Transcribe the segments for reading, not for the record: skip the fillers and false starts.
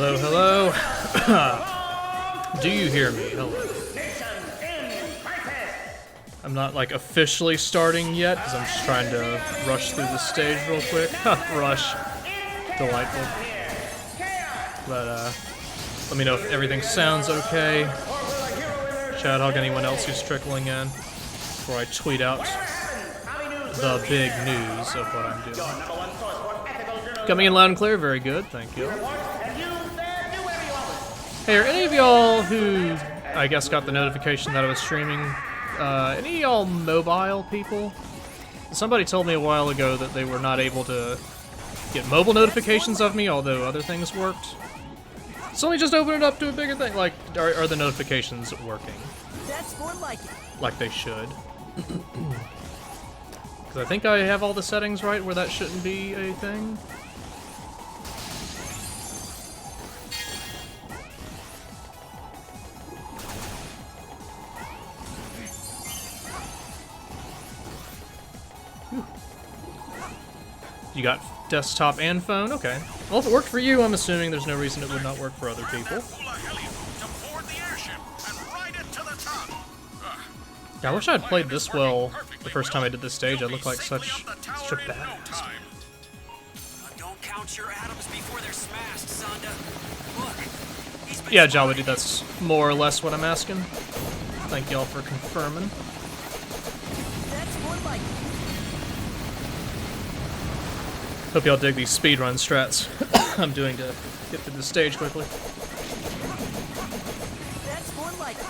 Hello, hello. Do you hear me? Hello. I'm not like officially starting yet because I'm just trying to rush through the stage real quick. Rush. Delightful. But let me know if everything sounds okay. Chad Hog, anyone else who's trickling in before I tweet out the big news of what I'm doing. Coming in loud and clear, very good, thank you. Hey, are any of y'all who, I guess, got the notification that I was streaming, any of y'all mobile people? Somebody told me a while ago that they were not able to get mobile notifications of me, although other things worked. So let me just open it up to a bigger thing. Like, are the notifications working? That's more like it. Like they should. Because I think I have all the settings right where that shouldn't be a thing. You got desktop and phone? Okay. Well, if it worked for you, I'm assuming there's no reason it would not work for other people. Yeah, I wish I had played this well the first time I did this stage. I look like such a badass. Don't count your atoms before they're smashed, Sonda. Look, yeah, Jolly Dude, that's more or less what I'm asking. Thank y'all for confirming. That's more like it. Hope y'all dig these speedrun strats I'm doing to get through the stage quickly. That's more like it.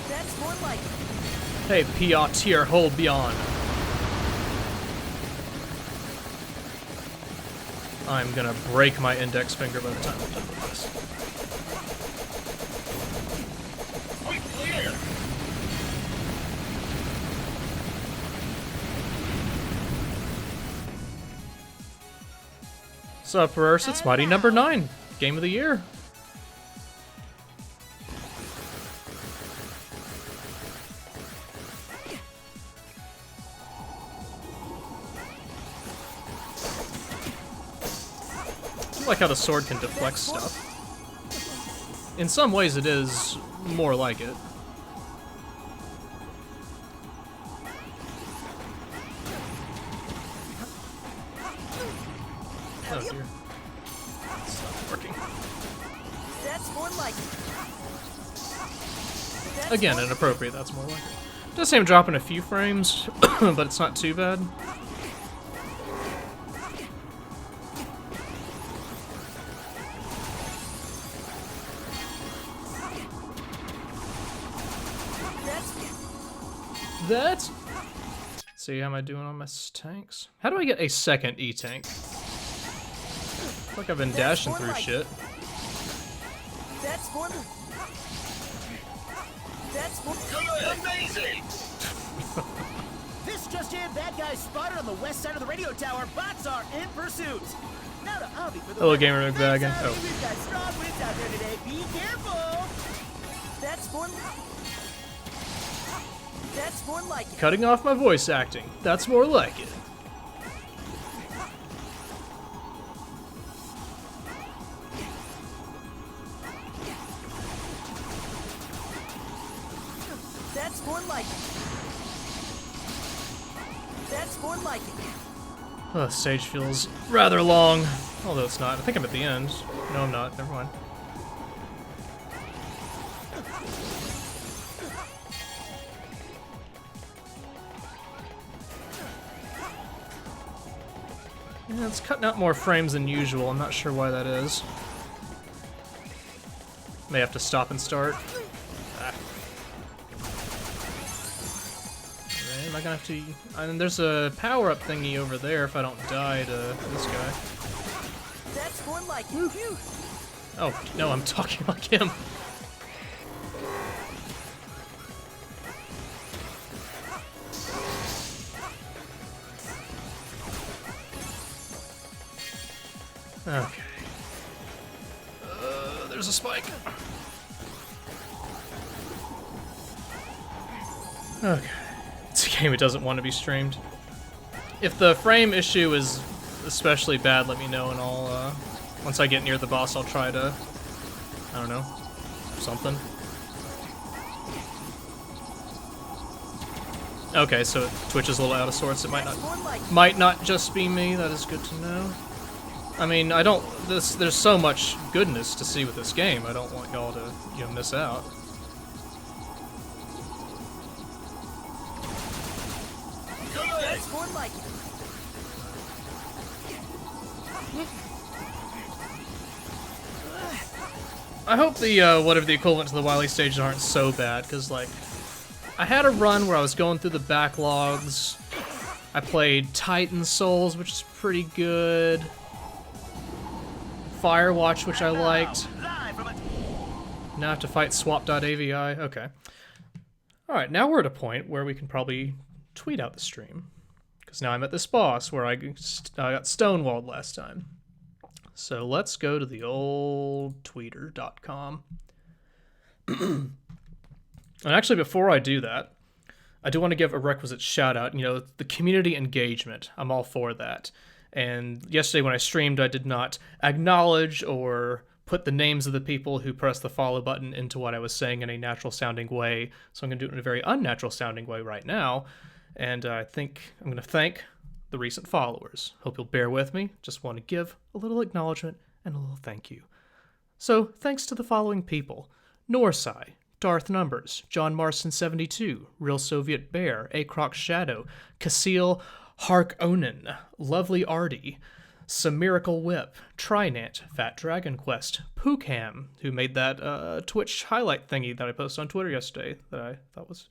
That's more like it. Hey, Piotr, hold beyond. I'm gonna break my index finger by the time I'm done with this. What's up, Reverse? It's Mighty number 9. Game of the year. I like how the sword can deflect stuff. In some ways it is more like it. Oh dear. It's not working. That's more like it. Again, inappropriate, that's more like it. Does seem dropping a few frames, but it's not too bad. That's... See, how am I doing on my tanks? How do I get a second E-tank? Like I've been dashing through shit. That's more. That's more. Amazing! This just in, bad guys spotted on the west side of the radio tower. Bots are in pursuit. Now to Avi for the Hello, Gamer McBaggin. Oh. We've got strong winds out there today. Be careful. That's more. That's more like it. Cutting off my voice acting. That's more like it. That's more like it. That's more like it. Oh, the stage feels rather long, although it's not. I think I'm at the end. No, I'm not. Never mind. Yeah, it's cutting out more frames than usual. I'm not sure why that is. May have to stop and start. Am I gonna have to... And there's a power-up thingy over there if I don't die to this guy. That's more like it. Oh, no, I'm talking like him. Okay. There's a spike. Okay. It's a game that doesn't want to be streamed. If the frame issue is especially bad, let me know, and I'll, once I get near the boss, I'll try to, I don't know, something. Okay, so Twitch is a little out of sorts. It might not just be me. That is good to know. I mean, there's so much goodness to see with this game. I don't want y'all to, miss out. That's more like it. I hope the, whatever the equivalent to the Wily stages aren't so bad, because, like, I had a run where I was going through the backlogs. I played Titan Souls, which is pretty good. Firewatch, which I liked. Now I have to fight swap.avi. Okay. Alright, now we're at a point where we can probably tweet out the stream. Because now I'm at this boss where I got stonewalled last time. So let's go to the old tweeter.com. And actually, before I do that, I do want to give a requisite shout out. The community engagement. I'm all for that. And yesterday when I streamed, I did not acknowledge or put the names of the people who pressed the follow button into what I was saying in a natural sounding way. So I'm going to do it in a very unnatural sounding way right now. And I think I'm going to thank the recent followers. Hope you'll bear with me. Just want to give a little acknowledgement and a little thank you. So thanks to the following people: Norsai, Darth Numbers, John Marston 72, Real Soviet Bear, Acroc Shadow, Casil Harkonnen, Lovely Artie, Samirical Whip, Trinant, Fat Dragon Quest, Pookam, who made that Twitch highlight thingy that I posted on Twitter yesterday that I thought was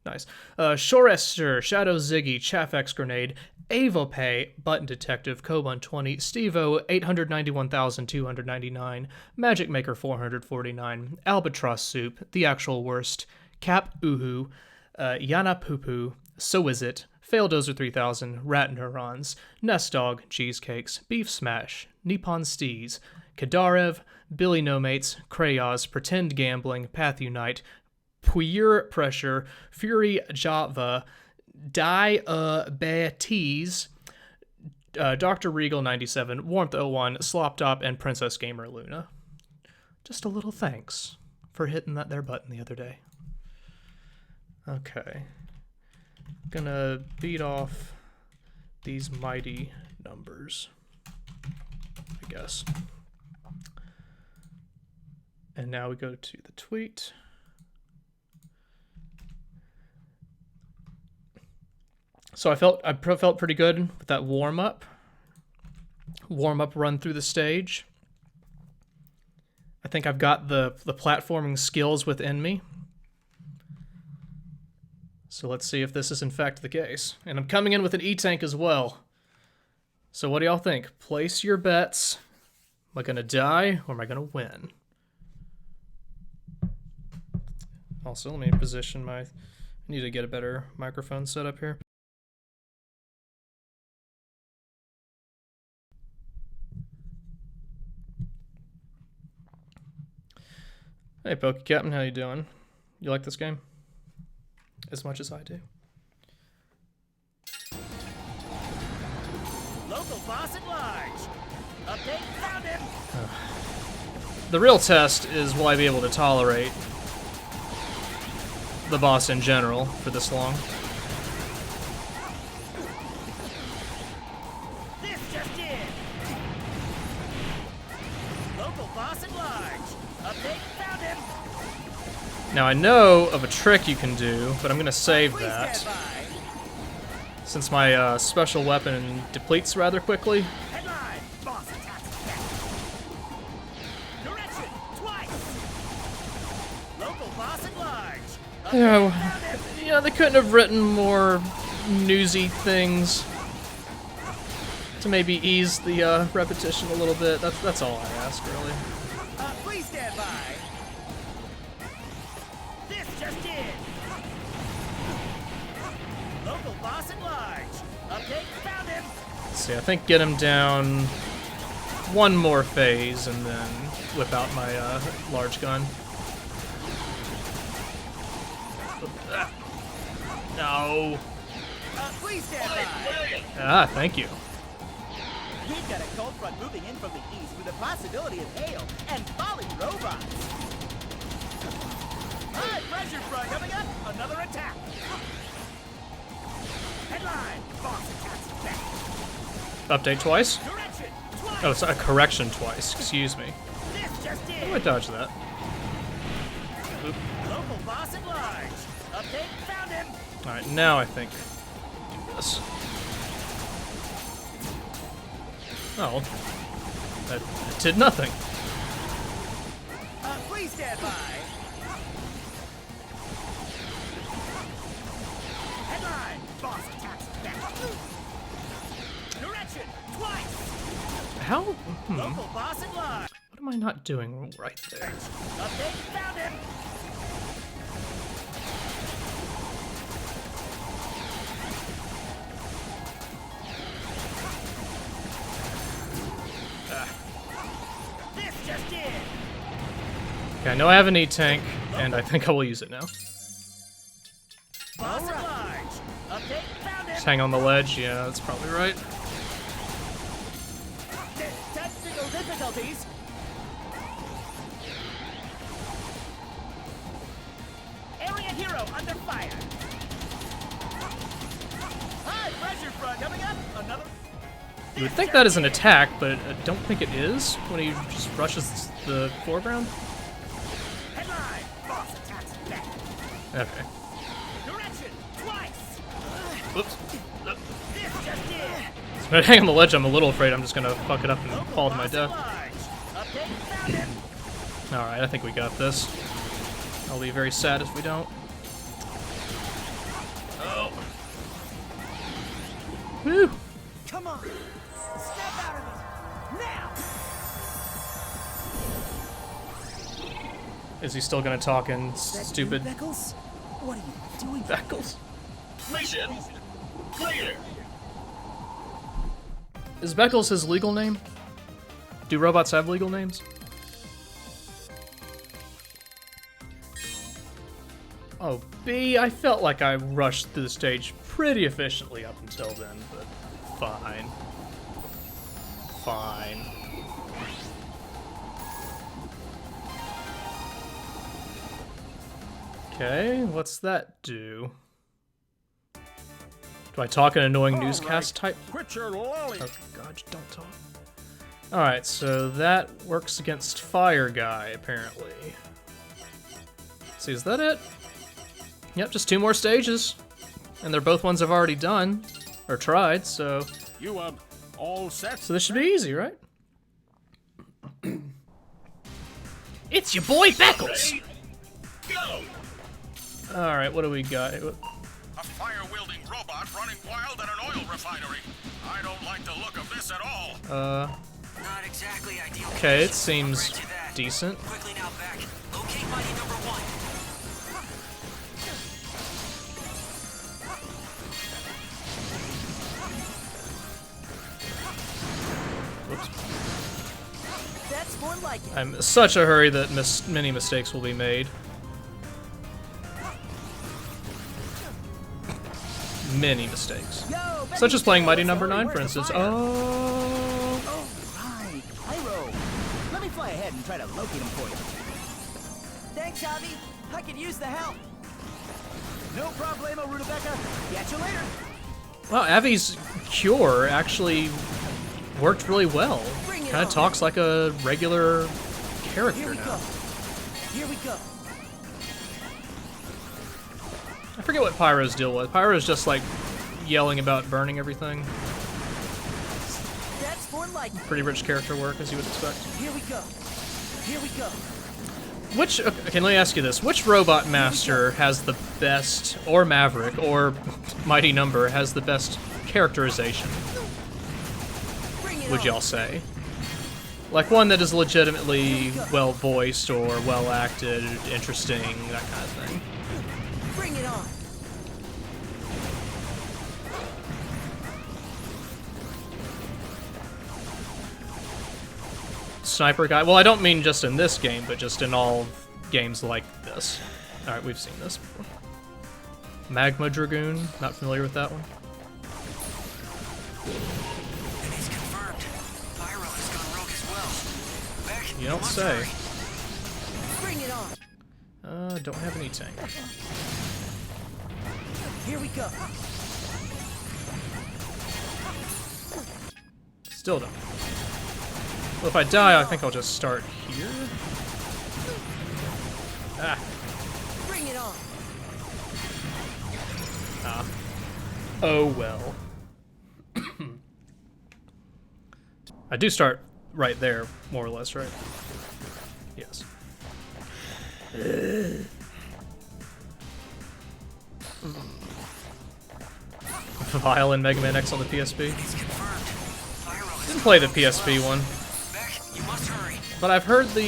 nice. Shorester, Shadow Ziggy, Chaffex Grenade, Avopay, Button Detective, Kobun20, Stevo, 891,299, Magic Maker 449, Albatross Soup, The Actual Worst, Cap Uhu, Yana Poopoo, So Is It, Faildozer 3000, Rat Neurons, Nest Dog, Cheesecakes, Beef Smash, Nippon Steez, Kadarev, Billy No Mates, Krayaz, Pretend Gambling, Path Unite, Pure Pressure, Fury Java, Diabetes, Dr. Regal 97, Warmth 01, Sloptop, and Princess Gamer Luna. Just a little thanks for hitting that there button the other day. Okay. Gonna beat off these mighty numbers, I guess. And now we go to the tweet. So I felt pretty good with that warm-up run through the stage. I think I've got the platforming skills within me. So let's see if this is in fact the case. And I'm coming in with an E-Tank as well. So what do y'all think? Place your bets. Am I gonna die or am I gonna win? Also, let me position I need to get a better microphone set up here. Hey, Poke Captain, how you doing? You like this game? As much as I do. Local boss at large. Update, found him. The real test is will I be able to tolerate the boss in general for this long. This just in. Local boss at large. Update, found him. Now I know of a trick you can do, but I'm gonna save Please that stand by. since my special weapon depletes rather quickly. Headline, boss attacks again. Correction, twice. Local boss at large. Update, found him. Yeah, they couldn't have written more newsy things to maybe ease the repetition a little bit. That's all I ask, really. Please stand by. This just in. Local boss at large. Update, found him. Let's see, I think get him down one more phase and then whip out my large gun. No. Please stand by. Ah, thank you. We've got a cold front moving in from the east with a possibility of hail and falling robots. High pressure front coming up. Another attack. Headline. Boss attacks back. Update twice? Correction. Twice. Oh, it's a correction twice. Excuse me. This just How do I did. dodge that? Oop. Local boss at large. Update. Found him. Alright, now I think. Do this. Oh. That did nothing. Please stand by. Headline. Boss attacks back. Correction. Twice. How? Local boss at large. What am I not doing right there? Update. Found him. This just did. Okay, I know I have an E-Tank, and I think I will use it now. Boss at large. Update. Found him. Just hang on the ledge. Yeah, that's probably right. Technical difficulties. Area hero under fire. High pressure front coming up. Another. You would think that is an attack, but I don't think it is when he just rushes the foreground. Headline. Boss attacks back. Okay. Correction. Twice. Whoops. This just did. So when I hang on the ledge, I'm a little afraid I'm just gonna fuck it up and Local fall to my boss at death. large. Update. Found him. Alright, I think we got this. I'll be very sad if we don't. Oh. Whew. Come on. Step out of it. Now. Is he still gonna talk in stupid Beckles? What are you doing? Beckles? Mission clear. Is Beckles his legal name? Do robots have legal names? Oh, B, I felt like I rushed through the stage pretty efficiently up until then, but fine. Fine. Okay, what's that do? Do I talk an annoying newscast type? Quit your lolly. Oh god, just don't talk. Alright, so that works against Fire Guy, apparently. Let's see, is that it? Yep, just 2 more stages. And they're both ones I've already done. Or tried, so... You all set? So this should be easy, right? It's your boy Beckles! Go! Alright, what do we got? A fire-wielding robot running wild at an oil refinery. I don't like the look of this at all. Not exactly ideal. Okay, it conditions. seems I'll grant you that. decent. Quickly now back. Locate mighty number 1. Whoops. That's more like it. I'm in such a hurry that many mistakes will be made. Many mistakes. Yo, Such as playing Mighty Number Sorry, 9, for where's the instance. fire? Oh, Oh, right. Pyro. Let me fly ahead and try to locate him for you. Thanks, Javi. I could use the help. No problemo, Rudabecca. Catch you later. wow, Avi's cure actually worked really well. Bring it Kind of on. talks like a regular Here character we now. go. Here we go. I forget what Pyro's deal was. Pyro's just like yelling about burning everything. That's more like it. Pretty rich character work, as you would expect. Here we go. Here we go. Which, okay, let me ask you this. Which Robot Master has the best, or Maverick, or Mighty Number has the best characterization, Bring it would on. y'all say? Like one that is legitimately well-voiced or well-acted, interesting, that kind of thing. Bring it on. Sniper guy. Well, I don't mean just in this game, but just in all games like this. Alright, we've seen this before. Magma Dragoon. Not familiar with that one. It's confirmed. You don't say. Bring it on. Don't have any tank. Here we go. Still don't. Well, if I die, I think I'll just start here. Ah. Bring it on. Ah. Oh well. I do start right there, more or less, right? Yes. Vile and Mega Man X on the PSP. It's confirmed. Pyro has Didn't play the PSP one, Beck, you must hurry. but I've heard the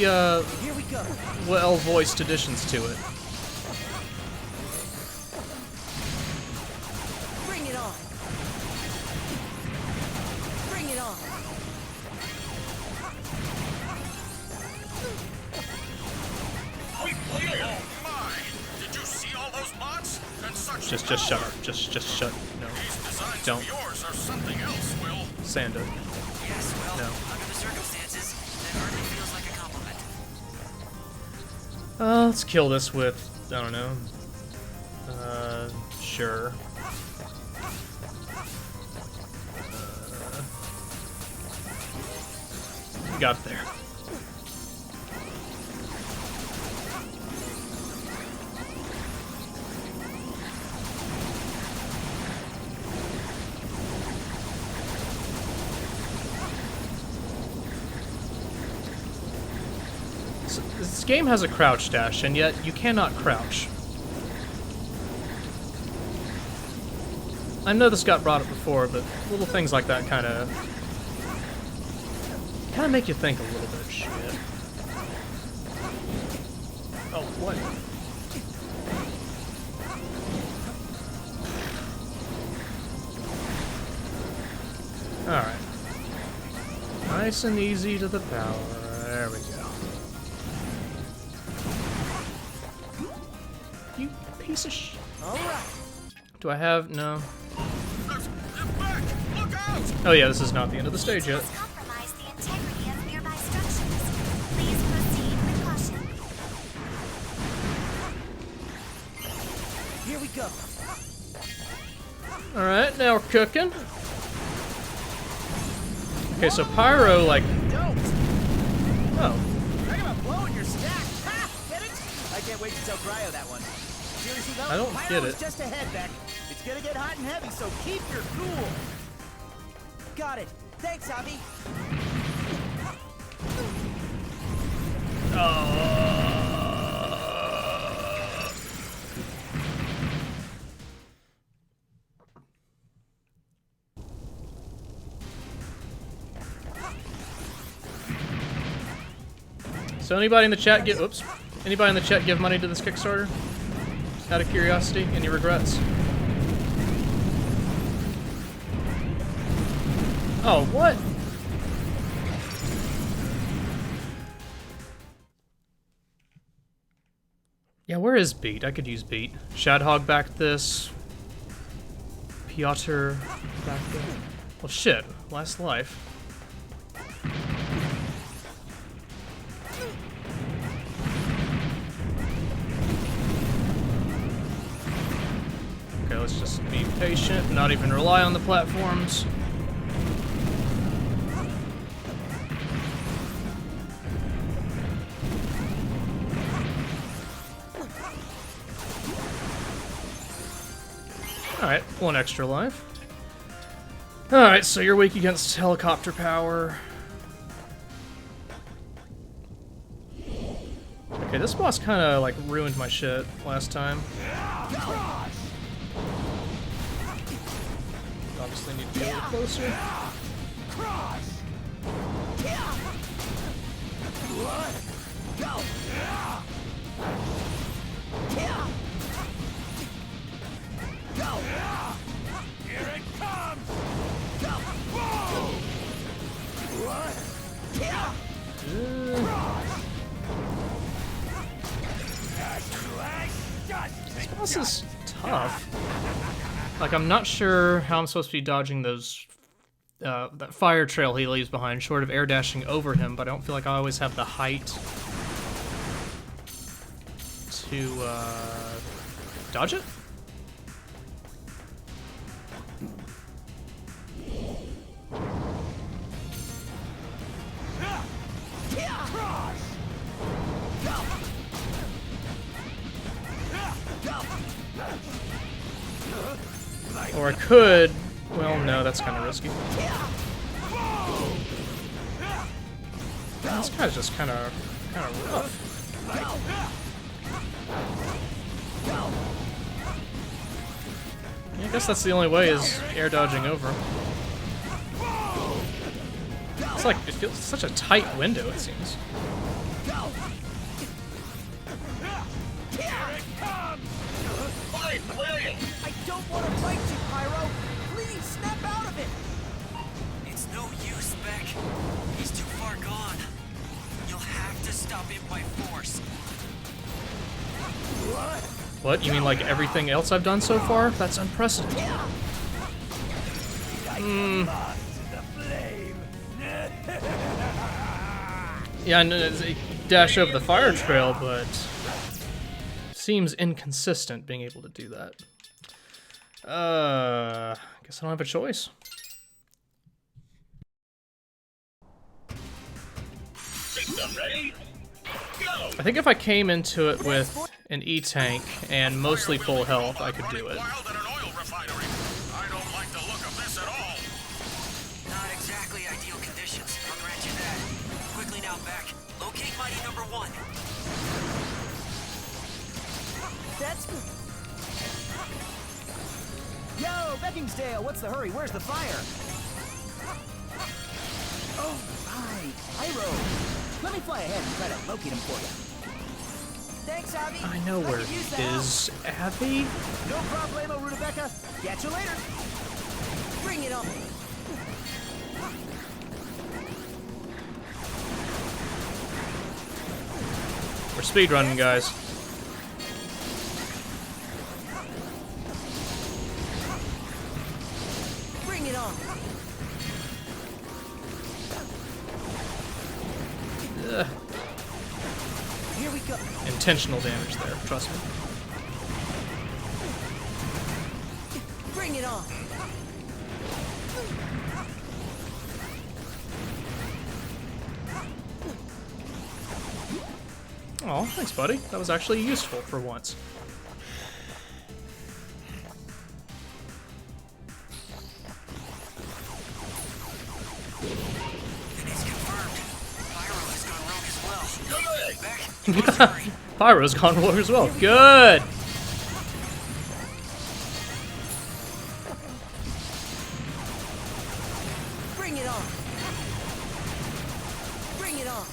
Here we go. well-voiced additions to it. Bring it on. Bring it on. Oh my! Did you see all those bots? And such Just shut up. Just shut. No. These designs Don't. of yours are something else, Will. Sanda. Yes, well, No. under the circumstances, that hardly feels like a compliment. Let's kill this with, I don't know. Sure. Got there. So, this game has a crouch dash, and yet you cannot crouch. I know this got brought up before, but little things like that kind of make you think a little bit. Shit. Oh, what? All right. Nice and easy to the power. There we go. You piece of sh... All right. Do I have... no. Back! Look out! Oh yeah, this is not the end of the stage yet. Has compromised the integrity of nearby structures. Please proceed with caution. Here we go. Alright, now we're cooking. Okay, so Pyro, like... Don't. Oh. Talking about blowing your stack. Ha! Get it? I can't wait to tell Cryo that one. Seriously though, I don't Pyro get is it. just ahead, Beck. It's gonna get hot and heavy, so keep your cool. Got it. Thanks, Abby. So anybody in the chat give... oops. Anybody in the chat give money to this Kickstarter? Out of curiosity? Any regrets? Oh, what? Yeah, where is Beat? I could use Beat. Shadhog back this. Piotr back there. Well, shit. Last life. Okay, let's just be patient, not even rely on the platforms. Alright, one extra life. Alright, so you're weak against helicopter power. Okay, this boss kind of like ruined my shit last time. Obviously need to be a little closer. Here it comes. This boss is tough. Like, I'm not sure how I'm supposed to be dodging those that fire trail he leaves behind, short of air dashing over him, but I don't feel like I always have the height to dodge it. Or I could. Well, no, that's kind of risky. This guy's just kind of rough. Yeah, I guess that's the only way is air dodging over him. It's like it feels such a tight window. It seems. I don't want to fight you, Pyro. Please snap out of it. It's no use, Beck. He's too far gone. You'll have to stop him by force. What? You mean like everything else I've done so far? That's unprecedented. Yeah, I know they dash over the fire trail, but seems inconsistent being able to do that. Guess I don't have a choice. System ready? Go! I think if I came into it with an E-tank and mostly full health, I could do it. Wild at an oil refinery. I don't like the look of this at all. Not exactly ideal conditions, I'll grant you that. Quickly now, Beck. Locate Mighty Number 1. That's... Yo, Beckingsdale, what's the hurry? Where's the fire? Oh, right. Pyro. Let me fly ahead and try to locate him for you. Thanks, Abby. I know where could use it the help. is. Abby? No problemo, Rudabecca. Catch you later. Bring it on. We're speedrunning, guys. Bring it on. Ugh. Here we go. Intentional damage there, trust me. Bring it on. Oh, thanks, buddy. That was actually useful for once. And it's confirmed. Pyro has gone rogue as well. Beck, you must hurry. Pyro's gone rogue as well. Good! Bring it on. Bring it on.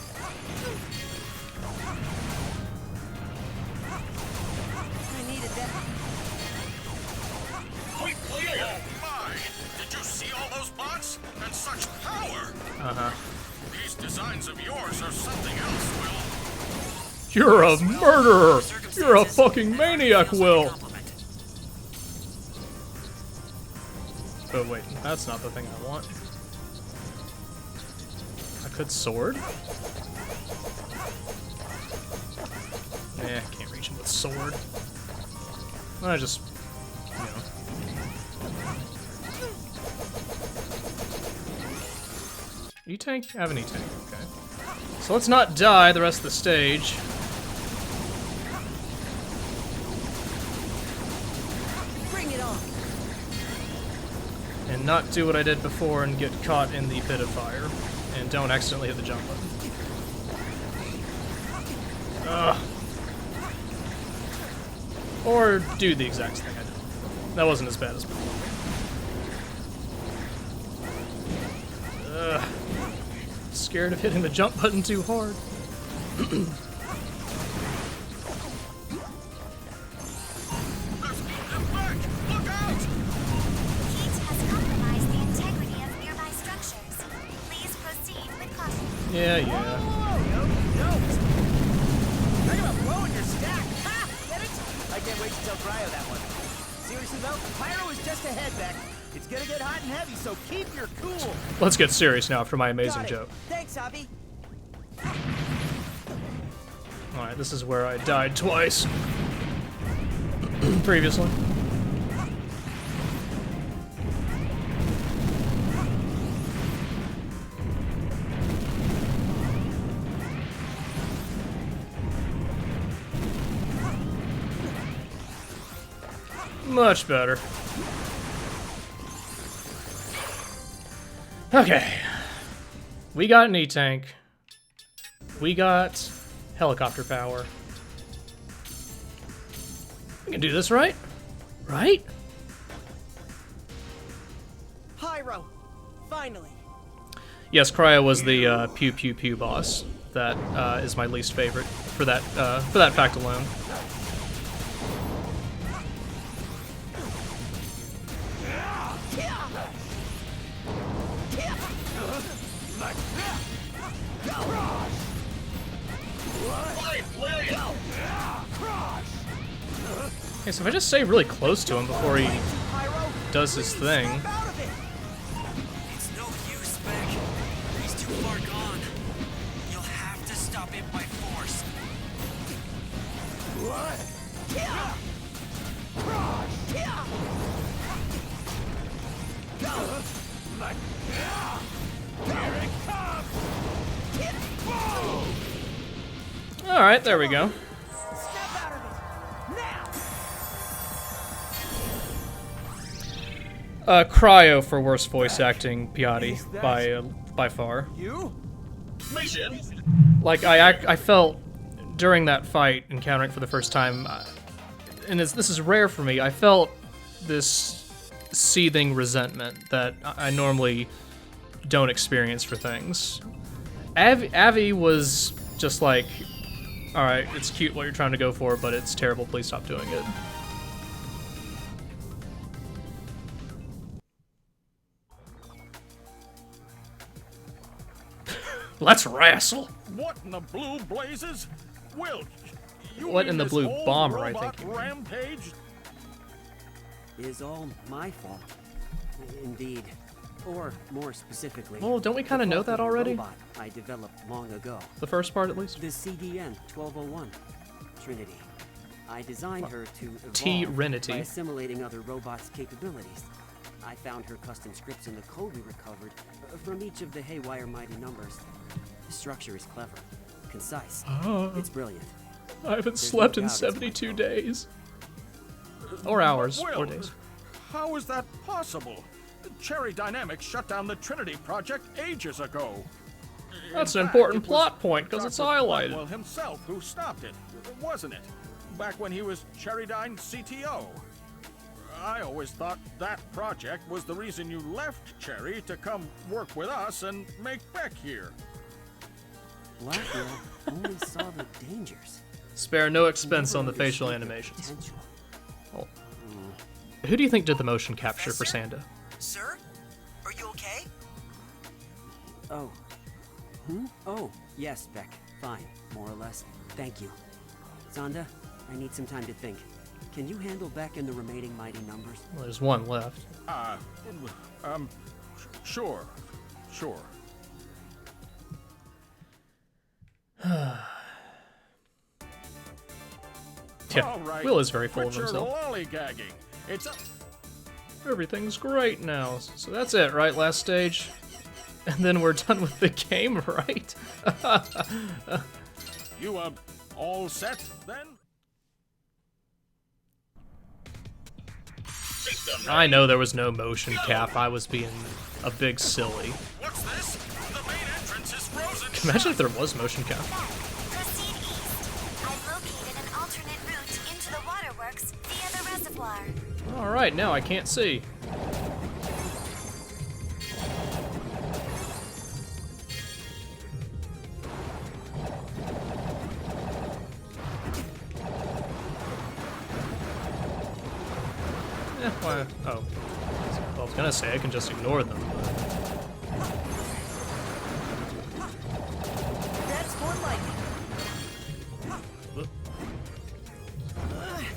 I needed that. Quickly! Oh my! Did you see all those bots? And such power! Uh-huh. These designs of yours are something else, Will. You're a murderer! You're a fucking maniac, Will! Oh wait, that's not the thing I want. I could sword? Eh, can't reach him with sword. I just, you know. E-tank? I have an E-tank, okay. So let's not die the rest of the stage. Bring it on. And not do what I did before and get caught in the pit of fire. And don't accidentally hit the jump button. Ugh. Or do the exact thing I did. That wasn't as bad as before. Ugh. Scared of hitting the jump button too hard. Beck, look out! Heat has compromised the integrity of nearby structures. Please proceed with caution. Yeah, yeah. Whoa, no. Talk about blowing your stack. Ha! Get it? I can't wait to tell Cryo that one. Seriously though, Pyro is just ahead, Beck. It's gonna get hot and heavy, so keep your cool. Let's get serious now after my amazing Got it. joke. Thanks, Avi. Alright, this is where I died twice. Previously. Much better. Okay. We got an E-Tank. We got helicopter power. We can do this, right? Right? Pyro, finally. Yes, Cryo was the pew pew pew boss. That is my least favorite for that fact alone. Okay, so if I just stay really close to him before he does his thing. Out of it. It's no use, Beck. He's too far gone. You'll have to stop him by force. Alright, there we go. Step out of it. Now. Cryo for worst voice acting, Piatti, by far. You? Mission. Like, I felt during that fight, encountering it for the first time, and this is rare for me, I felt this seething resentment that I normally don't experience for things. Avi was just like, alright, it's cute what you're trying to go for, but it's terrible, please stop doing it. Let's wrestle! What in the blue blazes? Will, you What mean in the this blue whole bomber, I robot think you mean. rampage? Is all my fault. Indeed. Or more specifically, Well, don't we kind of the know fault that of a already? robot I developed long ago. The first part, at least? The CDN 1201, Trinity. I designed her to evolve T-Rinity. by assimilating other robots' capabilities. I found her custom scripts in the code we recovered from each of the Haywire Mighty numbers. The structure is clever, concise. It's brilliant. I haven't There's slept no in doubt it's my 72 fault. days. Or hours, Will, or days. how is that possible? Cherry Dynamics shut down the Trinity project ages ago. That's In an fact, important it was plot point, 'cause it's Dr. highlighted. Blackwell himself who stopped it, wasn't it? Back when he was Cherrydyne CTO. I always thought that project was the reason you left Cherry to come work with us and make Beck here. Blackwell only saw the dangers. Spare no expense Never on the facial understood the animations. potential. Oh. Who do you think did the motion capture for Sanda? Sir? Are you okay? Oh. Oh, yes, Beck. Fine, more or less. Thank you. Zonda, I need some time to think. Can you handle Beck and the remaining mighty numbers? Well, there's one left. Sure. Yeah, All right. Will is very full quit of himself. Your lollygagging. It's Everything's great now. So that's it, right? Last stage? And then we're done with the game, right? you all set then? I know there was no motion cap. I was being a big silly. What's this? The main entrance is frozen. Imagine if there was motion cap. Proceed east. I've located an alternate route into the waterworks via the reservoir. Alright, now I can't see. Why? Oh. I was gonna say I can just ignore them. That's more like it.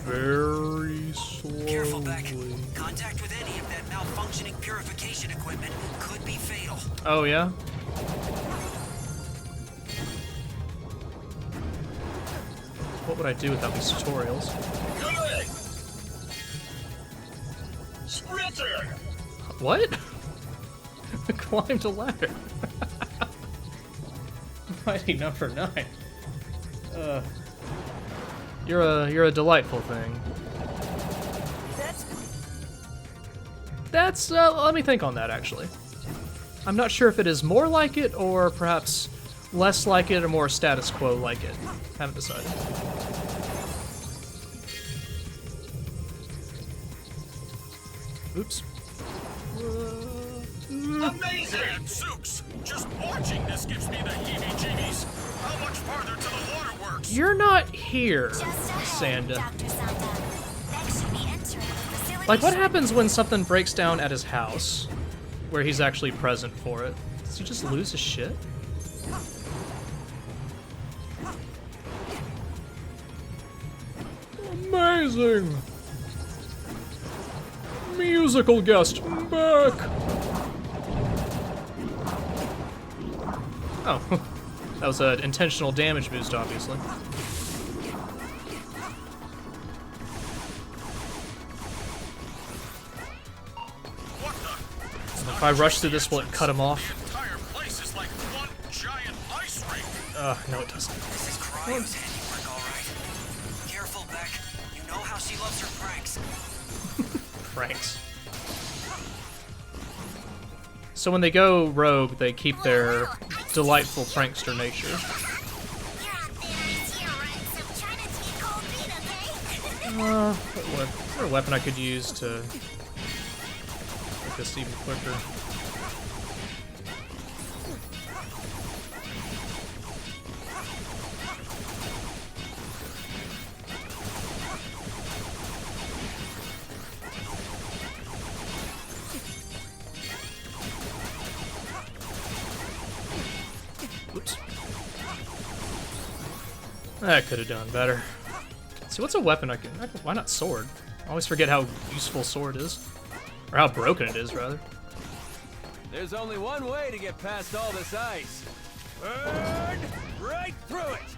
Very slowly. Careful, Beck. Contact with any of that malfunctioning purification equipment could be fatal. Oh, yeah? What would I do without these tutorials? Sprinter! What? Climbed a ladder. Mighty number 9. You're a delightful thing. That's let me think on that actually. I'm not sure if it is more like it or perhaps less like it or more status quo like it. Haven't decided. Oops. Amazing! Zooks! Just watching this gives me the heebie-jeebies. How much farther to the waterworks? You're not here, Just ahead, Sanda. Dr. Sanda. Beck should be entering the facility. Like, what shortly. happens when something breaks down at his house, where he's actually present for it? Does he just lose his shit? Amazing! Musical guest, Beck! Oh, that was an intentional damage boost, obviously. What the? If I rush through this, will it cut him off? The entire place is like one giant ice rink. No, it doesn't. This is Cryo's handiwork, all right. Careful, Beck. You know how she loves her pranks. Pranks. So when they go rogue, they keep their delightful prankster nature. You're out there, it's your right, so try not to get cold feet, okay? Is there a weapon I could use to make this even quicker? Oops. That could have done better. See, what's a weapon I can... Why not sword? I always forget how useful sword is. Or how broken it is, rather. There's only one way to get past all this ice. Burn right through it!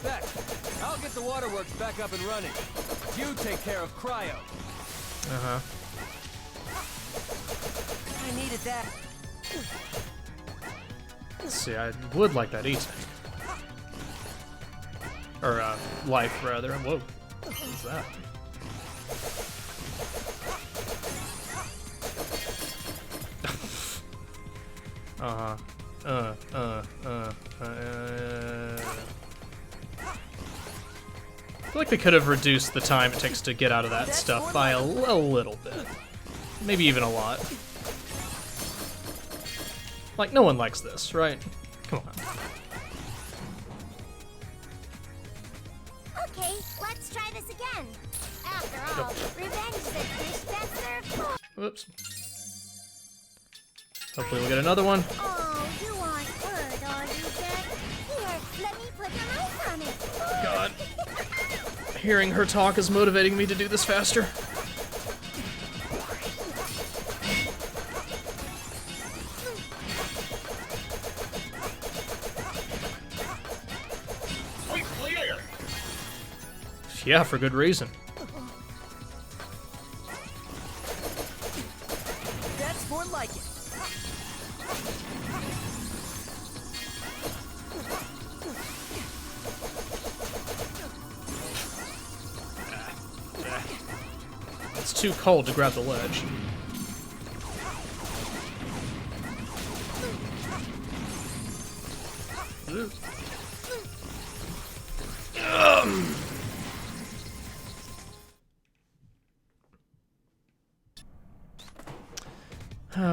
Beck, I'll get the waterworks back up and running. You take care of Cryo. Uh-huh. I needed that. Let's see, I would like that E-tank. Or, life, rather. Whoa. What is that? I feel like they could have reduced the time it takes to get out of that stuff by a little bit. Maybe even a lot. Like, no one likes this, right? Come on. Okay, let's try this again. After all, revenge is a dish best served cold. Whoops. Hopefully we'll get another one. Oh, you want word, are you, Beck? Here, let me put the ice on it. God. Hearing her talk is motivating me to do this faster. Yeah, for good reason. That's more like it. It's too cold to grab the ledge.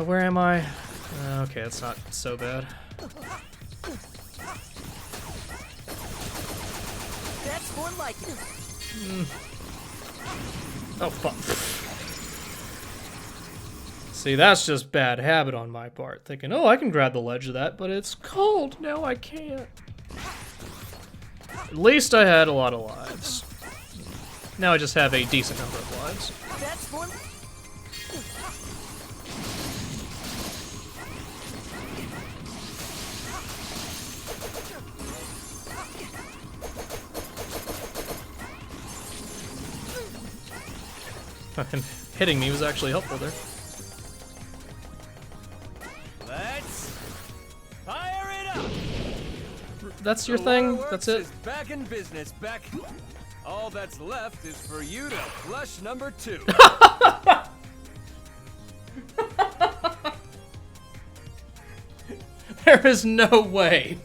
Where am I? Okay, it's not so bad. That's more like it. Oh, fuck. See, that's just bad habit on my part. Thinking, oh, I can grab the ledge of that, but it's cold. No, I can't. At least I had a lot of lives. Now I just have a decent number of lives. That's more. Him hitting me was actually helpful there. Let's fire it up. That's your The thing? waterworks That's it? is back in business, Beck. All that's left is for you to flush number 2. There is no way.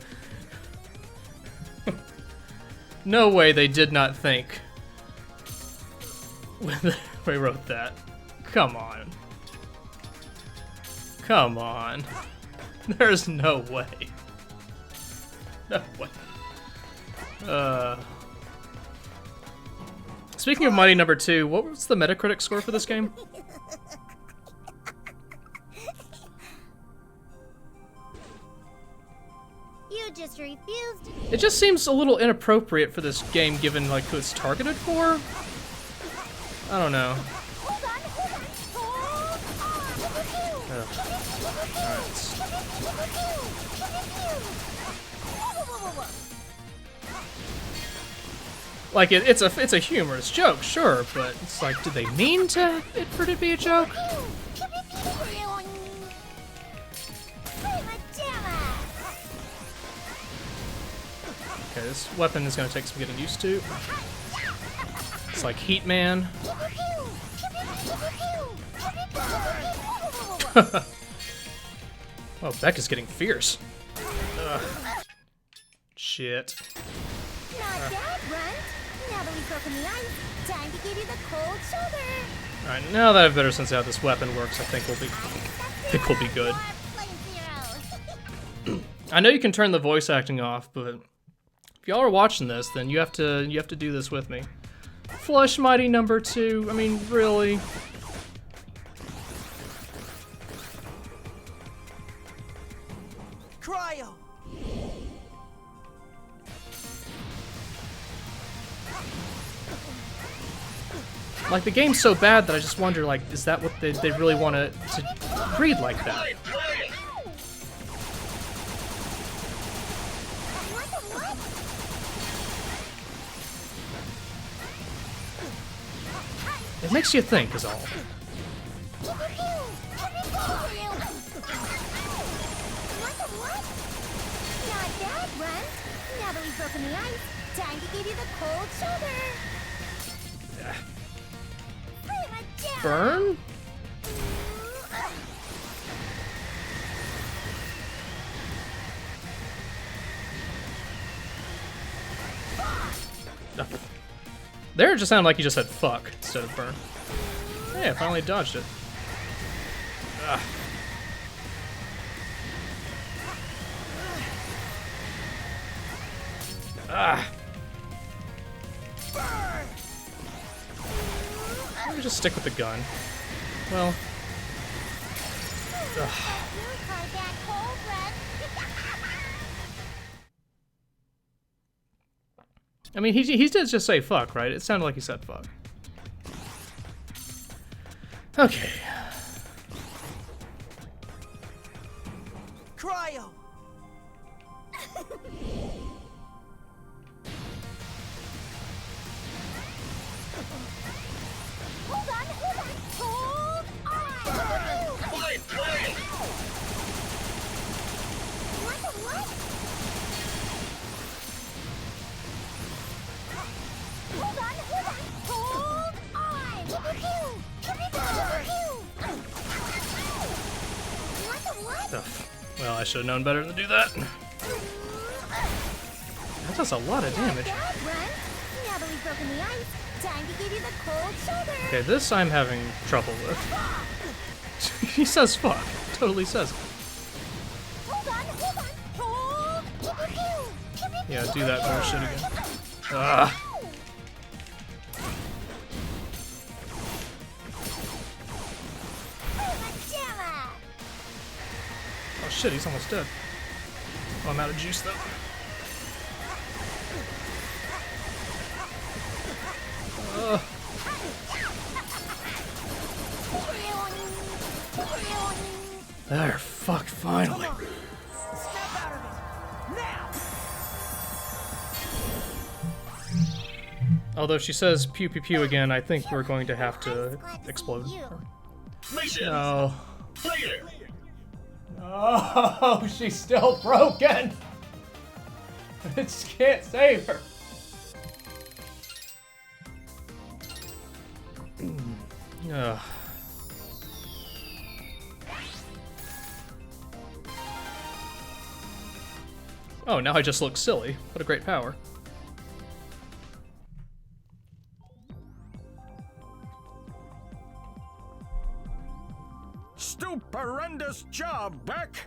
No way they did not think when they wrote that. Come on. Come on. There's no way. No way. Speaking of Mighty Number 2, what was the Metacritic score for this game? You just refused. It just seems a little inappropriate for this game given like who it's targeted for. I don't know. Hold on, hold on. Like it's a humorous joke, sure, but it's like, did they mean for it to be a joke? Okay, this weapon is gonna take some getting used to. It's like Heat Man. Oh, Beck is getting fierce. Ugh. Shit. Not bad, Runt. Now that we've broken the ice, time to give you the cold shoulder. Alright, now that I have a better sense of how this weapon works, I think we'll be good. I know you can turn the voice acting off, but if y'all are watching this, then you have to do this with me. Flush Mighty Number 2. I mean, really. Cryo! Like, the game's so bad that I just wonder, like, is that what they really want to read like that? It makes you think, is all. Not bad, Runt. Now that we've broken the ice, time to give you the cold shoulder. Burn? There it just sounded like you just said fuck instead of burn. Hey, I finally dodged it. Ugh. Ah. Let me just stick with the gun. Well. Ugh. I mean, he did just say fuck, right? It sounded like he said fuck. Okay. Cryo! Hold on, hold on. Hold on. What? Hold on, hold on. Ugh. Well, I should have known better than to do that. That does a lot of damage. Now that we've broken the ice, time to give you the cold shoulder. Okay, this I'm having trouble with. He says fuck. Totally says it. Hold on. Yeah, do that bullshit again. Ugh. Oh shit, he's almost dead. Oh, I'm out of juice though. There, fuck, finally. Snap out of it! Now! Although she says pew pew pew again, I think we're going to have to Glad to explode. see you. No. Oh, she's still broken! I just can't save her. Ugh. Oh, now I just look silly. What a great power. Stupendous job, Beck.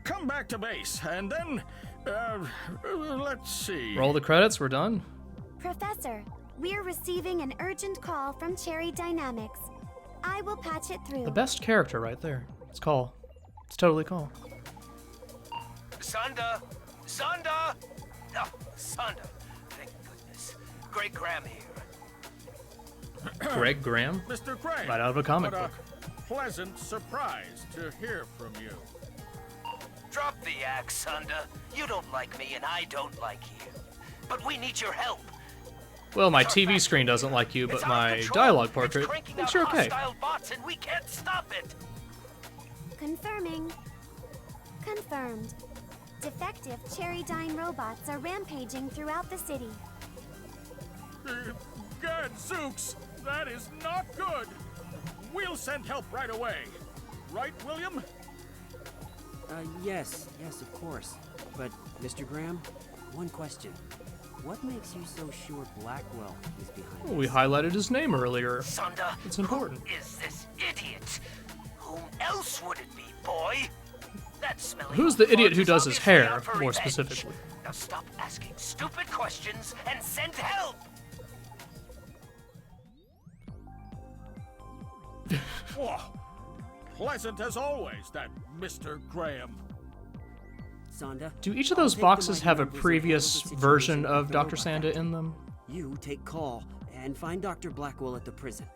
Come back to base, and then, let's see. Roll the credits, we're done. Professor, we're receiving an urgent call from Cherry Dynamics. I will patch it through. The best character right there. It's Call. It's totally Call. Sonda! Sonda! Oh, Sonda. Thank goodness. Greg Graham here. Greg Graham? Mr. Graham. Right out of a comic what book. A pleasant surprise to hear from you. Drop the axe, Sonda. You don't like me and I don't like you. But we need your help. Well, my TV screen doesn't like you, but It's out of my control. dialogue It's portrait cranking thinks out you're okay. hostile bots and we can't stop it. Confirming. Confirmed. Defective Cherry Dyne robots are rampaging throughout the city. Gadzooks, that is not good. We'll send help right away. Right, William? Yes, of course. But, Mr. Graham, one question. What makes you so sure Blackwell is behind Well, we this? highlighted his name earlier. Sonda, It's important. who is this idiot? Whom else would it be, boy? That smelly Who's the old idiot fart who is does his obviously hair, out for more revenge. specifically? Now stop asking stupid questions and send help. Whoa. Pleasant as always, that Mr. Graham. Sonda, Do each of I'll those take the boxes mighty have a numbers and previous handle the version situation of with the Dr. robot Sanda factory. in them? You take Call and find Dr. Blackwell at the prison.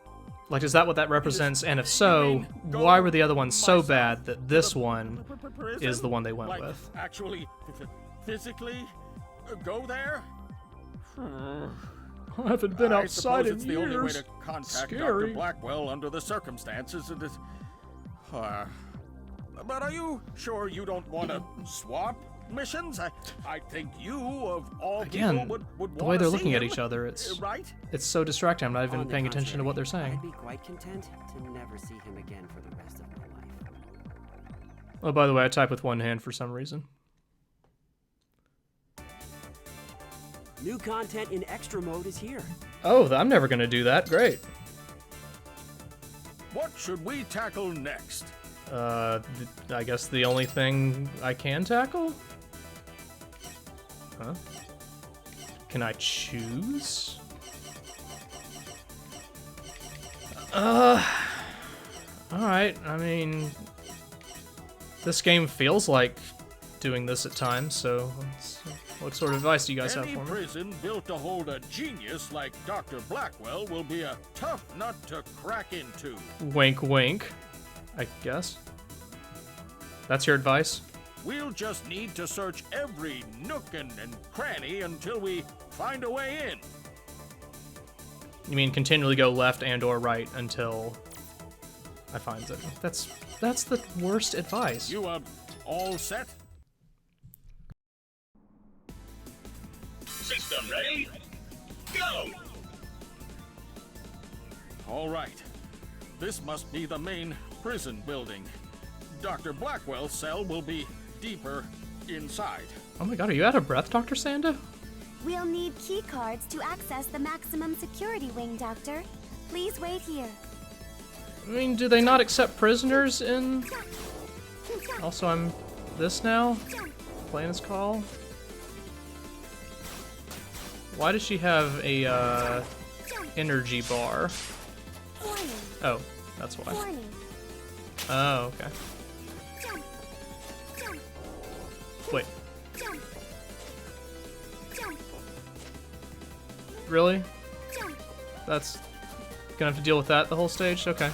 Like, is that what that represents? And if so, why were the other ones so bad that this one Prison? is the one they went like, with? Actually, physically, go there? I haven't been I outside suppose in it's the only way years. to contact Dr. Scary. Blackwell under the circumstances. It is. But are you sure you don't want to swap missions? I think you, of all Again, people, would the way wanna they're see looking at him, each other, it's right? so distracting. I'm not even On the paying attention to contrary, what they're saying. I'd be quite content to never see him again for the rest of my life. Oh, by the way, I type with one hand for some reason. New content in extra mode is here. Oh, I'm never gonna do that. Great. What should we tackle next? I guess the only thing I can tackle? Huh? Can I choose? Alright, I mean... This game feels like doing this at times, so what sort of advice do you guys have Any for me? prison built to hold a genius like Dr. Blackwell will be a tough nut to crack into. Wink wink, I guess. That's your advice? We'll just need to search every nook and cranny until we find a way in. You mean continually go left and or right until I find it. That's the worst advice. You, all set? System ready? Go! All right. This must be the main prison building. Dr. Blackwell's cell will be deeper inside. Oh my god, are you out of breath, Dr. Sanda? We'll need key cards to access the maximum security wing, Doctor. Please wait here. I mean, do they not accept prisoners in... Also, I'm this now? Playing as Call? Why does she have a, energy bar? Warning. Oh, that's why. Warning. Oh, okay. Jump. Jump. Wait, Jump. Jump. really? Jump. That's... Gonna have to deal with that the whole stage? Okay.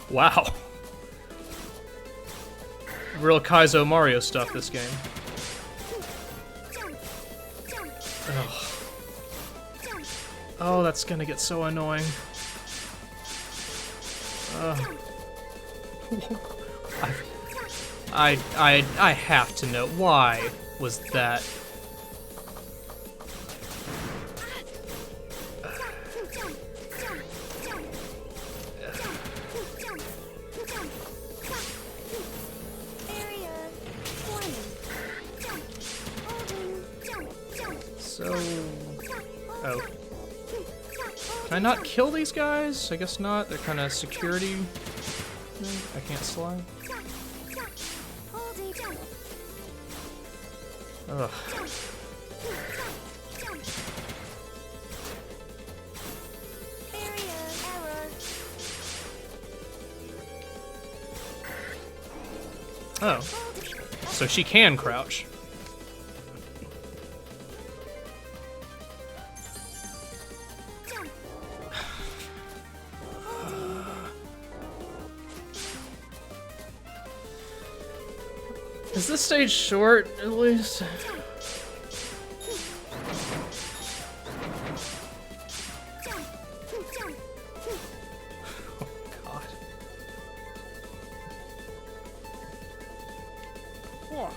Wow. Real Kaizo Mario stuff, this game. Oh, that's gonna get so annoying. I have to know, why was that? So... Oh. Can I not kill these guys? I guess not. They're kind of security thing. I can't slide. Ugh. Oh. So she can crouch. Is this stage short, at least? Oh, God. Whoa,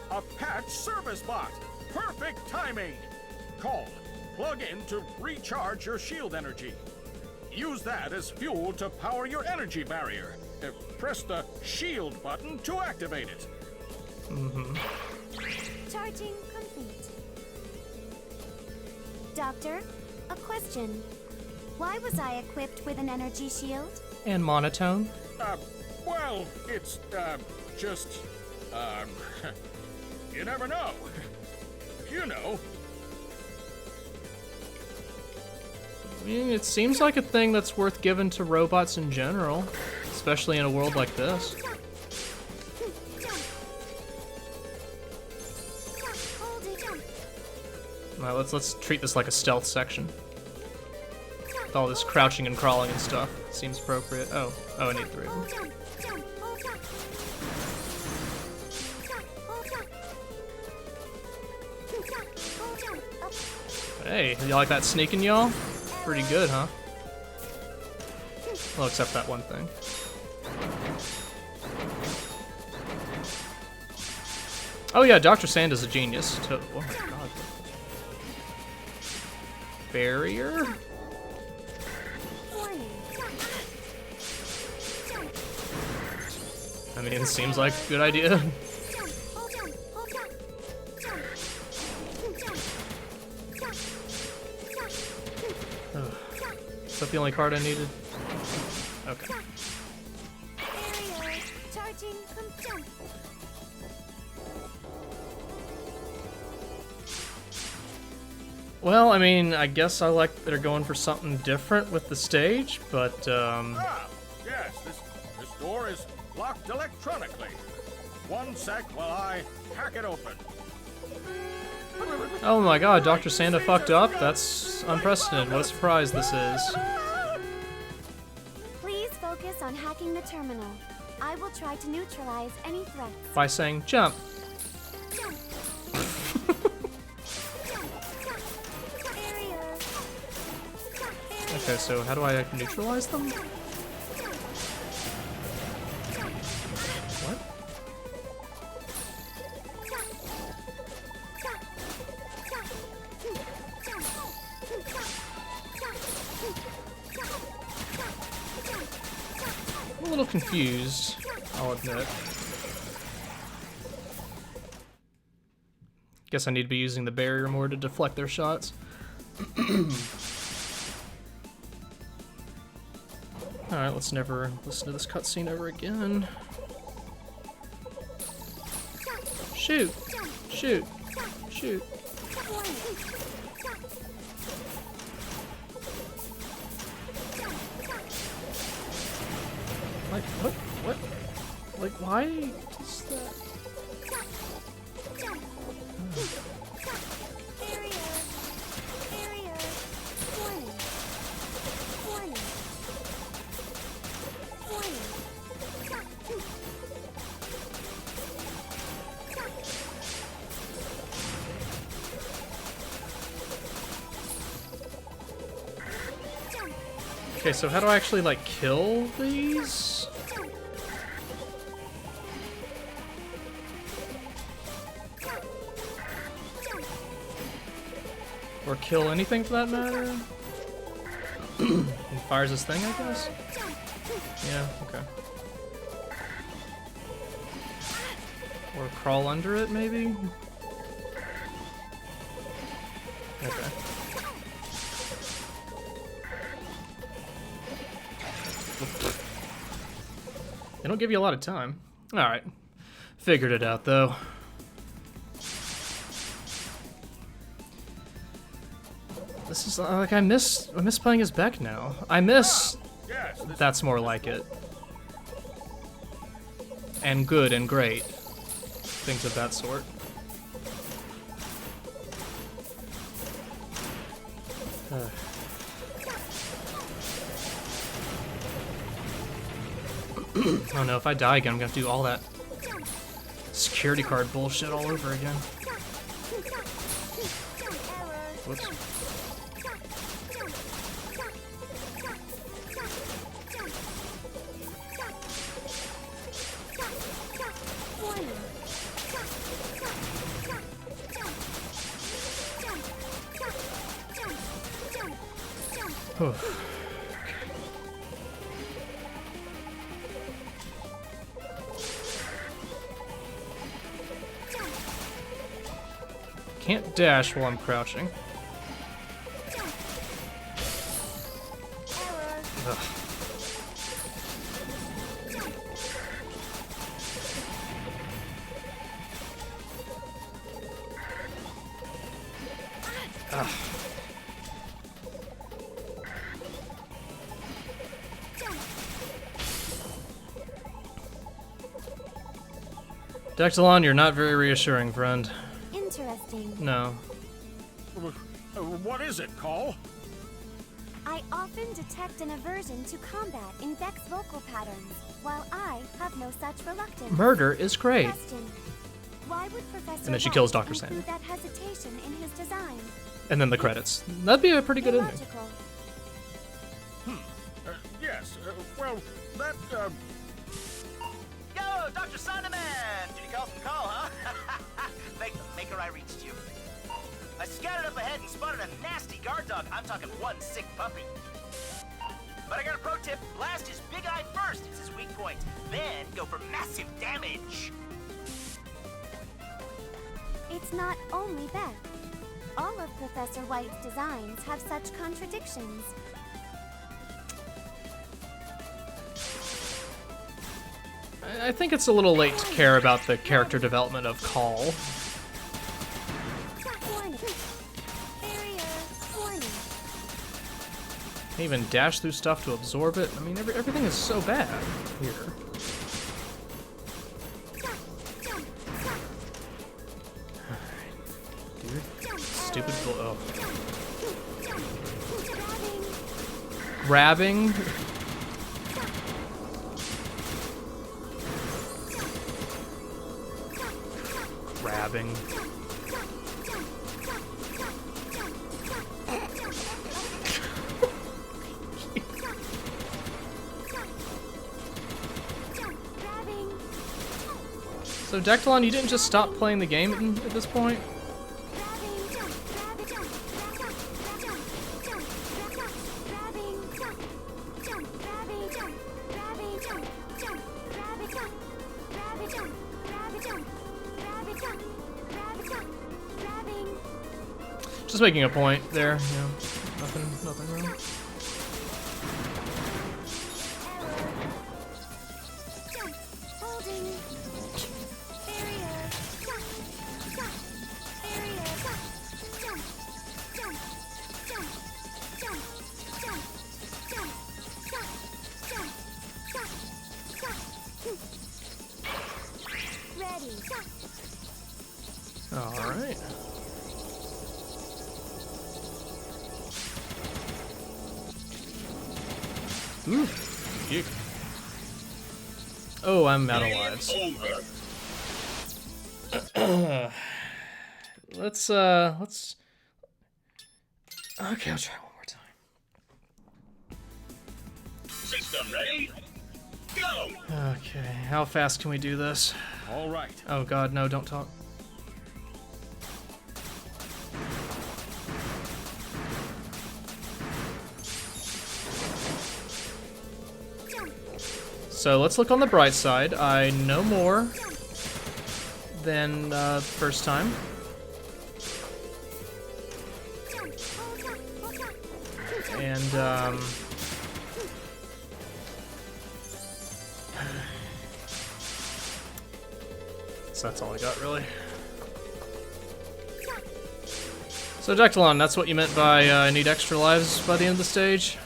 a patch service bot. Perfect timing. Call. Plug in to recharge your shield energy. Use that as fuel to power your energy barrier. Press the shield button to activate it. Charging complete. Doctor, a question. Why was I equipped with an energy shield? And monotone. Well, it's, just, you never know. You know. I mean, it seems like a thing that's worth giving to robots in general, especially in a world like this. Alright, let's treat this like a stealth section. With all this crouching and crawling and stuff. Seems appropriate. Oh, I need 3 of them. Hey, you like that sneaking, y'all? Pretty good, huh? Well, except that one thing. Oh yeah, Dr. Sanda's a genius. Oh my god. Barrier? I mean, it seems like a good idea. Is that the only card I needed? Okay. Well, I mean, I guess I like that they're going for something different with the stage, but, Yes, this door is locked electronically. One sec while I hack it open. Oh my god, Dr. Sanda fucked up? That's unprecedented. What a surprise this is. Please focus on hacking the terminal. I will try to neutralize any threats. By saying, jump. Okay, so how do I neutralize them? What? I'm a little confused, I'll admit. Guess I need to be using the barrier more to deflect their shots. Alright, let's never listen to this cutscene ever again. Shoot! Shoot! Shoot! Like, what? What? Like, why is that? Okay, so how do I actually, like, kill these? Or kill anything for that matter? He fires his thing, I guess? Yeah, okay. Or crawl under it, maybe? Okay. They don't give you a lot of time. Alright. Figured it out, though. This is like I miss playing as Beck now. I miss Yes, That's More Like It. And Good and Great. Things of that sort. Oh no, if I die again, I'm gonna have to do all that security card bullshit all over again. Whoops. Whew. Can't dash while I'm crouching. Ugh. Ugh. Dexalon, you're not very reassuring, friend. Interesting. No. What is it, Call? I often detect an aversion to combat in Beck's vocal patterns, while I have no such reluctance. Murder is great. Question. Why would Professor And then she White kills Dr. include Sandman. that hesitation in his design? And then the credits. That'd be a pretty good ending. Illogical. Yes, well, that, Yo, Dr. Sonderman! Did you call from call, huh? Maker, I reached you. I scouted up ahead and spotted a nasty guard dog. I'm talking one sick puppy. But I got a pro tip. Blast his big eye first. It's his weak point. Then go for massive damage. It's not only Beck. All of Professor White's designs have such contradictions. I think it's a little late to care about the character development of Call. Warning. Barrier. Warning. Can't even dash through stuff to absorb it. I mean, everything is so bad here. Dude, stupid oh. Grabbing. Grabbing. So Dectalon, you didn't just stop playing the game at this point? Just making a point there, you know. Nothing wrong. Alright. Ooh, yuck. Oh, I'm out of lives. Let's okay, I'll try one more time. system ready. Go! Okay, how fast can we do this? All right. Oh god, no, don't talk. So let's look on the bright side. I know more than first time. And so that's all I got, really. So Dectalon, that's what you meant by I need extra lives by the end of the stage?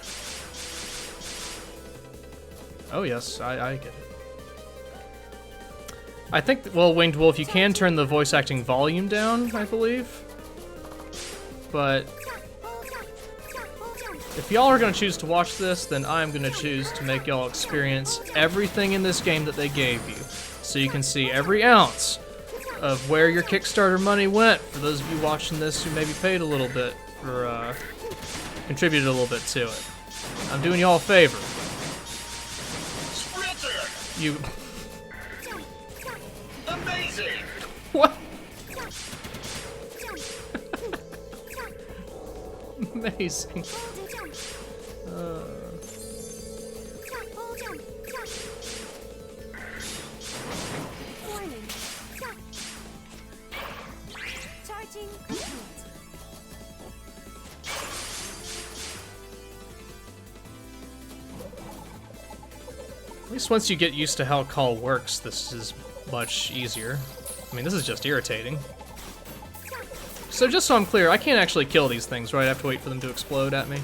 Oh yes, I get it. I think, well, Winged Wolf, you can turn the voice acting volume down, I believe. But if y'all are gonna choose to watch this, then I'm gonna choose to make y'all experience everything in this game that they gave you. So you can see every ounce of where your Kickstarter money went, for those of you watching this who maybe paid a little bit, or contributed a little bit to it. I'm doing y'all a favor. Sprinter! You... Amazing! What? Amazing. Warning. Charging complete. At least once you get used to how call works, this is much easier. I mean, this is just irritating. So just so I'm clear, I can't actually kill these things, right? I have to wait for them to explode at me.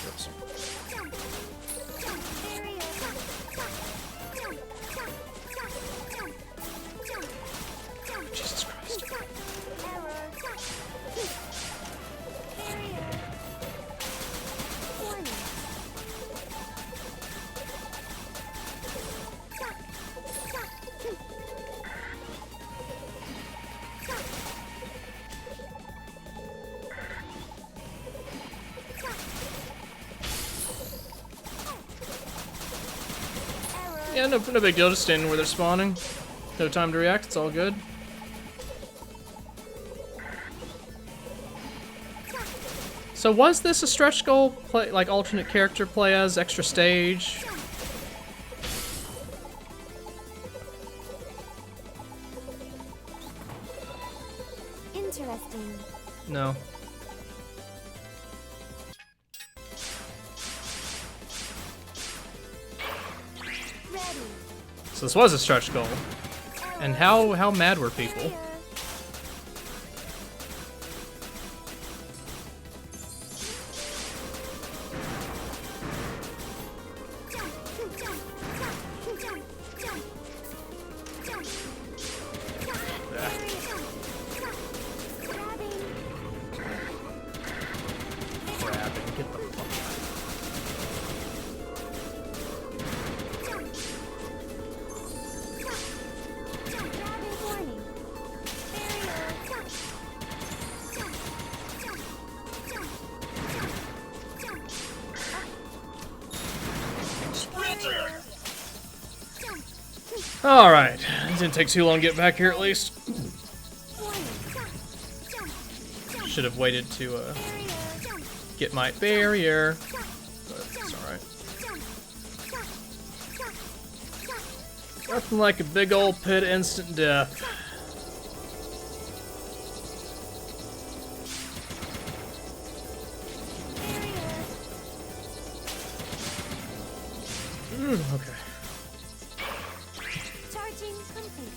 Oops. Jesus Christ. Yeah, no big deal, just standing where they're spawning. No time to react, it's all good. So was this a stretch goal, play, like alternate character play as, extra stage? Interesting. No. Ready. So this was a stretch goal. And how mad were people? Grabbing, get the fuck Sprinter! Alright, it didn't take too long to get back here at least. Should have waited to get my barrier, but it's alright. Nothing like a big old pit instant death. Okay. Charging complete.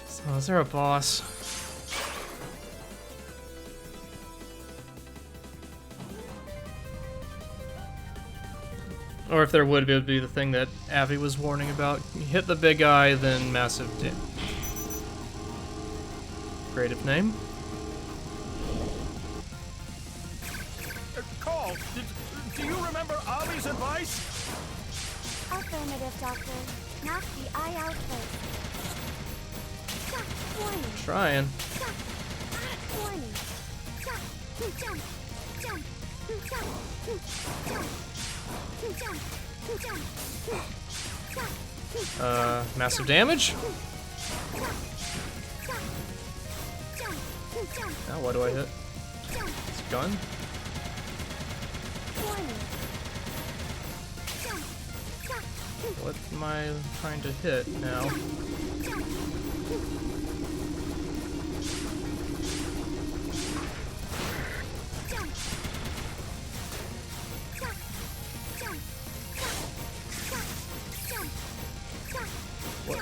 So is there a boss? Or if there would be, it would be the thing that Avi was warning about. You hit the big eye, then massive damage. Creative name. Call, do you remember Avi's advice? Affirmative, Doctor. Knock the eye out first. Warning. Trying. Warning. Jump. Jump. Jump. Massive damage? Now what do I hit? It's a gun? What am I trying to hit now? What?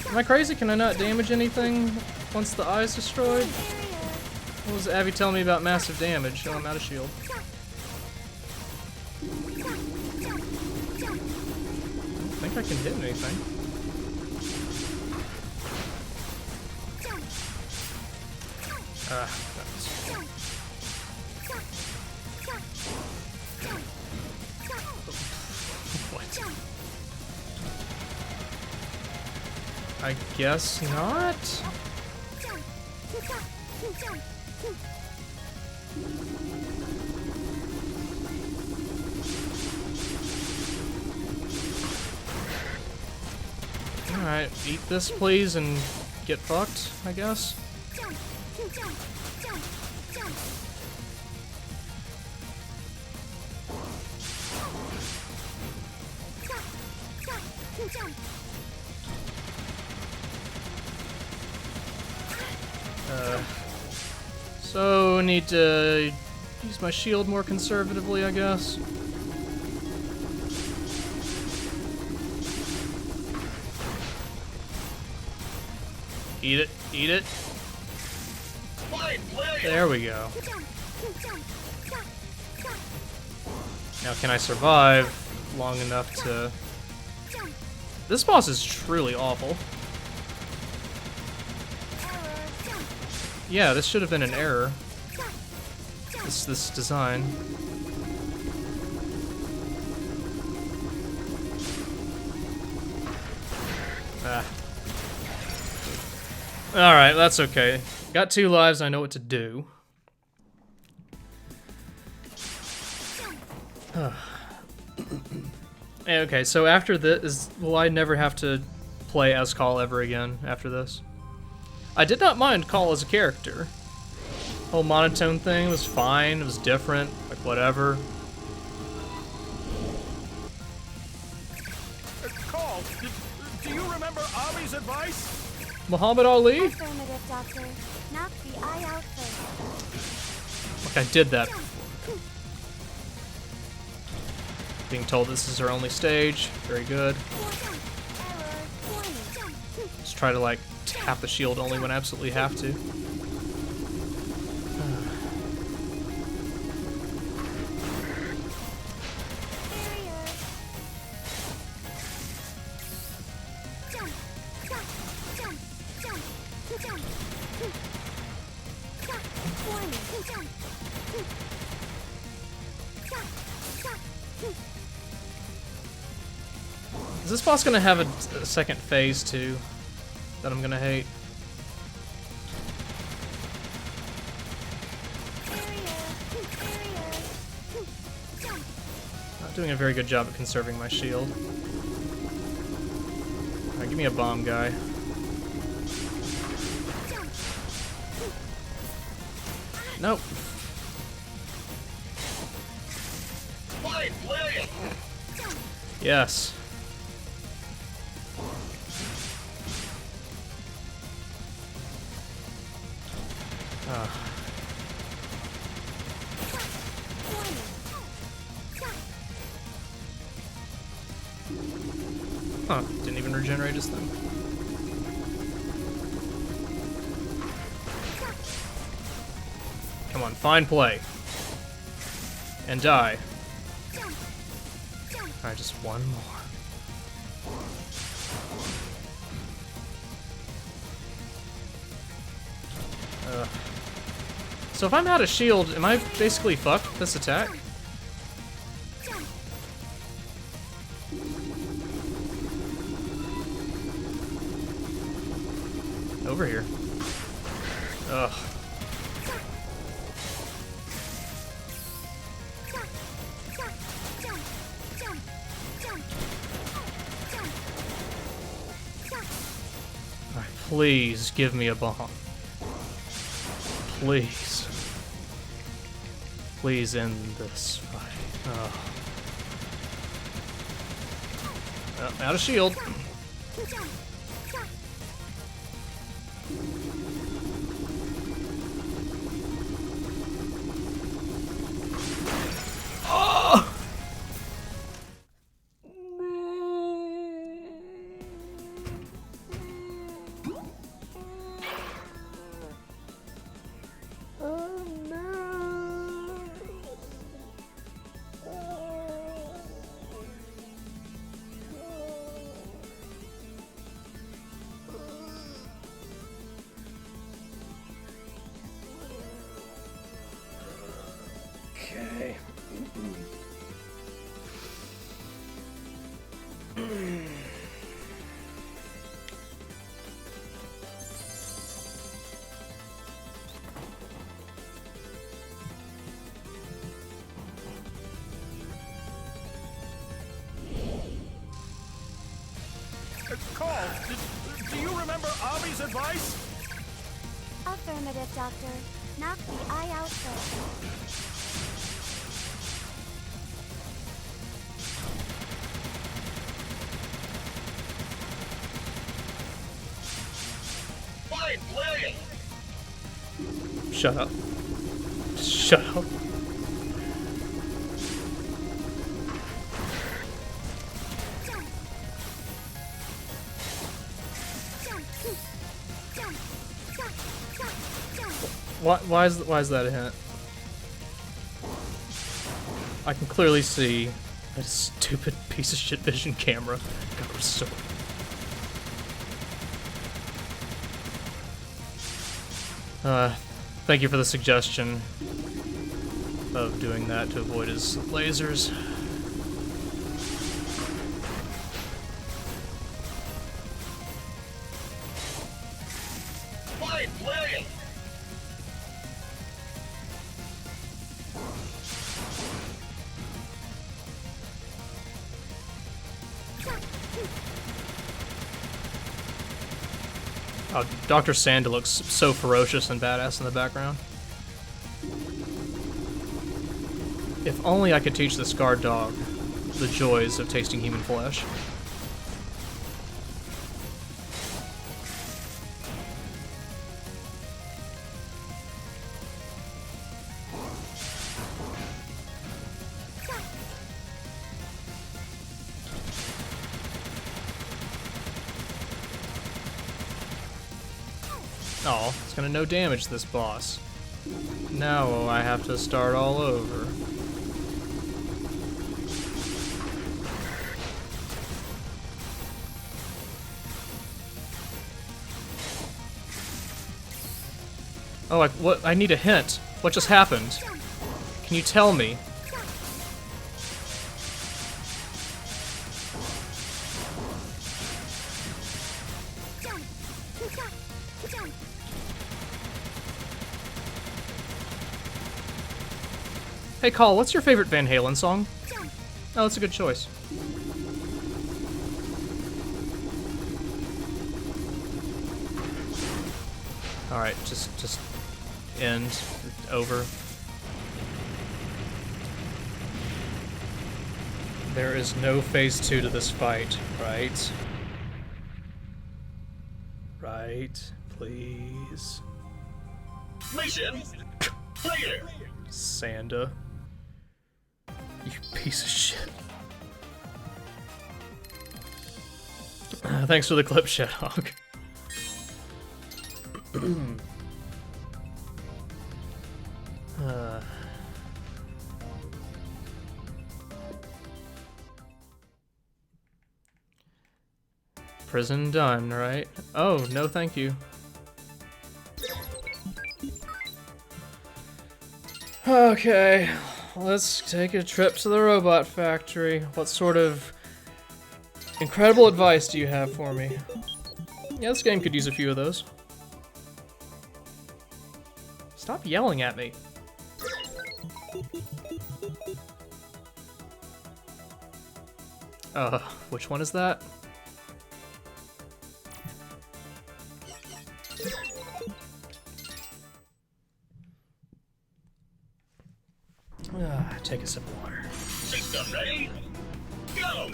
Am I crazy? Can I not damage anything once the eye is destroyed? What was Abby telling me about massive damage? Oh, I'm out of shield. I don't think I can hit anything. What? I guess not? Alright, eat this please and get fucked, I guess. So need to use my shield more conservatively, I guess. Eat it, eat it. There we go. Now can I survive long enough to... This boss is truly awful. Yeah, this should have been an error. This design. Alright, that's okay. Got 2 lives, I know what to do. Okay, so after this, will I never have to play as Call ever again after this? I did not mind Call as a character. Whole monotone thing was fine, it was different, like whatever. Call, do you remember Ali's advice? Muhammad Ali? Affirmative, Doctor. Knock the eye out first. Like I did that. Being told this is our only stage, very good. Just try to like tap the shield only when I absolutely have to. Is this boss gonna have a second phase too that I'm gonna hate? Not doing a very good job at conserving my shield. Alright, give me a bomb guy. Nope. Yes. Huh, didn't even regenerate his thing. Come on, fine play. And die. Alright, just one more. So if I'm out of shield, am I basically fucked this attack? Over here. Ugh. Alright, please give me a bomb. Please. Please end this fight. Ugh. Oh, out of shield. Oh! Okay. Call, do you remember Avi's advice? Affirmative, Doctor. Knock the eye out first. Fine play! Shut up. Shut up. Why is that a hint? I can clearly see that stupid piece of shit vision camera got restored. Thank you for the suggestion of doing that to avoid his lasers. Fine play! Oh, Dr. Sanda looks so ferocious and badass in the background. If only I could teach this guard dog the joys of tasting human flesh. Oh, it's gonna no damage this boss. Now I have to start all over. Oh, I need a hint. What just happened? Can you tell me? Hey, Call, what's your favorite Van Halen song? Oh, that's a good choice. Alright, just end. Over. There is no phase 2 to this fight, right? Right, please. Mission clear! Sanda. You piece of shit. Thanks for the clip, Shadhog. Prison done, right? Oh, no thank you. Okay, let's take a trip to the robot factory. What sort of incredible advice do you have for me? Yeah, this game could use a few of those. Stop yelling at me. Which one is that? Take a sip of water. System ready? Go!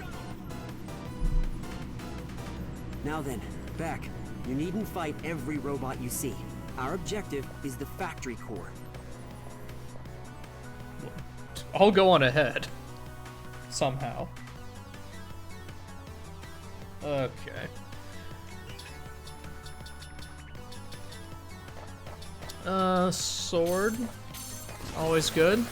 Now then, Beck, you needn't fight every robot you see. Our objective is the factory core. I'll go on ahead. Somehow. Okay. Sword. Always good.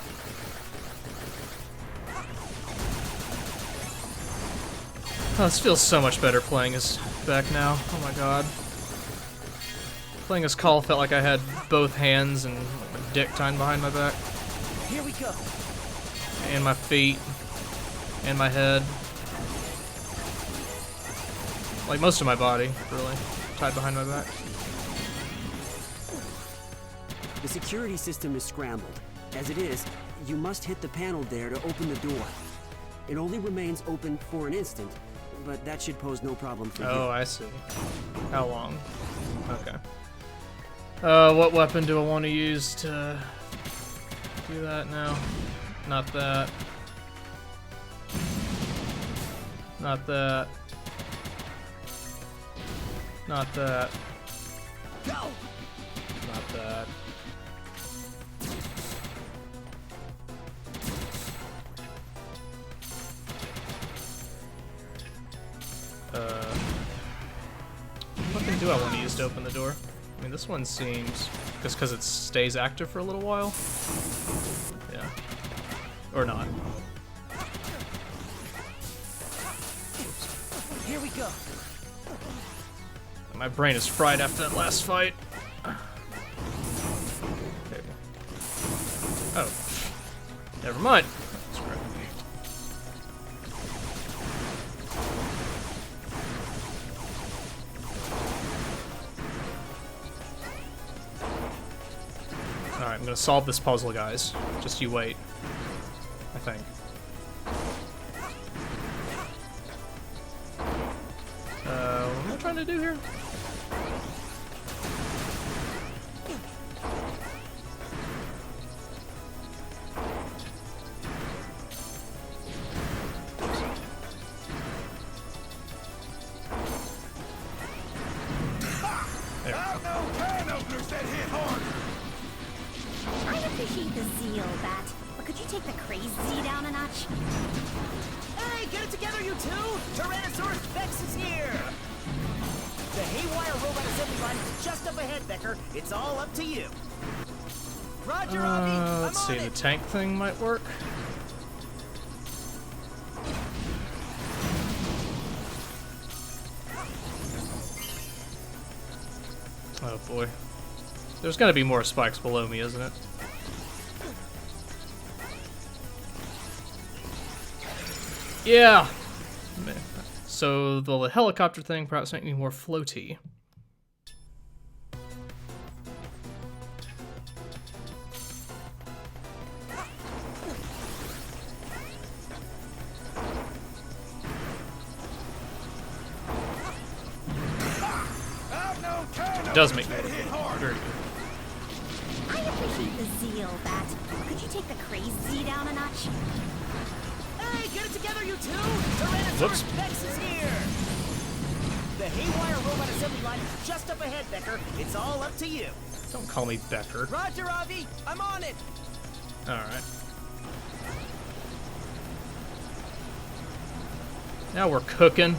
Oh, this feels so much better playing as Beck now. Oh my god. Playing as Call felt like I had both hands and a dick tied behind my back. Here we go. And my feet. And my head. Like most of my body, really. Tied behind my back. The security system is scrambled. As it is, you must hit the panel there to open the door. It only remains open for an instant, but that should pose no problem for you. Oh, I see. How long? Okay. What weapon do I want to use to do that now? Not that. Not that. Not that. Go! Not that. What weapon do I want to use to open the door? I mean, this one seems... just because it stays active for a little while? Yeah. Or not. Here we go. My brain is fried after that last fight. Okay. Oh. Never mind. Screw it. Alright, I'm gonna solve this puzzle, guys. Just you wait. I think. What am I trying to do here? I appreciate the zeal, Bat, but could you take the crazy down a notch? Hey, get it together, you two! Tyrannosaurus Vex is here! The Haywire robot assembly line is just up ahead, Becker. It's all up to you. Roger, Avi. I'm Let's see, on the it. tank thing might work. Oh boy. There's gotta be more spikes below me, isn't it? Yeah! So the helicopter thing perhaps make me more floaty. It does make me very good. I appreciate the zeal, Bat, but could you take the crazy down a notch? Hey, get it together, you two! Tyrannosaurus Whoops. Vex is here! The Haywire robot assembly line is just up ahead, Becker. It's all up to you. Don't call me Becker. Roger, Avi. I'm on it. Alright. Now we're cooking.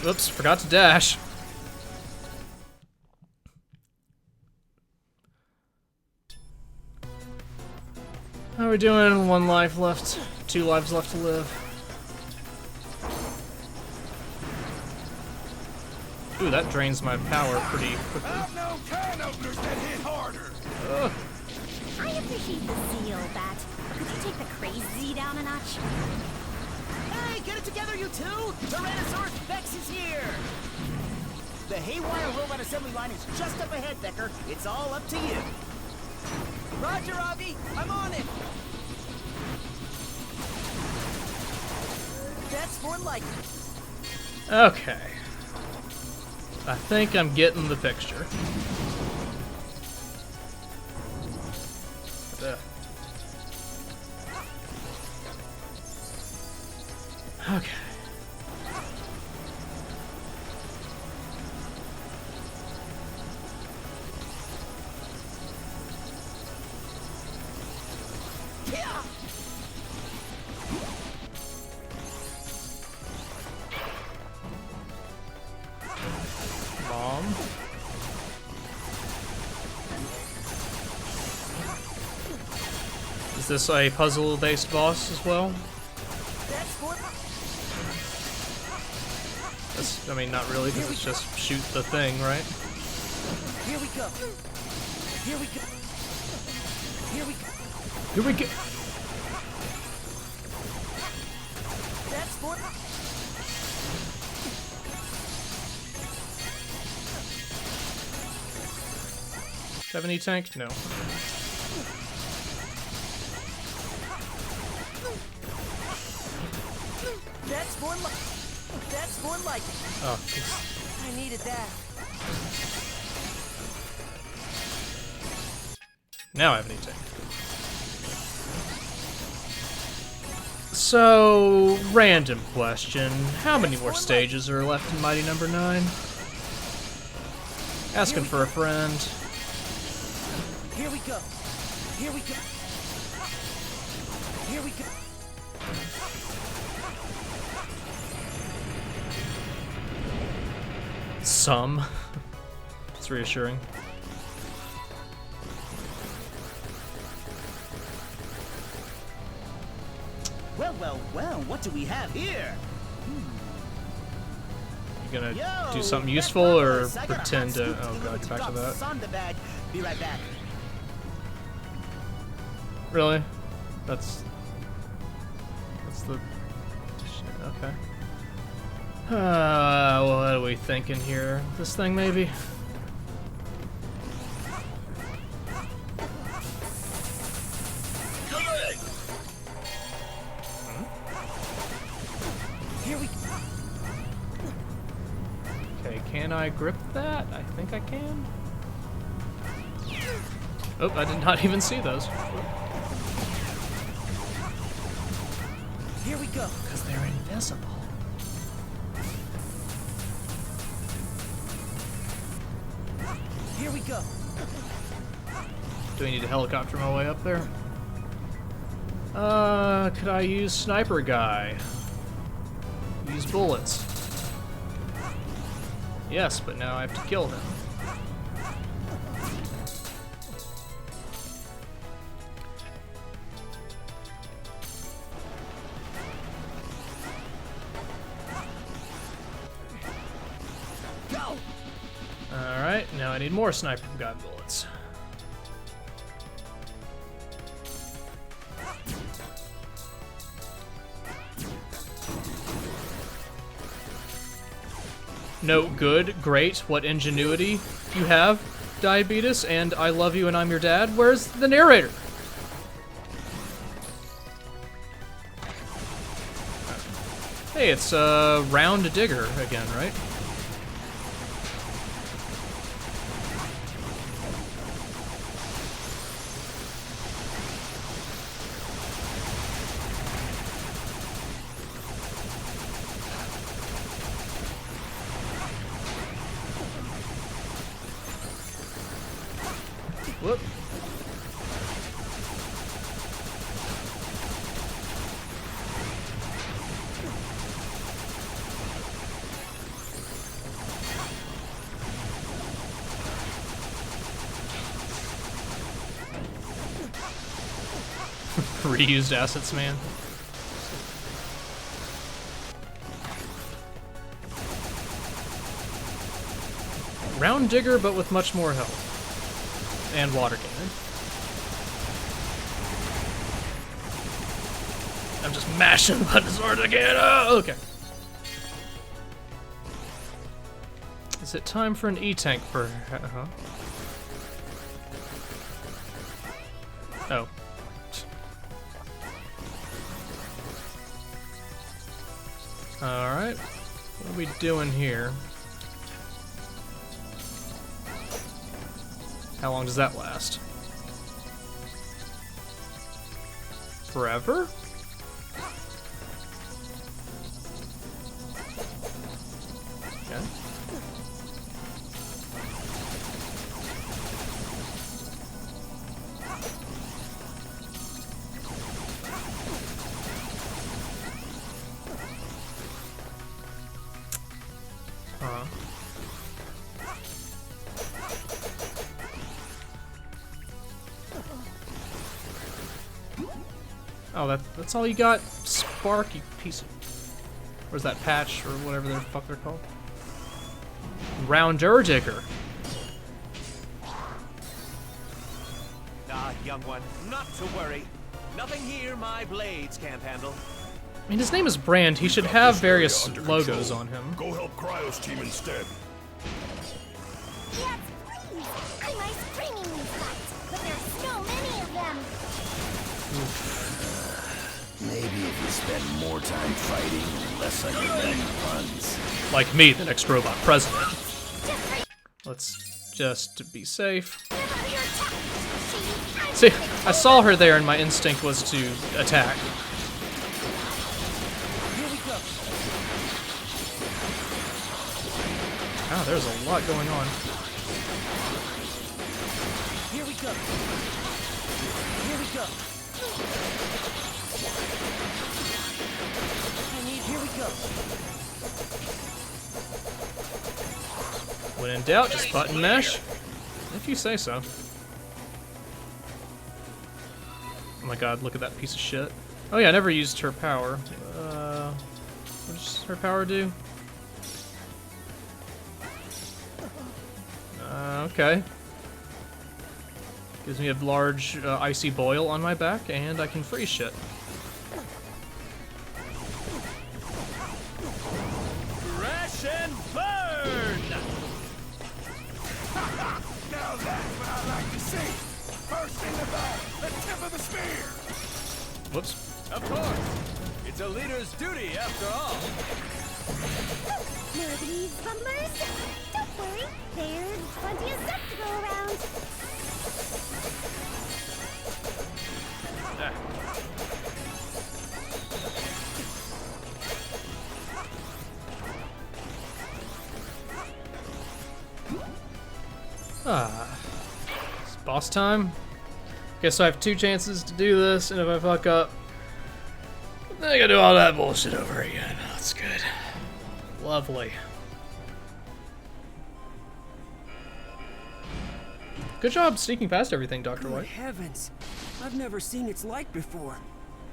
Oops, forgot to dash. How are we doing? 1 life left. 2 lives left to live. Ooh, that drains my power pretty quickly. I appreciate the zeal, Bat. Could you take the crazy down a notch? Hey, get it together, you two! Tyrannosaurus Vex is here! The Haywire Robot Assembly Line is just up ahead, Becker. It's all up to you. Roger, Avi. I'm on it. That's more like it. Okay. I think I'm getting the picture. Okay. Mom. Is this a puzzle-based boss as well? I mean, not really, because it's just shoot the thing, right? Here we go. Here we go. Here we go. Here we go. That's more. Have any tank? No. That's more like. That's more like it. Oh, I needed that. now I have any tank. So, random question. How many more stages are left in Mighty Number 9? Asking for a friend. Here we go. Here we go. Here we go. Some. It's reassuring. Well, well, well, what do we have here? You gonna Yo, do something Beth useful or Ramos, I got a hot pretend to... scoop Oh god, delivered back to Doc that. Sonderbag. Be right back. Really? That's the... Shit, okay. What are we thinking here? This thing, maybe? Good! Here we Okay, can I grip that? I think I can. Oh, I did not even see those. Here we go. Because they're invisible. Here we go. Do I need to helicopter my way up there? Could I use Sniper Guy? Use bullets. Yes, but now I have to kill him. Go. Alright, now I need more Sniper Guy bullets. No, good, great, what ingenuity you have, Diabetes, and I love you and I'm your dad. Where's the narrator? Hey, it's Round Digger again, right? Whoop. Reused assets, man. Round Digger, but with much more health. And water cannon. I'm just mashing buttons hard again. Oh, okay. Is it time for an E-tank for... Oh. Alright. What are we doing here? How long does that last? Forever? Okay. Oh, that's all you got? Spark, you piece of... Where's that patch, or whatever the fuck they're called? Rounder digger. Ah, young one, not to worry. Nothing here my blades can't handle. I mean, his name is Brand. He should have various logos on him. Go help Cryo's team instead. Yes, please! I'm ice creaming these guys, but there's so many of them! Maybe if you spend more time fighting and less on your many puns. Like me, the next robot president. Let's just be safe. See, I saw her there and my instinct was to attack. Wow, there's a lot going on. Here we go. Here we go. Here we go. When in doubt, just button mash. If you say so. Oh my god, look at that piece of shit. Oh yeah, I never used her power. What does her power do? Okay. Gives me a large icy boil on my back, and I can freeze shit. Crash and burn! Now that's what I like to see. First in the back, the tip of the spear. Whoops. Of course. It's a leader's duty, after all. Nerdies, bumblers! Don't worry, there's plenty of stuff to go around. It's boss time. Guess I have 2 chances to do this, and if I fuck up, then I gotta do all that bullshit over again. That's good. Lovely. Good job sneaking past everything, Dr. Good White. heavens! I've never seen its like before.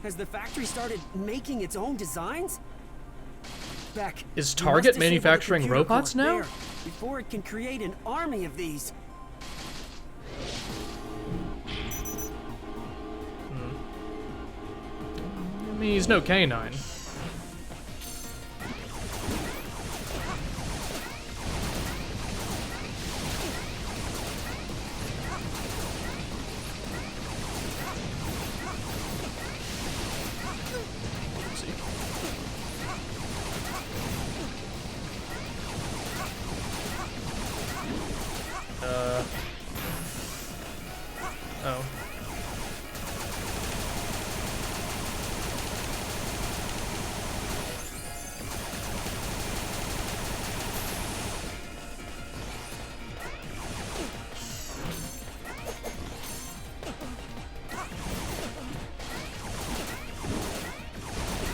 Has the factory started making its own designs? Beck, Is you Target must disable the manufacturing computer robots core now? there, before it can create an army of these. I mean, he's no canine. Oh.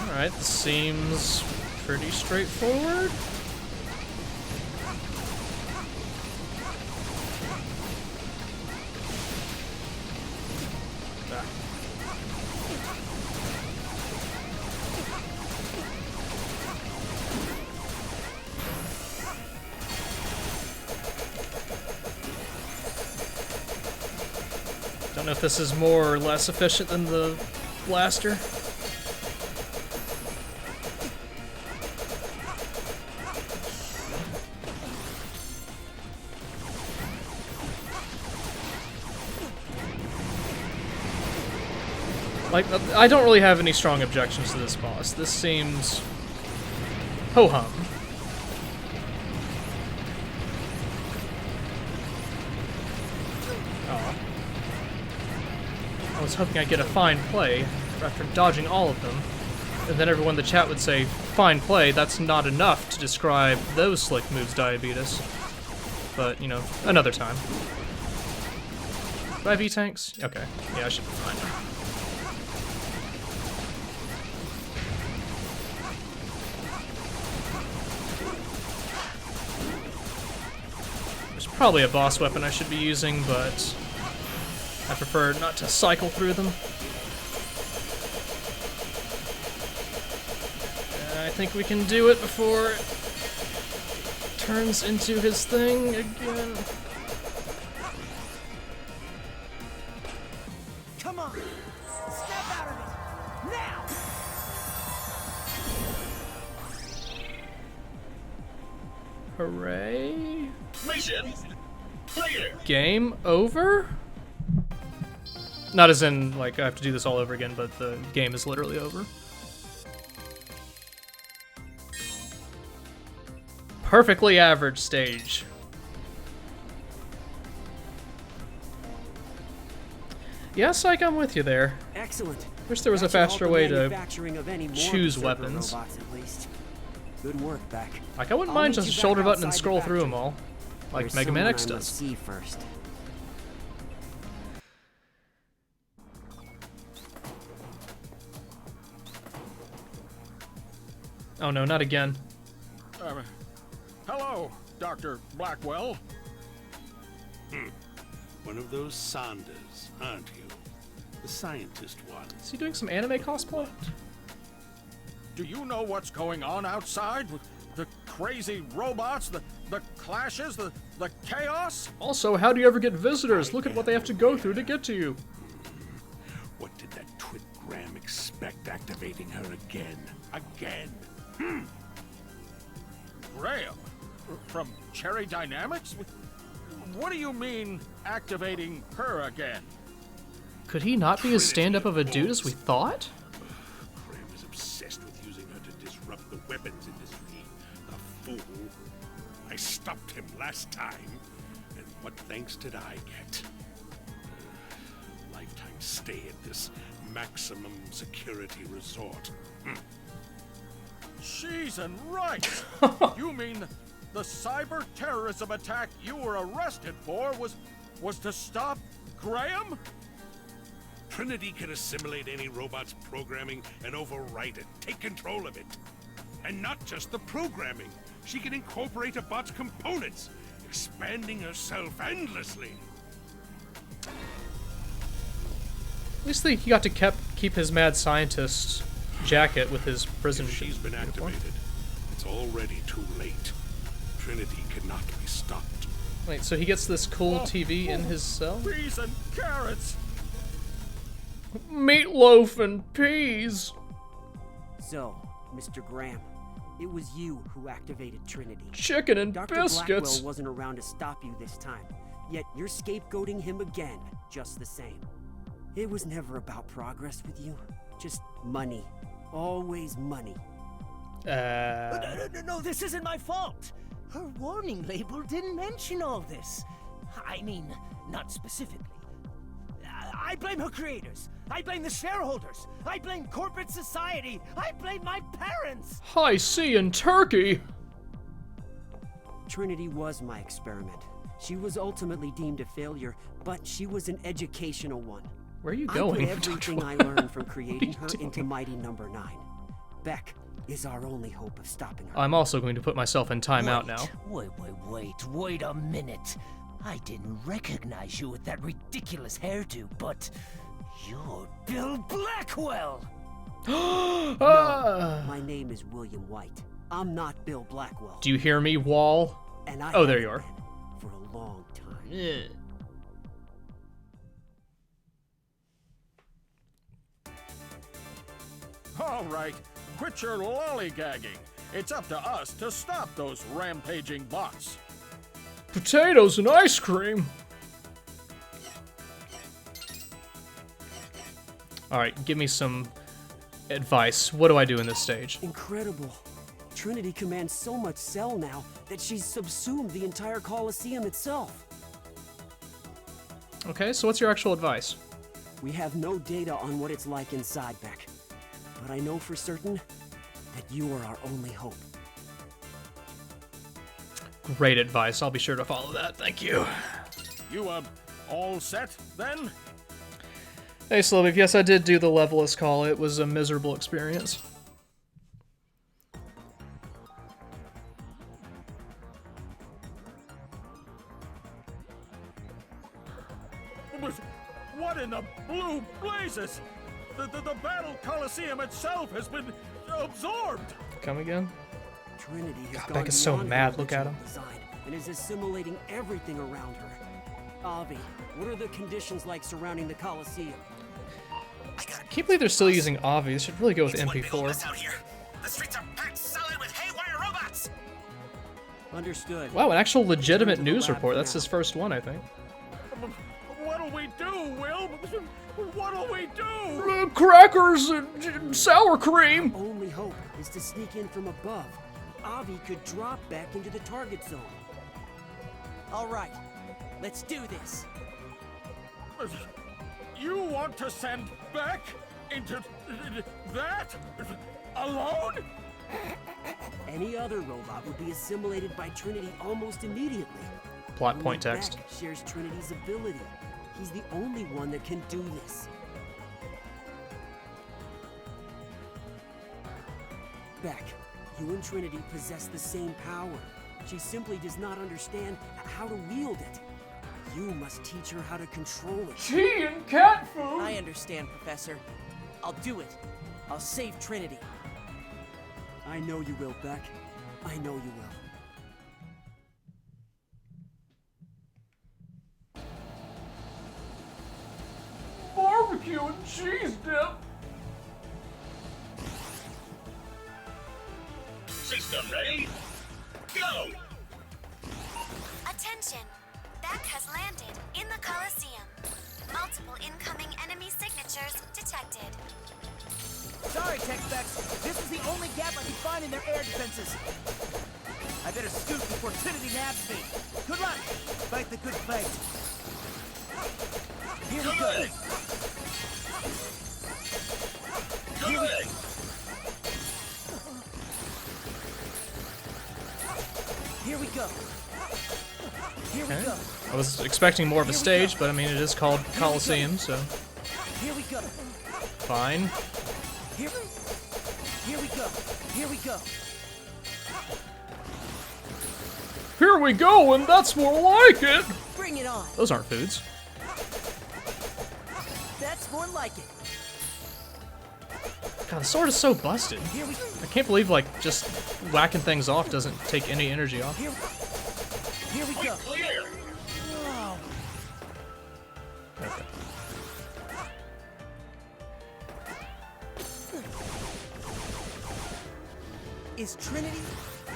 Alright, this seems pretty straightforward. Don't know if this is more or less efficient than the blaster. Like, I don't really have any strong objections to this boss. This seems ho-hum. Aw. I was hoping I'd get a fine play after dodging all of them. And then everyone in the chat would say, fine play, that's not enough to describe those slick moves, Diabetes. But, you know, another time. Do I have E-tanks? Okay. Yeah, I should be fine. There's probably a boss weapon I should be using, but I prefer not to cycle through them. I think we can do it before it turns into his thing again. Come on! Step out of it! Now! Hooray. Mission clear. Game over? Not as in, like, I have to do this all over again, but the game is literally over. Perfectly average stage. Yeah, Psych, I'm with you there. Excellent. Wish there was a That should halt faster the way to manufacturing of any more choose Berserker weapons. robots, at least. Good work, Beck. Like, I wouldn't I'll mind meet just you shoulder back button and outside the scroll through them factory. all. Like There's Mega Man someone X I must does. see first. Oh no, not again. Hello, Dr. Blackwell. One of those Sanders, aren't you? The scientist one. Is he doing some anime cosplay? Do you know what's going on outside? With the crazy robots, the clashes, the chaos? Also, how do you ever get visitors? Look at what they have to go through to get to you. What did that twit Graham expect activating her again? Again? Graham? From Cherry Dynamics? What do you mean, activating her again? Could he not be as stand-up of a dude as we thought? Graham is obsessed with using her to disrupt the weapons industry. The fool. I stopped him last time. And what thanks did I get? Lifetime stay at this maximum security resort. Cheese and rice! You mean the cyber terrorism attack you were arrested for was to stop Graham? Trinity can assimilate any robot's programming and overwrite it, take control of it. And not just the programming. She can incorporate a bot's components, expanding herself endlessly. At least he got to keep his mad scientist jacket with his prison If she's been uniform. activated, it's already too late. Trinity cannot be stopped. Wait, so he gets this cool TV in his cell? Peas and carrots! Meatloaf and peas! So, Mr. Graham, it was you who activated Trinity. Chicken and Dr. biscuits! Blackwell wasn't around to stop you this time, yet you're scapegoating him again, just the same. It was never about progress with you, just money. Always money. No, this isn't my fault. Her warning label didn't mention all this. I mean, not specifically. I blame her creators. I blame the shareholders. I blame corporate society. I blame my parents. High C in Turkey! Trinity was my experiment. She was ultimately deemed a failure, but she was an educational one. Where are you I going? put everything I learned from creating her into Mighty Number 9. Beck is our only hope of stopping her. I'm also going to put myself in timeout now. Wait a minute. I didn't recognize you with that ridiculous hairdo, but you're Bill Blackwell. Ah! My name is William White. I'm not Bill Blackwell. Do you hear me, Wall? And I Oh, there haven't you are. been for a long time. Yeah. All right, quit your lollygagging. It's up to us to stop those rampaging bots. Potatoes and ice cream! Alright, give me some advice. What do I do in this stage? Incredible. Trinity commands so much Cell now that she's subsumed the entire Colosseum itself. Okay, so what's your actual advice? We have no data on what it's like inside, Beck. But I know for certain that you are our only hope. Great advice. I'll be sure to follow that. Thank you. You, all set, then? Hey, Slowbeef. Yes, I did do the levelist call. It was a miserable experience. What in the blue blazes? The Battle Coliseum itself has been absorbed! Come again? Trinity has God, gone Beck is so beyond her mad. Look at original him. design and is assimilating everything around her. Avi, what are the conditions like surrounding the Colosseum? I got I can't believe they're still using Avi. They should really go with It's one big old MP4. mess out here. The streets are packed solid with haywire robots. Understood. Wow, an actual legitimate Return to the news lab report. for That's now. his first one, I think. What'll we do, Will? What'll we do? Crackers and sour cream. Only hope is to sneak in from above. Avi could drop back into the target zone. All right, let's do this. You want to send Beck into that? Alone? Any other robot would be assimilated by Trinity almost immediately. Plot Only point text. Beck shares Trinity's ability. He's the only one that can do this. Beck, you and Trinity possess the same power. She simply does not understand how to wield it. You must teach her how to control it. Tea and cat food. I understand, Professor. I'll do it. I'll save Trinity. I know you will, Beck. I know you will. Barbecue and cheese dip. System ready? Go! Attention! Beck has landed in the Colosseum. Multiple incoming enemy signatures detected. Sorry, Tech Specs. This is the only gap I can find in their air defenses. I better scoot before Trinity nabs me. Good luck. Fight the good fight. Here we go. Here we go. Here we go. Here we Okay. go. I was expecting more of a stage, but I mean, it is called Coliseum, so Here we go. fine. Here we go. Here we go. Here we go, and that's more like it. Bring it on. Those aren't foods. That's more like it. God, the sword is so busted. Here we I can't believe, like, just whacking things off doesn't take any energy off. Here we go. Clear! Whoa. Okay. Is Trinity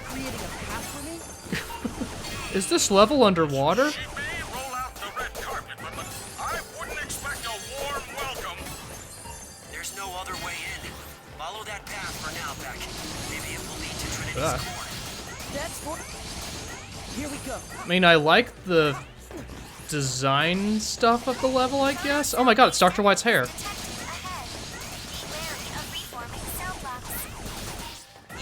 creating a path for me? Is this level underwater? She may roll out the red carpet, but I wouldn't expect a warm welcome. There's no other way in. Follow that path for now, Beck. Maybe it will lead to Trinity's Ah. core. That's for. Here we go. I mean, I like the design stuff of the level, I guess. Oh my god, it's Dr. White's hair. Detected ahead. Be wary of reforming cell blocks.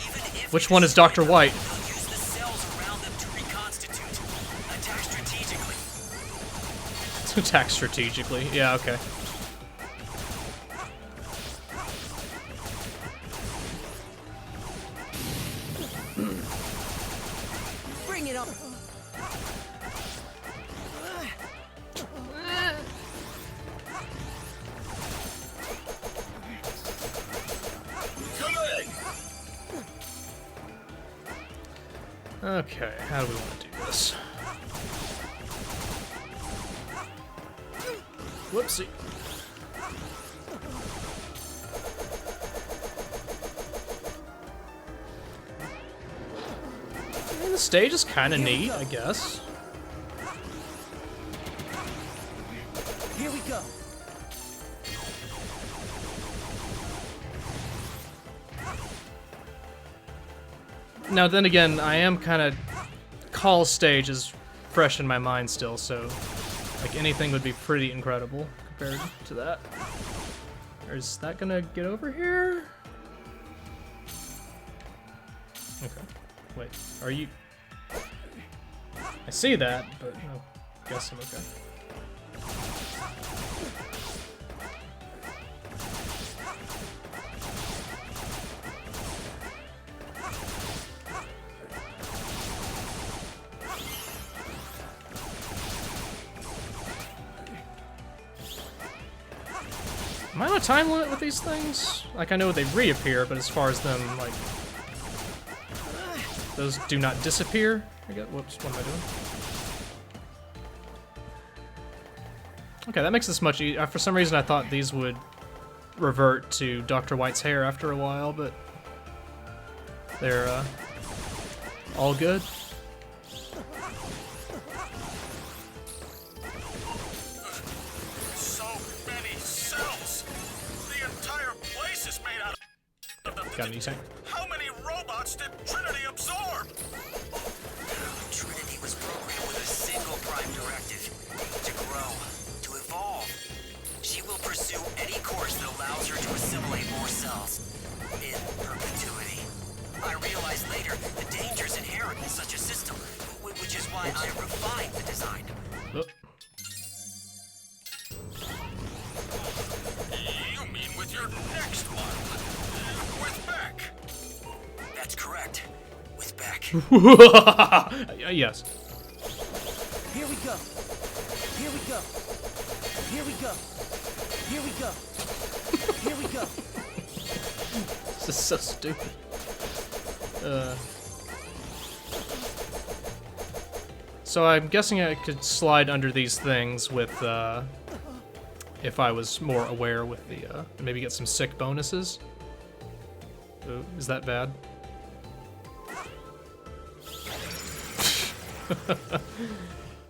Even if Which you one is Dr. destroy White? them, they'll use the cells around them to reconstitute. Attack strategically. To attack strategically. Yeah, okay. Bring it on. Good! Okay, how do we want to do this? Whoopsie. I mean, the stage is kind of neat, I guess. Here we go. Now then again, I am kind of... Call stage is fresh in my mind still, so... Like, anything would be pretty incredible compared to that. Or is that gonna get over here? Okay. Wait, are you... I see that, but I guess I'm okay. Am I on a time limit with these things? Like, I know they reappear, but as far as them, like... Those do not disappear? I guess, whoops, what am I doing? Okay, that makes this much easier. For some reason I thought these would revert to Dr. White's hair after a while, but... They're, all good. Got anything? How many robots did Trinity absorb? Trinity was programmed with a single prime directive: to grow, to evolve. She will pursue any course that allows her to assimilate more cells in perpetuity. I realized later the dangers inherent in such a system, which is why I refined the design. You mean with your next model? With Beck? That's correct. With Beck. Yes. Here we go. Here we go. Here we go. Here we go. Here we go. This is so stupid. So I'm guessing I could slide under these things with, if I was more aware with the, maybe get some sick bonuses. Ooh, is that bad?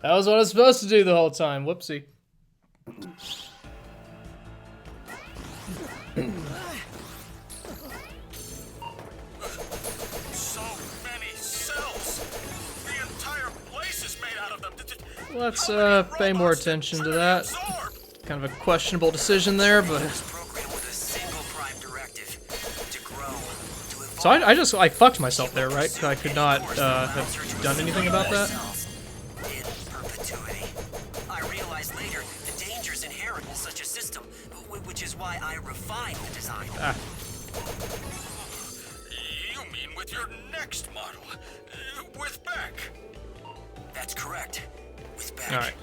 That was what I was supposed to do the whole time. Whoopsie. So many cells. The entire place is made out of them. Let's pay more attention to that. Kind of a questionable decision there, but... So I just, I fucked myself there, right? I could not have done anything about that? In perpetuity. I realized later the dangers inherent in such a system, which is why I refined the design. Ah. You mean with your next model? With Beck? That's correct. With Beck. Alright.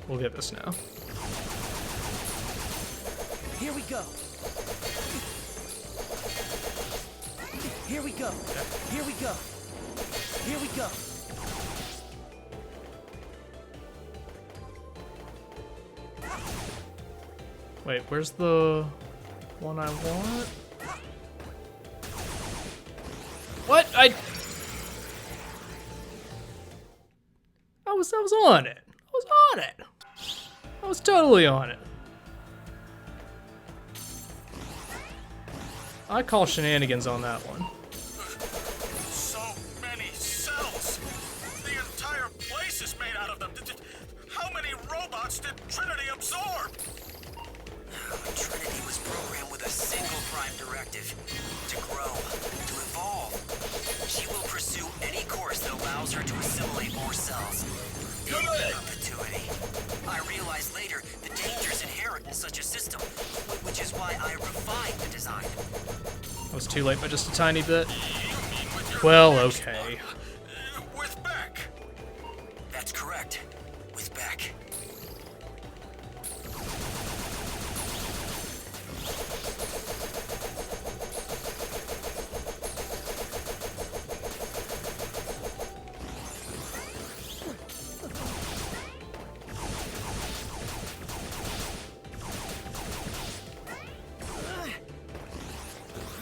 We'll get this now. Here we go. Here we go. Here we go. Here we go. Wait, where's the one I want? What? I was on it. I was on it. I was totally on it. I call shenanigans on that one. So many cells. The entire place is made out of them. How many robots did Trinity absorb? Trinity was programmed with a single prime directive: to grow, to evolve. She will pursue any course that allows her to assimilate more cells. In perpetuity. I realized later the dangers inherent in such a system, which is why I refined the design. I was too late by just a tiny bit. Well, okay. With Beck. That's correct. With Beck.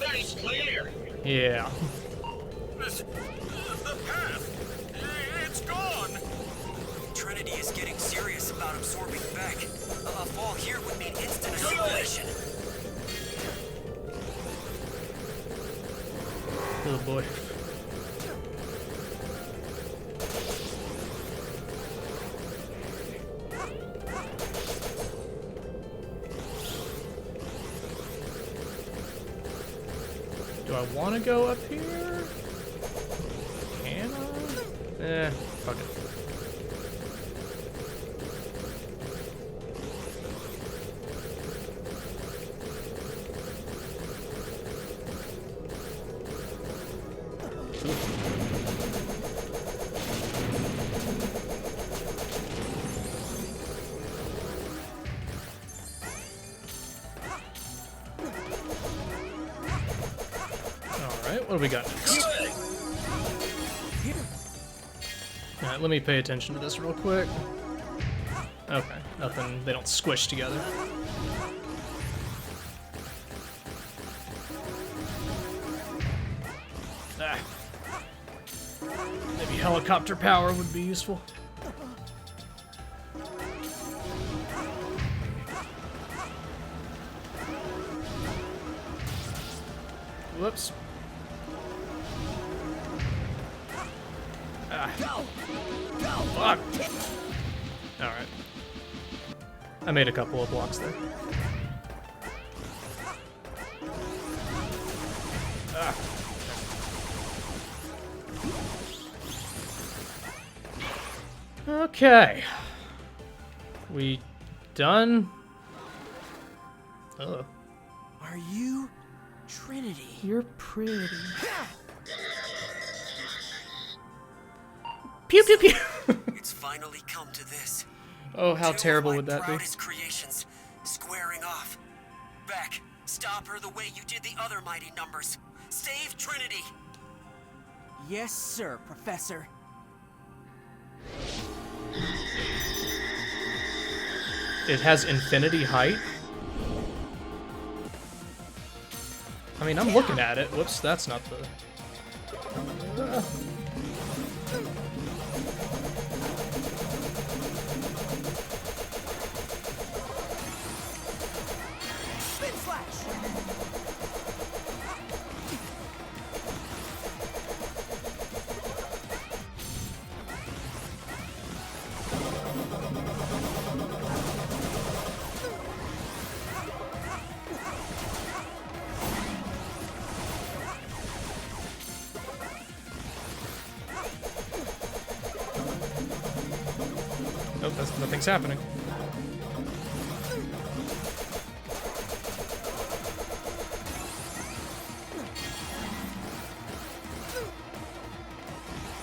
Nice clear. Yeah. The path. It's gone. Trinity is getting serious about absorbing Beck. A fall here would mean instant assimilation. Oh boy. want to go up here? Can I? Fuck it. Alright, what do we got next? Alright, let me pay attention to this real quick. Okay, nothing, they don't squish together. Ah. Maybe helicopter power would be useful. Whoops. Ah. Fuck. Alright. I made a couple of blocks there. Ah. Okay. We done? Oh. Are you Trinity? You're pretty. Pew pew pew. It's finally come to this. Oh, how Two terrible of my would that be? proudest creations squaring off. Beck, stop her the way you did the other mighty numbers. Save Trinity. Yes, sir, Professor. It has infinity height? I mean, I'm looking at it. Whoops, that's not the... Spin slash. Nope, nothing's happening.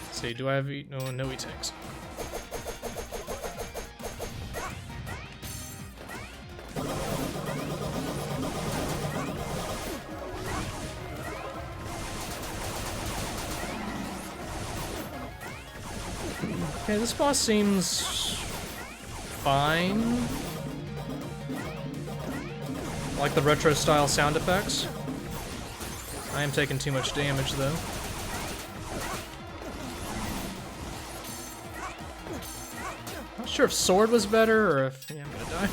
Let's see, do I have E? No E tanks. Okay, this boss seems fine. I like the retro style sound effects. I am taking too much damage though. Not sure if sword was better or if... yeah, I'm gonna die.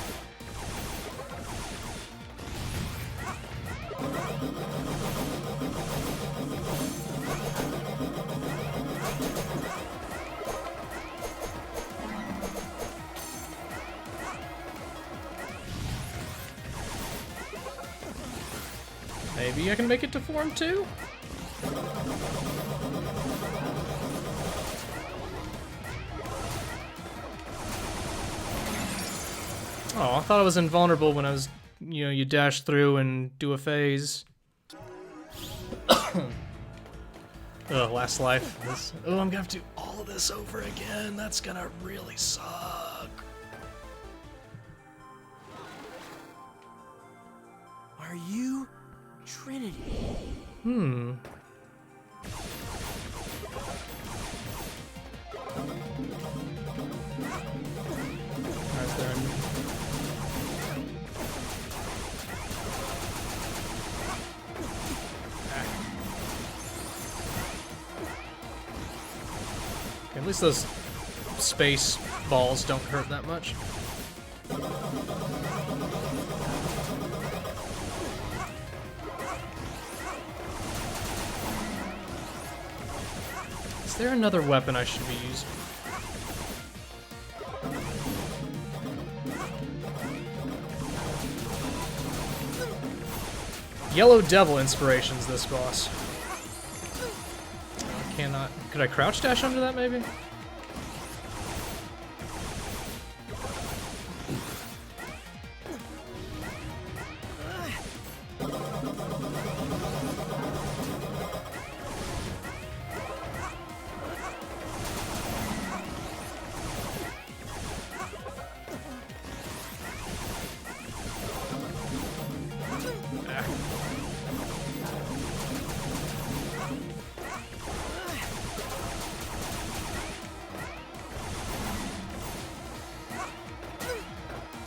Maybe I can make it to form 2? Oh, I thought I was invulnerable when I was, you know, you dash through and do a phase. Ugh, last life. Oh, I'm gonna have to do all this over again. That's gonna really suck. Are you Trinity? Hmm. Is there any... Okay, at least those space balls don't hurt that much. Is there another weapon I should be using? Yellow Devil inspirations, this boss. cannot... Could I crouch dash under that, maybe?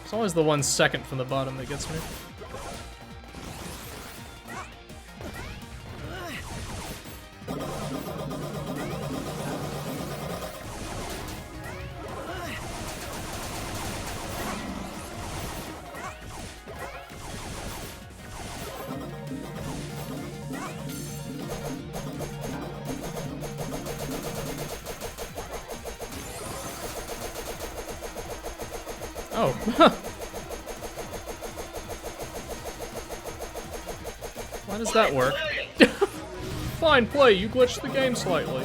It's always the 1 second from the bottom that gets me. Oh. Why does that work? Fine play, you glitched the game slightly.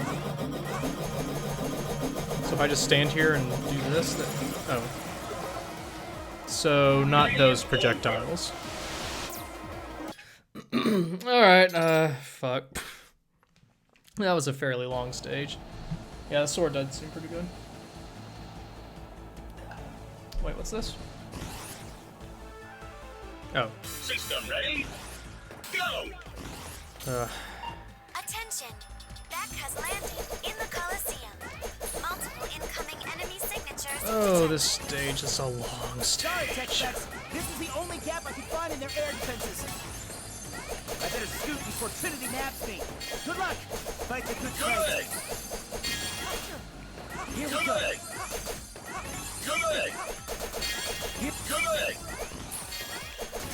So if I just stand here and do this, then... Oh. So, not those projectiles. Alright, fuck. That was a fairly long stage. Yeah, the sword does seem pretty good. Wait, what's this? Oh. System ready? Go! Attention! Beck has landed in the Colosseum. Multiple incoming enemy signatures. Oh, this stage is a long Sorry, Tech stage. Specs. This is the only gap I could find in their air defenses. I better scoot before Trinity nabs me. Good luck! Fight the good fight. Here we go.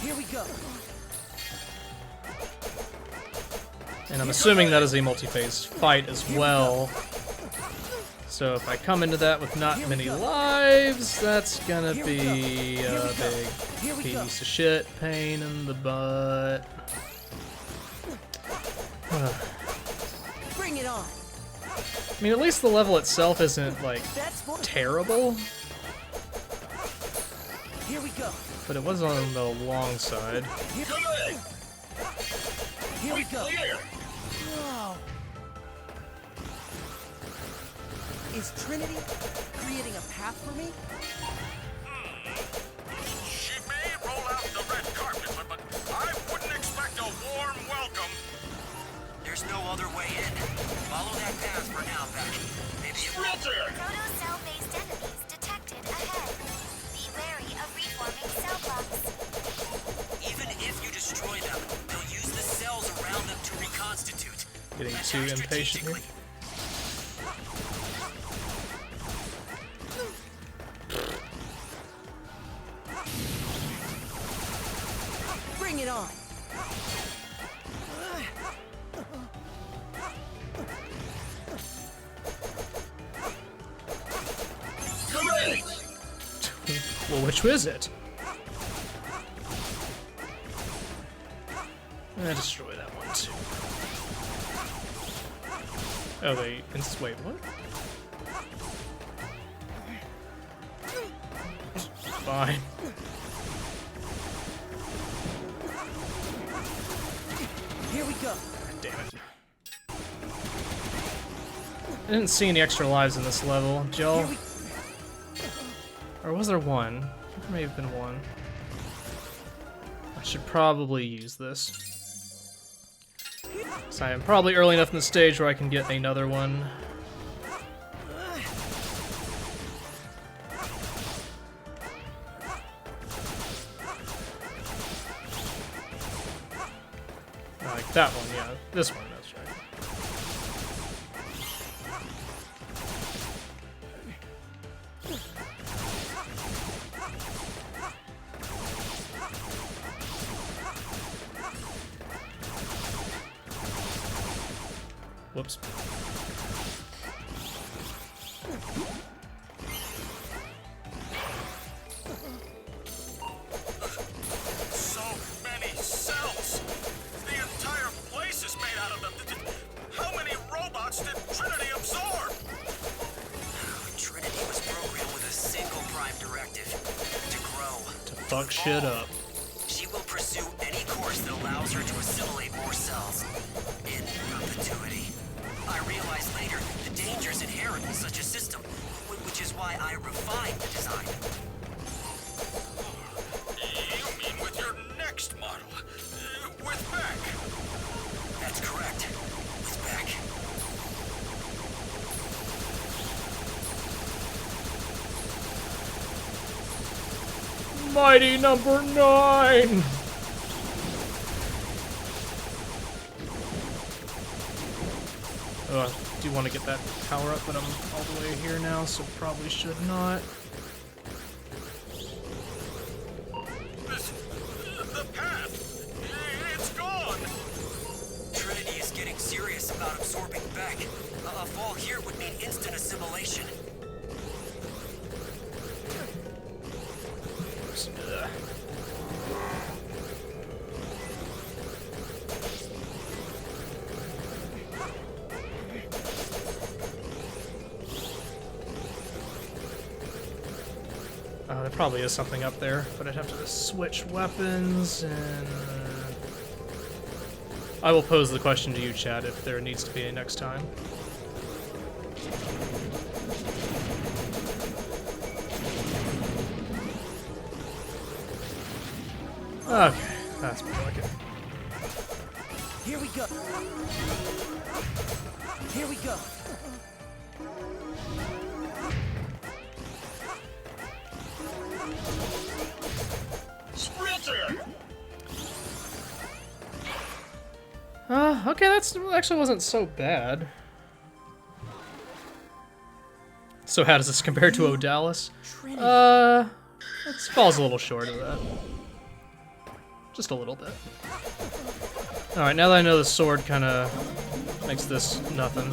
Here we go. And I'm assuming that is a multi-phase fight as well. So if I come into that with not many lives, that's gonna be a big piece of shit. Pain in the butt. Bring it on. I mean, at least the level itself isn't, like, terrible. Here we go. But it was on the long side. Here we go. Whoa. Is Trinity creating a path for me? She may roll out the red carpet, but I wouldn't expect a warm welcome. There's no other way in. Follow that path for now, Beck. Maybe it will... Proto-cell-based enemies detected ahead. Be wary of reforming cell blocks. Even if you destroy them, they'll use the cells around them to reconstitute. Getting Let's too act impatient here. strategically. Bring it on. Well, which is it? Destroy that one too. Oh, they... Wait, what? Fine. Here we go. Damn it. I didn't see any extra lives in this level, Jill. Or was there one? I think there may have been one. I should probably use this. So I am probably early enough in the stage where I can get another one. Like that one, yeah. This one, that's right. Whoops. So many cells! The entire place is made out of them. How many robots did fuck shit up. She will pursue any course that allows her to assimilate more cells in perpetuity. I realized later the dangers inherent in such a system, which is why I refined the design. You mean with your next model? With Beck? That's correct. With Beck. Mighty number 9! I do want to get that power up, but I'm all the way here now, so probably should not. The path! It's gone! Trinity is getting serious about absorbing Beck. A fall here would mean instant assimilation. There probably is something up there, but I'd have to switch weapons, and... I will pose the question to you, Chad, if there needs to be a next time. Okay, that's more like it. Here we go. Here we go. Okay, that's actually wasn't so bad. So how does this compare to Odalis? It falls a little short of that. Just a little bit. Alright, now that I know the sword kind of makes this nothing.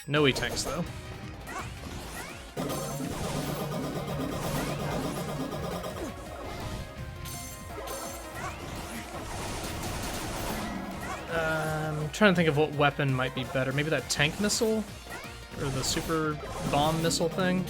No E-tanks, though. I'm trying to think of what weapon might be better. Maybe that tank missile? Or the super bomb missile thing?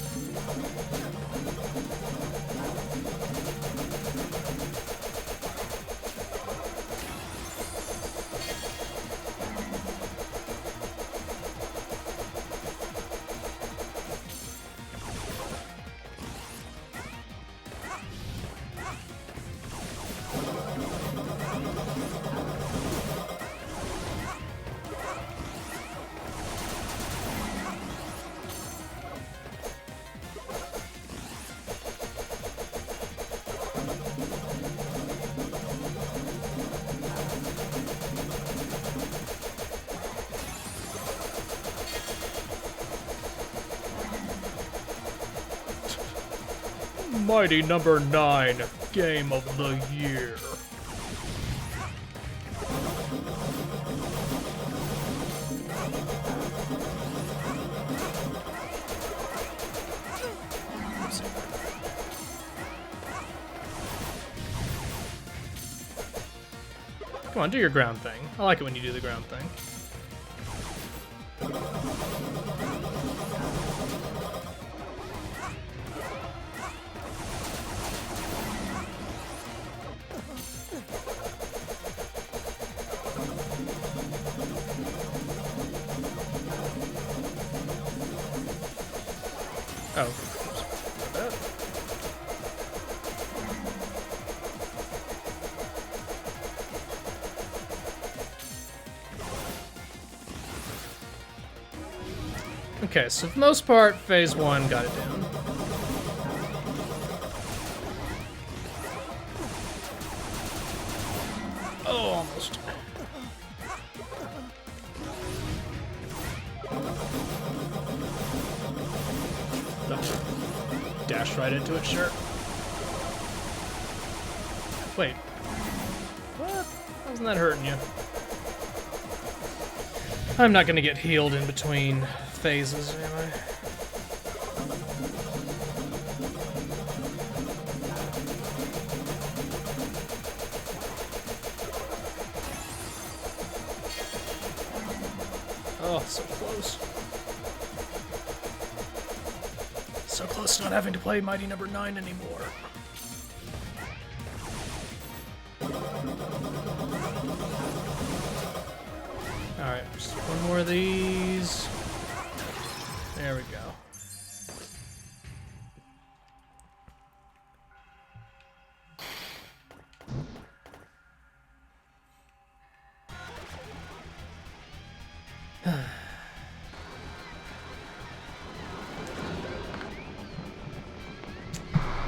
Mighty number 9, game of the year. Come on, do your ground thing. I like it when you do the ground thing. Oh. Okay, so for the most part, phase 1 got it down. Oh, almost. Dash right into it, sure. Wait. What? How wasn't that hurting you? I'm not gonna get healed in between phases, am I? So close. So close to not having to play Mighty Number 9 anymore. Alright, just one more of these. There we go.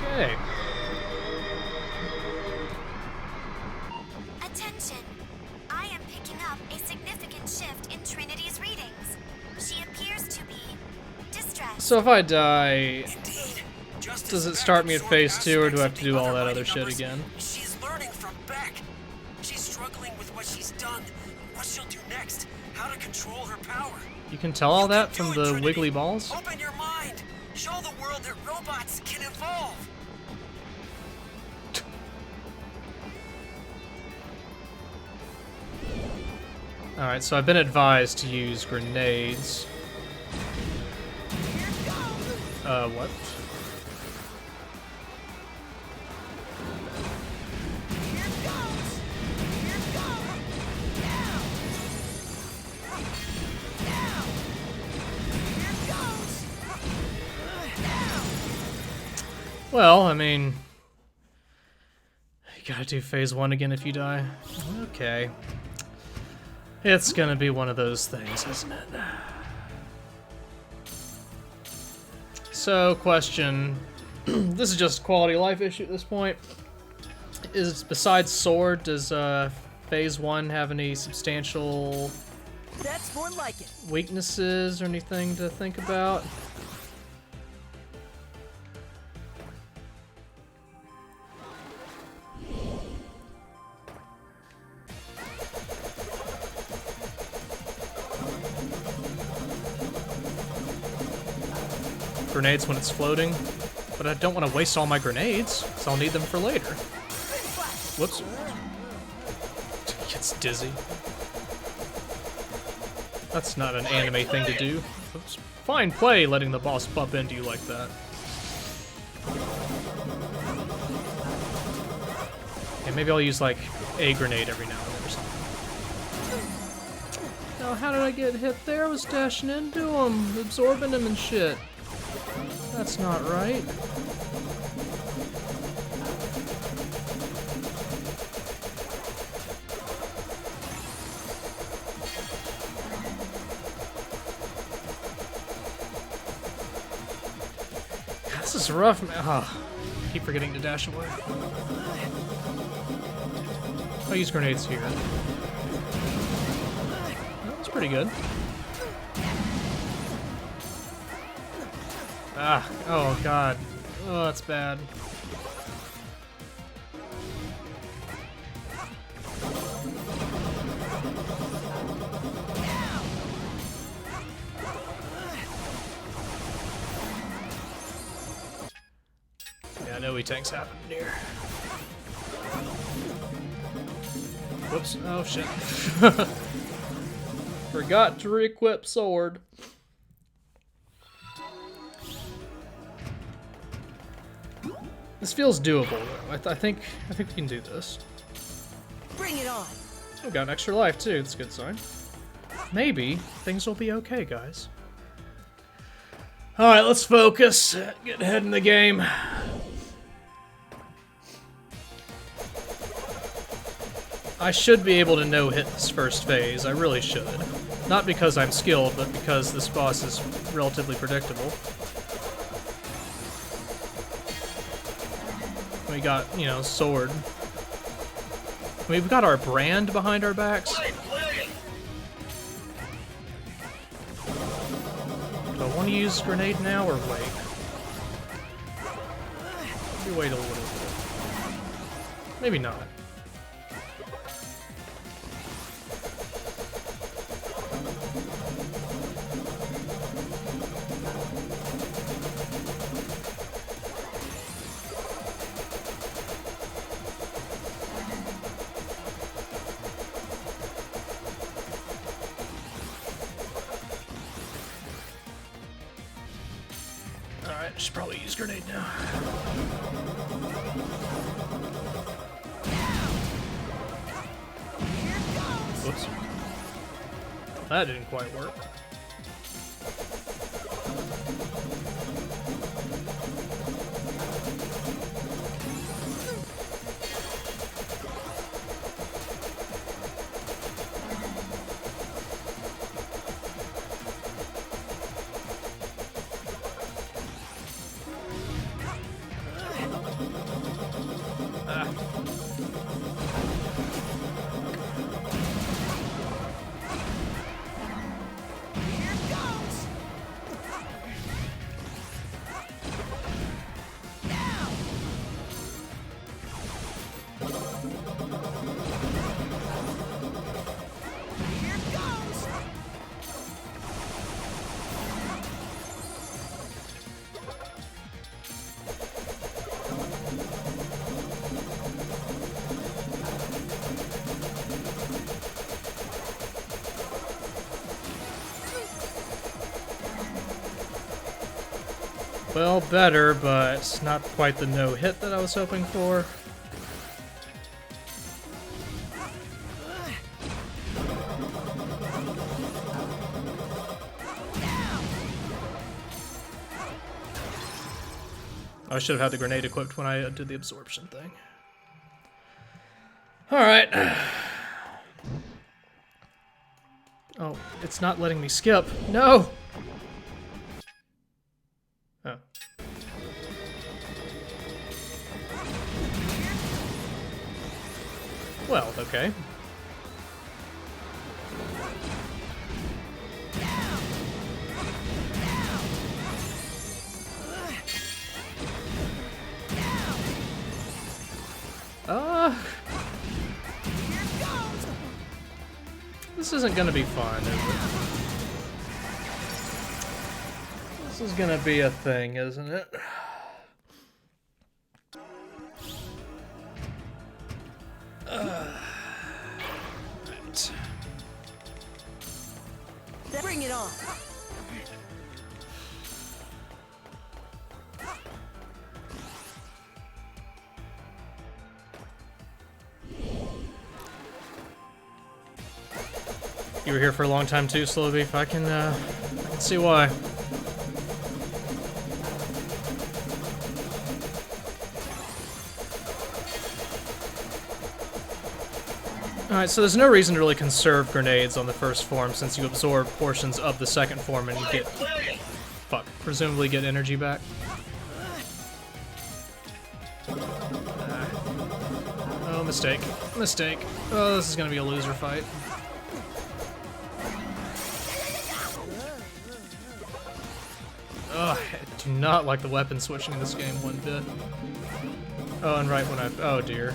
Okay. Attention! I am picking up a significant shift in Trinity's readings. She appears to be distressed. So if I die, Indeed. Just does as it start me at Beck phase absorbed 2, or do I have aspects to do of the all that other other mighty shit numbers, again? She's learning from Beck. She's struggling with what she's done, what she'll do next, how to control her power. You can tell all You that can from do it, the Trinity. wiggly balls? Open your mind. Show the world that robots can evolve. Alright, so I've been advised to use grenades. What? Well, I mean, you gotta do phase 1 again if you die. Okay. It's gonna be one of those things, isn't it? So, question. This is just a quality of life issue at this point. Is, besides Sword, does phase 1 have any substantial That's more like it. weaknesses or anything to think about? Grenades when it's floating, but I don't want to waste all my grenades, so I'll need them for later. Whoops. Gets dizzy. That's not an anime thing to do. It's fine play letting the boss bump into you like that. Okay, maybe I'll use like a grenade every now and then or something. Now, how did I get hit there? I was dashing into him, absorbing him and shit. That's not right. This is rough, man. Oh, I keep forgetting to dash away. I'll use grenades here. That's pretty good. Ah, oh god. Oh, that's bad. Yeah, I know tanks happened here. Whoops. Oh shit. Forgot to re-equip sword. This feels doable, though. I think we can do this. Bring it on. We got an extra life too. That's a good sign. Maybe things will be okay, guys. All right, let's focus. Get ahead in the game. I should be able to no-hit this first phase. I really should. Not because I'm skilled, but because this boss is relatively predictable. We got, you know, sword. I mean, we've got our brand behind our backs. Do I want to use grenade now or wait? Maybe wait a little bit. Maybe not. Alright, I should probably use grenade now. Whoops. That didn't quite work. Well, better, but not quite the no-hit that I was hoping for. I should have had the grenade equipped when I did the absorption thing. Alright. Oh, it's not letting me skip. No! Oh. Well, okay. This isn't gonna be fun, is it? This is gonna be a thing, isn't it? Right. Bring it on. You were here for a long time too, Slow Beef. I can see why. Alright, so there's no reason to really conserve grenades on the first form since you absorb portions of the second form and you get... Fuck. Presumably get energy back. Oh, mistake. Mistake. Oh, this is gonna be a loser fight. Ugh, I do not like the weapon switching in this game one bit. Oh, and right when I... Oh, dear.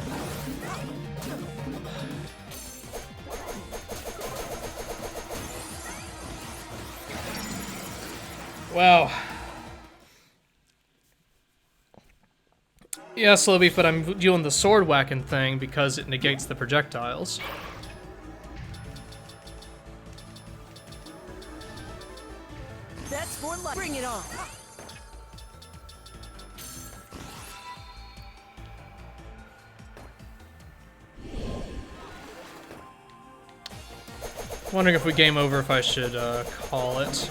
Wow. Yeah, Slow Beef, but I'm doing the sword whacking thing because it negates the projectiles. That's for life. Bring it on. Wondering if we game over if I should call it.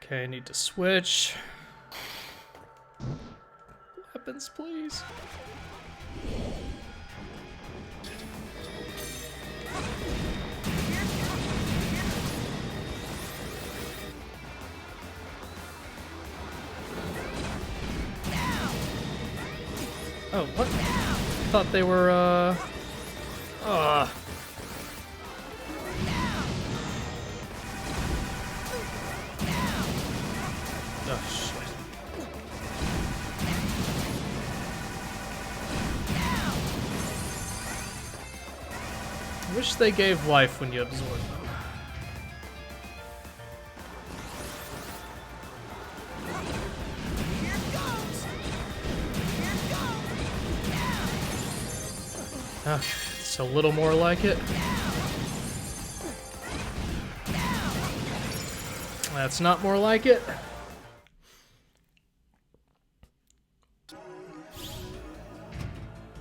Okay, I need to switch. Weapons, please. Oh, what? I thought they were, Oh, shit. I wish they gave life when you absorb them. It's a little more like it. That's not more like it.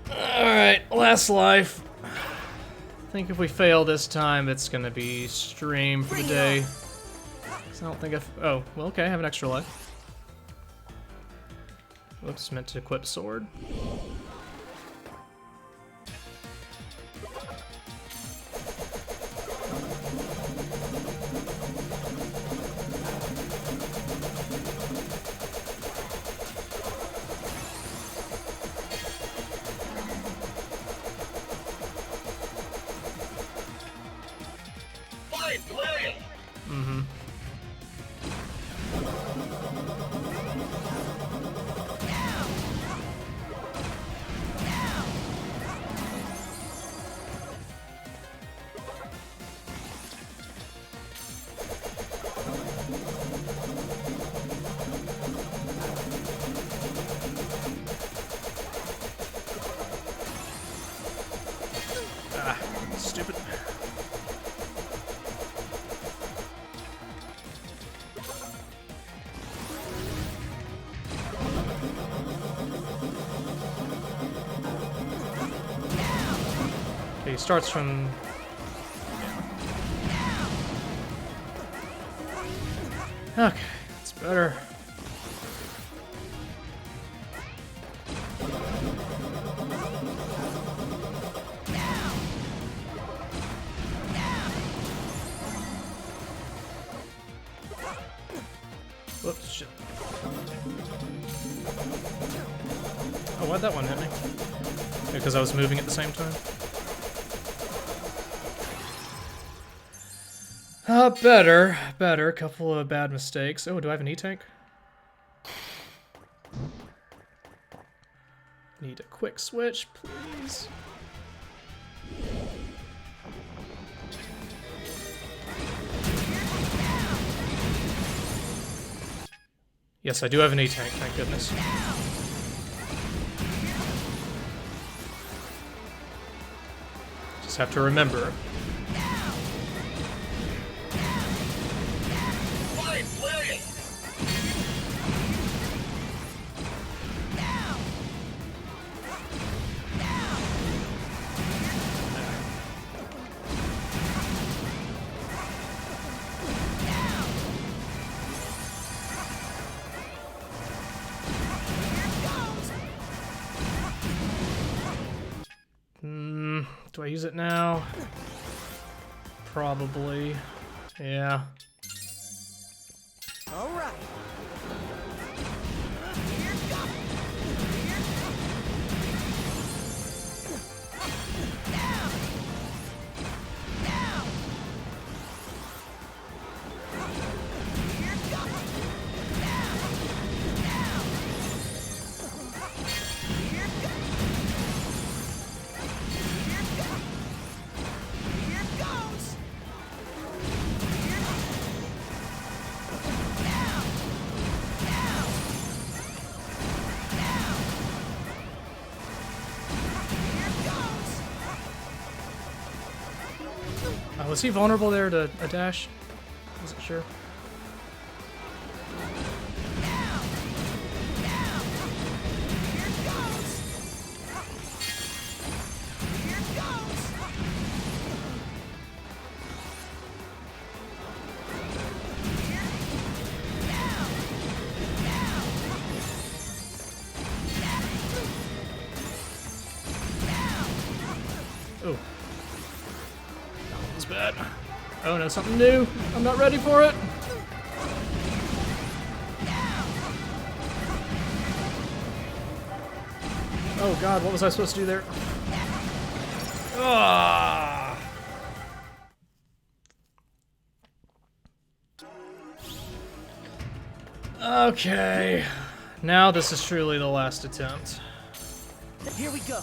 Alright, last life. I think if we fail this time, it's gonna be stream for the day. 'Cause I don't think I've... Oh, well, okay, I have an extra life. Whoops, meant to equip sword. Stupid. Okay, he starts from... Okay, it's better. Whoops, shit. Oh, why'd that one hit me? Because I was moving at the same time? Better. Better. A couple of bad mistakes. Oh, do I have an E-tank? Need a quick switch, please. Yes, I do have an E-tank, thank goodness. Just have to remember. Do I use it now? Probably. Yeah. All right. Was he vulnerable there to a dash? Wasn't sure. bad. Oh no, something new. I'm not ready for it. Oh god, what was I supposed to do there? Ah. Okay. Now this is truly the last attempt. Here we go.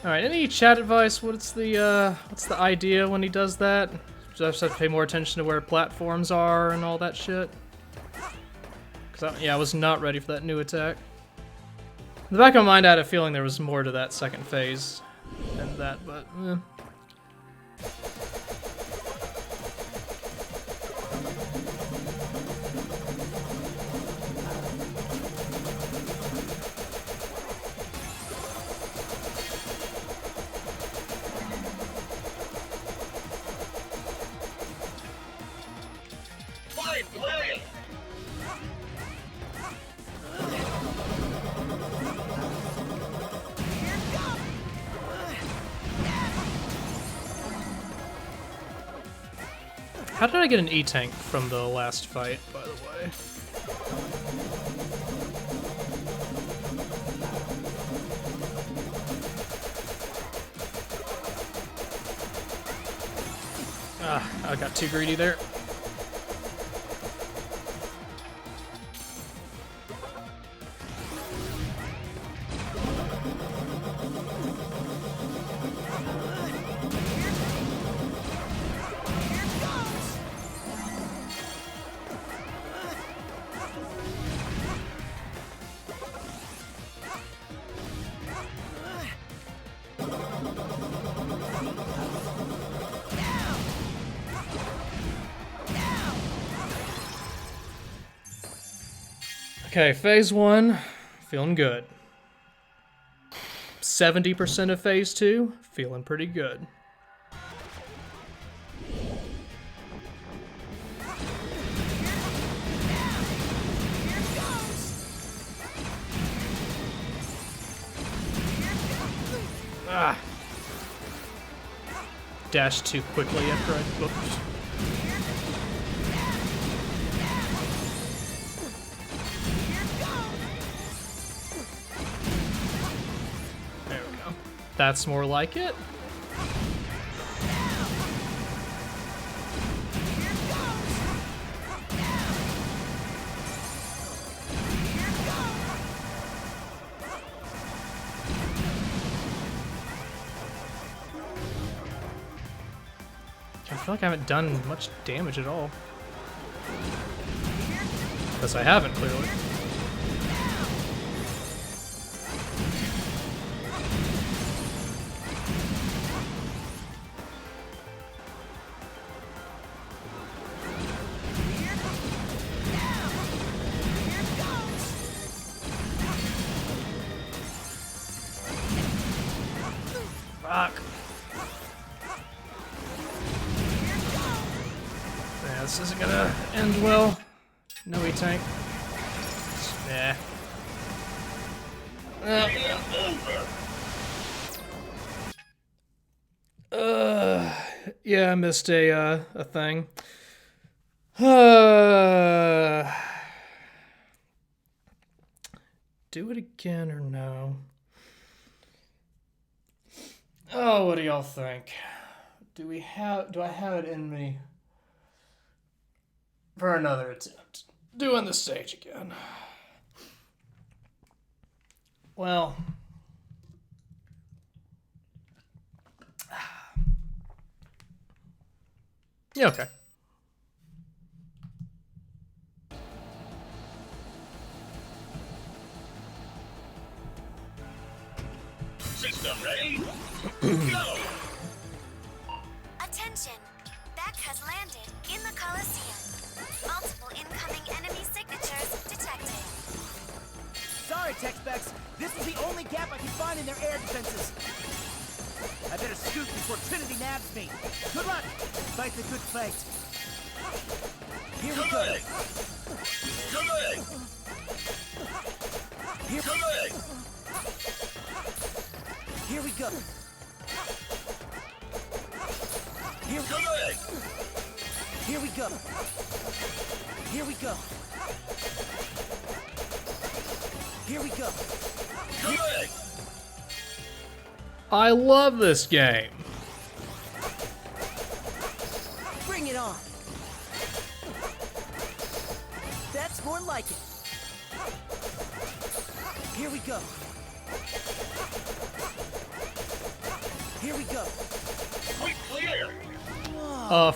Alright, any chat advice? What's the idea when he does that? Just have to pay more attention to where platforms are and all that shit? Cause I was not ready for that new attack. In the back of my mind, I had a feeling there was more to that second phase than that, but how did I get an E-Tank from the last fight, by the way? Ah, I got too greedy there. Okay, phase 1, feeling good. 70% of phase 2, feeling pretty good. Ah! Dashed too quickly after I booked. That's more like it. I feel like I haven't done much damage at all. Because I haven't, clearly. Fuck. Yeah, this isn't gonna end well. No E-Tank. Yeah. Yeah, I missed a thing. Do it again or no? Oh, what do y'all think? Do I have it in me for another attempt? Doing the stage again. Well, yeah, okay. System ready? Go! Attention! Beck has landed in the Colosseum. Multiple incoming enemy signatures detected. Sorry, Tex-Bex. This is the only gap I can find in their air defenses. I better scoot before Trinity nabs me. Good luck! Fight the good fight. Here we go. Good! Here, Good! here we go. Here, Good. here we go. Here we go. Here we go. Good. I love this game. Bring it on. That's more like it. Here we go. Here we go. Quick clear.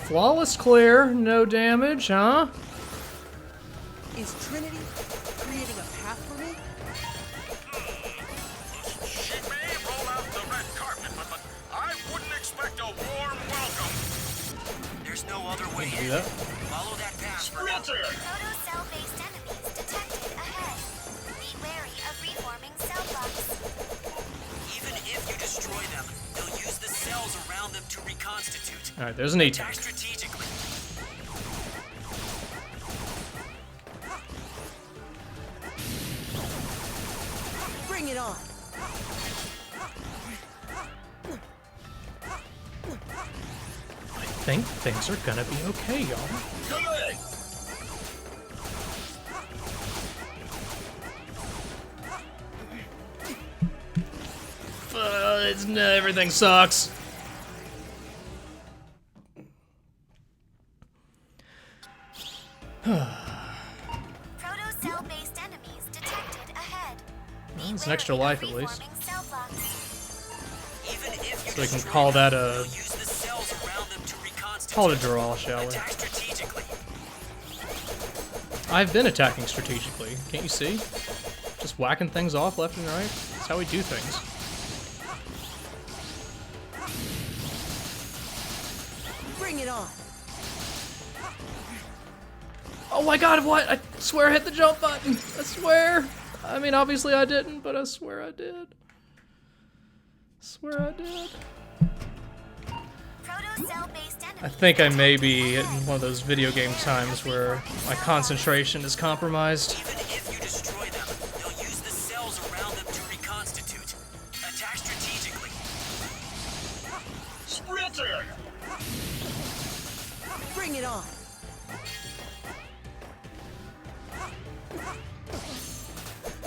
Flawless clear, no damage, huh? Is Trinity creating a path for me? She may roll out the red carpet, but I wouldn't expect a warm welcome. There's no other way Do in. that. Follow that path for now. Sprinter. Proto-cell-based enemies detected ahead. Be wary of reforming cell blocks. Even if you destroy them, they'll use the cells around them to reconstitute. All right, there's an Attack E-tank. strategically. Bring it on. I think things are gonna be okay, y'all. Good. Everything sucks. Proto-cell-based enemies detected ahead. Be It's an extra wary life of at least. reforming cell blocks. Even if you So we can destroy call them, that a they'll use the cells around them to reconstitute. call it a draw, shall we? Attack strategically. I've been attacking strategically. Can't you see? Just whacking things off left and right. That's how we do things. Bring it on. Oh my god, what? I swear I hit the jump button. I swear. I mean, obviously I didn't, but I swear I did. Swear I did. Proto-cell-based enemies I think I may be in one of those video game times where my concentration is compromised. Even if you destroy them, they'll use the cells around them to reconstitute. Attack strategically. Sprinter. Bring it on.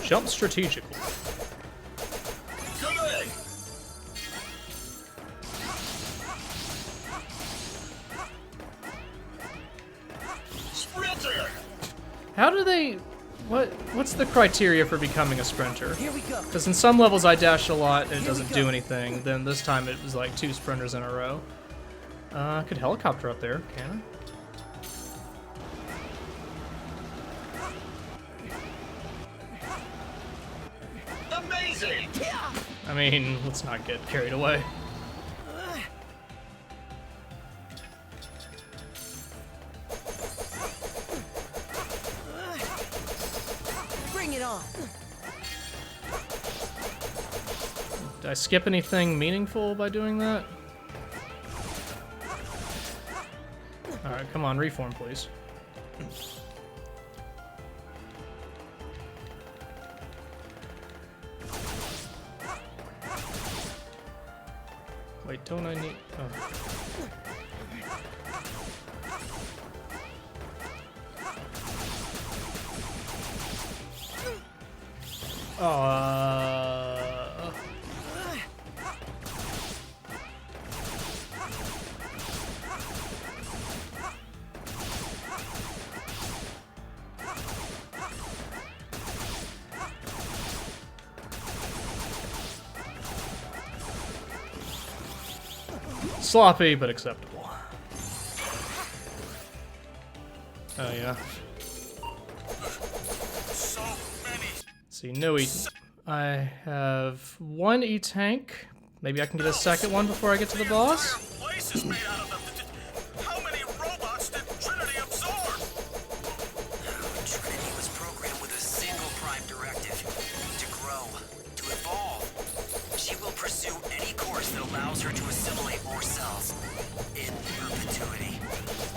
Jump strategically. Good. Sprinter. How do they... What's the criteria for becoming a sprinter? Here we go. Because in some levels I dash a lot and it doesn't do anything. Then this time it was like 2 sprinters in a row. I could helicopter up there, can Amazing. I mean, let's not get carried away. Bring it on. Did I skip anything meaningful by doing that? Alright, come on, reform, please. Wait, don't I need... Oh. Sloppy, but acceptable. Oh, yeah. So many. See, no E. I have 1 E-tank. Maybe I can get a second one before I get to the boss. Place is made out of them. How many robots did Trinity absorb? Trinity was programmed with a single prime directive. To grow. To evolve. She will pursue any course that allows her to assimilate more cells. In perpetuity.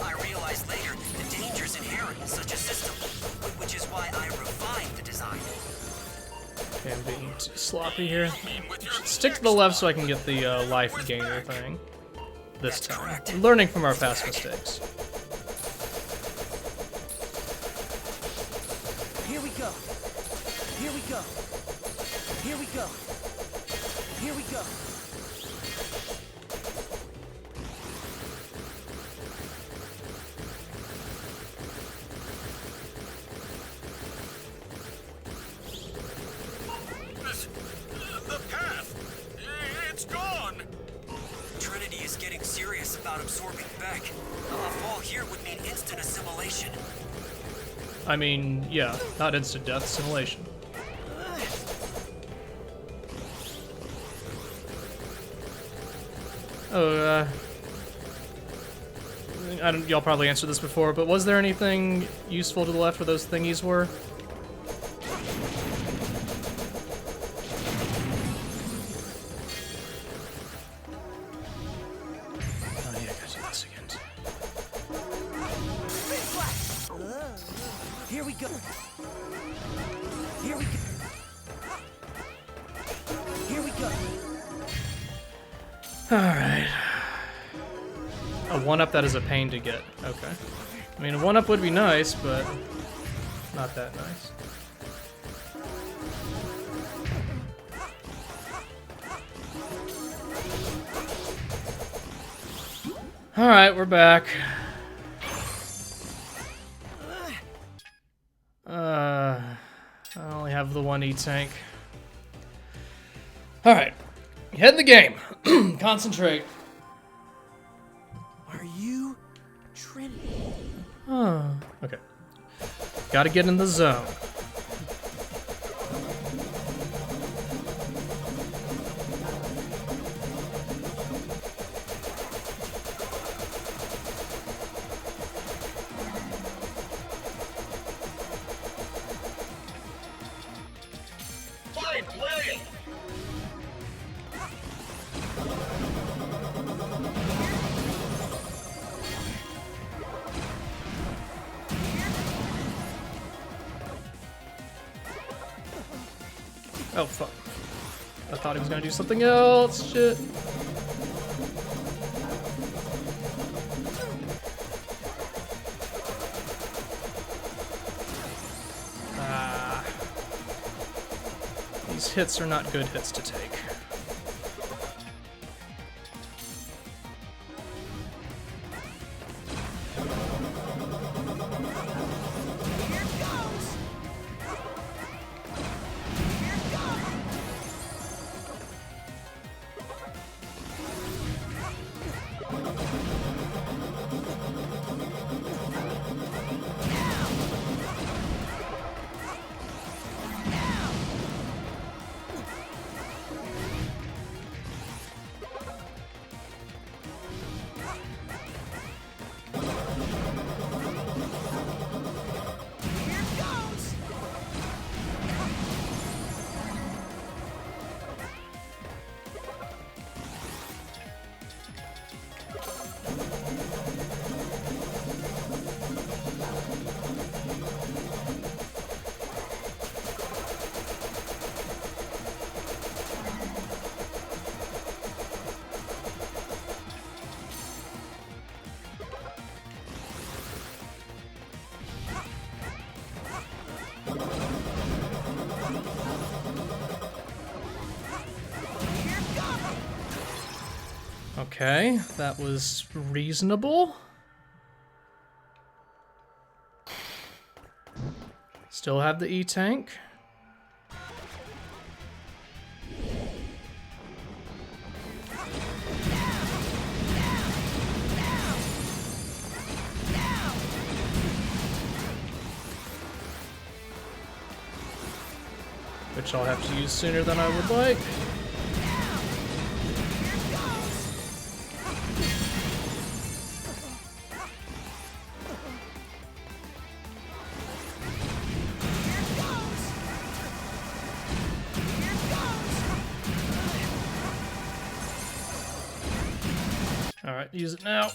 I realized later the dangers inherent in such a system, which is why I refined the design. Okay, I'm being too sloppy here. Stick to the left so I can get the life gainer thing. this That's time. correct. We're learning from our past mistakes. Here we go. Here we go. Here we go. Here we go. The path! It's gone! Trinity is getting serious about absorbing Beck. A fall here would mean instant assimilation. I mean, yeah, not instant death, simulation. Oh, y'all probably answered this before, but was there anything useful to the left where those thingies were? Oh, yeah, I gotta do this again. Here we go. Here we go. Here we go. Alright. A 1-up that is a pain to get. Okay. I mean, a 1-up would be nice, but not that nice. Alright, we're back. I only have the one E-tank. Alright. Head in the game. Concentrate. Are you Trinity? Okay. Gotta get in the zone. Fine play! Oh, fuck. I thought he was gonna do something else. Shit. Ah. These hits are not good hits to take. Okay, that was reasonable. Still have the E-tank. Which I'll have to use sooner than I would like. Alright, use it now.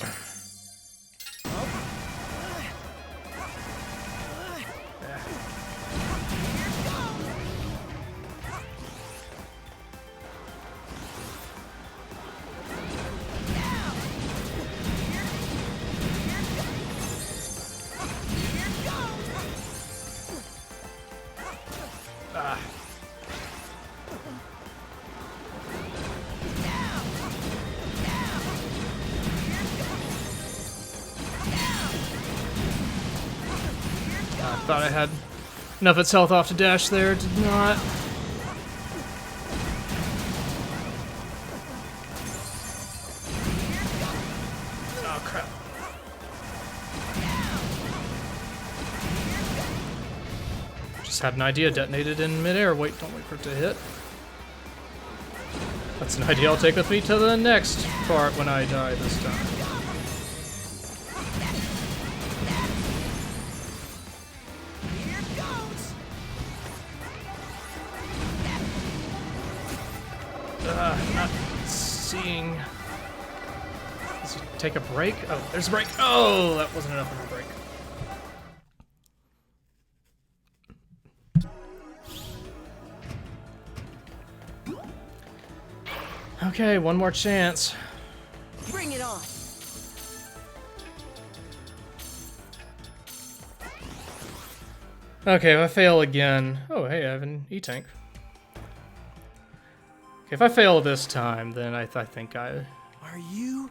I thought I had enough of its health off to dash there. Did not. Oh, crap. Just had an idea. Detonated in midair. Wait, don't wait for it to hit. That's an idea I'll take with me to the next part when I die this time. Not seeing. Does he take a break? Oh, there's a break. Oh, that wasn't enough of a break. Okay, one more chance. Bring it on. Okay, if I fail again... Oh, hey, I have an E-tank. Okay, if I fail this time, then I think I... Are you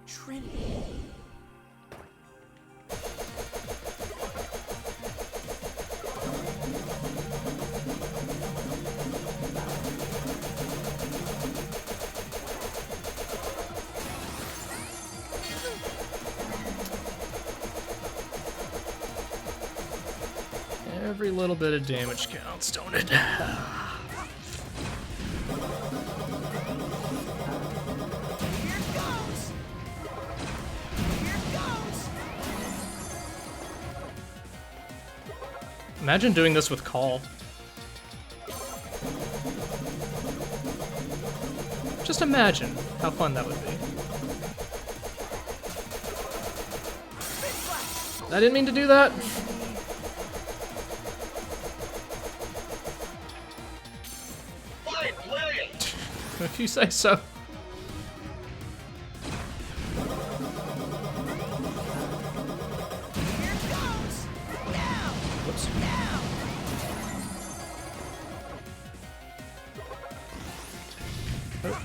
Trinity? Every little bit of damage counts, don't it? Imagine doing this with Call. Just imagine how fun that would be. I didn't mean to do that. If you say so. Whoops. Oh.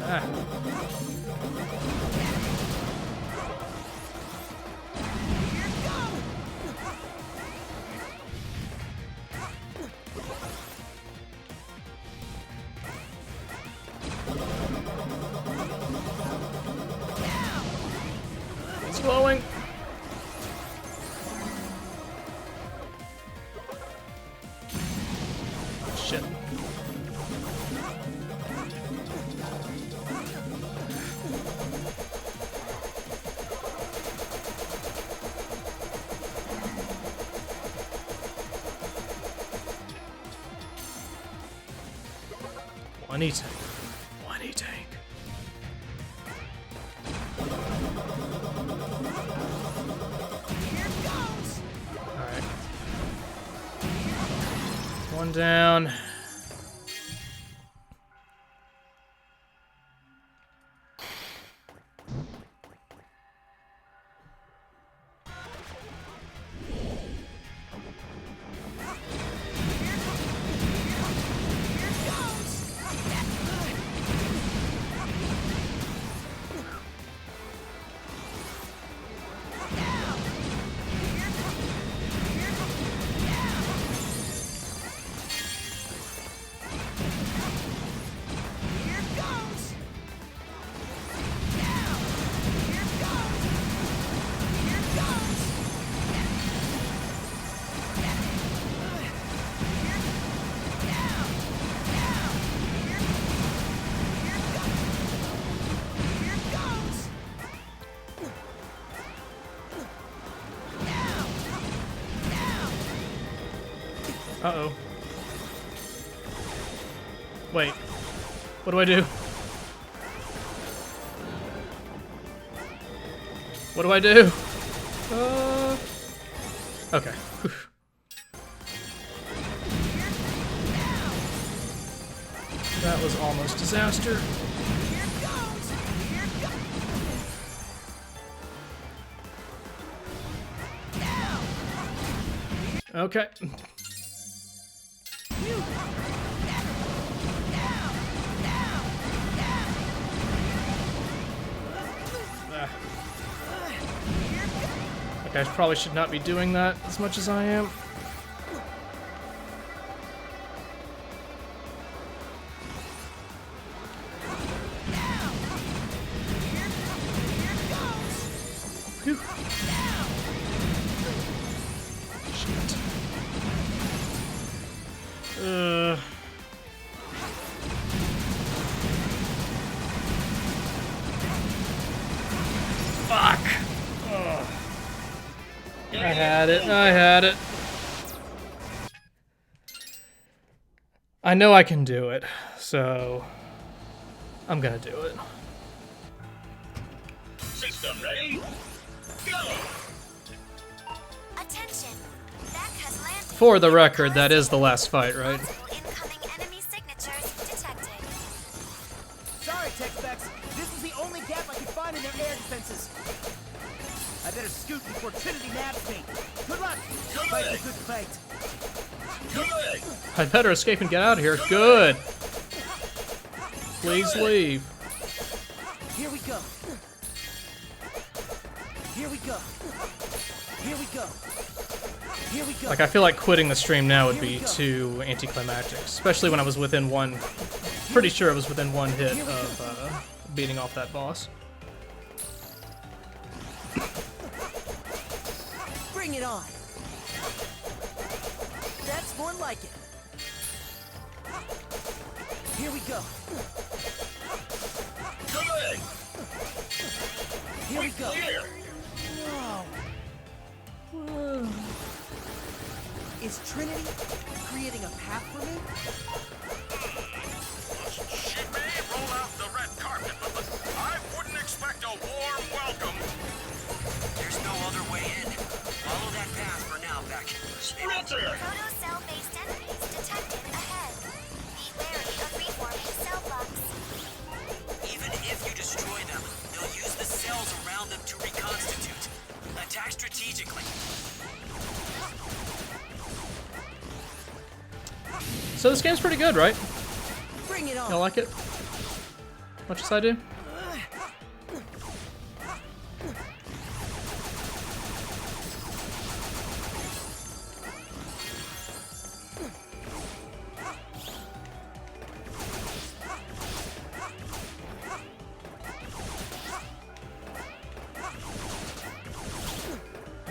Ah. Slowing. Shit. One E-tank. One E-tank. Alright. One down. Uh-oh. Wait. What do I do? What do I do? Okay. Whew. That was almost disaster. Okay. Like, I probably should not be doing that as much as I am. Phew. Shit. Fuck. Ugh. I had it. I had it. I know I can do it, so I'm gonna do it. System ready? Go! Attention. Beck has landed. For the record, that is the last fight, right? Multiple incoming enemy signatures detected. Sorry, Tex-Bex. This was the only gap I could find in their air defenses. I better scoot before Trinity nabs me. Good luck. Fight the good fight. Good! I better escape and get out of here. Good. Please leave. Here we go. Here we go. Here we go. Here we go. Like, I feel like quitting the stream now would be too anticlimactic, especially when I was within one. Pretty sure I was within one hit of beating off that boss. Bring it on. That's more like it. Here we go. Good! Here we go. Clear! Whoa. Is Trinity creating a path for me? She may roll out the red carpet, but I wouldn't expect a warm welcome. There's no other way in. Follow that path for now, Beck. Sprinter! Protocell-based enemies detected ahead. Be wary of reforming cell blocks. Even if you destroy them, they'll use the cells around them to reconstitute. Attack strategically. So this game's pretty good, right? Bring it on. Y'all like it? Much as I do?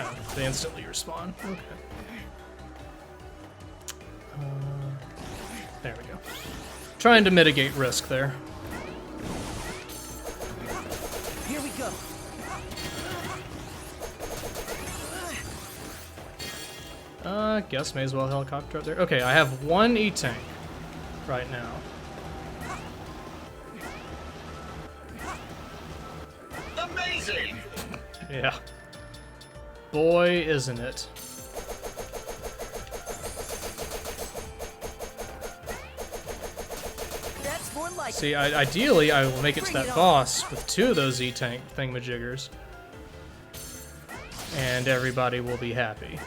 Oh, they instantly respawn. Okay. There we go. Trying to mitigate risk there. Here we go. Guess may as well helicopter up there. Okay, I have one E-tank right now. Amazing! Yeah. Boy, isn't it. That's more like See, ideally, I will make it to that boss with two of those E-tank thingamajiggers. And everybody will be happy.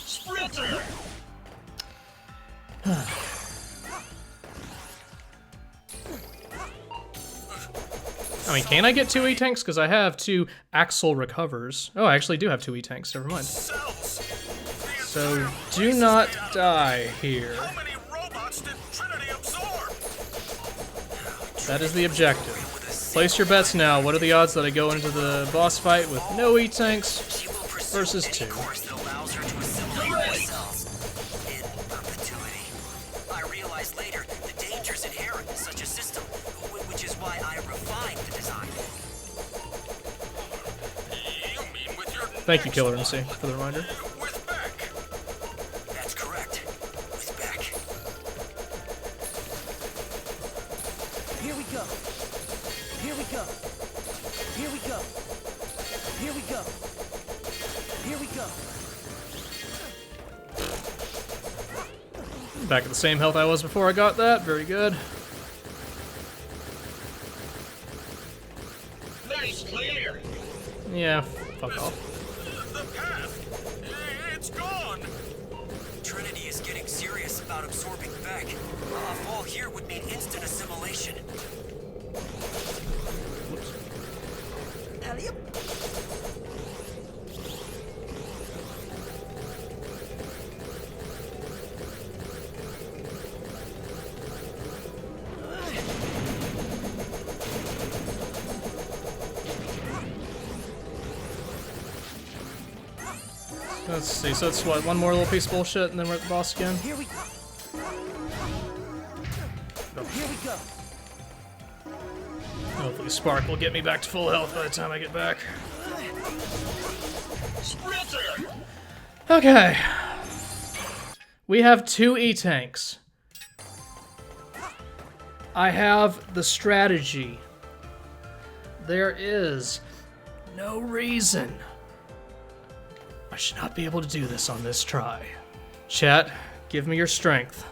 Sprinter! I mean, can I get two E-tanks? Because I have two Axle Recovers. Oh, I actually do have two E-tanks. Never mind. Cells! So, do not die here. How many robots did Trinity absorb? That is the objective. Place your bets now. What are the odds that I go into the boss fight with no E-tanks She will pursue versus any two? course that allows her to assimilate more cells in perpetuity. I realized later the dangers inherent in such a system, which is why I refined the design. You mean with your Thank you, Killer MC, for the reminder. with Beck? That's correct. With Beck. Here we go. Here we go. Here we go. Here we go. Here we go. Back at the same health I was before I got that. Very good. Nice clear! Yeah, fuck off. The path! about absorbing Beck. A fall here would mean instant assimilation. Alley-oop. Let's see, so it's what, one more little piece of bullshit and then we're at the boss again? Here we go. Here we go. Hopefully Spark will get me back to full health by the time I get back. Sprinter! Okay. We have 2 E-Tanks. I have the strategy. There is no reason I should not be able to do this on this try. Chat, give me your strength.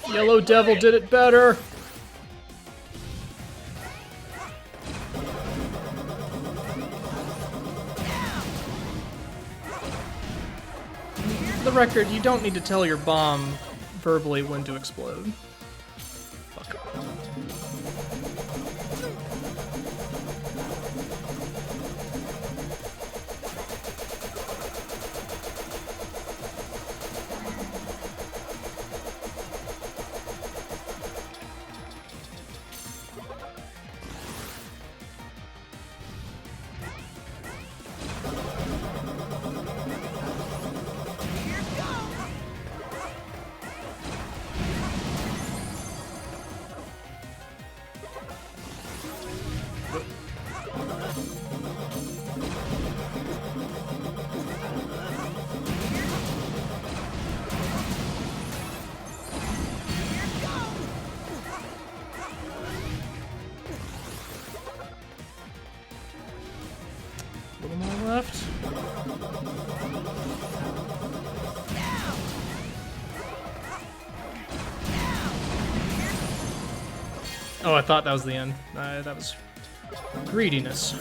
Yellow Devil did it better. For the record, you don't need to tell your bomb verbally when to explode. Fuck. A little more left. Oh, I thought that was the end. That was greediness.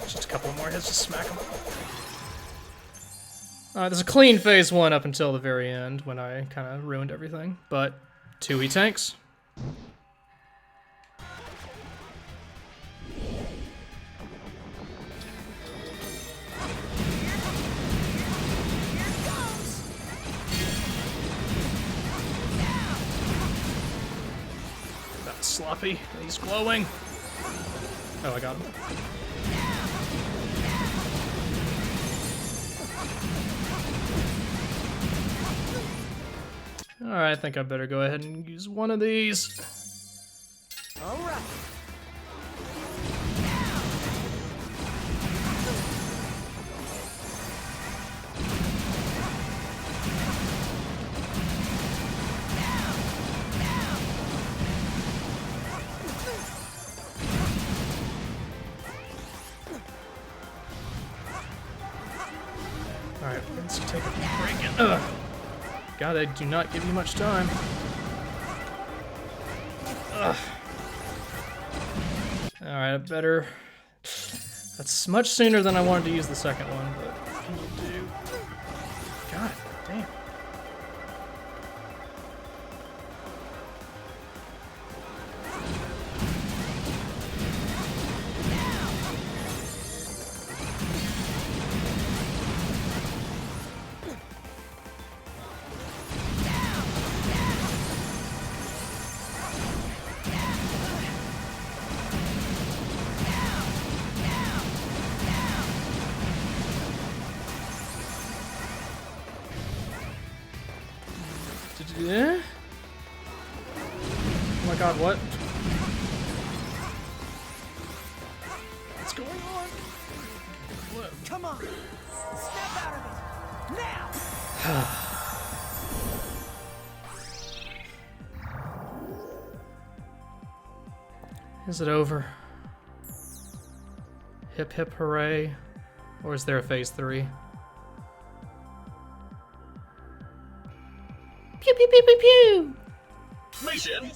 Just a couple more hits to smack him. There's a clean phase 1 up until the very end when I kind of ruined everything, but 2 E-Tanks. That's sloppy. He's glowing. Oh, I got him. Alright, I think I better go ahead and use one of these. All right. Alright, let's take a break. Ugh. God, they do not give you much time. Ugh. Alright, I better... That's much sooner than I wanted to use the second one, but what can you do? God damn. Yeah? Oh my god, what? What's going on? What? Come on. Snap out of it. Now. Is it over? Hip hip hooray. Or is there a phase 3? Pew pew pew pew pew! Mission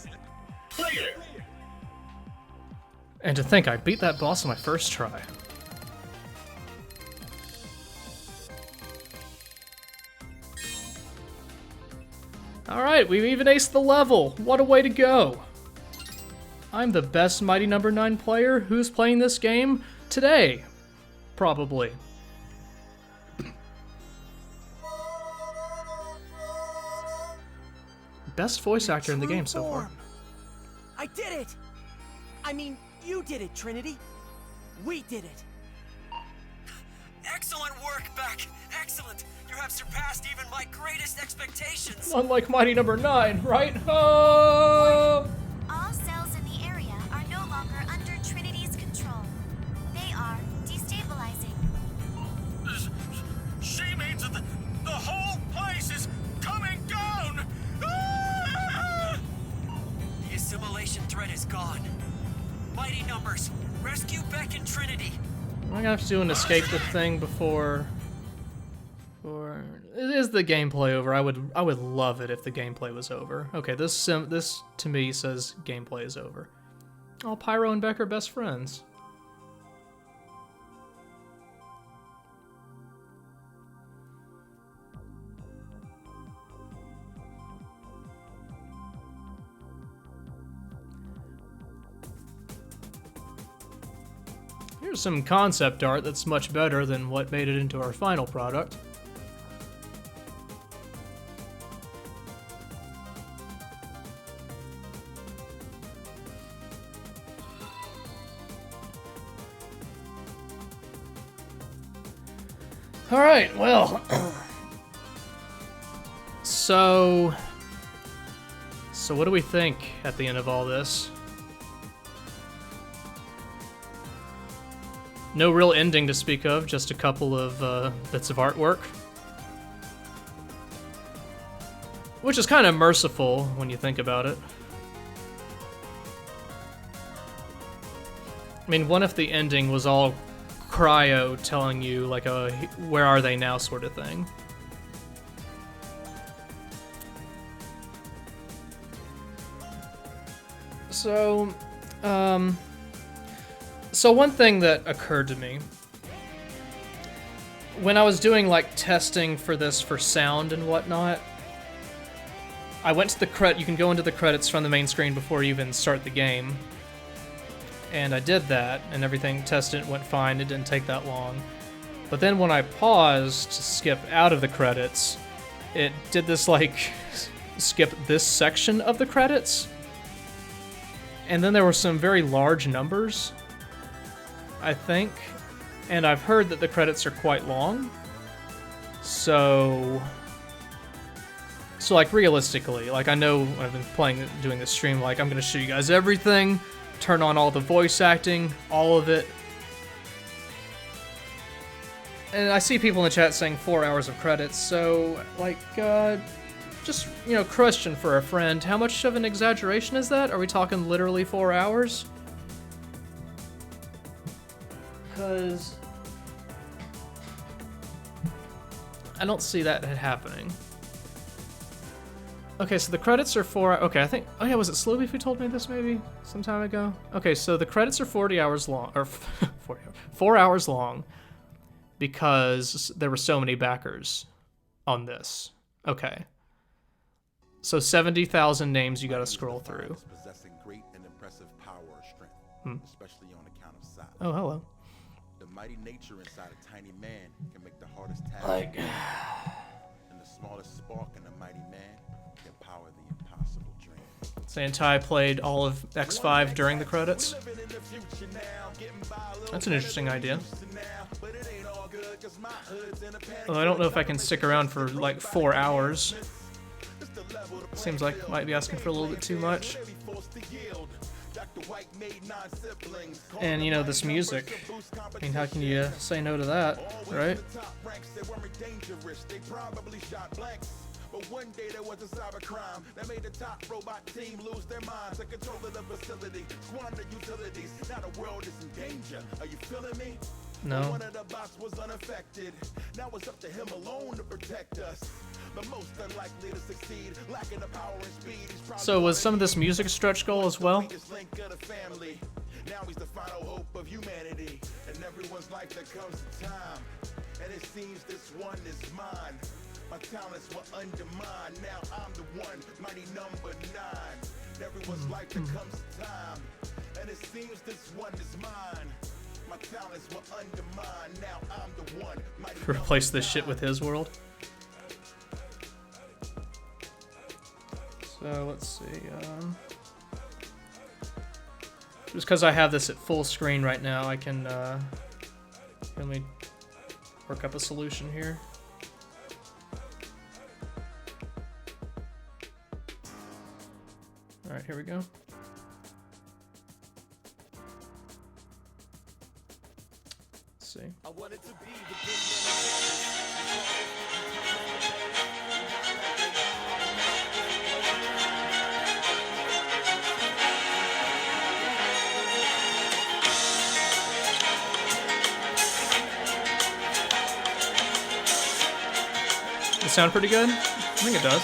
clear. And to think I beat that boss on my first try. Alright, we've even aced the level. What a way to go. I'm the best Mighty Number 9 player who's playing this game today. Probably. Best voice actor in the game so far. I did it! I mean, you did it, Trinity. We did it. Excellent work, Beck. Excellent. You have surpassed even my greatest expectations. Unlike Mighty Number 9, right? Oh! All cells in the area are no longer under Trinity's control. They are destabilizing. She means that the whole place is coming down! Ah! The assimilation threat is gone. Mighty Numbers, rescue Beck and Trinity. Am I gonna have to do an escape the thing before? Or is the gameplay over? I would love it if the gameplay was over. Okay, this to me says gameplay is over. Oh, Pyro and Beck are best friends. Here's some concept art that's much better than what made it into our final product. Alright, well... So what do we think at the end of all this? No real ending to speak of, just a couple of bits of artwork. Which is kind of merciful when you think about it. I mean, what if the ending was all Cryo telling you, like, a where are they now sort of thing? So, So one thing that occurred to me, when I was doing like testing for this for sound and whatnot, I went to the you can go into the credits from the main screen before you even start the game. And I did that, and everything tested, went fine, it didn't take that long. But then when I paused to skip out of the credits, it did this like, skip this section of the credits. And then there were some very large numbers, I think, and I've heard that the credits are quite long. So like realistically, like I know when I've been doing this stream, like I'm gonna show you guys everything, turn on all the voice acting, all of it. And I see people in the chat saying 4 hours of credits, so like, just, you know, question for a friend, how much of an exaggeration is that? Are we talking literally 4 hours? Because I don't see that happening. Okay, so the credits are 4. Okay, I think. Oh yeah, was it Slowbeef who told me this maybe some time ago? Okay, so the credits are 40 hours long, or 4 hours long, because there were so many backers on this. Okay. So 70,000 names you got to scroll through. Possessing great and impressive power or strength, especially on account of size. Oh, hello. The mighty nature inside a tiny man can make the hardest task. And the smallest spark in a mighty man can power the impossible dream. Santai played all of X5 during the credits. That's an interesting idea. Although I don't know if I can stick around for like 4 hours. Seems like might be asking for a little bit too much. And you know, this music. I mean, how can you say no to that, right? But one day there was a cybercrime that made the top robot team lose their minds. The control of the facility, squander utilities. Now the world is in danger. Are you feeling me? No. One of the bots was unaffected. Now it's up to him alone to protect us. The most unlikely to succeed, lacking the power and speed. So was some of this music a stretch goal as well? Now he's the final hope of humanity. And everyone's life that comes to time. And it seems this one is mine. My talents were undermined. Now I'm the one, mighty number 9. Everyone's life that comes to time. And it seems this one is mine. My talents were undermined. Now I'm the one, mighty Replace this shit with his world. So let's see. Just because I have this at full screen right now, I can let me work up a solution here. All right, here we go. Let's see. I wanted to be Does it sound pretty good? I think it does.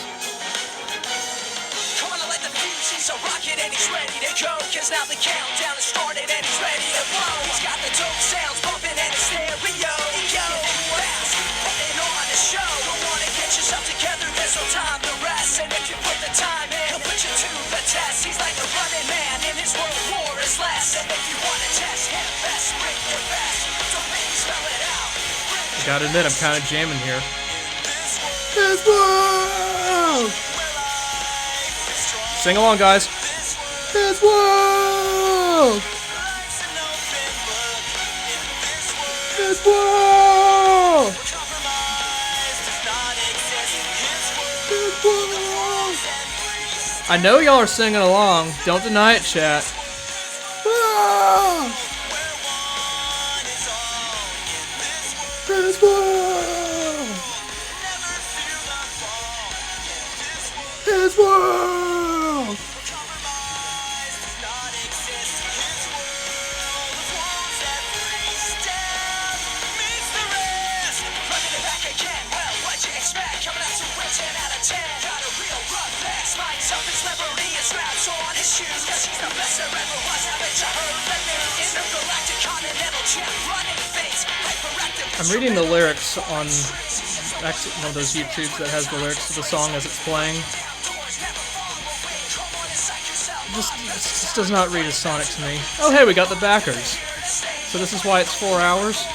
Come on, let the fuses a rocket and he's ready to go. Cause now the countdown has started and he's ready to blow. He's got the dope sounds bumping in his stereo. Yo, fast, putting on a show. Don't wanna get yourself together, there's no time to rest. And if you put the time in, he'll put you to the test. He's like a running man in his world war is less. And if you wanna test him, best bring your best. Don't make me spell it out. Gotta admit, I'm kind of jamming here. This world! Sing along, guys. This world! This world! This world! I know y'all are singing along. Don't deny it, chat. This world! His world! I'm reading the lyrics on one of those YouTubes that has the lyrics to the song as it's playing. This does not read as Sonic to me. Oh hey, we got the backers. So this is why it's 4 hours?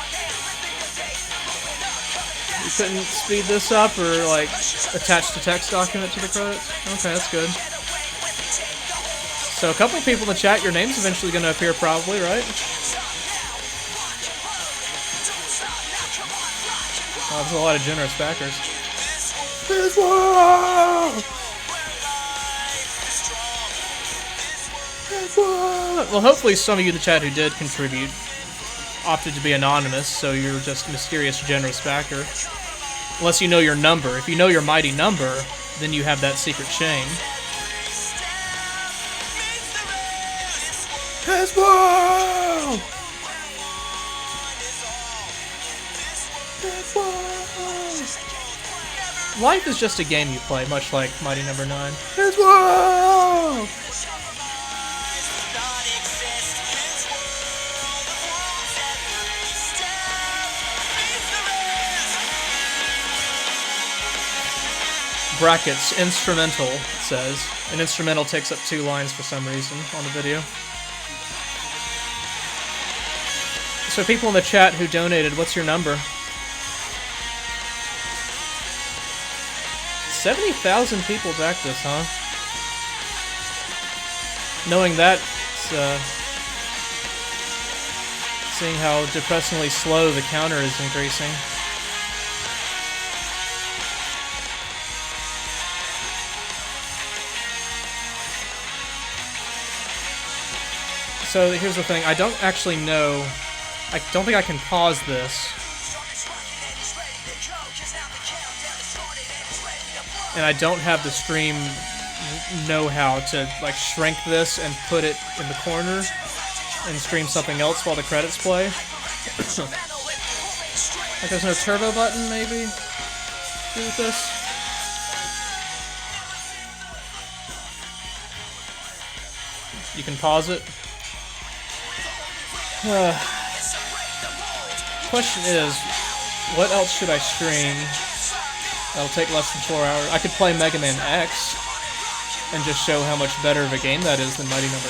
You couldn't speed this up or like attach the text document to the credits? Okay, that's good. So a couple people in the chat, your name's eventually going to appear probably, right? Oh, there's a lot of generous backers. This world! Well, hopefully some of you in the chat who did contribute opted to be anonymous, so you're just a mysterious, generous backer. Unless you know your number. If you know your mighty number, then you have that secret chain. His world! His world! Life is just a game you play, much like Mighty Number 9. His world! Brackets, instrumental, it says. An instrumental takes up 2 lines for some reason on the video. So people in the chat who donated, what's your number? 70,000 people backed this, huh? Knowing that, seeing how depressingly slow the counter is increasing. So here's the thing, I don't actually know, I don't think I can pause this. and I don't have the stream know-how to like shrink this and put it in the corner and stream something else while the credits play. Like there's no turbo button, maybe? Do with this? You can pause it. Question is, what else should I stream that'll take less than 4 hours? I could play Mega Man X and just show how much better of a game that is than Mighty No. 9.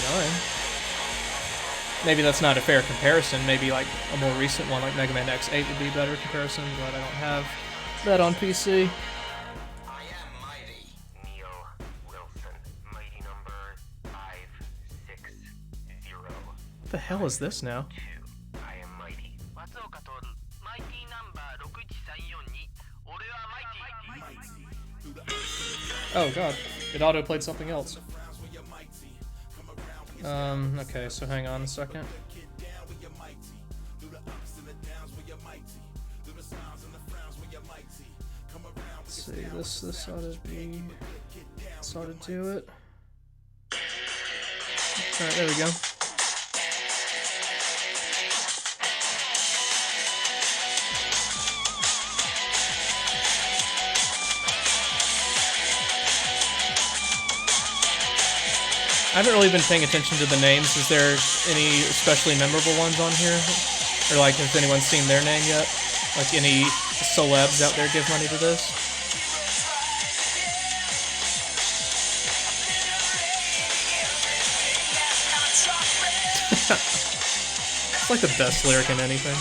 Maybe that's not a fair comparison. Maybe like a more recent one like Mega Man X8 would be a better comparison, but I don't have that on PC. I am Mighty. Neo Wilson. Mighty number 560. What the hell is this now? I am Mighty. Matsuoka Toru. Mighty number 61342. Ore wa Mighty. Oh god, it auto-played something else. Okay, so hang on a second. Let's see, this ought to be... This ought to do it. Alright, there we go. I haven't really been paying attention to the names. Is there any especially memorable ones on here? Or like, has anyone seen their name yet? Like any celebs out there give money to this? It's like the best lyric in anything.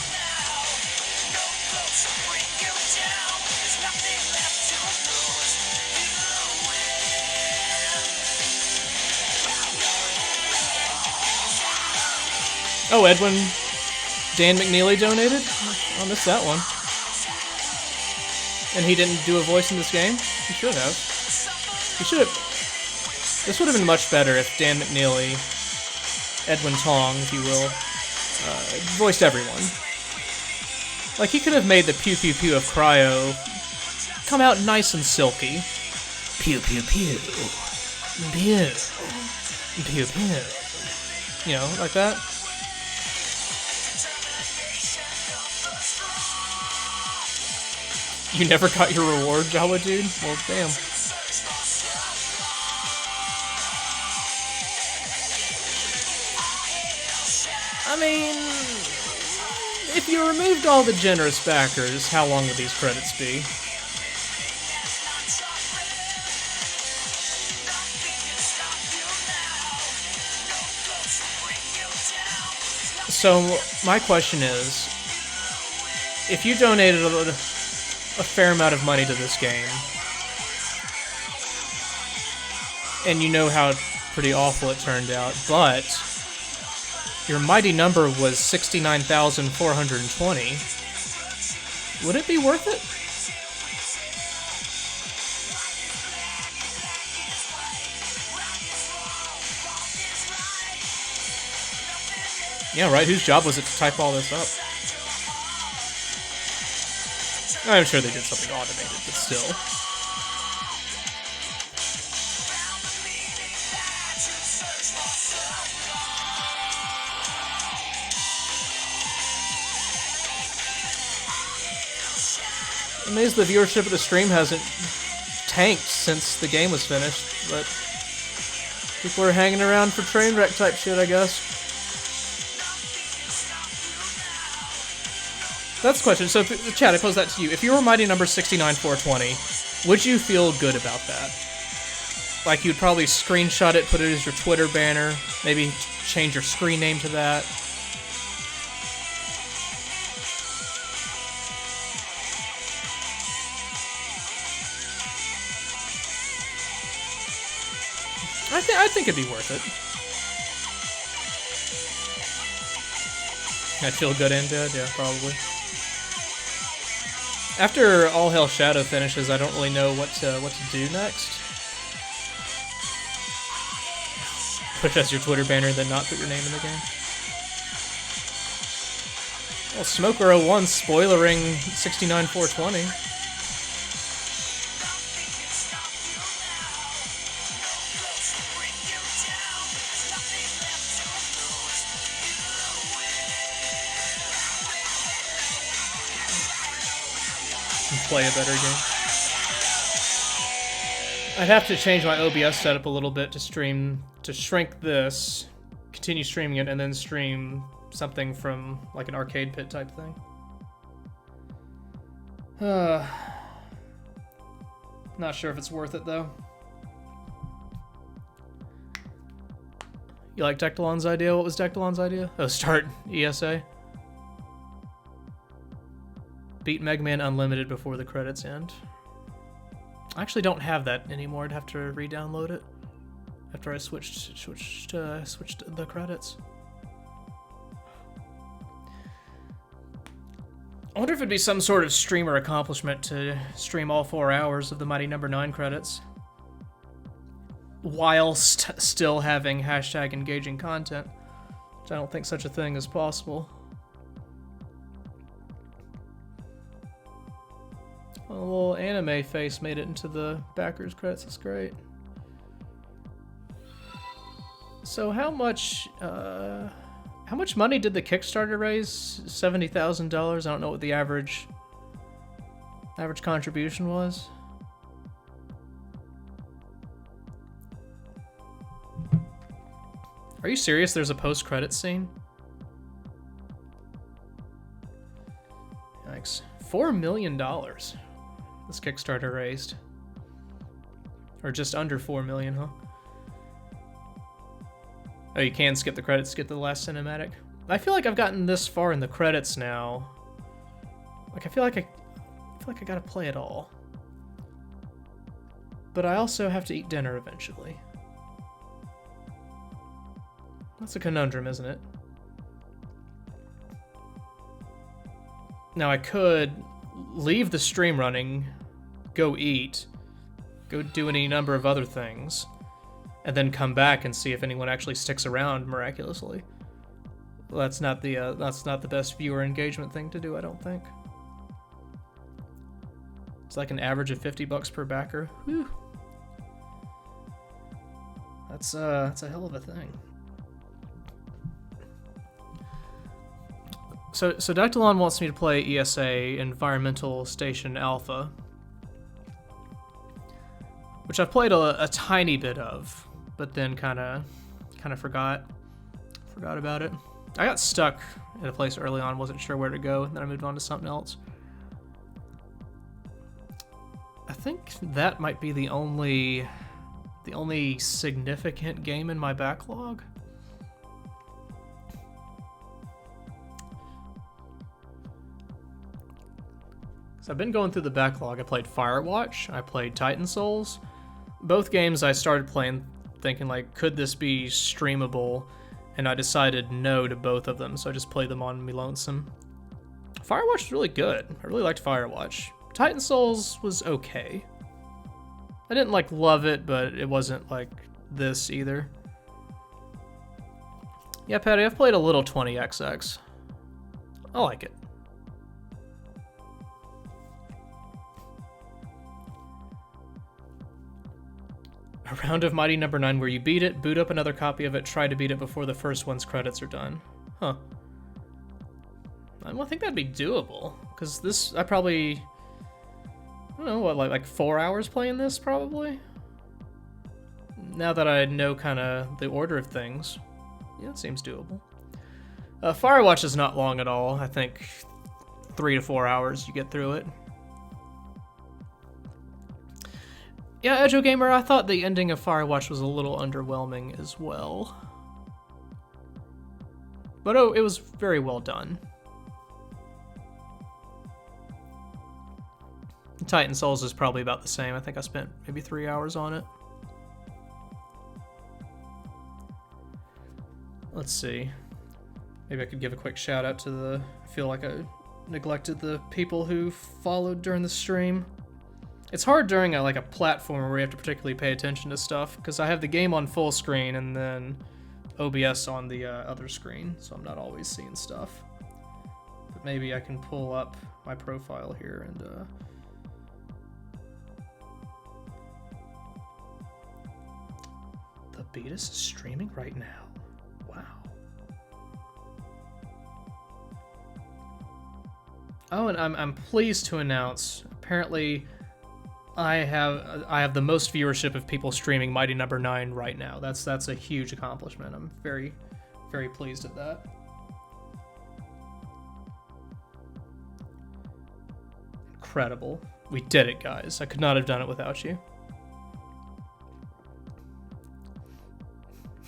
Oh, Edwin Dan McNeely donated? I missed that one. And he didn't do a voice in this game? He should have. He should have. This would have been much better if Dan McNeely, Edwin Tong, if you will, voiced everyone. Like, he could have made the pew pew pew of Cryo come out nice and silky. Pew pew pew. Pew. Pew pew. You know, like that. You never got your reward, Jawa dude? Well, damn. I mean, if you removed all the generous backers, how long would these credits be? So, my question is, if you donated a fair amount of money to this game, and you know how pretty awful it turned out, but your mighty number was 69,420, would it be worth it? Yeah, right, whose job was it to type all this up? I'm sure they did something automated, but still. Amazed the viewership of the stream hasn't tanked since the game was finished, but people are hanging around for train wreck type shit, I guess. That's the question. So, Chad, I pose that to you. If you were mighty number 69420, would you feel good about that? Like, you'd probably screenshot it, put it as your Twitter banner, maybe change your screen name to that. I think it'd be worth it. I'd feel good and dead, yeah, probably. After All Hell Shadow finishes, I don't really know what to do next. Put as your Twitter banner, then not put your name in the game. Well, Smoker01 spoilering 69420. and play a better game. I'd have to change my OBS setup a little bit to shrink this, continue streaming it, and then stream something from like an arcade pit type thing. Not sure if it's worth it though. You like Dectalon's idea? What was Dectalon's idea? Oh, start ESA. Beat Mega Man Unlimited before the credits end. I actually don't have that anymore. I'd have to re-download it after I switched the credits. I wonder if it'd be some sort of streamer accomplishment to stream all 4 hours of the Mighty Number 9 credits whilst still having hashtag engaging content, which I don't think such a thing is possible. A little anime face made it into the backers credits. That's great. So how much money did the Kickstarter raise? $70,000. I don't know what the average contribution was. Are you serious? There's a post-credit scene? Yikes. $4 million this Kickstarter raised. Or just under 4 million, huh? Oh, you can skip the credits, skip the last cinematic. I feel like I've gotten this far in the credits now. Like I feel like I gotta play it all. But I also have to eat dinner eventually. That's a conundrum, isn't it? Now I could leave the stream running, go eat, go do any number of other things, and then come back and see if anyone actually sticks around miraculously. Well, that's not the best viewer engagement thing to do, I don't think. It's like an average of $50 per backer. Whew. That's a hell of a thing. So Dectalon wants me to play ESA Environmental Station Alpha, which I've played a tiny bit of, but then kind of forgot about it. I got stuck at a place early on, wasn't sure where to go, and then I moved on to something else. I think that might be the only significant game in my backlog. So I've been going through the backlog. I played Firewatch, I played Titan Souls. Both games I started playing thinking like, could this be streamable? And I decided no to both of them, so I just played them on me lonesome. Firewatch was really good. I really liked Firewatch. Titan Souls was okay. I didn't like love it, but it wasn't like this either. Yeah, Patty, I've played a little 20XX. I like it. A round of Mighty Number 9 where you beat it, boot up another copy of it, try to beat it before the first one's credits are done. Huh. I think that'd be doable, because this, I don't know, what, like 4 hours playing this, probably? Now that I know kind of the order of things, yeah, it seems doable. Firewatch is not long at all. I think 3 to 4 hours you get through it. Yeah, Edjo Gamer, I thought the ending of Firewatch was a little underwhelming as well. But oh, it was very well done. Titan Souls is probably about the same. I think I spent maybe 3 hours on it. Let's see. Maybe I could give a quick shout out to the... I feel like I neglected the people who followed during the stream. It's hard during a platform where you have to particularly pay attention to stuff, because I have the game on full screen and then OBS on the other screen, so I'm not always seeing stuff. But maybe I can pull up my profile here and The Beatus is streaming right now. Wow. Oh, and I'm pleased to announce, Apparently, I have the most viewership of people streaming Mighty Number 9 right now. That's a huge accomplishment. I'm very, very pleased at that. Incredible. We did it, guys. I could not have done it without you.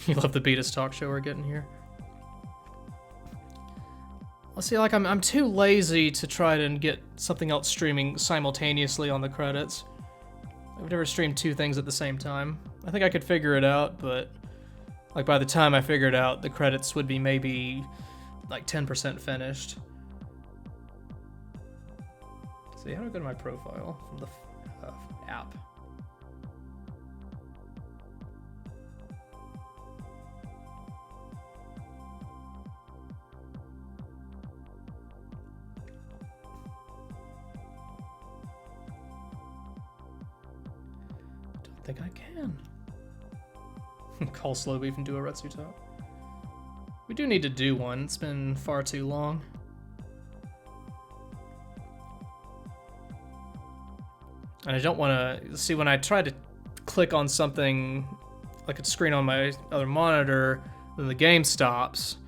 You love the Beatus talk show we're getting here. Well, see, like, I'm too lazy to try to get something else streaming simultaneously on the credits. I've never streamed two things at the same time. I think I could figure it out, but like by the time I figured out, the credits would be maybe like 10% finished. See, how do I go to my profile from the app? Don't think I can. Call Slow Beef and do a Retsu Talk. We do need to do one. It's been far too long. And I don't want to see when I try to click on something like a screen on my other monitor, then the game stops.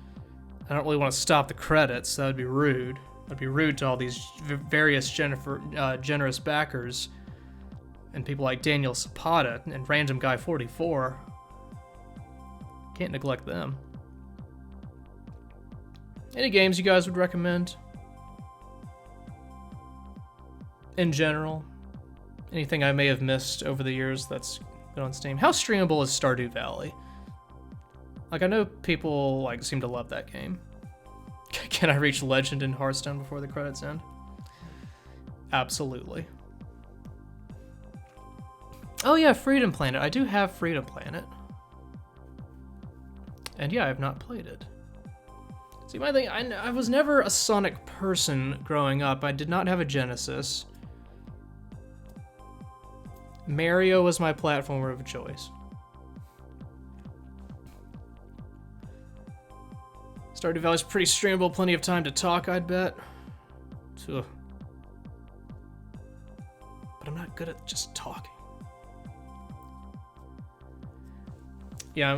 I don't really want to stop the credits. That would be rude. That'd be rude to all these various generous backers and people like Daniel Zapata and Random Guy 44. Can't neglect them. Any games you guys would recommend? In general? Anything I may have missed over the years that's been on Steam? How streamable is Stardew Valley? Like, I know people like seem to love that game. Can I reach Legend in Hearthstone before the credits end? Absolutely. Oh yeah, Freedom Planet. I do have Freedom Planet. And yeah, I have not played it. See, my thing, I was never a Sonic person growing up. I did not have a Genesis. Mario was my platformer of choice. Stardew Valley's pretty streamable, plenty of time to talk, I'd bet. So, but I'm not good at just talking. Yeah,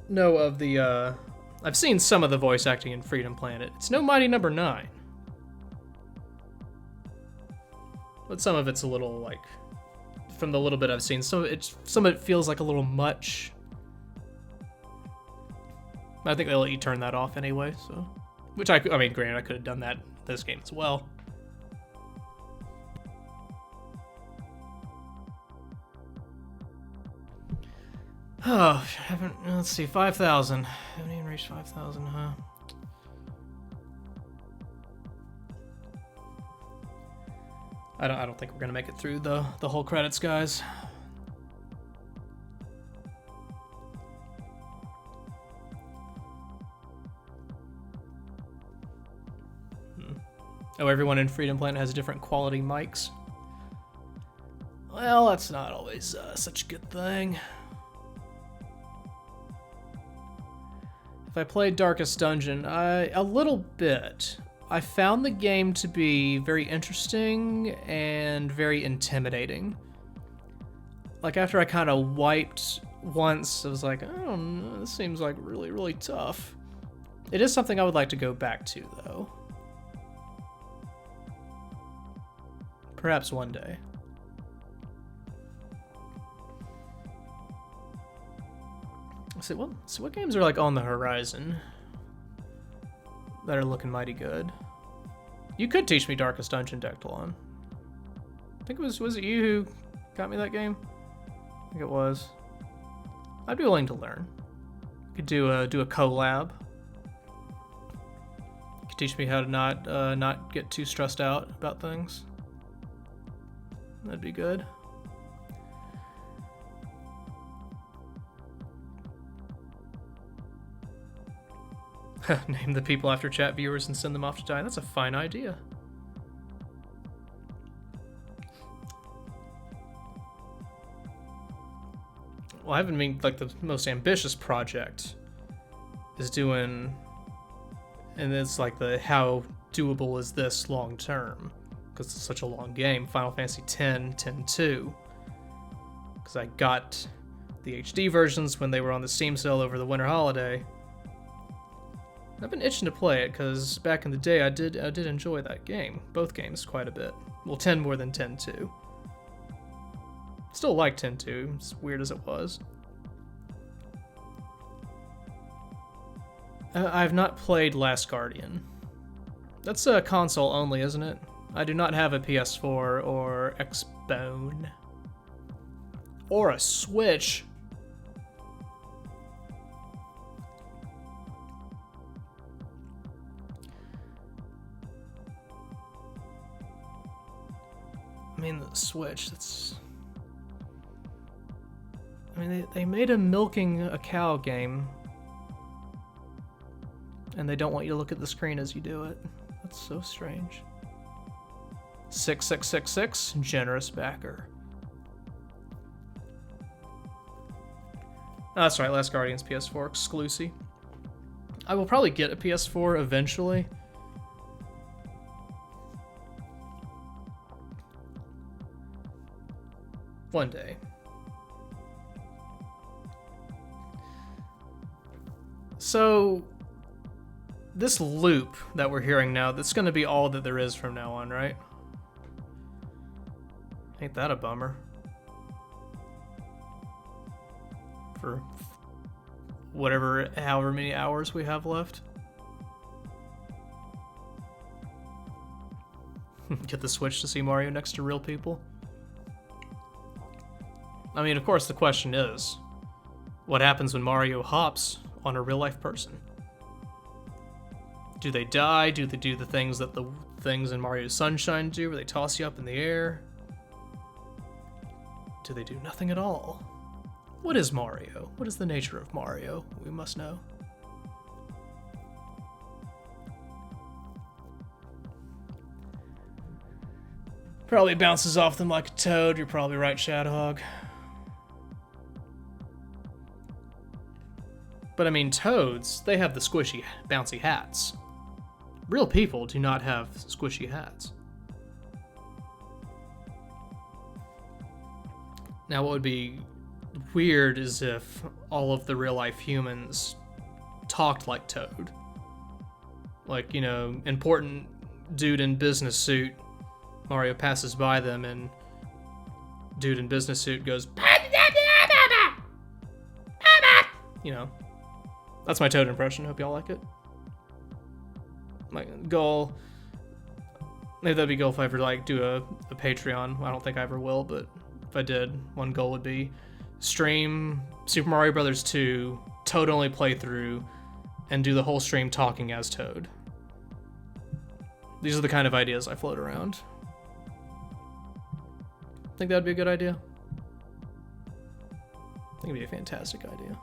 know of the, I've seen some of the voice acting in Freedom Planet. It's no Mighty Number 9. But some of it's a little, like, from the little bit I've seen, some of it feels like a little much. I think they'll let you turn that off anyway, so. Which I mean, granted, I could have done that in this game as well. Oh, let's see, 5,000. Haven't even reached 5,000, huh? I don't think we're gonna make it through the whole credits, guys. Oh, everyone in Freedom Planet has different quality mics. Well, that's not always such a good thing. If I played Darkest Dungeon, a little bit. I found the game to be very interesting and very intimidating. Like, after I kind of wiped once, I was like, I don't know, this seems like really, really tough. It is something I would like to go back to, though. Perhaps one day. So what games are like on the horizon that are looking mighty good? You could teach me Darkest Dungeon, Dectalon. I think was it you who got me that game? I think it was. I'd be willing to learn. Could do a collab. You could teach me how to not get too stressed out about things. That'd be good. Name the people after chat viewers and send them off to die. That's a fine idea. Well, I mean, like, the most ambitious project is doing, and it's like the how doable is this long term. because it's such a long game, Final Fantasy X, 10-2. Because I got the HD versions when they were on the Steam sale over the winter holiday. I've been itching to play it because back in the day I did enjoy that game, both games, quite a bit. Well, 10 more than 10-2. Still like 10-2, as weird as it was. I've not played Last Guardian. That's a console only, isn't it? I do not have a PS4 or Xbone. Or a Switch. I mean, the Switch, that's... I mean, they made a milking a cow game. And they don't want you to look at the screen as you do it. That's so strange. 6666, generous backer. Oh, that's right, Last Guardian's PS4 exclusive. I will probably get a PS4 eventually. One day. So, this loop that we're hearing now, that's going to be all that there is from now on, right? Ain't that a bummer? For however many hours we have left. Get the Switch to see Mario next to real people. I mean, of course, the question is, what happens when Mario hops on a real-life person? Do they die? Do they do the things that the things in Mario Sunshine do, where they toss you up in the air? Do they do nothing at all? What is Mario? What is the nature of Mario? We must know. Probably bounces off them like a toad. You're probably right, Shadowhog. But I mean, toads, they have the squishy, bouncy hats. Real people do not have squishy hats. Now, what would be weird is if all of the real-life humans talked like Toad. Like, you know, important dude in business suit, Mario passes by them and dude in business suit goes, you know. That's my Toad impression. Hope y'all like it. My goal, maybe that'd be goal if I ever like do a Patreon. I don't think I ever will, but if I did, one goal would be stream Super Mario Bros. 2 Toad only playthrough and do the whole stream talking as Toad. These are the kind of ideas I float around. Think that'd be a good idea? I think it'd be a fantastic idea.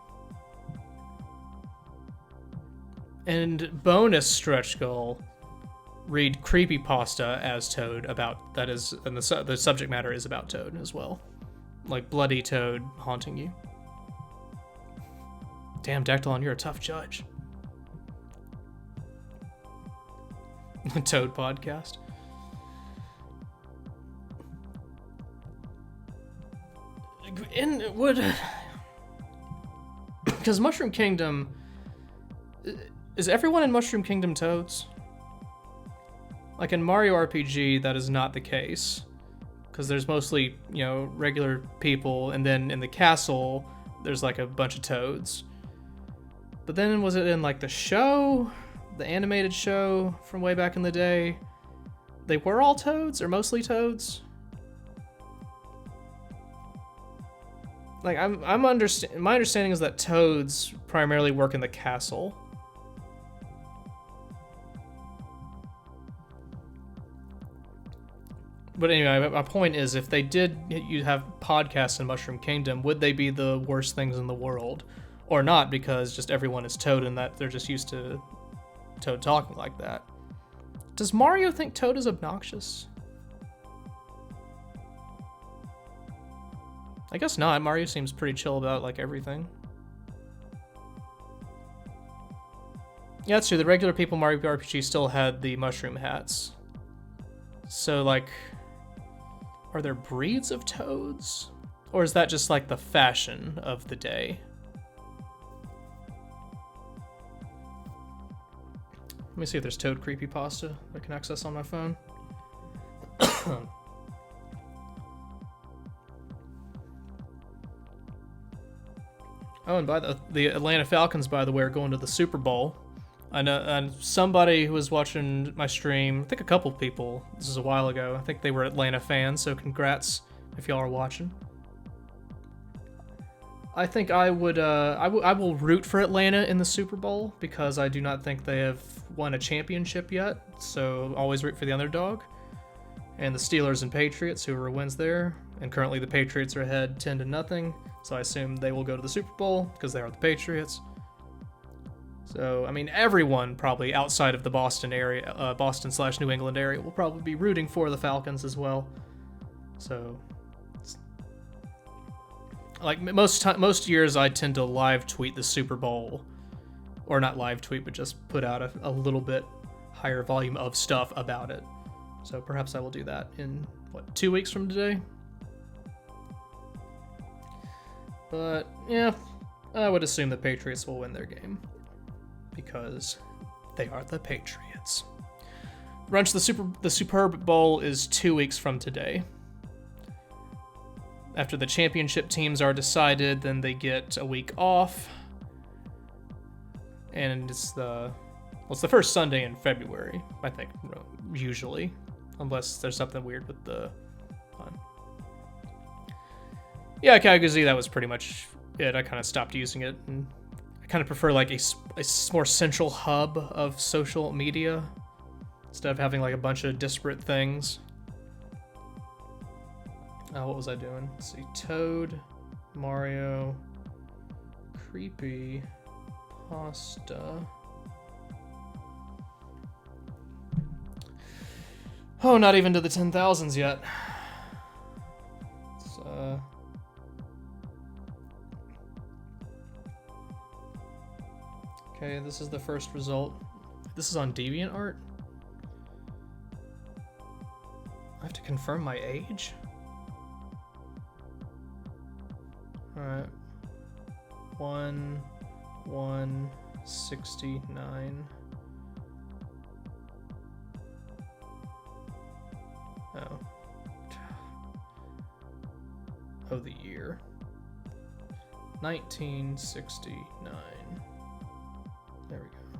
And bonus stretch goal, read creepypasta as Toad about, that is, and the subject matter is about Toad as well. Like bloody Toad haunting you. Damn, Dactylon, you're a tough judge. Toad podcast. Because Mushroom Kingdom, is everyone in Mushroom Kingdom Toads? Like in Mario RPG, that is not the case. Because there's mostly, you know, regular people, and then in the castle, there's like a bunch of Toads. But then was it in like the show? The animated show from way back in the day? They were all Toads, or mostly Toads? Like, my understanding is that Toads primarily work in the castle. But anyway, my point is, if they did you have podcasts in Mushroom Kingdom, would they be the worst things in the world? Or not, because just everyone is Toad and that they're just used to Toad talking like that. Does Mario think Toad is obnoxious? I guess not. Mario seems pretty chill about, like, everything. Yeah, that's true. The regular people Mario RPG still had the mushroom hats. So, like, are there breeds of toads? Or is that just, like, the fashion of the day? Let me see if there's Toad creepypasta I can access on my phone. Oh, and by the Atlanta Falcons, by the way, are going to the Super Bowl. I know, and somebody who was watching my stream, I think a couple people, this is a while ago, I think they were Atlanta fans, so congrats if y'all are watching. I think I would, I will root for Atlanta in the Super Bowl because I do not think they have won a championship yet, so always root for the underdog. And the Steelers and Patriots, whoever wins there, and currently the Patriots are ahead 10-0, so I assume they will go to the Super Bowl because they are the Patriots. So, I mean, everyone probably outside of the Boston area, Boston/New England area, will probably be rooting for the Falcons as well. So, like most years, I tend to live tweet the Super Bowl, or not live tweet, but just put out a little bit higher volume of stuff about it. So perhaps I will do that in, what, 2 weeks from today? But, yeah, I would assume the Patriots will win their game. Because they are the Patriots. Brunch, the Superb Bowl is 2 weeks from today. After the championship teams are decided, then they get a week off. And it's the first Sunday in February, I think, usually. Unless there's something weird with the fun. Yeah, Kagazi, that was pretty much it. I kind of stopped using it, and I kind of prefer like a more central hub of social media instead of having like a bunch of disparate things. What was I doing? Let's see, Toad, Mario, Creepy, Pasta. Oh, not even to the 10,000s yet. It's, okay, this is the first result. This is on DeviantArt? I have to confirm my age? Alright. 1/1/69. Oh, the year. 1969. There we go.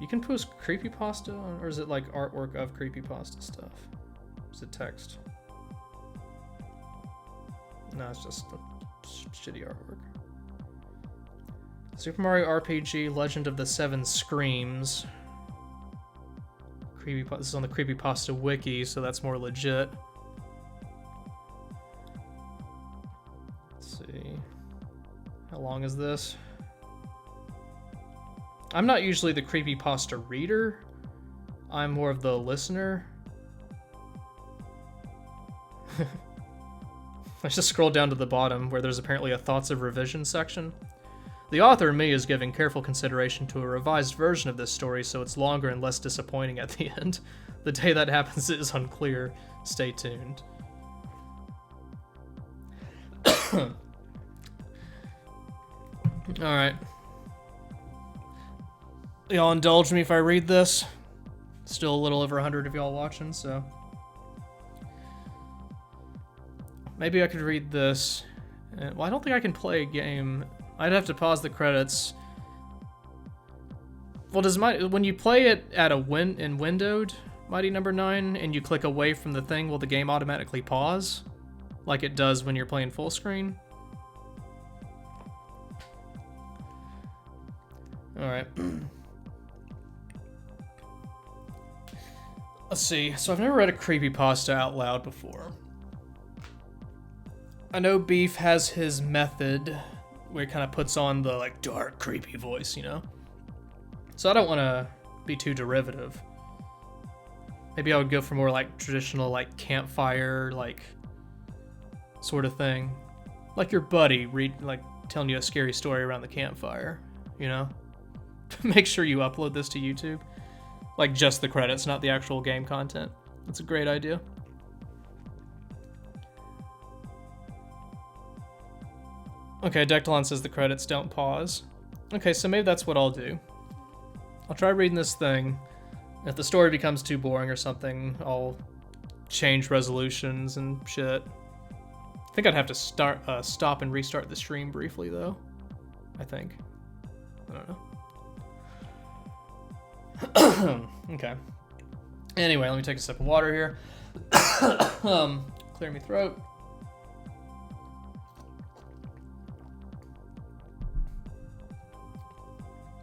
You can post creepypasta on, or is it like artwork of creepypasta stuff? Is it text? No, it's just shitty artwork. Super Mario RPG Legend of the Seven Screams. This is on the Creepypasta wiki, so that's more legit. Let's see. How long is this? I'm not usually the Creepypasta reader. I'm more of the listener. I just scrolled down to the bottom where there's apparently a Thoughts of Revision section. The author, me, is giving careful consideration to a revised version of this story so it's longer and less disappointing at the end. The day that happens is unclear. Stay tuned. Alright. Y'all indulge me if I read this. Still a little over 100 of y'all watching, so... Maybe I could read this. Well, I don't think I can play a game. I'd have to pause the credits. Well, when you play it at in windowed Mighty Number 9 and you click away from the thing, will the game automatically pause? Like it does when you're playing full screen? Alright. Let's see. So I've never read a creepypasta out loud before. I know Beef has his method where he kind of puts on the like dark, creepy voice, you know? So I don't want to be too derivative. Maybe I would go for more like traditional like campfire, like sort of thing. Like your buddy telling you a scary story around the campfire, you know? Make sure you upload this to YouTube. Like, just the credits, not the actual game content. That's a great idea. Okay, Dectalon says the credits don't pause. Okay, so maybe that's what I'll do. I'll try reading this thing. If the story becomes too boring or something, I'll change resolutions and shit. I think I'd have to stop and restart the stream briefly, though. I think. I don't know. Okay. Anyway, let me take a sip of water here. Clear me throat.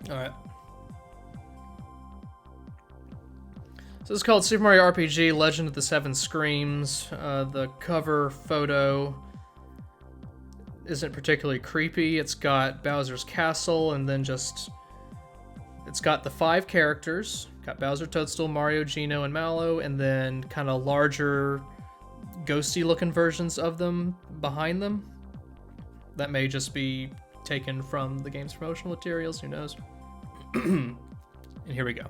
Alright. So this is called Super Mario RPG Legend of the Seven Screams. The cover photo isn't particularly creepy. It's got Bowser's Castle and then just... It's got the 5 characters. Got Bowser, Toadstool, Mario, Geno, and Mallow, and then kind of larger ghosty looking versions of them behind them. That may just be taken from the game's promotional materials, who knows. And here we go.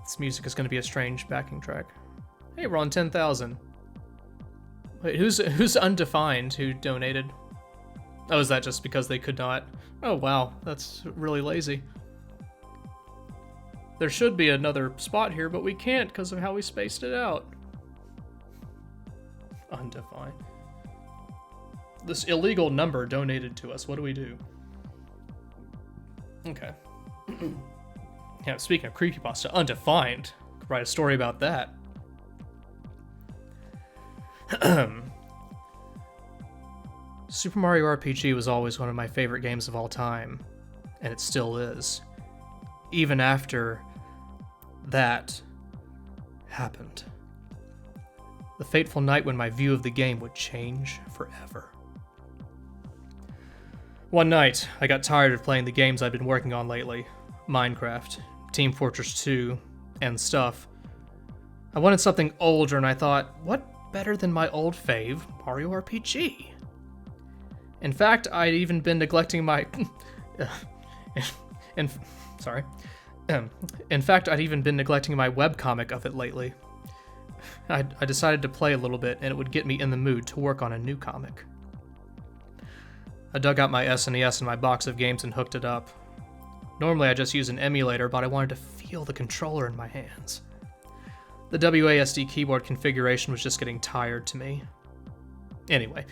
This music is going to be a strange backing track. Hey, we're on 10,000. Wait, who's undefined who donated? Oh, is that just because they could not? Oh, wow, that's really lazy. There should be another spot here, but we can't because of how we spaced it out. Undefined. This illegal number donated to us. What do we do? Okay. Yeah, speaking of creepypasta, undefined. Could write a story about that. Super Mario RPG was always one of my favorite games of all time, and it still is. Even after that happened. The fateful night when my view of the game would change forever. One night, I got tired of playing the games I'd been working on lately. Minecraft, Team Fortress 2, and stuff. I wanted something older, and I thought, what better than my old fave, Mario RPG? In fact, I'd even been neglecting my... In fact, I'd even been neglecting my webcomic of it lately. I decided to play a little bit, and it would get me in the mood to work on a new comic. I dug out my SNES and my box of games and hooked it up. Normally I just use an emulator, but I wanted to feel the controller in my hands. The WASD keyboard configuration was just getting tired to me. Anyway,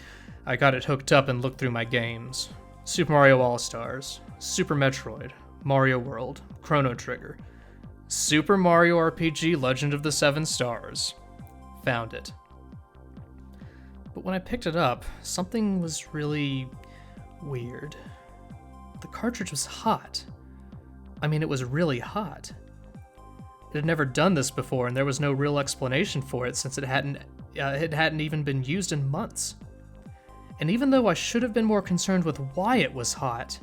I got it hooked up and looked through my games. Super Mario All-Stars, Super Metroid, Mario World, Chrono Trigger, Super Mario RPG Legend of the Seven Stars. Found it. But when I picked it up, something was really weird. The cartridge was hot. I mean, it was really hot. It had never done this before, and there was no real explanation for it since it hadn't even been used in months. And even though I should have been more concerned with why it was hot,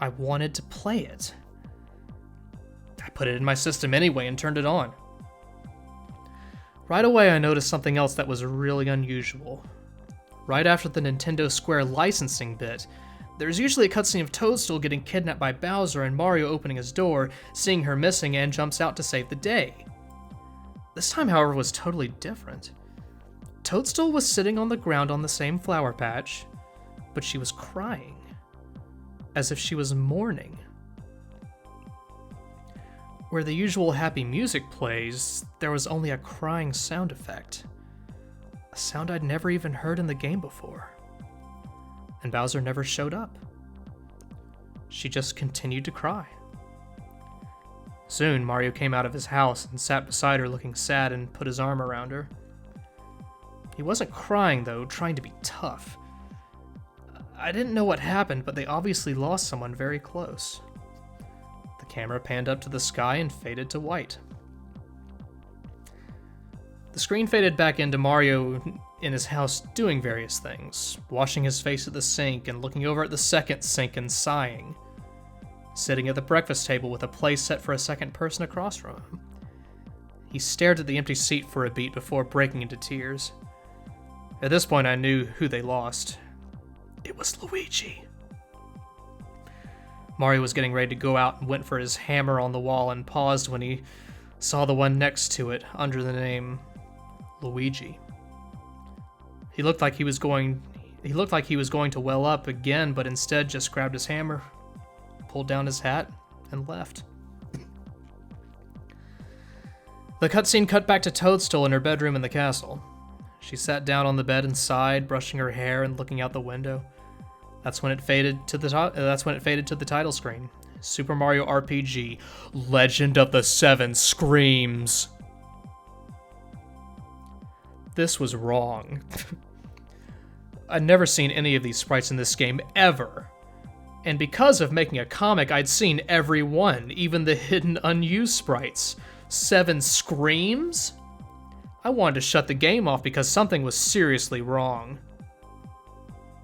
I wanted to play it. I put it in my system anyway and turned it on. Right away I noticed something else that was really unusual. Right after the Nintendo Square licensing bit, there's usually a cutscene of Toadstool getting kidnapped by Bowser and Mario opening his door, seeing her missing, and jumps out to save the day. This time, however, was totally different. Toadstool was sitting on the ground on the same flower patch, but she was crying, as if she was mourning. Where the usual happy music plays, there was only a crying sound effect. A sound I'd never even heard in the game before. And Bowser never showed up. She just continued to cry. Soon, Mario came out of his house and sat beside her looking sad and put his arm around her. He wasn't crying though, trying to be tough. I didn't know what happened, but they obviously lost someone very close. The camera panned up to the sky and faded to white. The screen faded back into Mario in his house doing various things, washing his face at the sink and looking over at the second sink and sighing, sitting at the breakfast table with a place set for a second person across from him. He stared at the empty seat for a beat before breaking into tears. At this point I knew who they lost. It was Luigi. Mario was getting ready to go out and went for his hammer on the wall and paused when he saw the one next to it under the name Luigi. He looked like he was going to well up again, but instead just grabbed his hammer, pulled down his hat, and left. The cutscene cut back to Toadstool in her bedroom in the castle. She sat down on the bed and sighed, brushing her hair and looking out the window. That's when it faded to the title screen. Super Mario RPG: Legend of the Seven Screams. This was wrong. I'd never seen any of these sprites in this game, ever. And because of making a comic, I'd seen every one, even the hidden unused sprites. 7 Screams? I wanted to shut the game off because something was seriously wrong.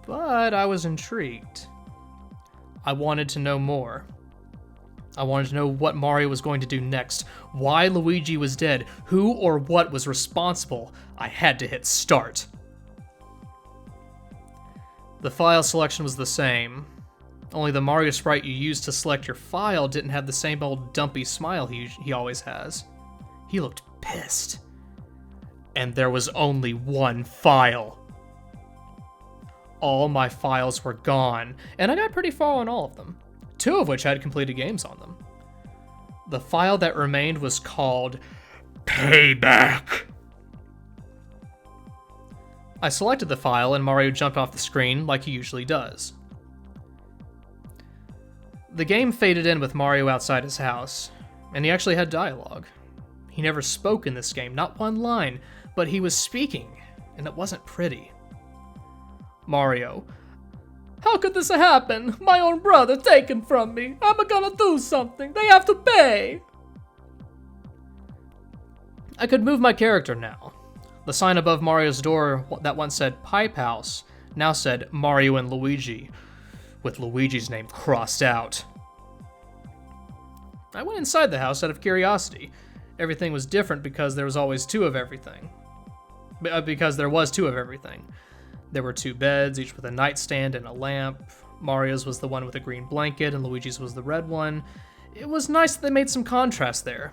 But I was intrigued. I wanted to know more. I wanted to know what Mario was going to do next, why Luigi was dead, who or what was responsible. I had to hit start. The file selection was the same, only the Mario sprite you used to select your file didn't have the same old dumpy smile he always has. He looked pissed. And there was only one file. All my files were gone, and I got pretty far on all of them, 2 of which had completed games on them. The file that remained was called Payback. I selected the file and Mario jumped off the screen like he usually does. The game faded in with Mario outside his house, and he actually had dialogue. He never spoke in this game, not one line, but he was speaking, and it wasn't pretty. Mario: "How could this happen? My own brother taken from me. I'm gonna do something. They have to pay." I could move my character now. The sign above Mario's door that once said Pipe House now said Mario and Luigi, with Luigi's name crossed out. I went inside the house out of curiosity. Everything was different because there was always 2 of everything. Because there was 2 of everything. There were 2 beds, each with a nightstand and a lamp. Mario's was the one with a green blanket, and Luigi's was the red one. It was nice that they made some contrast there.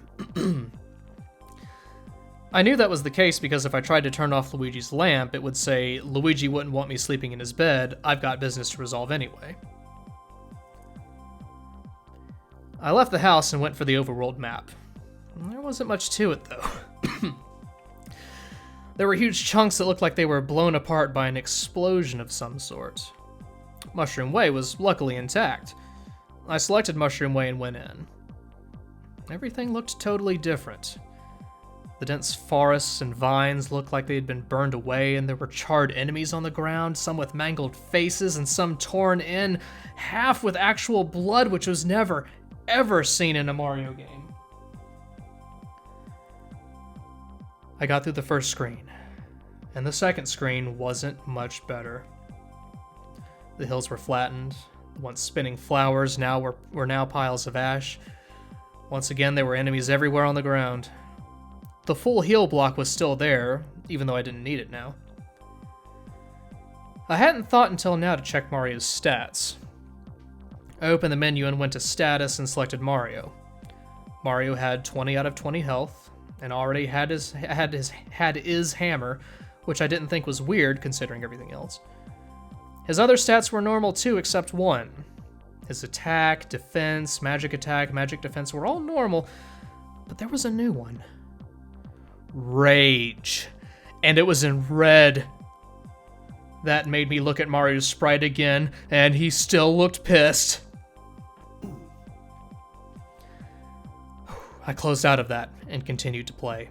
I knew that was the case because if I tried to turn off Luigi's lamp, it would say, "Luigi wouldn't want me sleeping in his bed. I've got business to resolve anyway." I left the house and went for the overworld map. There wasn't much to it, though. There were huge chunks that looked like they were blown apart by an explosion of some sort. Mushroom Way was luckily intact. I selected Mushroom Way and went in. Everything looked totally different. The dense forests and vines looked like they had been burned away, and there were charred enemies on the ground, some with mangled faces and some torn in, half with actual blood, which was never, ever seen in a Mario game. I got through the first screen, and the second screen wasn't much better. The hills were flattened. The once spinning flowers were now piles of ash. Once again, there were enemies everywhere on the ground. The full heal block was still there, even though I didn't need it now. I hadn't thought until now to check Mario's stats. I opened the menu and went to status and selected Mario. Mario had 20 out of 20 health, and already had his hammer, which I didn't think was weird considering everything else. His other stats were normal too, except one. His attack, defense, magic attack, magic defense were all normal, but there was a new one. Rage. And it was in red. That made me look at Mario's sprite again, and he still looked pissed. I closed out of that and continued to play.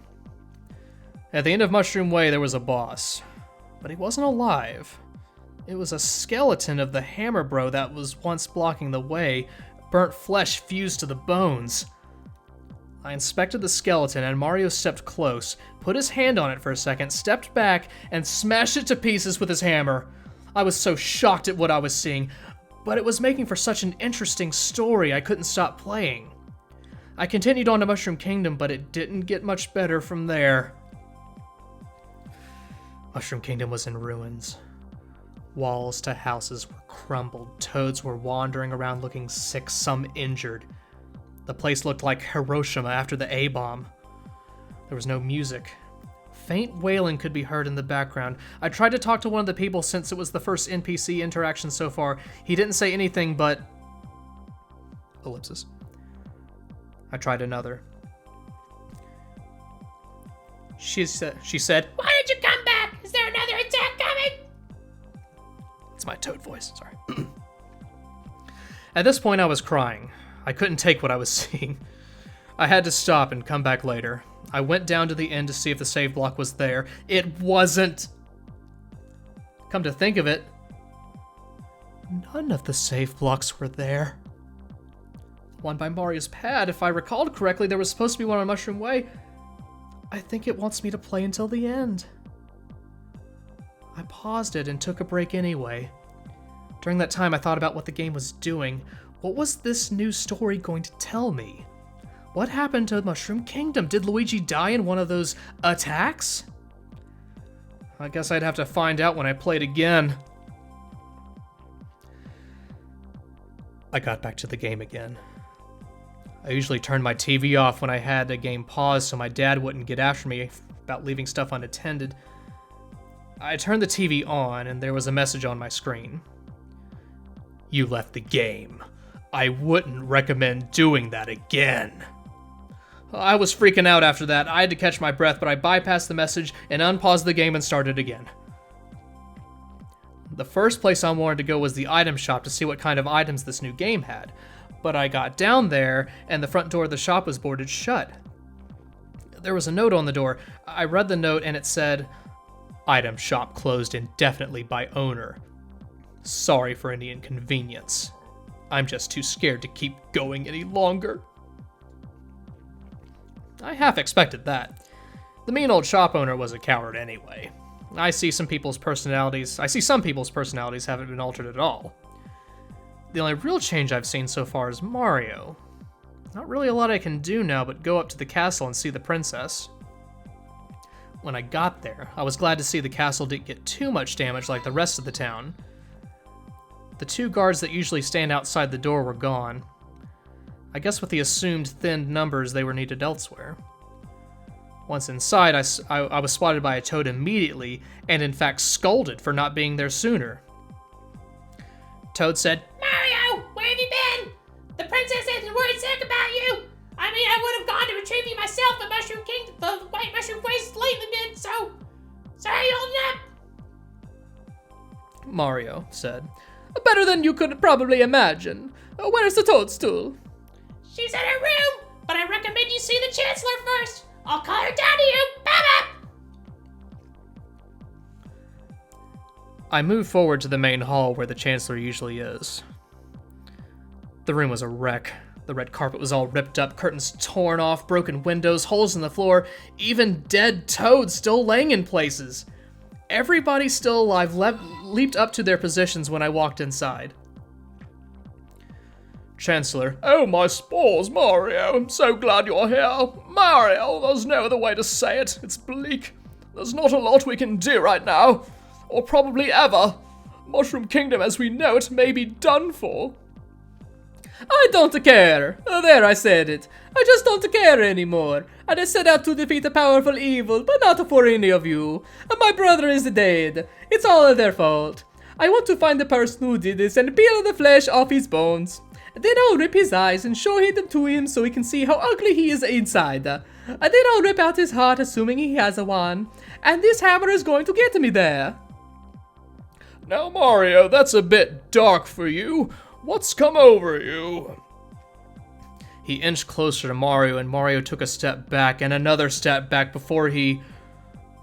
At the end of Mushroom Way, there was a boss, but he wasn't alive. It was a skeleton of the Hammer Bro that was once blocking the way, burnt flesh fused to the bones. I inspected the skeleton, and Mario stepped close, put his hand on it for a second, stepped back, and smashed it to pieces with his hammer. I was so shocked at what I was seeing, but it was making for such an interesting story I couldn't stop playing. I continued on to Mushroom Kingdom, but it didn't get much better from there. Mushroom Kingdom was in ruins. Walls to houses were crumbled. Toads were wandering around looking sick, some injured. The place looked like Hiroshima after the A-bomb. There was no music. Faint wailing could be heard in the background. I tried to talk to one of the people since it was the first NPC interaction so far. He didn't say anything but... ellipsis. I tried another. She said, "Why did you come back? Is there another attack coming?" It's my toad voice, sorry. At this point, I was crying. I couldn't take what I was seeing. I had to stop and come back later. I went down to the end to see if the save block was there. It wasn't. Come to think of it, none of the save blocks were there. The one by Mario's pad, if I recalled correctly, there was supposed to be one on Mushroom Way. I think it wants me to play until the end. I paused it and took a break anyway. During that time, I thought about what the game was doing. What was this new story going to tell me? What happened to Mushroom Kingdom? Did Luigi die in one of those attacks? I guess I'd have to find out when I played again. I got back to the game again. I usually turned my TV off when I had a game paused so my dad wouldn't get after me about leaving stuff unattended. I turned the TV on and there was a message on my screen. "You left the game. I wouldn't recommend doing that again." I was freaking out after that. I had to catch my breath, but I bypassed the message and unpaused the game and started again. The first place I wanted to go was the item shop to see what kind of items this new game had. But I got down there, and the front door of the shop was boarded shut. There was a note on the door. I read the note, and it said, "Item shop closed indefinitely by owner. Sorry for any inconvenience. I'm just too scared to keep going any longer." I half expected that. The mean old shop owner was a coward anyway. I see some people's personalities haven't been altered at all. The only real change I've seen so far is Mario. Not really a lot I can do now but go up to the castle and see the princess. When I got there, I was glad to see the castle didn't get too much damage like the rest of the town. The two guards that usually stand outside the door were gone. I guess with the assumed thinned numbers, they were needed elsewhere. Once inside, I was spotted by a toad immediately, and in fact scolded for not being there sooner. Toad said, "Mario, where have you been? The princess isn't worried sick about you. I mean, I would have gone to retrieve you myself, but the White Mushroom Place lately did, so sorry, old nut." Mario said, "Better than you could probably imagine. Where's the toadstool?" "She's in her room, but I recommend you see the Chancellor first. I'll call her down to you. Bye-bye." I moved forward to the main hall where the Chancellor usually is. The room was a wreck. The red carpet was all ripped up, curtains torn off, broken windows, holes in the floor, even dead toads still laying in places. Everybody still alive leaped up to their positions when I walked inside. Chancellor, "Oh my spores, Mario, I'm so glad you're here. Mario, there's no other way to say it. It's bleak. There's not a lot we can do right now. Or probably ever. Mushroom Kingdom as we know it may be done for." "I don't care. There, I said it. I just don't care anymore. And I set out to defeat a powerful evil, but not for any of you. My brother is dead. It's all their fault. I want to find the person who did this and peel the flesh off his bones. Then I'll rip his eyes and show them to him so he can see how ugly he is inside. Then I'll rip out his heart, assuming he has one. And this hammer is going to get me there." "Now, Mario, that's a bit dark for you. What's come over you?" He inched closer to Mario, and Mario took a step back and another step back before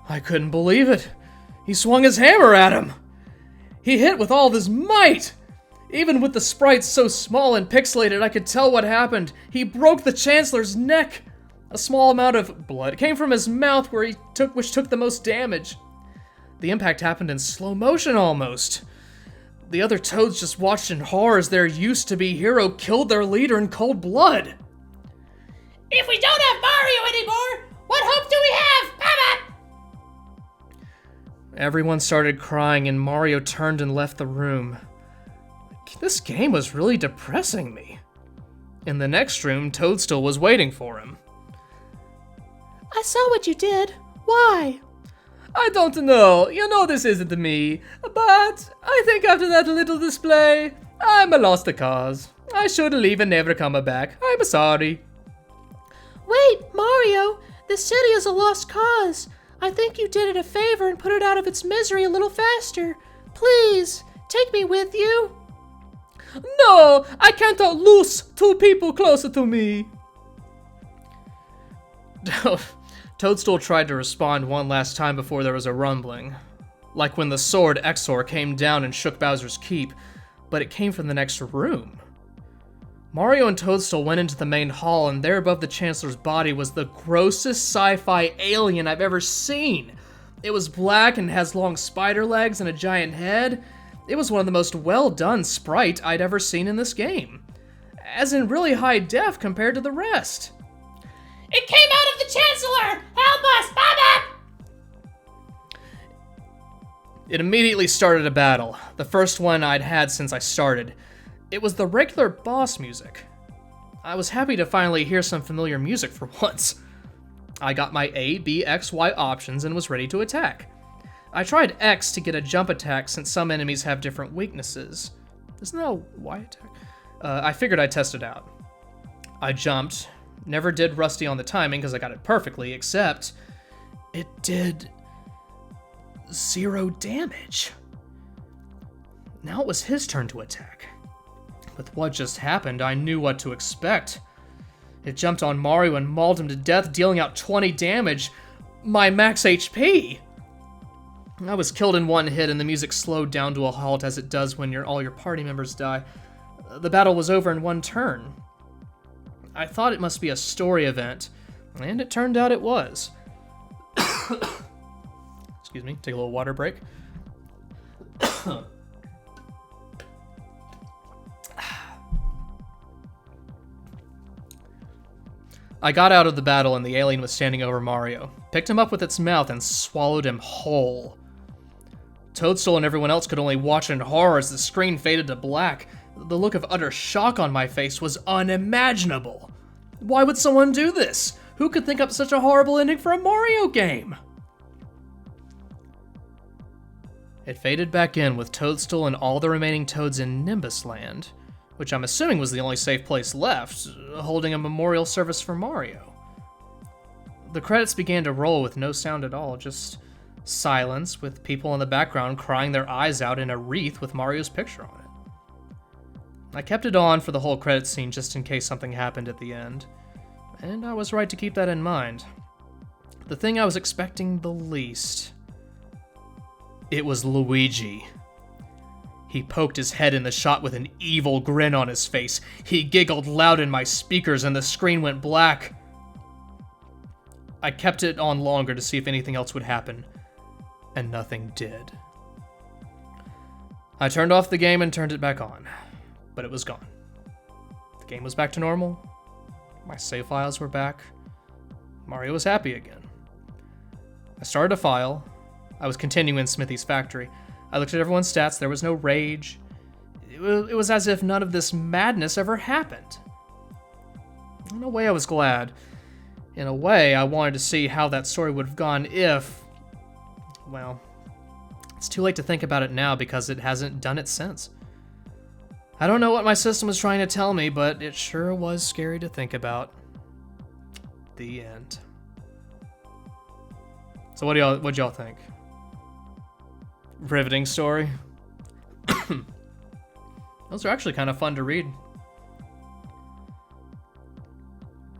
I couldn't believe it. He swung his hammer at him. He hit with all of his might. Even with the sprites so small and pixelated, I could tell what happened. He broke the Chancellor's neck. A small amount of blood came from his mouth which took the most damage. The impact happened in slow motion almost. The other toads just watched in horror as their used-to-be hero killed their leader in cold blood. "If we don't have Mario anymore, what hope do we have? Bye-bye!" Everyone started crying and Mario turned and left the room. This game was really depressing me. In the next room, Toadstool was waiting for him. I saw what you did. Why? I don't know. You know this isn't me. But I think after that little display, I'm a lost cause. I should leave and never come back. I'm sorry. Wait, Mario. The city is a lost cause. I think you did it a favor and put it out of its misery a little faster. Please, take me with you. No, I can't lose two people closer to me. Toadstool tried to respond one last time before there was a rumbling. Like when the sword Exor came down and shook Bowser's Keep, but it came from the next room. Mario and Toadstool went into the main hall, and there above the Chancellor's body was the grossest sci-fi alien I've ever seen. It was black and has long spider legs and a giant head. It was one of the most well-done sprite I'd ever seen in this game. As in really high def compared to the rest. It came out of the Chancellor! Help us, Baba! It immediately started a battle, the first one I'd had since I started. It was the regular boss music. I was happy to finally hear some familiar music for once. I got my A, B, X, Y options and was ready to attack. I tried X to get a jump attack since some enemies have different weaknesses. Isn't that a Y attack? I figured I'd test it out. I jumped. Never did Rusty on the timing because I got it perfectly, except it did 0 damage. Now it was his turn to attack. With what just happened, I knew what to expect. It jumped on Mario and mauled him to death, dealing out 20 damage, my max HP. I was killed in one hit and the music slowed down to a halt as it does when all your party members die. The battle was over in one turn. I thought it must be a story event, and it turned out it was. Excuse me, take a little water break. I got out of the battle and the alien was standing over Mario, picked him up with its mouth and swallowed him whole. Toadstool and everyone else could only watch in horror as the screen faded to black. The look of utter shock on my face was unimaginable. Why would someone do this? Who could think up such a horrible ending for a Mario game? It faded back in with Toadstool and all the remaining Toads in Nimbus Land, which I'm assuming was the only safe place left, holding a memorial service for Mario. The credits began to roll with no sound at all, just silence with people in the background crying their eyes out in a wreath with Mario's picture on it. I kept it on for the whole credits scene just in case something happened at the end, and I was right to keep that in mind. The thing I was expecting the least. It was Luigi. He poked his head in the shot with an evil grin on his face. He giggled loud in my speakers and the screen went black. I kept it on longer to see if anything else would happen, and nothing did. I turned off the game and turned it back on, but it was gone. The game was back to normal. My save files were back. Mario was happy again. I started a file. I was continuing in Smithy's factory. I looked at everyone's stats. There was no rage. It was as if none of this madness ever happened. In a way, I was glad. In a way, I wanted to see how that story would have gone if... Well, it's too late to think about it now because it hasn't done it since. I don't know what my system was trying to tell me, but it sure was scary to think about. The end. So what'd y'all think? Riveting story? Those are actually kind of fun to read.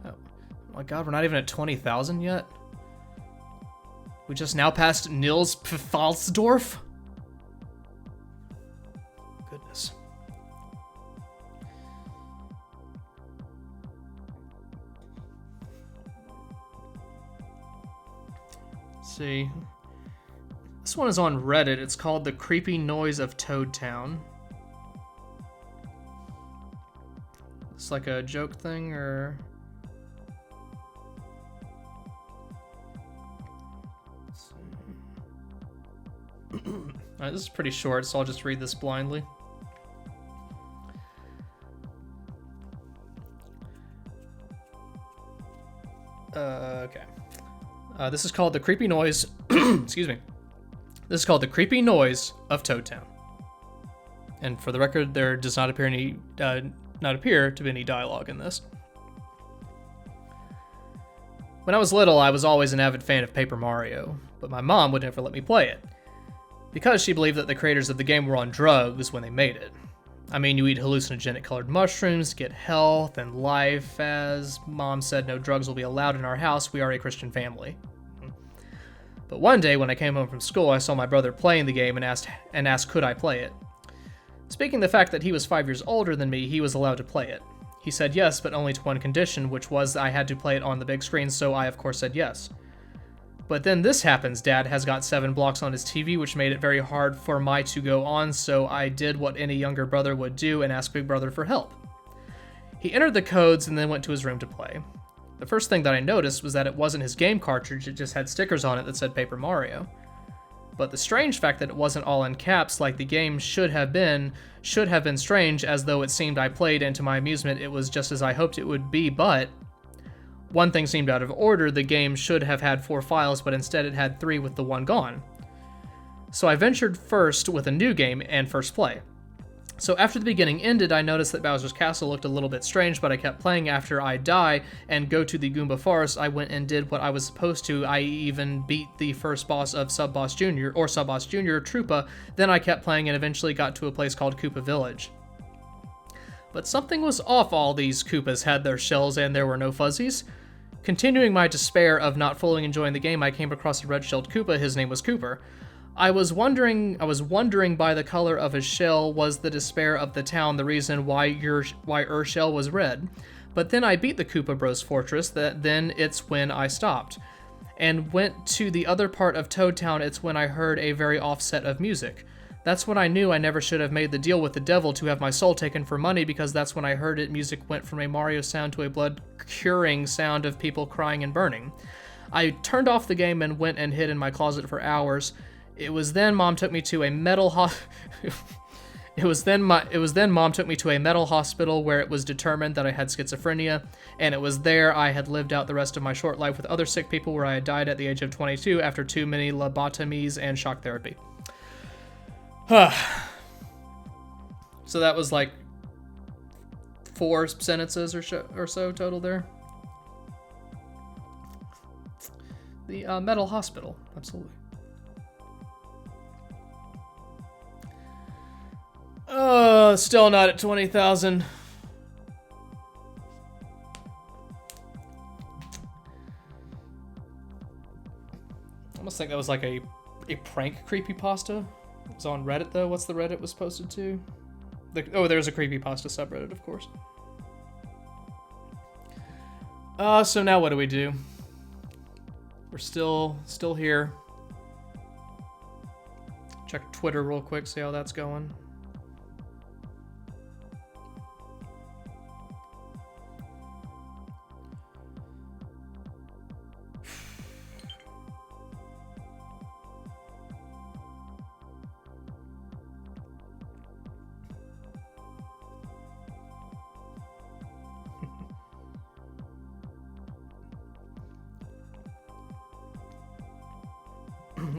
Oh my god, we're not even at 20,000 yet? We just now passed Nils Pfalzdorf? Goodness. Let's see. This one is on Reddit. It's called The Creepy Noise of Toad Town. It's like a joke thing, or... Let's see. Alright, this is pretty short, so I'll just read this blindly. Okay. This is called The Creepy Noise... excuse me. This is called The Creepy Noise of Toad Town. And for the record, there does not appear to be any dialogue in this. When I was little, I was always an avid fan of Paper Mario, but my mom would never let me play it, because she believed that the creators of the game were on drugs when they made it. I mean, you eat hallucinogenic colored mushrooms, get health and life, as Mom said no drugs will be allowed in our house, we are a Christian family. But one day when I came home from school, I saw my brother playing the game and asked could I play it. Speaking the fact that he was 5 years older than me, he was allowed to play it. He said yes, but only to one condition, which was I had to play it on the big screen, so I of course said yes. But then this happens. Dad has got 7 blocks on his TV, which made it very hard for my to go on, so I did what any younger brother would do and ask Big Brother for help. He entered the codes and then went to his room to play. The first thing that I noticed was that it wasn't his game cartridge, it just had stickers on it that said Paper Mario. But the strange fact that it wasn't all in caps like the game should have been strange, as though it seemed I played, and to my amusement it was just as I hoped it would be, but one thing seemed out of order. The game should have had 4 files, but instead it had 3 with the 1 gone. So I ventured first with a new game and first play. So after the beginning ended, I noticed that Bowser's Castle looked a little bit strange, but I kept playing. After I die and go to the Goomba Forest, I went and did what I was supposed to. I even beat the first boss of Sub-Boss Jr., Troopa. Then I kept playing and eventually got to a place called Koopa Village. But something was off. All these Koopas had their shells and there were no fuzzies. Continuing my despair of not fully enjoying the game, I came across a red-shelled Koopa. His name was Cooper. I was wondering by the color of his shell, was the despair of the town the reason why your shell was red? But then I beat the Koopa Bros Fortress, then it's when I stopped. And went to the other part of Toad Town, it's when I heard a very offset of music. That's when I knew I never should have made the deal with the devil to have my soul taken for money, because that's when I heard it. Music went from a Mario sound to a blood-curing sound of people crying and burning. I turned off the game and went and hid in my closet for hours. It was then Mom took me to a mental hospital where it was determined that I had schizophrenia, and it was there I had lived out the rest of my short life with other sick people, where I had died at the age of 22 after too many lobotomies and shock therapy. So that was like 4 sentences or so total there. The mental hospital, absolutely. Still not at 20,000. I almost think that was like a prank creepypasta. It was on Reddit though. What's the Reddit was posted to? There's a creepypasta subreddit, of course. So now what do we do? We're still here. Check Twitter real quick, see how that's going.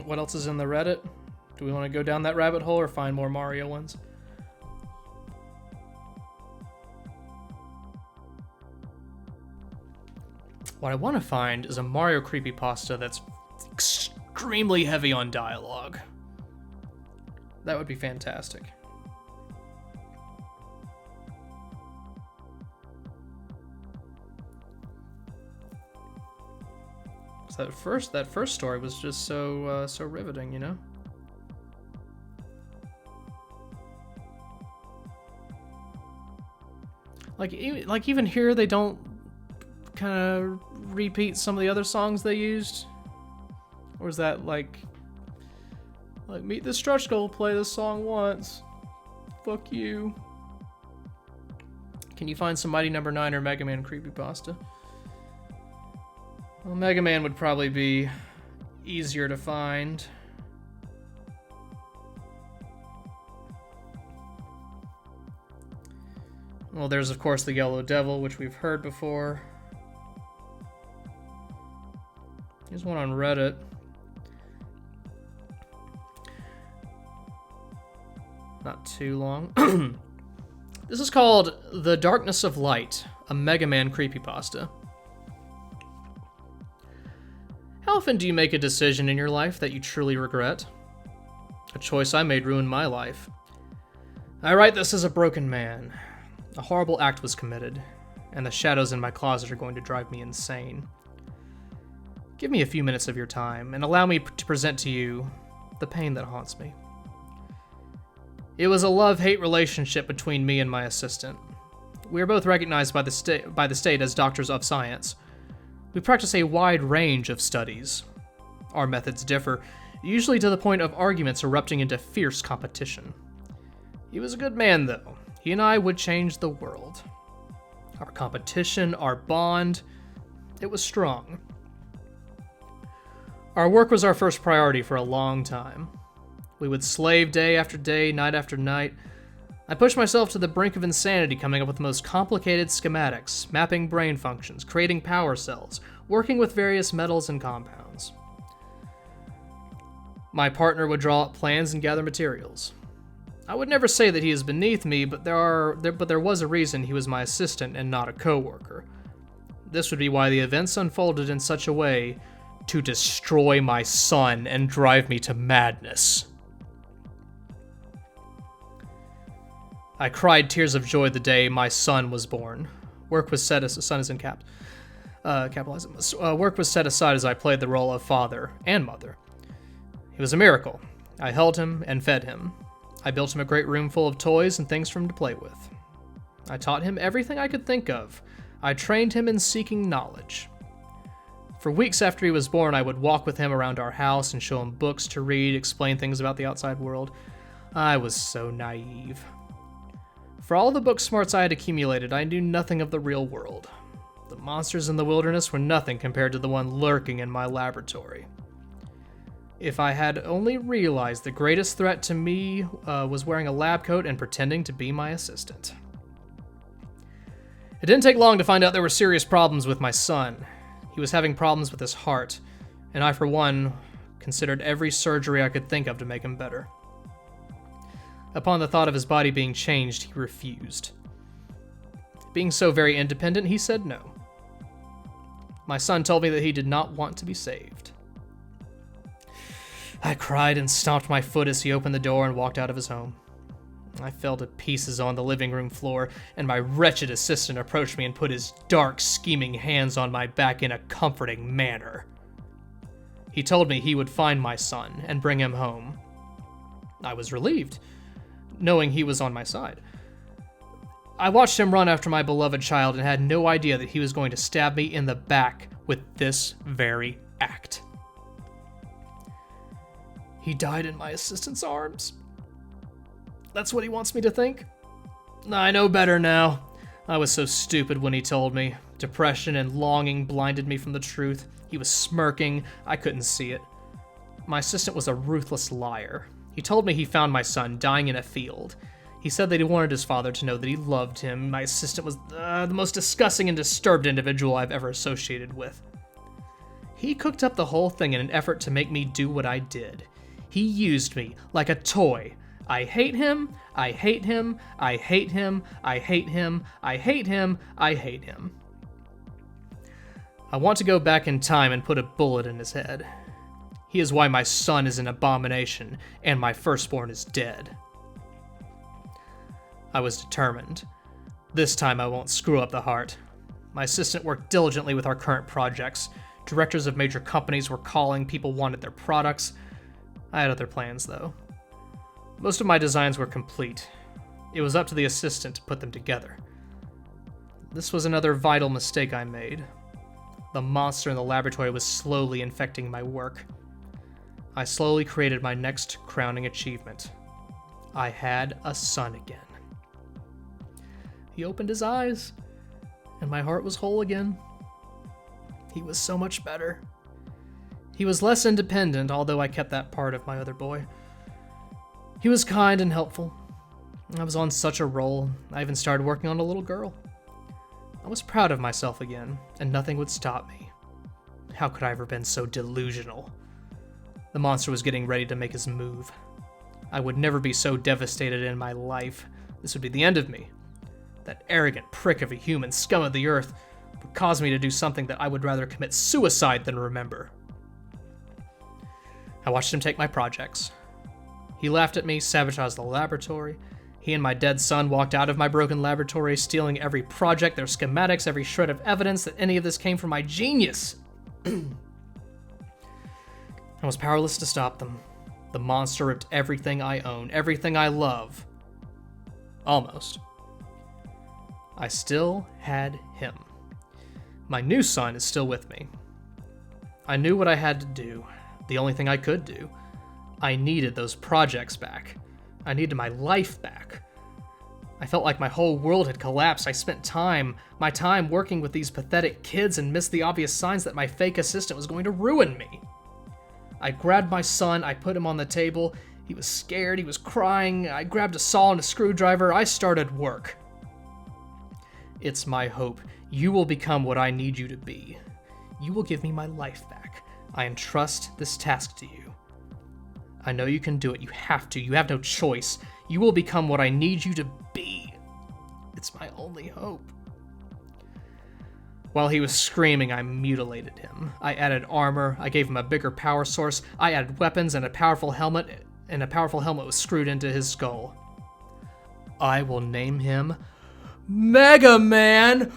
What else is in the Reddit? Do we want to go down that rabbit hole or find more Mario ones? What I want to find is a Mario creepypasta that's extremely heavy on dialogue. That would be fantastic. That first story was just so riveting, you know. Like even here, they don't kind of repeat some of the other songs they used, or is that like Meet the Stretch Goal, play this song once, fuck you. Can you find some Mighty No. 9 or Mega Man creepypasta? Well, Mega Man would probably be easier to find. Well, there's of course the Yellow Devil, which we've heard before. Here's one on Reddit. Not too long. This is called The Darkness of Light, a Mega Man creepypasta. How often do you make a decision in your life that you truly regret? A choice I made ruined my life. I write this as a broken man. A horrible act was committed, and the shadows in my closet are going to drive me insane. Give me a few minutes of your time, and allow me to present to you the pain that haunts me. It was a love-hate relationship between me and my assistant. We are both recognized by the state as doctors of science. We practice a wide range of studies. Our methods differ, usually to the point of arguments erupting into fierce competition. He was a good man, though. He and I would change the world. Our competition, our bond, it was strong. Our work was our first priority for a long time. We would slave day after day, night after night. I pushed myself to the brink of insanity, coming up with the most complicated schematics, mapping brain functions, creating power cells, working with various metals and compounds. My partner would draw up plans and gather materials. I would never say that he is beneath me, but there was a reason he was my assistant and not a co-worker. This would be why the events unfolded in such a way to destroy my son and drive me to madness. I cried tears of joy the day my son was born. Work was set as son is in capitalized. Work was set aside as I played the role of father and mother. He was a miracle. I held him and fed him. I built him a great room full of toys and things for him to play with. I taught him everything I could think of. I trained him in seeking knowledge. For weeks after he was born, I would walk with him around our house and show him books to read, explain things about the outside world. I was so naive. For all the book smarts I had accumulated, I knew nothing of the real world. The monsters in the wilderness were nothing compared to the one lurking in my laboratory. If I had only realized the greatest threat to me was wearing a lab coat and pretending to be my assistant. It didn't take long to find out there were serious problems with my son. He was having problems with his heart, and I, for one, considered every surgery I could think of to make him better. Upon the thought of his body being changed, he refused. Being so very independent, he said no. My son told me that he did not want to be saved. I cried and stomped my foot as he opened the door and walked out of his home. I fell to pieces on the living room floor, and my wretched assistant approached me and put his dark, scheming hands on my back in a comforting manner. He told me he would find my son and bring him home. I was relieved, knowing he was on my side. I watched him run after my beloved child and had no idea that he was going to stab me in the back with this very act. He died in my assistant's arms. That's what he wants me to think? I know better now. I was so stupid when he told me. Depression and longing blinded me from the truth. He was smirking. I couldn't see it. My assistant was a ruthless liar. He told me he found my son dying in a field. He said that he wanted his father to know that he loved him. My assistant was the most disgusting and disturbed individual I've ever associated with. He cooked up the whole thing in an effort to make me do what I did. He used me like a toy. I hate him, I hate him, I hate him, I hate him, I hate him, I hate him. I want to go back in time and put a bullet in his head. He is why my son is an abomination and my firstborn is dead. I was determined. This time I won't screw up the heart. My assistant worked diligently with our current projects. Directors of major companies were calling, people wanted their products. I had other plans, though. Most of my designs were complete. It was up to the assistant to put them together. This was another vital mistake I made. The monster in the laboratory was slowly infecting my work. I slowly created my next crowning achievement. I had a son again. He opened his eyes, and my heart was whole again. He was so much better. He was less independent, although I kept that part of my other boy. He was kind and helpful. I was on such a roll, I even started working on a little girl. I was proud of myself again, and nothing would stop me. How could I have been so delusional? The monster was getting ready to make his move. I would never be so devastated in my life. This would be the end of me. That arrogant prick of a human, scum of the earth, would cause me to do something that I would rather commit suicide than remember. I watched him take my projects. He laughed at me, sabotaged the laboratory. He and my dead son walked out of my broken laboratory, stealing every project, their schematics, every shred of evidence that any of this came from my genius. I was powerless to stop them. The monster ripped everything I own, everything I love. Almost. I still had him. My new son is still with me. I knew what I had to do, the only thing I could do. I needed those projects back. I needed my life back. I felt like my whole world had collapsed. I spent my time working with these pathetic kids and missed the obvious signs that my fake assistant was going to ruin me. I grabbed my son, I put him on the table. He was scared, he was crying. I grabbed a saw and a screwdriver. I started work. It's my hope. You will become what I need you to be. You will give me my life back. I entrust this task to you. I know you can do it. You have to. You have no choice. You will become what I need you to be. It's my only hope. While he was screaming, I mutilated him. I added armor. I gave him a bigger power source. I added weapons and a powerful helmet, was screwed into his skull. I will name him Mega Man.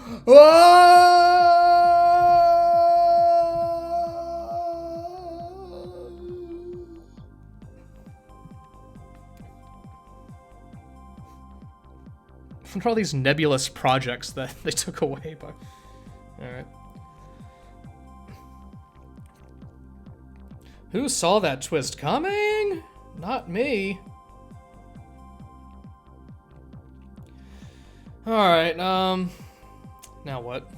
What are all these nebulous projects that they took away? But all right. Who saw that twist coming? Not me. All right. Now what?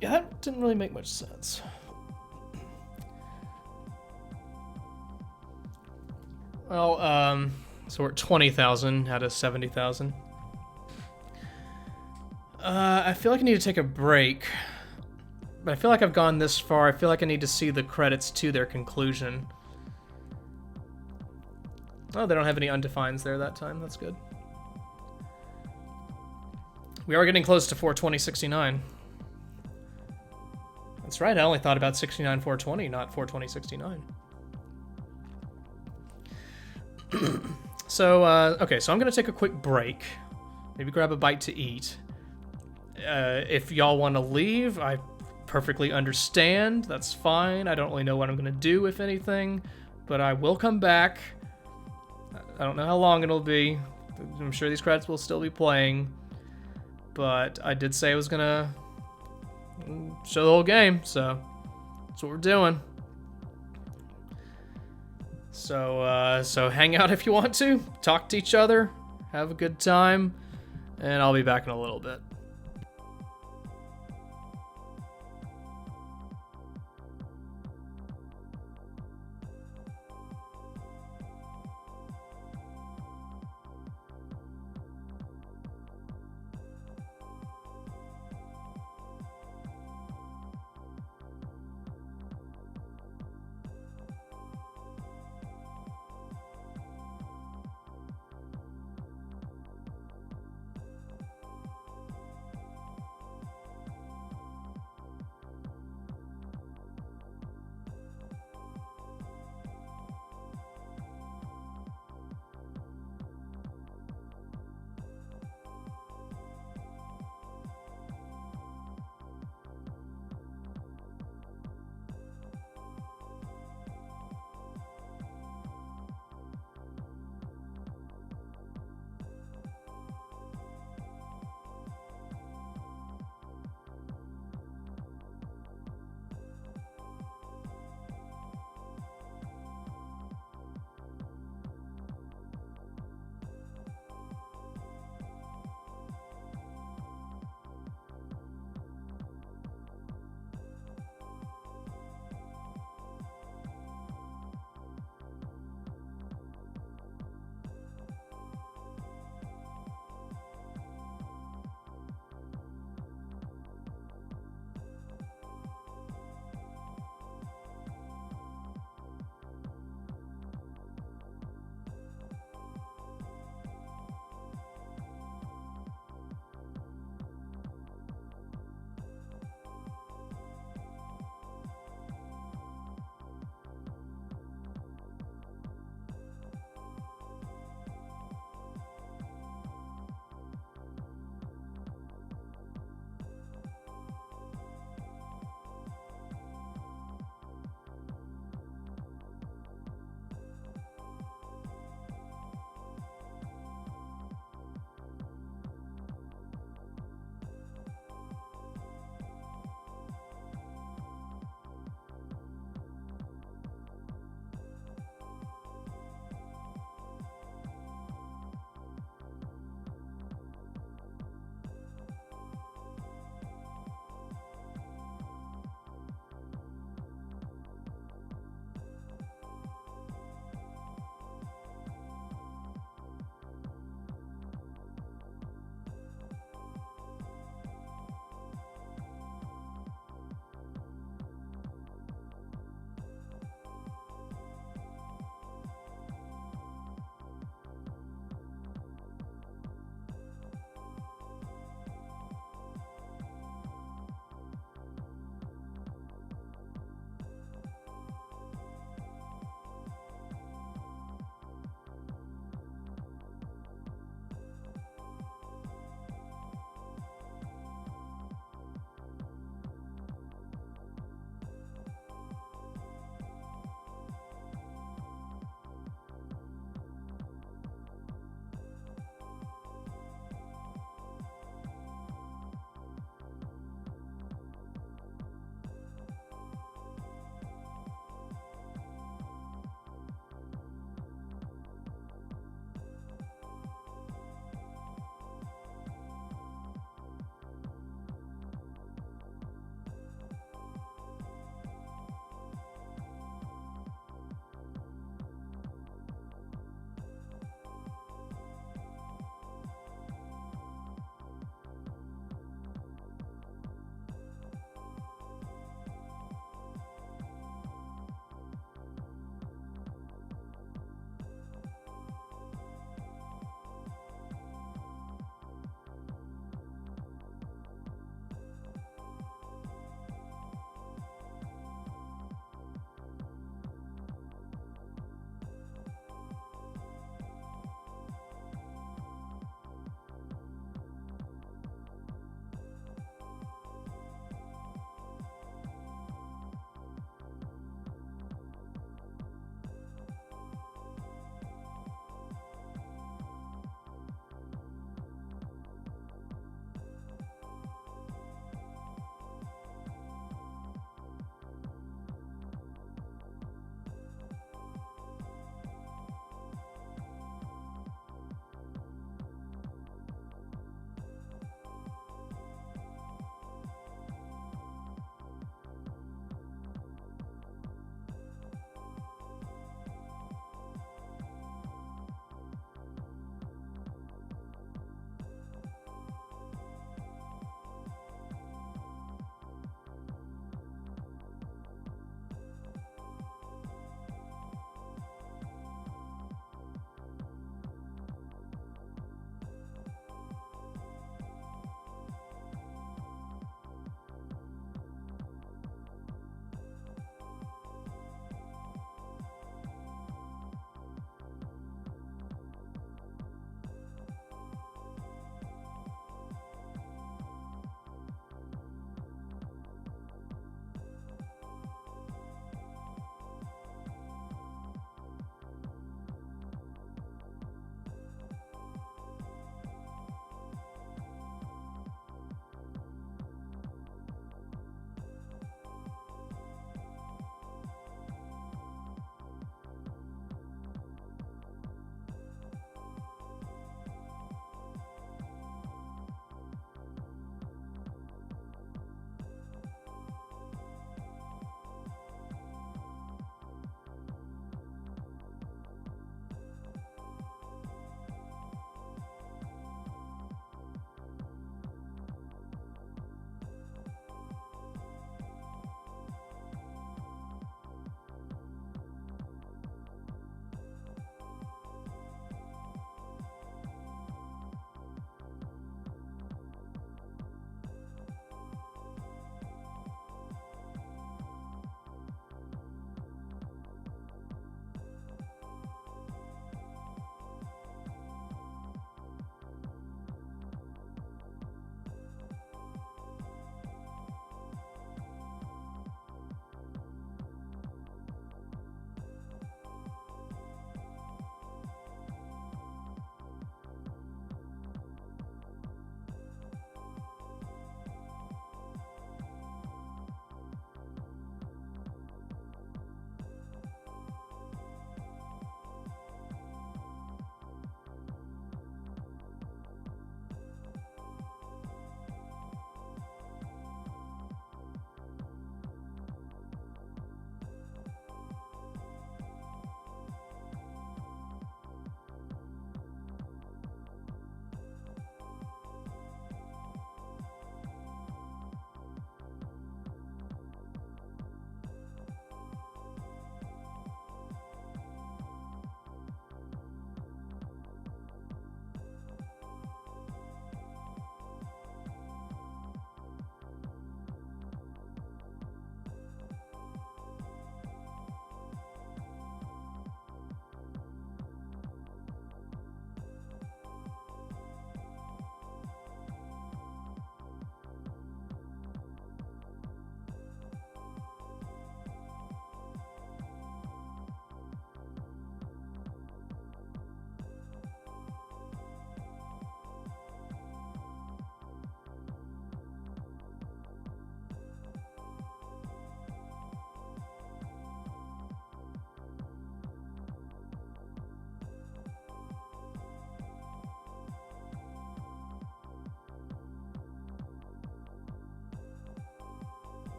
Yeah, that didn't really make much sense. Well, so we're at 20,000 out of 70,000. I feel like I need to take a break. But I feel like I've gone this far. I feel like I need to see the credits to their conclusion. Oh, they don't have any undefines there that time. That's good. We are getting close to 42069. That's right, I only thought about 69-420, not 42069. So, okay, so I'm gonna take a quick break. Maybe grab a bite to eat. If y'all want to leave, I perfectly understand. That's fine. I don't really know what I'm gonna do, if anything, but I will come back. I don't know how long it'll be. I'm sure these credits will still be playing, but I did say I was gonna show the whole game, so that's what we're doing. So hang out if you want to, talk to each other, have a good time, and I'll be back in a little bit.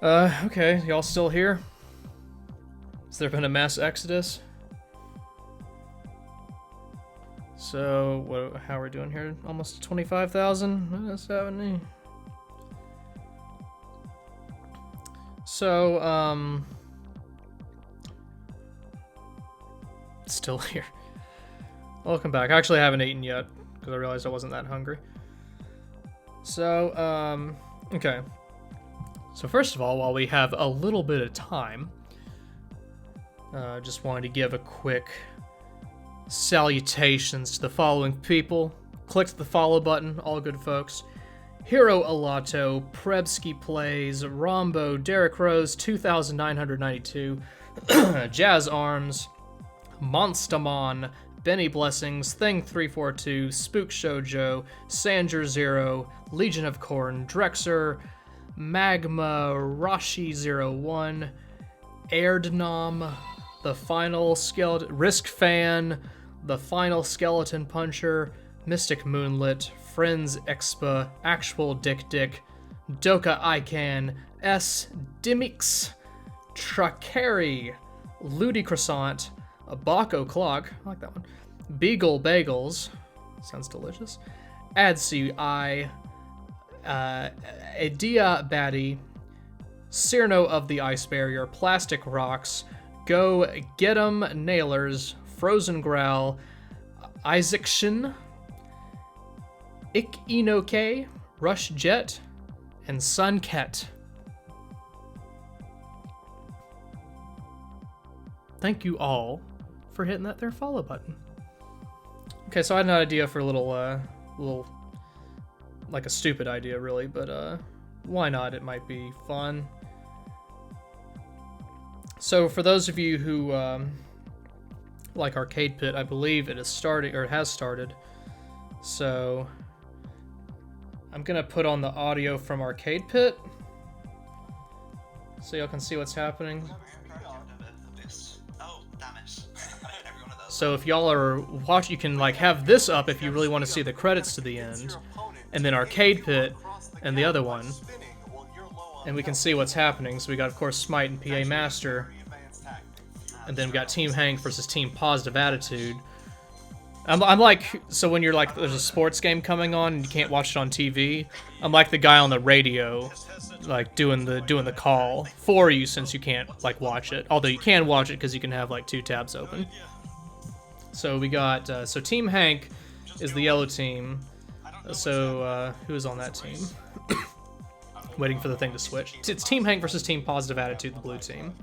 Okay, y'all still here? Has there been a mass exodus? So, how are we doing here? Almost 25,000? 70. So, still here. Welcome back. Actually, I haven't eaten yet, because I realized I wasn't that hungry. So, okay. So first of all, while we have a little bit of time, just wanted to give a quick salutations to the following people. Click the follow button, all good folks. Hero Alato, Prebsky Plays, Rombo, Derek Rose, 2992, Jazz Arms, Monstamon, Benny Blessings, Thing342, Spook Shoujo, Sanger Zero, Legion of Corn, Drexer, Magma, Rashi01, Airdnom, The Final Skeleton, Risk Fan, The Final Skeleton Puncher, Mystic Moonlit, Friends Expa, Actual Dick, Doka Ican, S. Dimix, Trakeri, Ludicroissant, a Bako Clock, I like that one, Beagle Bagels, sounds delicious, Adsi I, Adia Batty, Cyrano of the Ice Barrier, Plastic Rocks, Go Get 'em Nailers, Frozen Growl, Isaac Shin, Ik Inoke, Rush Jet, and Sunket. Thank you all for hitting that there follow button. Okay, so I had an idea for a little, like a stupid idea really, but why not? It might be fun. So for those of you who like Arcade Pit, I believe it is starting, or it has started. So I'm gonna put on the audio from Arcade Pit so y'all can see what's happening. So if y'all are watching, you can like have this up if you really want to see the credits to the end, and then Arcade Pit and the other one, and we can see what's happening. So we got, of course, Smite and PA Master, and then we got Team Hank versus Team Positive Attitude. I'm like, so when you're like, there's a sports game coming on and you can't watch it on TV, I'm like the guy on the radio, like doing the call for you since you can't like watch it. Although you can watch it because you can have like 2 tabs open. So we got, so Team Hank is the yellow team. So who's on that team? Waiting for the thing to switch. It's Team Hank versus Team Positive Attitude, the blue team.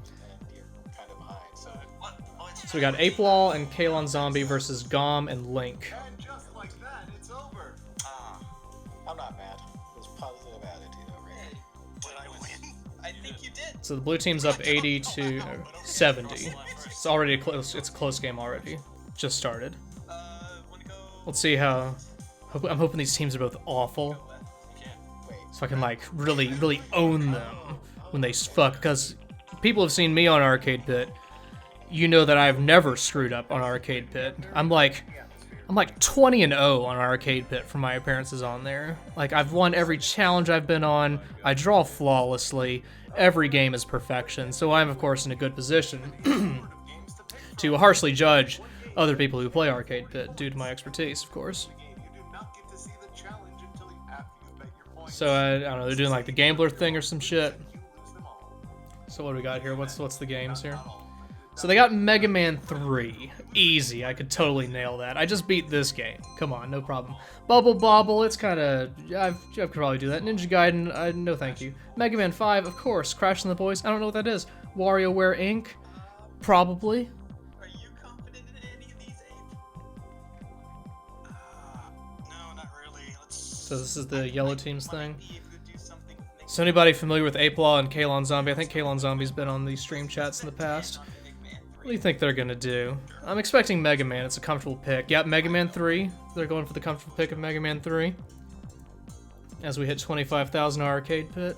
So we got Apelaw and Kalon Zombie versus Gom and Link. Just like that, it's over. I'm not mad. It's Positive Attitude over here. Did I win? I think you did. So the blue team's up 80 to 70. It's already it's a close game already. Just started. Let's see how. I'm hoping these teams are both awful, so I can like really own them when they fuck. Because people have seen me on Arcade Pit. You know that I've never screwed up on Arcade Pit. I'm like 20-0 on Arcade Pit for my appearances on there. Like, I've won every challenge I've been on. I draw flawlessly. Every game is perfection. So I'm, of course, in a good position to harshly judge other people who play Arcade Pit due to my expertise, of course. So I don't know, they're doing like the gambler thing or some shit. So what do we got here? What's the games here? So they got Mega Man 3. Easy, I could totally nail that. I just beat this game. Come on, no problem. Bubble Bobble, it's kind of... I could probably do that. Ninja Gaiden, no thank you. Mega Man 5, of course. Crash and the Boys, I don't know what that is. WarioWare Inc., probably. Are you confident in any of these, Abe? No, not really. So this is the yellow team's thing. So anybody familiar with Apelaw and Kalon Zombie? I think Kalon Zombie's been on these stream chats in the past. What do you think they're gonna do? I'm expecting Mega Man. It's a comfortable pick. Yep, Mega Man 3. They're going for the comfortable pick of Mega Man 3. As we hit 25,000 Arcade Pit.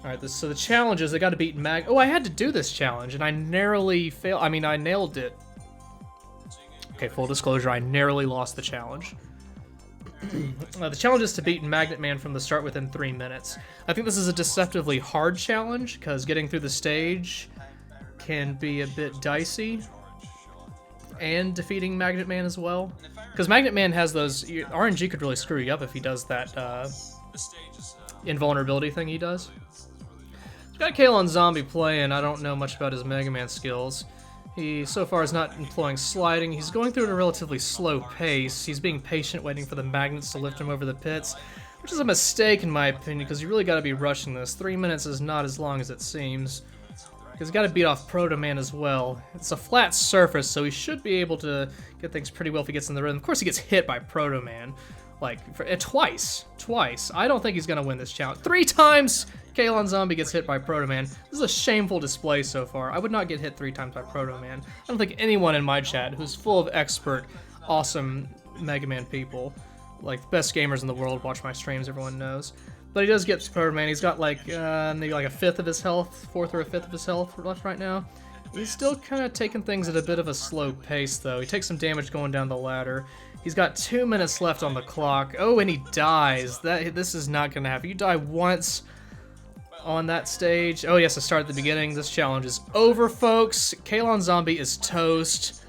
Alright, so the challenge is they gotta beat Oh, I had to do this challenge, and I narrowly failed. I mean, I nailed it. Okay, full disclosure, I narrowly lost the challenge. The challenge is to beat Magnet Man from the start within 3 minutes. I think this is a deceptively hard challenge, because getting through the stage can be a bit dicey. And defeating Magnet Man as well. Because Magnet Man has those... RNG could really screw you up if he does that invulnerability thing he does. He's got Kalon Zombie playing. I don't know much about his Mega Man skills. He, so far, is not employing sliding. He's going through at a relatively slow pace. He's being patient, waiting for the magnets to lift him over the pits, which is a mistake in my opinion, because you really got to be rushing this. 3 minutes is not as long as it seems. Because he's got to beat off Proto Man as well. It's a flat surface, so he should be able to get things pretty well if he gets in the rhythm. Of course, he gets hit by Proto Man, like twice. I don't think he's gonna win this challenge. 3 times Kalon Zombie gets hit by Proto Man. This is a shameful display so far. I would not get hit 3 times by Proto Man. I don't think anyone in my chat who's full of expert, awesome Mega Man people, like the best gamers in the world, watch my streams. Everyone knows. But he does get Proto Man. He's got like maybe like a fifth of his health, fourth or a fifth of his health left right now. He's still kind of taking things at a bit of a slow pace, though. He takes some damage going down the ladder. He's got 2 minutes left on the clock. Oh, and he dies. This is not going to happen. You die once on that stage. Oh, he has to start at the beginning. This challenge is over, folks. Kalon Zombie is toast.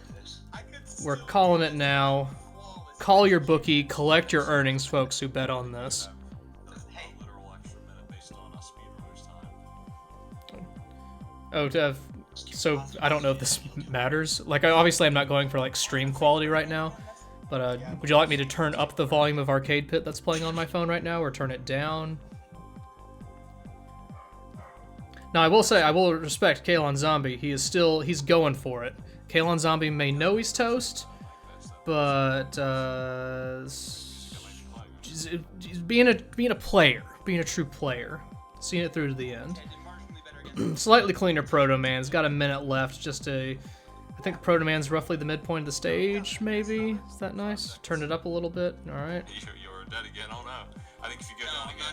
We're calling it now. Call your bookie. Collect your earnings, folks who bet on this. Oh, so I don't know if this matters. Like, obviously I'm not going for like stream quality right now, but would you like me to turn up the volume of Arcade Pit that's playing on my phone right now, or turn it down? Now, I will say, I will respect Kalon Zombie. He's going for it. Kalon Zombie may know he's toast, but being a player, being a true player, seeing it through to the end. Slightly cleaner Proto Man's got a minute left. I think Proto Man's roughly the midpoint of the stage, maybe. Is that nice? Turn it up a little bit. All right. You're dead again. Oh no! I think if you go down again.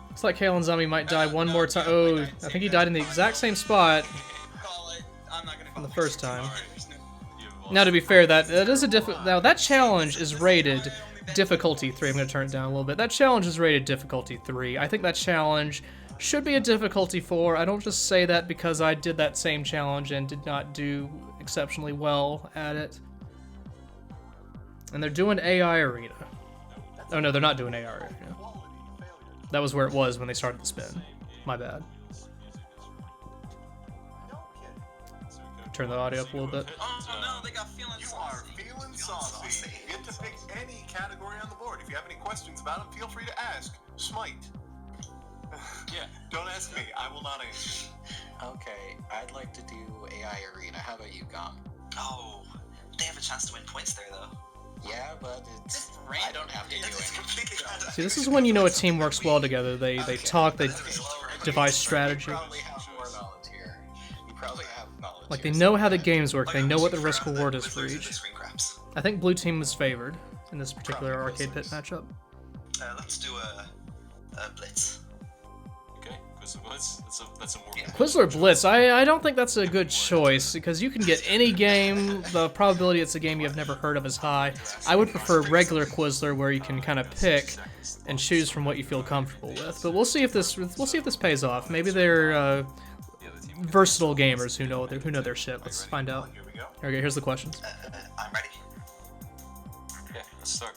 Looks like Kalon Zombie might die one more time. Oh, I think he died in the exact same spot from the first time. Now, to be fair, that is a now that challenge is rated difficulty 3. I'm going to turn it down a little bit. That challenge is rated difficulty 3. I think that challenge should be a difficulty 4. I don't just say that because I did that same challenge and did not do exceptionally well at it. And they're doing AI Arena. Oh no, they're not doing AI Arena. That was where it was when they started the spin. My bad. Turn the audio up a little bit. Oh no, they got feeling saucy. You are feeling saucy. You get to pick any category on the board. If you have any questions about it, feel free to ask. Smite. Yeah, don't ask me. I will not answer. Okay, I'd like to do AI Arena. How about you, Gom? Oh, they have a chance to win points there, though. Yeah, but it's I don't have to do it. See, this is when you know a team works well together. They talk, they devise strategy. You probably have knowledge. Like, they know how the games work. They know what the risk reward is for each. I think blue team was favored in this particular Arcade Pit matchup. Let's do a blitz. Blitz? That's a more Quizler Blitz, I don't think that's a good choice, because you can get any game, the probability it's a game you've never heard of is high. I would prefer regular Quizler, where you can kind of pick and choose from what you feel comfortable with. But we'll see if this pays off. Maybe they're versatile gamers who know their shit. Let's find out. Okay, here's the questions. I'm ready. Okay, let's start.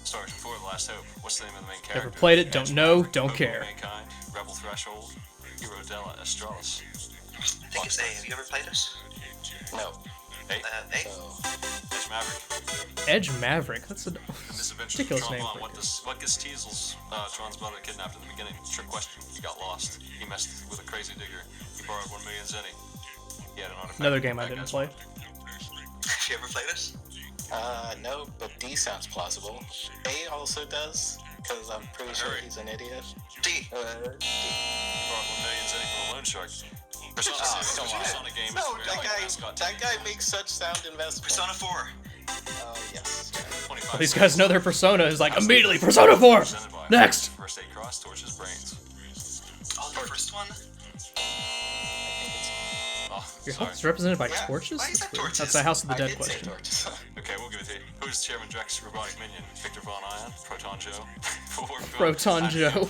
Start before the last hope. What's the name of the main character? Never played it, don't know, don't care. Mankind, Rebel Threshold, Hero Della Astralis. I think it's A. Have you ever played it? No. A? Edge Maverick. Edge Maverick? That's a ridiculous name. What gets Teasel's Tron's brother kidnapped in the beginning? Trick question. He got lost. He messed with a crazy digger. He borrowed 1 million zenny. He had an artifact. Another game I didn't play. Have you ever played it? No, but D sounds plausible. A also does, because I'm pretty sure he's an idiot. D. He borrowed 1 million zenny from a loan shark. Persona game that guy makes such sound investments. Persona 4. Yes. Well, these guys know their Persona is like immediately Persona 4. Next. First aid cross torches brains. Oh, the first one. Your health is represented by torches? I accept torches. That's a House of the I Dead did say question. torches. Okay, we'll give it to you. Who's Chairman Drex's robotic minion? Victor Von Ion? Proton Joe? Proton Joe.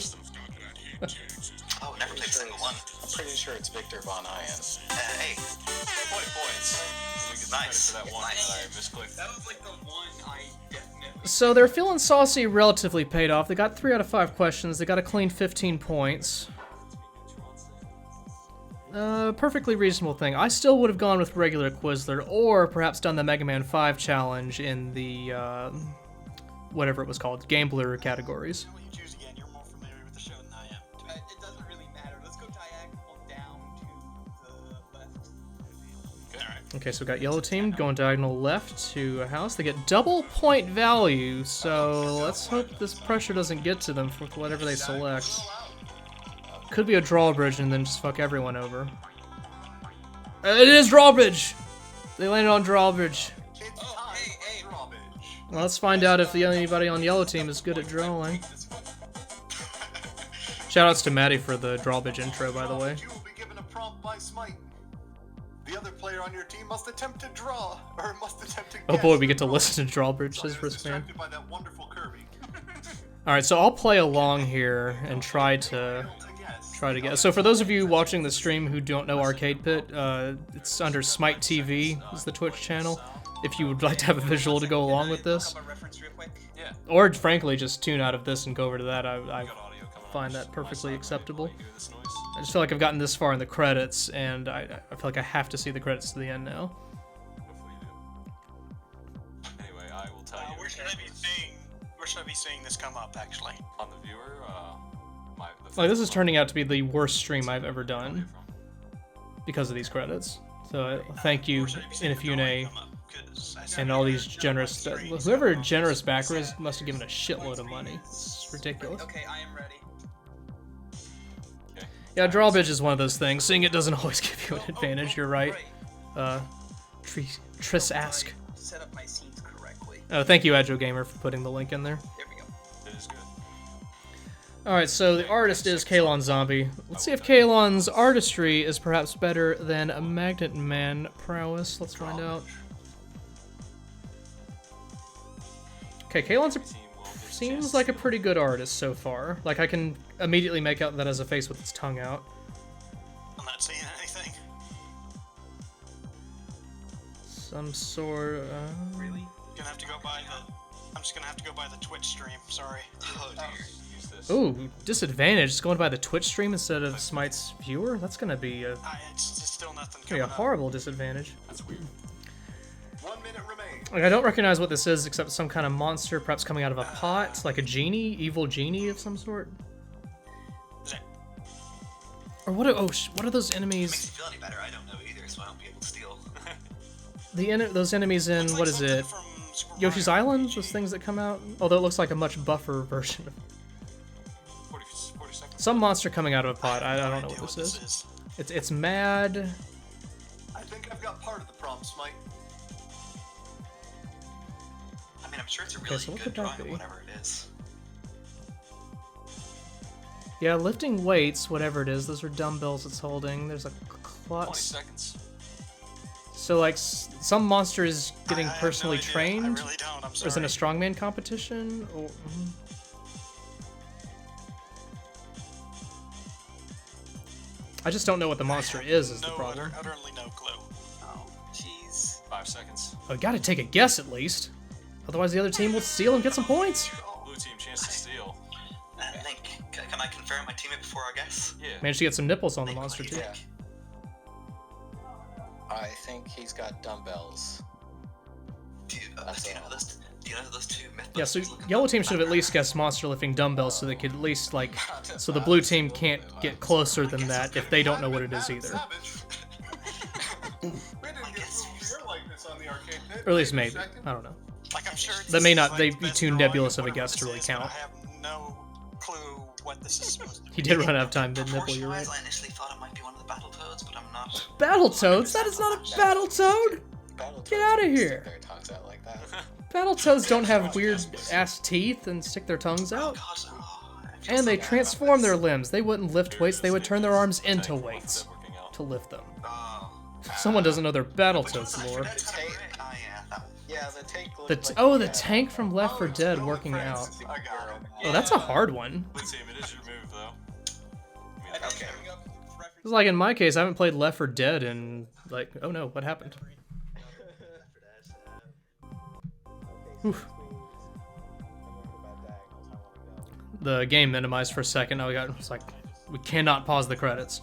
Oh, never played a single one. I'm pretty sure it's Victor Von Ion. Hey. 20 points. We get Nice. for that one Nice. that I misclicked. That was like the one I definitely... So they're feeling saucy relatively paid off. They got 3 out of 5 questions. They got a clean 15 points. Perfectly reasonable thing. I still would have gone with regular Quizler, or perhaps done the Mega Man 5 challenge in the, whatever it was called, Gambler categories. Okay, so we got yellow team going diagonal left to a house. They get double point value, so let's hope this pressure doesn't get to them for whatever they select. Could be a drawbridge and then just fuck everyone over. It is drawbridge! They landed on drawbridge. Well, let's find out if anybody on yellow team is good at drawing. Shoutouts to Maddie for the drawbridge intro, by the way. You will be given a prompt by Smite. The other player on your team must attempt to draw, or must attempt to Oh guess boy, we get to the listen to drawbridge, says Risk Man. distracted by that wonderful Kirby. Alright, so I'll play along here and try to get. So for those of you watching the stream who don't know Arcade Pit, it's under Smite TV is the Twitch channel. If you would like to have a visual to go along with this, or frankly just tune out of this and go over to that, I find that perfectly acceptable. I just feel like I've gotten this far in the credits, and I feel like I have to see the credits to the end now. Anyway, I will tell you. Where should I be seeing this come up, actually? On the viewer, Like, this is turning out to be the worst stream I've ever done because of these credits. So thank you, Inafune, and all these generous... whoever generous backers must have given a shitload of money. It's ridiculous. Okay, I am ready. Yeah, drawbridge is one of those things. Seeing it doesn't always give you an advantage, you're right. Triss ask. Set up my scenes correctly. Oh, thank you, Agile Gamer, for putting the link in there. There we go. It is good. Alright, so the artist is Kalon Zombie. Let's see if Kalon's artistry is perhaps better than a Magnet Man prowess. Let's find out. Okay, Kalon's seems like a pretty good artist so far. Like, I can immediately make out that as a face with its tongue out. I'm not seeing anything. Some sort Really? Gonna have to go by the... I'm just gonna have to go by the Twitch stream, sorry. Oh dear. Ooh, disadvantage. It's going by the Twitch stream instead of Smite's viewer? That's gonna be a... It's just still nothing a horrible disadvantage. That's weird. 1 minute remains. Like, I don't recognize what this is except some kind of monster perhaps coming out of a pot, like a genie, evil genie of some sort. Or what are those enemies? Makes you feel any better? I don't know either, so I won't be able to steal. Those enemies in, what is it? Yoshi's Island? Those things that come out? Although it looks like a much buffer version of 40 seconds. some monster coming out of a pot. I don't know what this is. It's mad. I think I've got part of the prompt, Smite. I mean, I'm sure it's a really so what good could that drawing of be? whatever it is. Yeah, lifting weights, whatever it is. Those are dumbbells it's holding. There's a 20 seconds. So, like, some monster is getting personally trained? I really don't, I'm Or is it a strongman competition? Or, I just don't know what the monster is the problem. Utterly no clue. Oh, jeez. 5 seconds. I gotta take a guess at least. Otherwise the other team will steal and get some points. Blue team chance to steal. Link, can I confirm my teammate before our guess? Yeah. Managed to get some nipples on the monster too. Yeah. I think he's got dumbbells. Do you know those two mythos? Yeah, so yellow team should have at least guessed monster lifting dumbbells so they could at least, like, so the blue team can't get closer than that if they don't know what it is either. We didn't get your likeness on the arcade pit. Or at least maybe. I don't know. Like, I'm sure it's That may not, like they'd the be best too drawing nebulous of of a whatever guess to this really is, but count. I have no clue what this is supposed to be. He did run out of time, didn't Nipple, you're right. I initially thought it might be one of the Battletoads, but I'm not. Battletoads? That is not a Battletoad! Get out of here! Their tongues out like that. Battletoads don't have weird ass teeth and stick their tongues out. And they transform their limbs. They wouldn't lift weights, they would turn their arms into weights to lift them. Someone doesn't know their Battletoads lore. The tank from Left 4 Dead working out. Oh, that's a hard one. Blue team, it is your move though. It's like in my case, I haven't played Left 4 Dead in like, oh no, what happened? Oof. The game minimized for a second. Oh, it's like, we cannot pause the credits.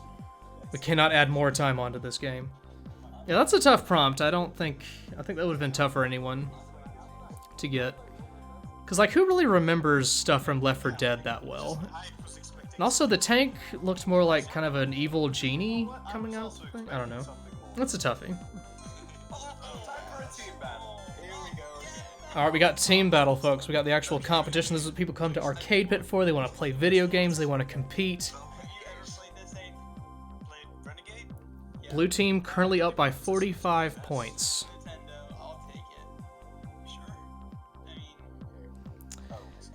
We cannot add more time onto this game. Yeah, that's a tough prompt. I think that would have been tough for anyone to get. Because, like, who really remembers stuff from Left 4 Dead that well? And also, the tank looked more like kind of an evil genie coming out. I don't know. That's a toughie. Alright, we got team battle, folks. We got the actual competition. This is what people come to Arcade Pit for. They want to play video games. They want to compete. Blue team currently up by 45 points.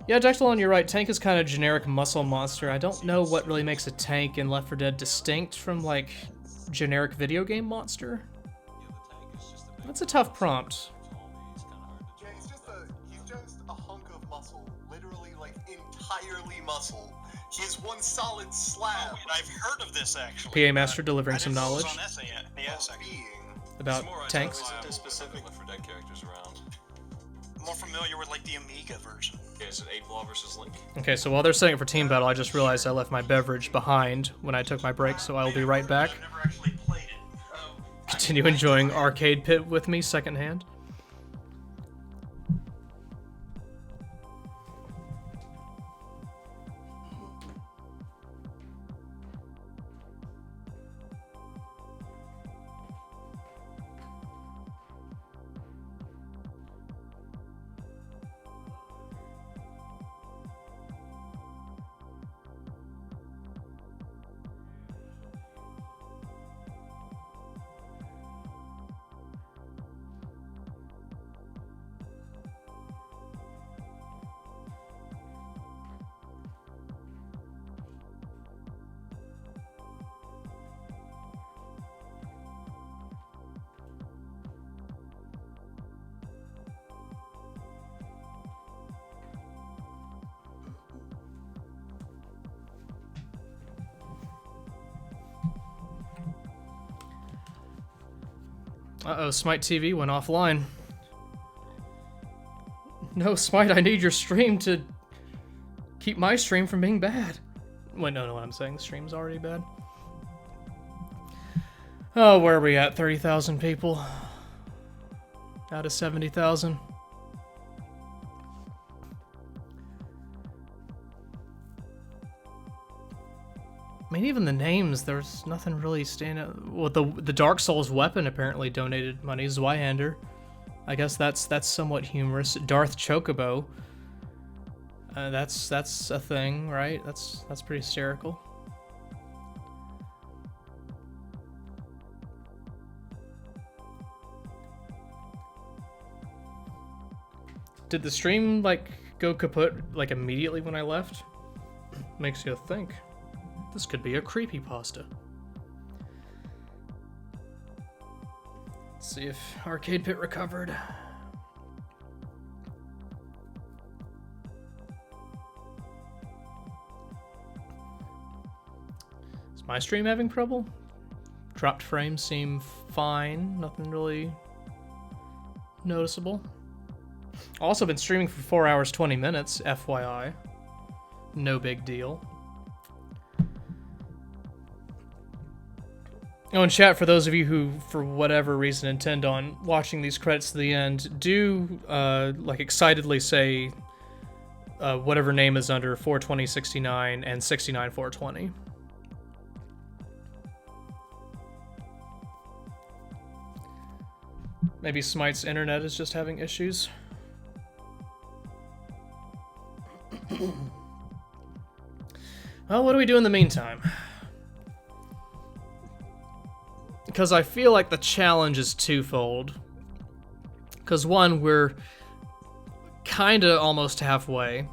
Yeah, Jextalon, you're right. Tank is kind of generic muscle monster. I don't know what really makes a tank in Left 4 Dead distinct from, like, generic video game monster. That's a tough prompt. Yeah, he's just a hunk of muscle. Literally, like, entirely muscle. He is one solid slab. I've heard of this, actually. PA Master delivering some knowledge about tanks. Specific Left 4 Dead characters around. I'm more familiar with, like, the Amiga version. Okay, is it 8-Ball versus Link? Okay, so while they're setting for team battle, I just realized I left my beverage behind when I took my break, so I will be right back. Continue enjoying Arcade Pit with me secondhand. Uh-oh, Smite TV went offline. No, Smite, I need your stream to keep my stream from being bad. Wait, no, what I'm saying, the stream's already bad. Oh, where are we at? 30,000 people? Out of 70,000? I mean, even the names, there's nothing really standing out. Well, the Dark Souls weapon apparently donated money. Zweihander. I guess that's somewhat humorous. Darth Chocobo. That's a thing, right? That's pretty hysterical. Did the stream, like, go kaput, like, immediately when I left? Makes you think. This could be a creepypasta. Let's see if Arcade Pit recovered. Is my stream having trouble? Dropped frames seem fine. Nothing really noticeable. Also been streaming for 4 hours 20 minutes, FYI. No big deal. Oh, and chat, for those of you who, for whatever reason, intend on watching these credits to the end, do, like, excitedly say whatever name is under 42069 and 69420. Maybe Smite's internet is just having issues. Well, what do we do in the meantime? Because I feel like the challenge is twofold. Because one, we're kinda almost halfway.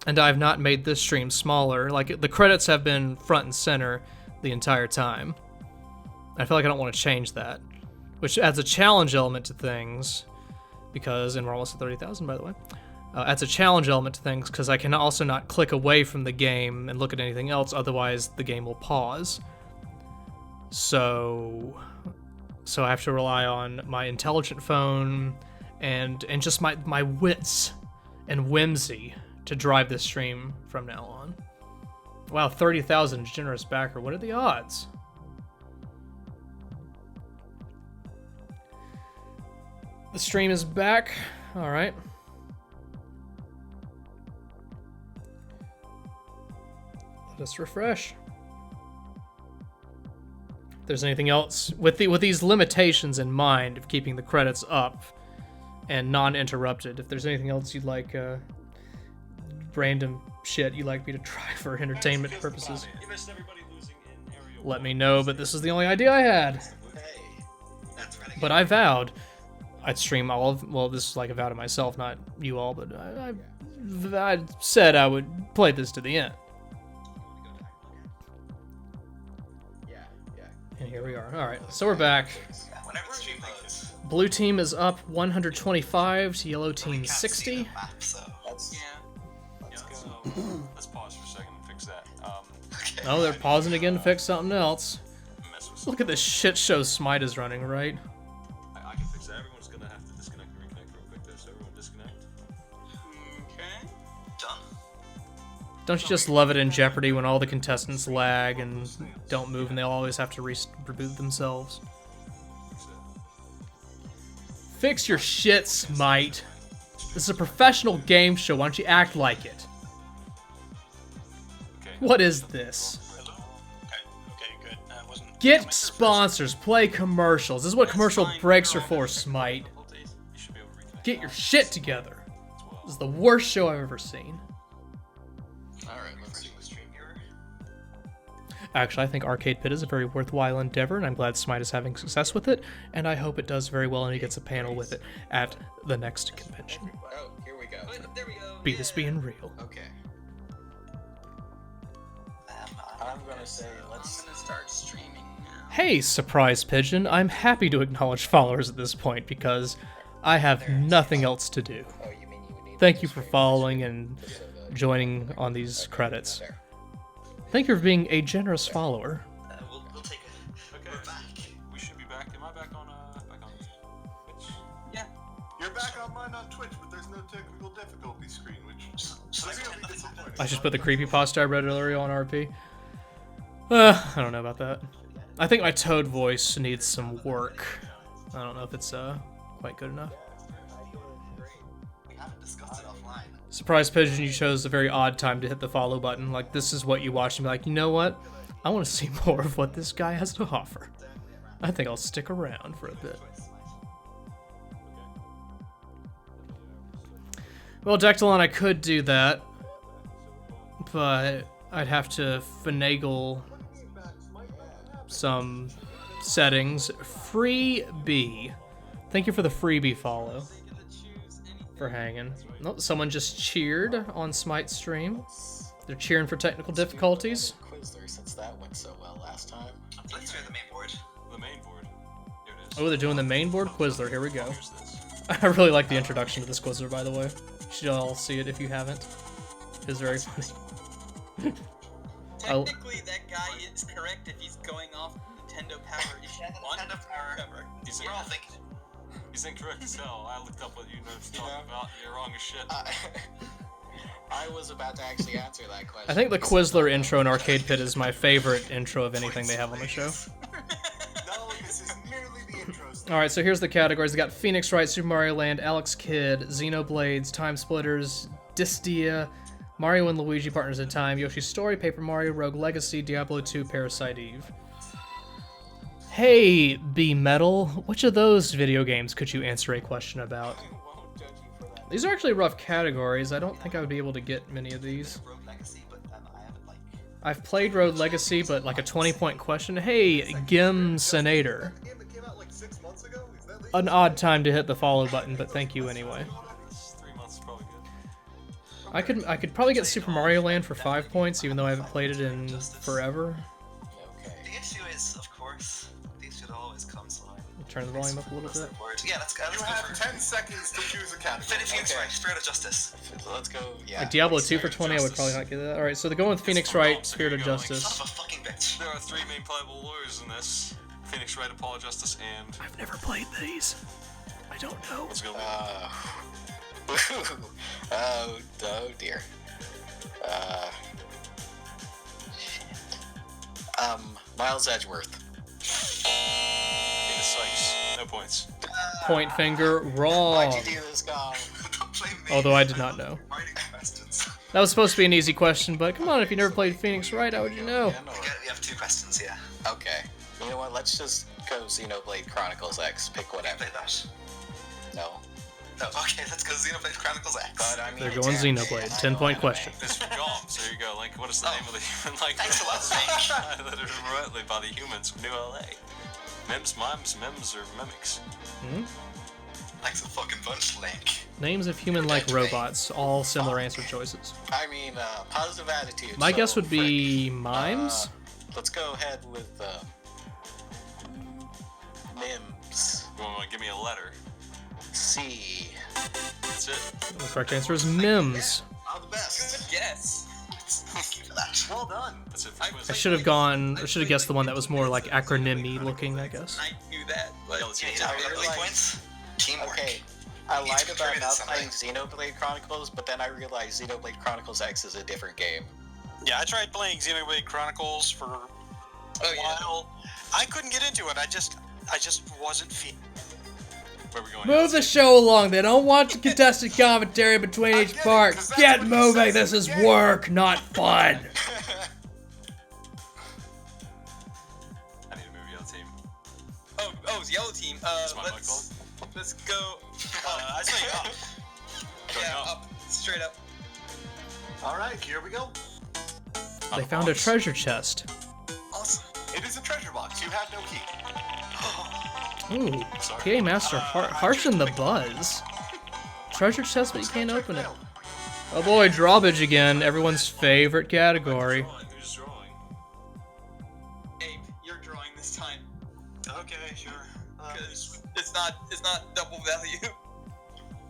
And I've not made this stream smaller. Like, the credits have been front and center the entire time. I feel like I don't want to change that, which adds a challenge element to things, because, and we're almost at 30,000 by the way, adds a challenge element to things because I can also not click away from the game and look at anything else, otherwise the game will pause. So I have to rely on my intelligent phone and just my wits and whimsy to drive this stream from now on. Wow, 30,000 generous backer. What are the odds? The stream is back. All right. Let us refresh. If there's anything else with these limitations in mind of keeping the credits up and non-interrupted, if there's anything else you'd like, random shit you'd like me to try for entertainment purposes, let me know, but this is the only idea I had. But I vowed I'd stream all of, well, this is like a vow to myself, not you all, but I said I would play this to the end. And here we are. Alright, so we're back. Blue team is up 125 to yellow team 60. Let's pause for a second and fix that. Oh, they're pausing again to fix something else. Look at this shit show Smite is running, right? I can fix that. Everyone's gonna have to disconnect and reconnect real quick though, so everyone disconnect. Okay. Done. Don't you just love it in Jeopardy when all the contestants lag and don't move and they always have to reboot themselves? Fix your shit, Smite. This is a professional game show. Why don't you act like it? What is this? Okay, good. Get sponsors, play commercials. This is what commercial breaks are for, Smite. Get your shit together. This is the worst show I've ever seen. Alright, let's see the stream viewer. Actually, I think Arcade Pit is a very worthwhile endeavor, and I'm glad Smite is having success with it, and I hope it does very well and he gets a panel with it at the next convention. Oh, here we go. There we go. Be this being real. Okay. I'm gonna say let's start streaming now. Hey, Surprise Pigeon, I'm happy to acknowledge followers at this point because I have nothing else to do. Thank you for following and joining on these credits. Thank you for being a generous follower. We'll take a... Okay, we're back. We should be back. Am I back on Twitch? Yeah. You're back on mine on Twitch, but there's no technical difficulty screen, which maybe I'll be disappointed. I just put the creepypasta I read earlier on RP. I don't know about that. I think my Toad voice needs some work. I don't know if it's quite good enough. We haven't discussed it offline. Surprise Pigeon, you chose a very odd time to hit the follow button. Like, this is what you watch and be like, you know what? I want to see more of what this guy has to offer. I think I'll stick around for a bit. Well, Dectalon, I could do that, but I'd have to finagle some settings. Freebie. Thank you for the freebie follow. For hanging. Nope, someone just cheered on Smite stream. They're cheering for technical difficulties. Quizler, since that went so well last time. Let's do the main board. The main board. Here it is. Oh, they're doing the main board Quizler. Here we go. I really like the introduction to this Quizler, by the way. You should all see it if you haven't. It's very funny. Technically, that guy is correct if he's going off Nintendo Power Issue 1. Nintendo Power. He's We're all thinking. He's incorrect as hell. I looked up what you nerds talking about. You're wrong as shit. I was about to actually answer that question. I think the Quizler intro in Arcade Pit is my favorite intro of anything they have on the show. No, this is merely the intro. Alright, so here's the categories. They got Phoenix Wright, Super Mario Land, Alex Kidd, Xenoblades, Time Splitters, Distia, Mario and Luigi Partners in Time, Yoshi's Story, Paper Mario, Rogue Legacy, Diablo 2, Parasite Eve. Hey, B-Metal, which of those video games could you answer a question about? These are actually rough categories. I don't think I would be able to get many of these. I've played Rogue Legacy, but like a 20-point question. Hey, Gim Senator. An odd time to hit the follow button, but thank you anyway. 3 months is probably good. I could probably get Super Mario Land for 5 points, even though I haven't played it in forever. The issue is, of course, these turn the volume up a little bit. Yeah, let's go. You have 10 seconds to choose a category. Phoenix Wright, Spirit of Justice. So let's go. Yeah. Like Diablo 2 for 20, I would probably not get that. Alright, so they're going with Phoenix Wright, Spirit of Justice. Son of a fucking bitch. There are 3 main playable lawyers in this. Phoenix Wright, Apollo Justice, and... I've never played these. I don't know. Let's go. Oh dear. Miles Edgeworth. Venus Sykes. No points. Point finger, wrong. Why'd you do this, Gong? Although I did not know. That was supposed to be an easy question, but come on, if you never played Phoenix Wright, how would you know? We have 2 questions here. Okay. You know what? Let's just go Xenoblade Chronicles X. Pick whatever. Play that. No. No, okay, let's go Xenoblade Chronicles X. But I mean, They're going Xenoblade. 10-point question. This is gone, so here you go. Link, what is the name of the human-like Thanks a lot, that are remotely by the humans of New LA? Mims, mimes, mims, or mimics? Thanks a fucking bunch, Link. Names of human-like robots, all similar answer choices. I mean, positive attitude. My so guess would be mimes? Let's go ahead with Mims. You want to give me a letter? C. That's it. The correct answer is Mims. All the best. Yes. Thank you for that. Well done. That's it. I should have gone, I should have guessed the one that was more like acronym-y looking, I guess. I knew that, but points. Teamwork. Okay. I We need lied to about create not something. playing Xenoblade Chronicles, but then I realized Xenoblade Chronicles X is a different game. yeah, I tried playing Xenoblade Chronicles for a while. I couldn't get into it. I just wasn't feeling. Where are we going? Move the show along. They don't want contested commentary between each part. Get moving. This is work, not fun. I need to move yellow team. Oh, it's yellow team. Let's go. I say up. Yeah, up. Straight up. Alright, here we go. They found a treasure chest. Awesome. It is a treasure box. You have no key. Ooh, Game Master harshen the buzz. Treasure chest, but you can't open it. Oh boy, drawbridge again. Everyone's favorite category. Who's drawing? Abe, you're drawing this time. Okay, sure. Because it's not double value.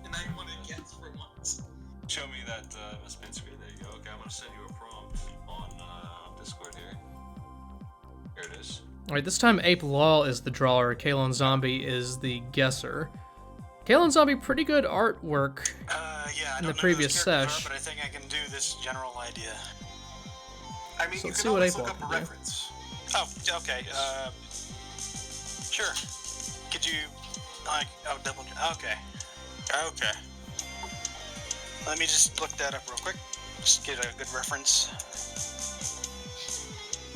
And I want to guess for once. Show me that spin screen. There you go. Okay, I'm gonna send you a prompt on Discord here. Here it is. Alright, this time Ape Law is the drawer, Kalon Zombie is the guesser. Kalon Zombie, pretty good artwork Yeah, I in don't the know previous who this character sesh. are, but I think I can do this general idea. I mean, So you let's can see what always Ape look up a Law can do. reference. Oh, okay. Sure. Could you, like, double? Okay. Okay. Let me just look that up real quick. Just get a good reference.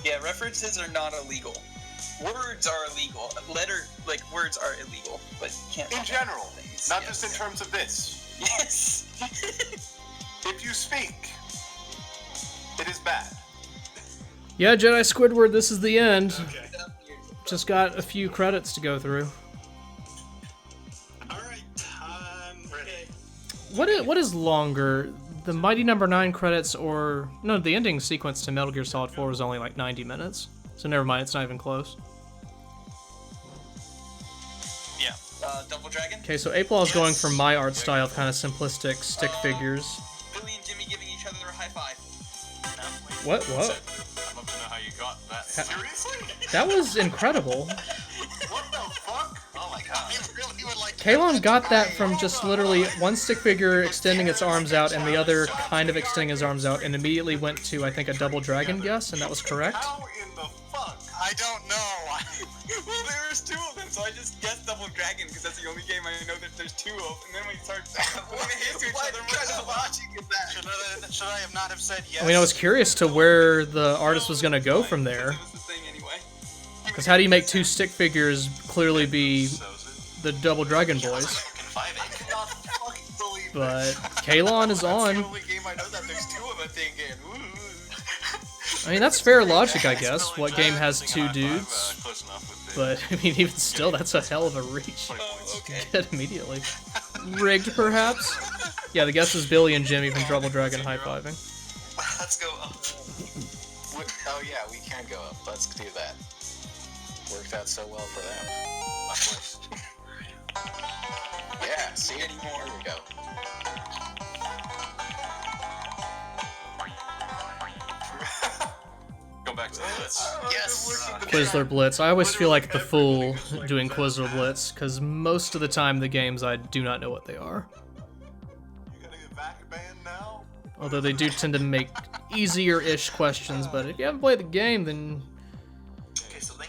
Yeah, references are not illegal. Words are illegal. Words are illegal, but you can't. In general, things. not Yes. just in terms of this. Yes. If you speak, it is bad. Yeah, Jedi Squidward, this is the end. Just got a few credits to go through. Alright, I'm ready. What is longer, the Mighty Number 9 credits or... No, the ending sequence to Metal Gear Solid 4 was only like 90 minutes. So never mind, it's not even close. Yeah. Double Dragon? Okay, so Ape Law is going for my art style of kind of simplistic stick figures. Billy and Jimmy giving each other a high five. What? I'd love to know how you got that. Seriously? That was incredible. What the fuck? Oh my god. I really would like Kalon got that from just literally one stick figure extending its arms out and the other kind of extending his arms out and immediately went to, I think, a double dragon guess, and that was correct. How in the fuck? I don't know. Well, there's 2 of them, so I just guessed Double Dragon because that's the only game I know that there's 2 of. And then we start putting the hands to each other. What kind of logic is that? Should I have not have said yes? I mean, I was curious to where the artist was going to go from there. Because how do you make 2 stick figures clearly be the Double Dragon Boys? I cannot fucking believe But Kalon is That's the on. only game I know that there's 2 of a thing in. Ooh. I mean, that's fair logic, I guess. What game has 2 dudes? Close enough with the... But, I mean, even still, that's a hell of a reach. Okay. Get immediately. Rigged, perhaps? Yeah, the guess is Billy and Jimmy from Double Dragon high-fiving. Let's go up. Oh yeah, we can go up. Let's do that. Worked out so well for them. my place. Yeah, see? Here we go. Go back to the blitz. Yes! Quizler Blitz. I always feel like the fool doing Quizler Blitz, because most of the time the games I do not know what they are. Although they do tend to make easier-ish questions, but if you haven't played the game, then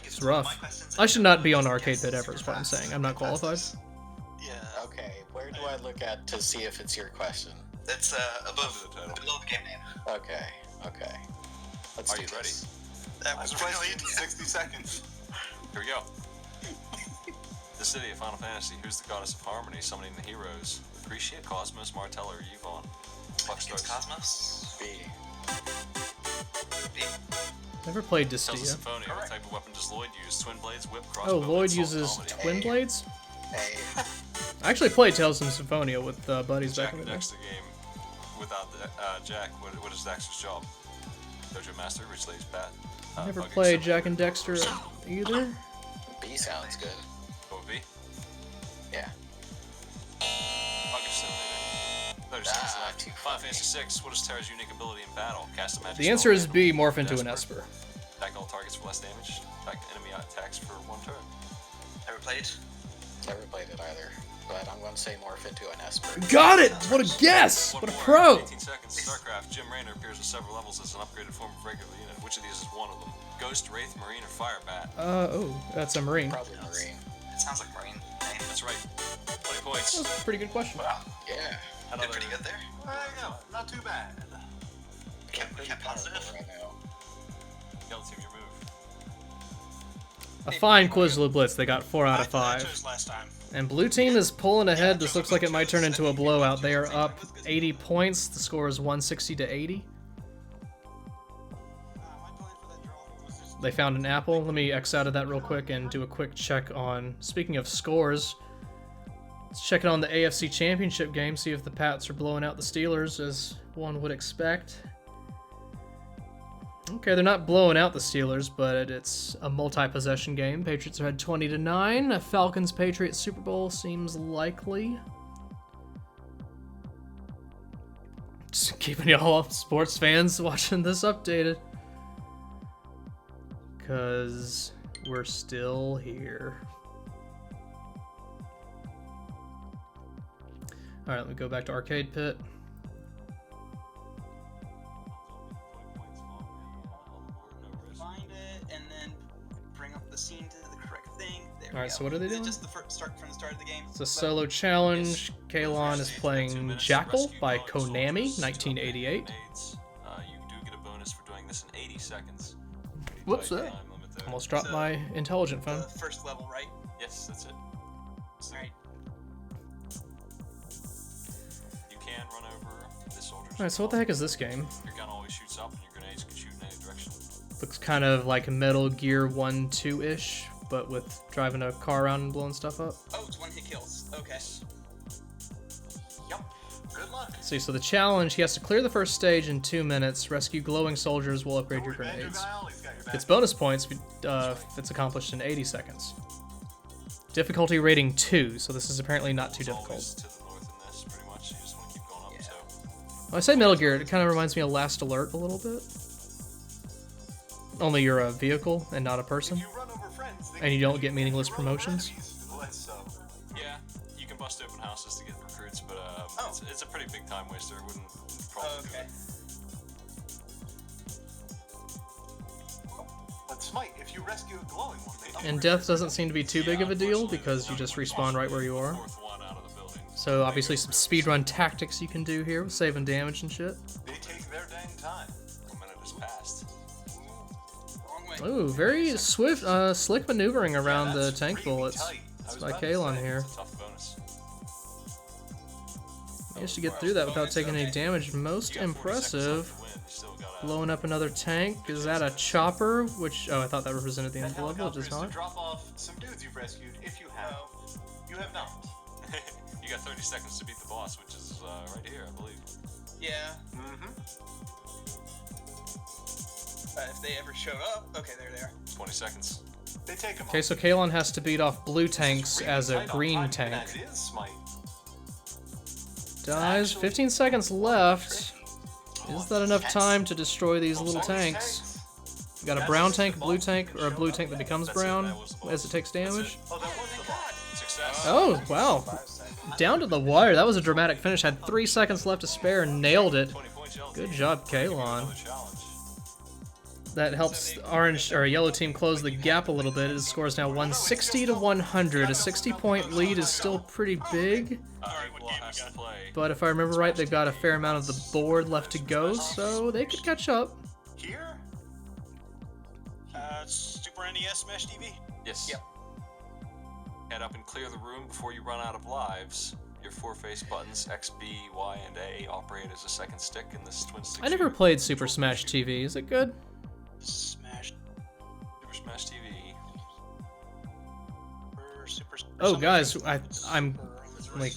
it's rough. I should not be on Arcade Pit ever, is what I'm saying. I'm not qualified. Yeah. Okay, where do I look at to see if it's your question? That's above below the game name. Okay, okay. Let's do this. That was Question in 60 seconds. Here we go. The city of Final Fantasy. Who's the goddess of harmony summoning the heroes? Lucretia, Cosmos, Martella, or Yvonne? Clock starts. Cosmos? B. B. Never played Tells the Dystia. Symphonia. What type of weapon does Lloyd use? Twin blades, whip, crossbow, Oh, Lloyd insult, uses comedy. twin blades? A. I actually played Tales of Symphonia with buddies back Jack in the and day. Dexter game without the, Jack. What is Dexter's job? Dojo Master, Rich Lady's Pat. I never Bugging played Symphonia. Jack and Dexter either. B sounds good. What would be? Yeah. Bugging Simulator. 30 seconds left. too Final funny. Fantasy 6. What is Terra's unique ability in battle? Cast a magic The spell answer is randomly. B, morph into an Esper. Esper. Attack all targets for less damage. Attack enemy attacks for 1 turn. Never played? Never played it either, but I'm going to say morph into an Esper. Got it! What a guess! One What a more. pro! 18 seconds. StarCraft. Jim Raynor appears in several levels as an upgraded form of regular unit. Which of these is one of them? Ghost, Wraith, Marine, or Firebat? Oh, that's a Marine. Probably Marine. It sounds like Marine name. That's right. 20 points. That's a pretty good question. Yeah. Did pretty good there. There you go. Not too bad. Kept positive. Right now. Yellow team, your move. A fine Quizlet Blitz. They got 4 out of I 5. chose last time. And blue team is pulling ahead. This looks like it might turn into a blowout. They are up 80 points. The score is 160 to 80. They found an apple. Let me X out of that real quick and do a quick check on, speaking of scores, let's check it on the AFC Championship game, see if the Pats are blowing out the Steelers as one would expect. Okay, they're not blowing out the Steelers, but it's a multi-possession game. Patriots are ahead 20-9. A Falcons-Patriots Super Bowl seems likely. Just keeping y'all sports fans watching this updated. Because we're still here. Alright, let me go back to Arcade Pit. Find it and then bring up the scene to the correct thing. There we Alright, go. so what are they Is it doing? just the start from the start of the game? It's a solo challenge. Kalon is playing Jackal by Konami, 1988. You do get a bonus for doing this in 80 seconds. Whoops, that almost dropped my intelligent phone. The first level, right? Yes, that's it. Alright. You can run over the soldiers. Alright, so what the heck is this game? Your gun always shoots up and your grenades can shoot in any direction. Looks kind of like Metal Gear 1-2-ish, but with driving a car around and blowing stuff up. Oh, it's one hit kills. Okay. Yep. Good luck. See, so the challenge, he has to clear the first stage in 2 minutes, rescue glowing soldiers, will upgrade your grenades. It's bonus points if it's accomplished in 80 seconds. Difficulty rating 2, so this is apparently not too difficult. To the north in this, pretty much. You just want to keep going up, so. When I say Metal Gear, it kind of reminds me of Last Alert a little bit. Only you're a vehicle and not a person. And you don't get meaningless promotions. Yeah, you can bust open houses to get recruits, but it's a pretty big time waster. I wouldn't probably do it. But Smite, if you rescue a glowing one, they And death doesn't seem to be too big of a deal because you just respawn right where you are. So obviously some speedrun tactics you can do here with saving damage and shit. They take their dang time. 1 minute has passed. Ooh, very swift, slick maneuvering around the tank bullets. It's by Kalon here. Tough bonus. Managed to get through that without taking any damage. Most impressive. Blowing up another tank. Is that a chopper? Which, oh, I thought that represented the end of the level. It does not. Drop off some dudes you've rescued if you have. You have not. You got 30 seconds to beat the boss, which is right here, I believe. Yeah. If they ever show up, okay, there they are. 20 seconds. They take them Okay, so Kalon has to beat off blue tanks as a green tank. That is Smite. Dies. 15 seconds left. Is that enough time to destroy these little tanks? You got a brown tank, blue tank, or a blue tank that becomes brown as it takes damage. Oh, wow. Down to the wire. That was a dramatic finish. Had 3 seconds left to spare and nailed it. Good job, Kalon. That helps orange or yellow team close the gap a little bit. His score is now 160 to 100. A 60-point lead is still pretty big. But if I remember right, they've got a fair amount of the board left to go, so they could catch up. Here? Super NES Smash TV? Yes. Yep. Head up and clear the room before you run out of lives. Your 4 face buttons, X, B, Y, and A, operate as a second stick in this twin stick. I never played Super Smash TV. Is it good? Smash. Super Smash TV. Oh, guys, I'm like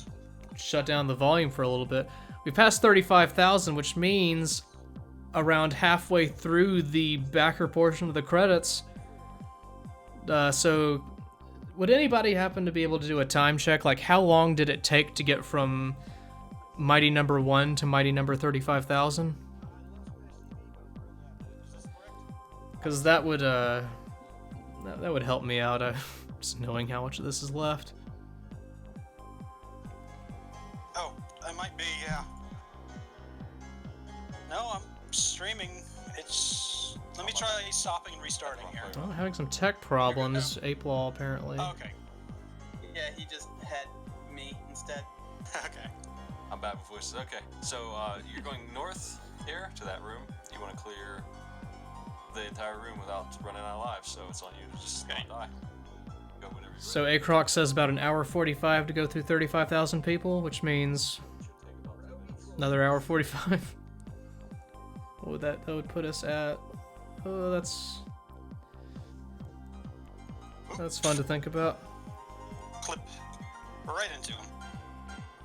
shut down the volume for a little bit. We passed 35,000, which means around halfway through the backer portion of the credits. So, would anybody happen to be able to do a time check? Like, how long did it take to get from Mighty Number 1 to Mighty Number 35,000? Because that would help me out, just knowing how much of this is left. Oh, I might be, yeah. No, I'm streaming. It's... Let me try stopping and restarting here. Oh, having some tech problems, Ape-Law apparently. Okay. Yeah, he just had me instead. Okay. I'm bad with voices. Okay, so you're going north here to that room. You want to clear the entire room without running out of lives, so it's on you to just not die. Go whenever you're So Acroc says about an hour 45 to go through 35,000 people, which means another hour 45. What would that would put us at? Oh, that's fun to think about. Clip right into him.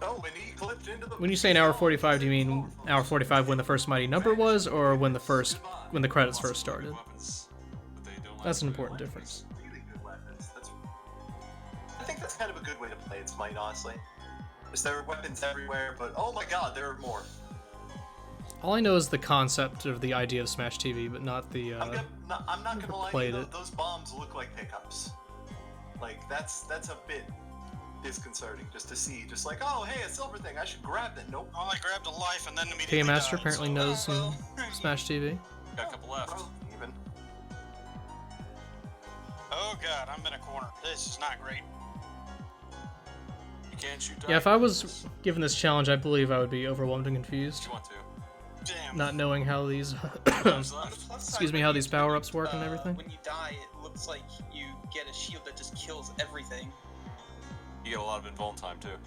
Oh, and he clipped into the... When you say an hour 45, do you mean hour 45 when the first Mighty Number was, or when the credits first started? That's an important difference. I think that's kind of a good way to play it, Smite, honestly. Because there are weapons everywhere, but oh my god, there are more. All I know is the concept of the idea of Smash TV, but not the. I'm not gonna lie, played you know, it. those bombs look like pickups. Like that's a bit disconcerting just to see, just like, oh hey, a silver thing, I should grab that. Nope. Well, I grabbed a life and then immediately PM Master died, apparently so, knows some Smash TV. Got a couple left. Even. Oh god, I'm in a corner. This is not great. You can't shoot. Yeah, if I was given this challenge, I believe I would be overwhelmed and confused. You want to? Damn. Not knowing how these, excuse me, how these power-ups work and everything. When you die, it looks like you get a shield that just kills everything. You get a lot of invuln time too.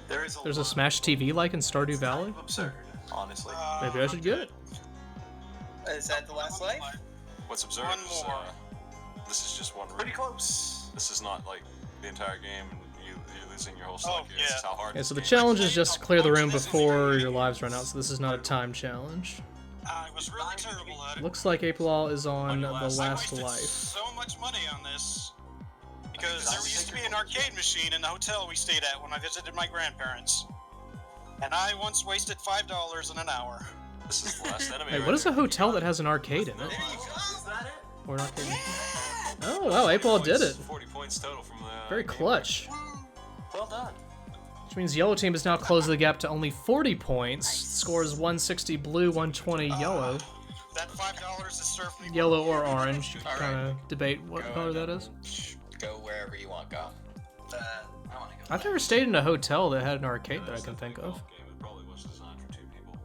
There's a Smash TV like in Stardew Valley? Absurd, honestly. Maybe I should get it. Is that the last life? What's observed One is more. this is just one room. Pretty close. This is not like the entire game and you're losing your whole stock here. This is how hard Okay, so the this game challenge is just to clear the room before your lives run out, so this is not a time challenge. I was really terrible at it. Looks like Ape-Law is on the last I wasted life. so much money on this because there used to be an arcade machine in the hotel we stayed at when I visited my grandparents, and I once wasted $5 in an hour. This is the last enemy. Hey, what is a hotel that has an arcade in it? Or an arcade? Oh wow, Ape-Law did it. 40 points total from the Very clutch. Well done. Which means Yellow Team has now closed the gap to only 40 points. Score is 160 blue, 120 yellow. That $5 is served me. Yellow or orange. You can kind of debate what color that is. Go wherever you want, go. I want to go. I've never stayed in a hotel that had an arcade that I can think of. It probably was designed for 2 people.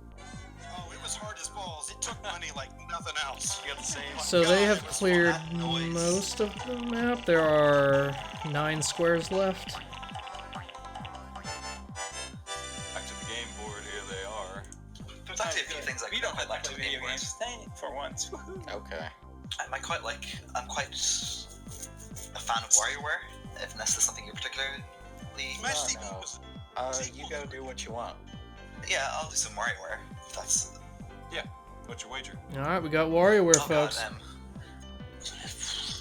Oh, it was hard as balls. It took money like nothing else. You got the same. So they have cleared most of the map. There are 9 squares left. Back to the game board. Here they are. There's actually a few things I don't quite like to video games. For once. Okay. I'm quite a fan of WarioWare, if this is something you're particularly... You go do what you want. Yeah, I'll do some WarioWare, if that's... Yeah. What's your wager? Alright, we got WarioWare, Oh god, folks.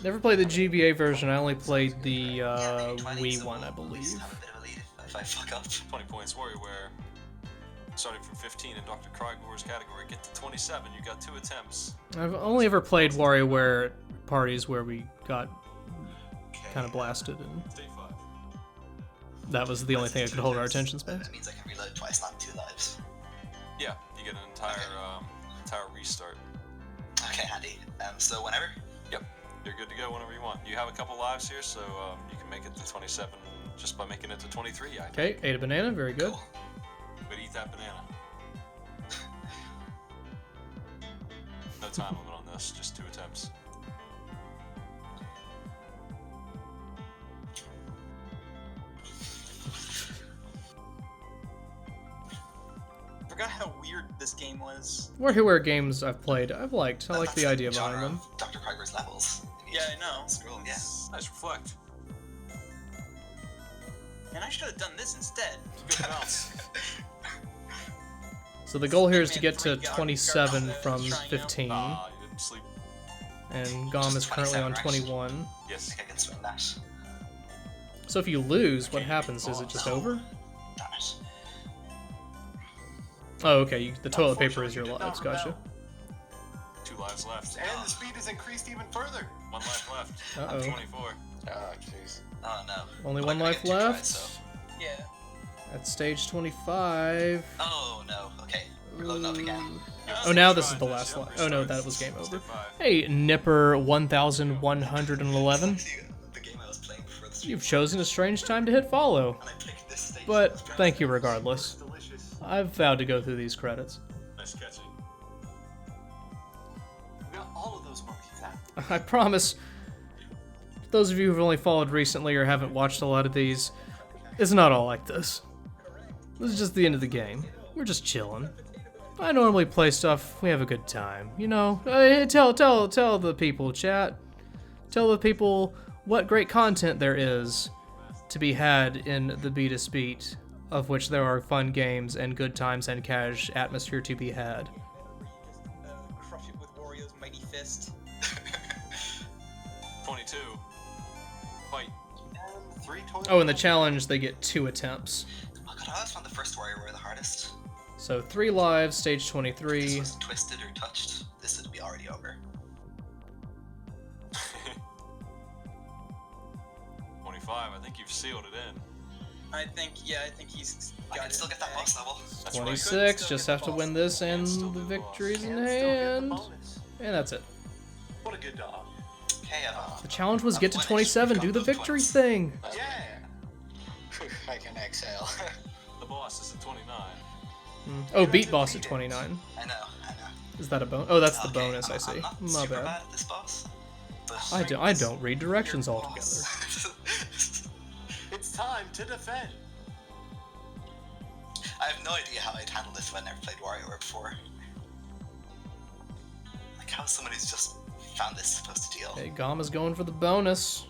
Never played the GBA version. I only played the Wii one, I believe. If I fuck up. 20 points WarioWare. Starting from 15 in Dr. Crygor's category. Get to 27. You got 2 attempts. I've only ever played WarioWare parties where we got kind of blasted, and State 5. that was the only thing that could hold our attention span. That means I can reload twice, not 2 lives. Yeah, you get an entire restart. Okay, handy. So whenever? Yep, you're good to go whenever you want. You have a couple lives here, so you can make it to 27 just by making it to 23. I think. Okay, ate a banana, very good. But eat that banana. No time limit on this, just 2 attempts. I forgot how weird this game was. WarioWare games I've played, I've liked. I like the idea behind them. Dr. Crygor's levels. Yeah, I know. Scroll, yeah. Nice reflect. And I should have done this instead. Good bounce. So the goal here is to get to 27 from 15. You didn't sleep. And Gom is currently on 21. Yes. I think I can swing that. So if you lose, what happens? Is it just over? Damn it. Oh, okay. The toilet paper is your lives. Gotcha. 2 lives left. And the speed is increased even further. 1 life left. Uh-oh. 24. Oh, jeez. Oh, no. Only But 1 I'm gonna life get 2 tries, left. so. Yeah. At stage 25. Oh, no. Okay. We're loading up again. Oh, now this is the last life. Oh, no, that was game over. Hey, Nipper 1111. The game I was playing before the You've chosen a strange time to hit follow. and I picked this stage. But thank you regardless. I've vowed to go through these credits. Nice catching. We got all of those monkeys out. I promise, those of you who've only followed recently or haven't watched a lot of these, it's not all like this. This is just the end of the game. We're just chilling. I normally play stuff, we have a good time, you know? Tell the people, chat. Tell the people what great content there is to be had in the Beatus Beat, of which there are fun games and good times and cash atmosphere to be had. Crush it with Wario's mighty fist. 22. Fight. And 3 toilet Oh, in the challenge, they get 2 attempts. Oh god, I always found the first WarioWare the hardest. So 3 lives, stage If 23. this was twisted or touched, this would be already over. 25. I think you've sealed it in. I think he's got I can still get that boss level. That's right. 26, just have to win this and still the do the victory's in and still get the hand. bonus. And that's it. What a good dog. Okay, The challenge was get to 27, do the victory thing. Yeah. I can exhale. The boss is at 29. Oh, beat boss at 29. I know. Is that a bonus? Oh, that's the Okay, bonus, I I'm see. not My super bad. at this boss, but I don't read directions your altogether. boss. It's time to defend. I have no idea how I'd handle this when I never played WarioWare before. Like how someone who's just found this supposed to deal. Okay, Gama's going for the bonus.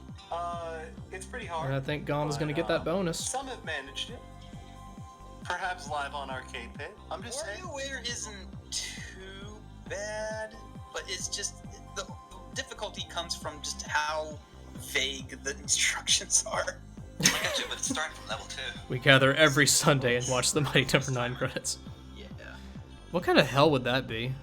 It's pretty hard. And I think Gama's but, gonna get that bonus. Some have managed it. Perhaps live on Arcade Pit. I'm just saying. WarioWare isn't too bad, but it's just the difficulty comes from just how vague the instructions are. I get you, but it's starting from level 2. We gather every Sunday and watch the Mighty Number 9 credits. Yeah. What kind of hell would that be?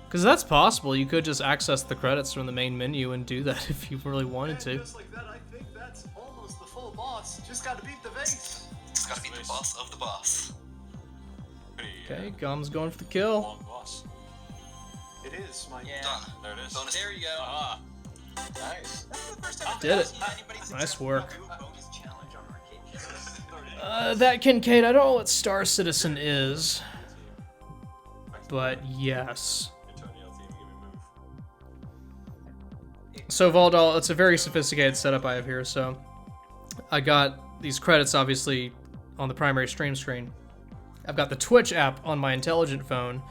Because that's possible. You could just access the credits from the main menu and do that if you really wanted to. Just like that, I think that's almost the full boss. Just gotta beat the vase. Just gotta beat the boss of the boss. Okay, Gum's going for the kill. Long boss. It is my Done. There it is. Bonus. There you go. Ah. Nice. That's the first time I've Did ever it. seen anybody Nice work. do a bonus challenge on Arcade. That Kincaid, I don't know what Star Citizen is. But yes. So Valdal, it's a very sophisticated setup I have here. So I got these credits obviously on the primary stream screen. I've got the Twitch app on my intelligent phone,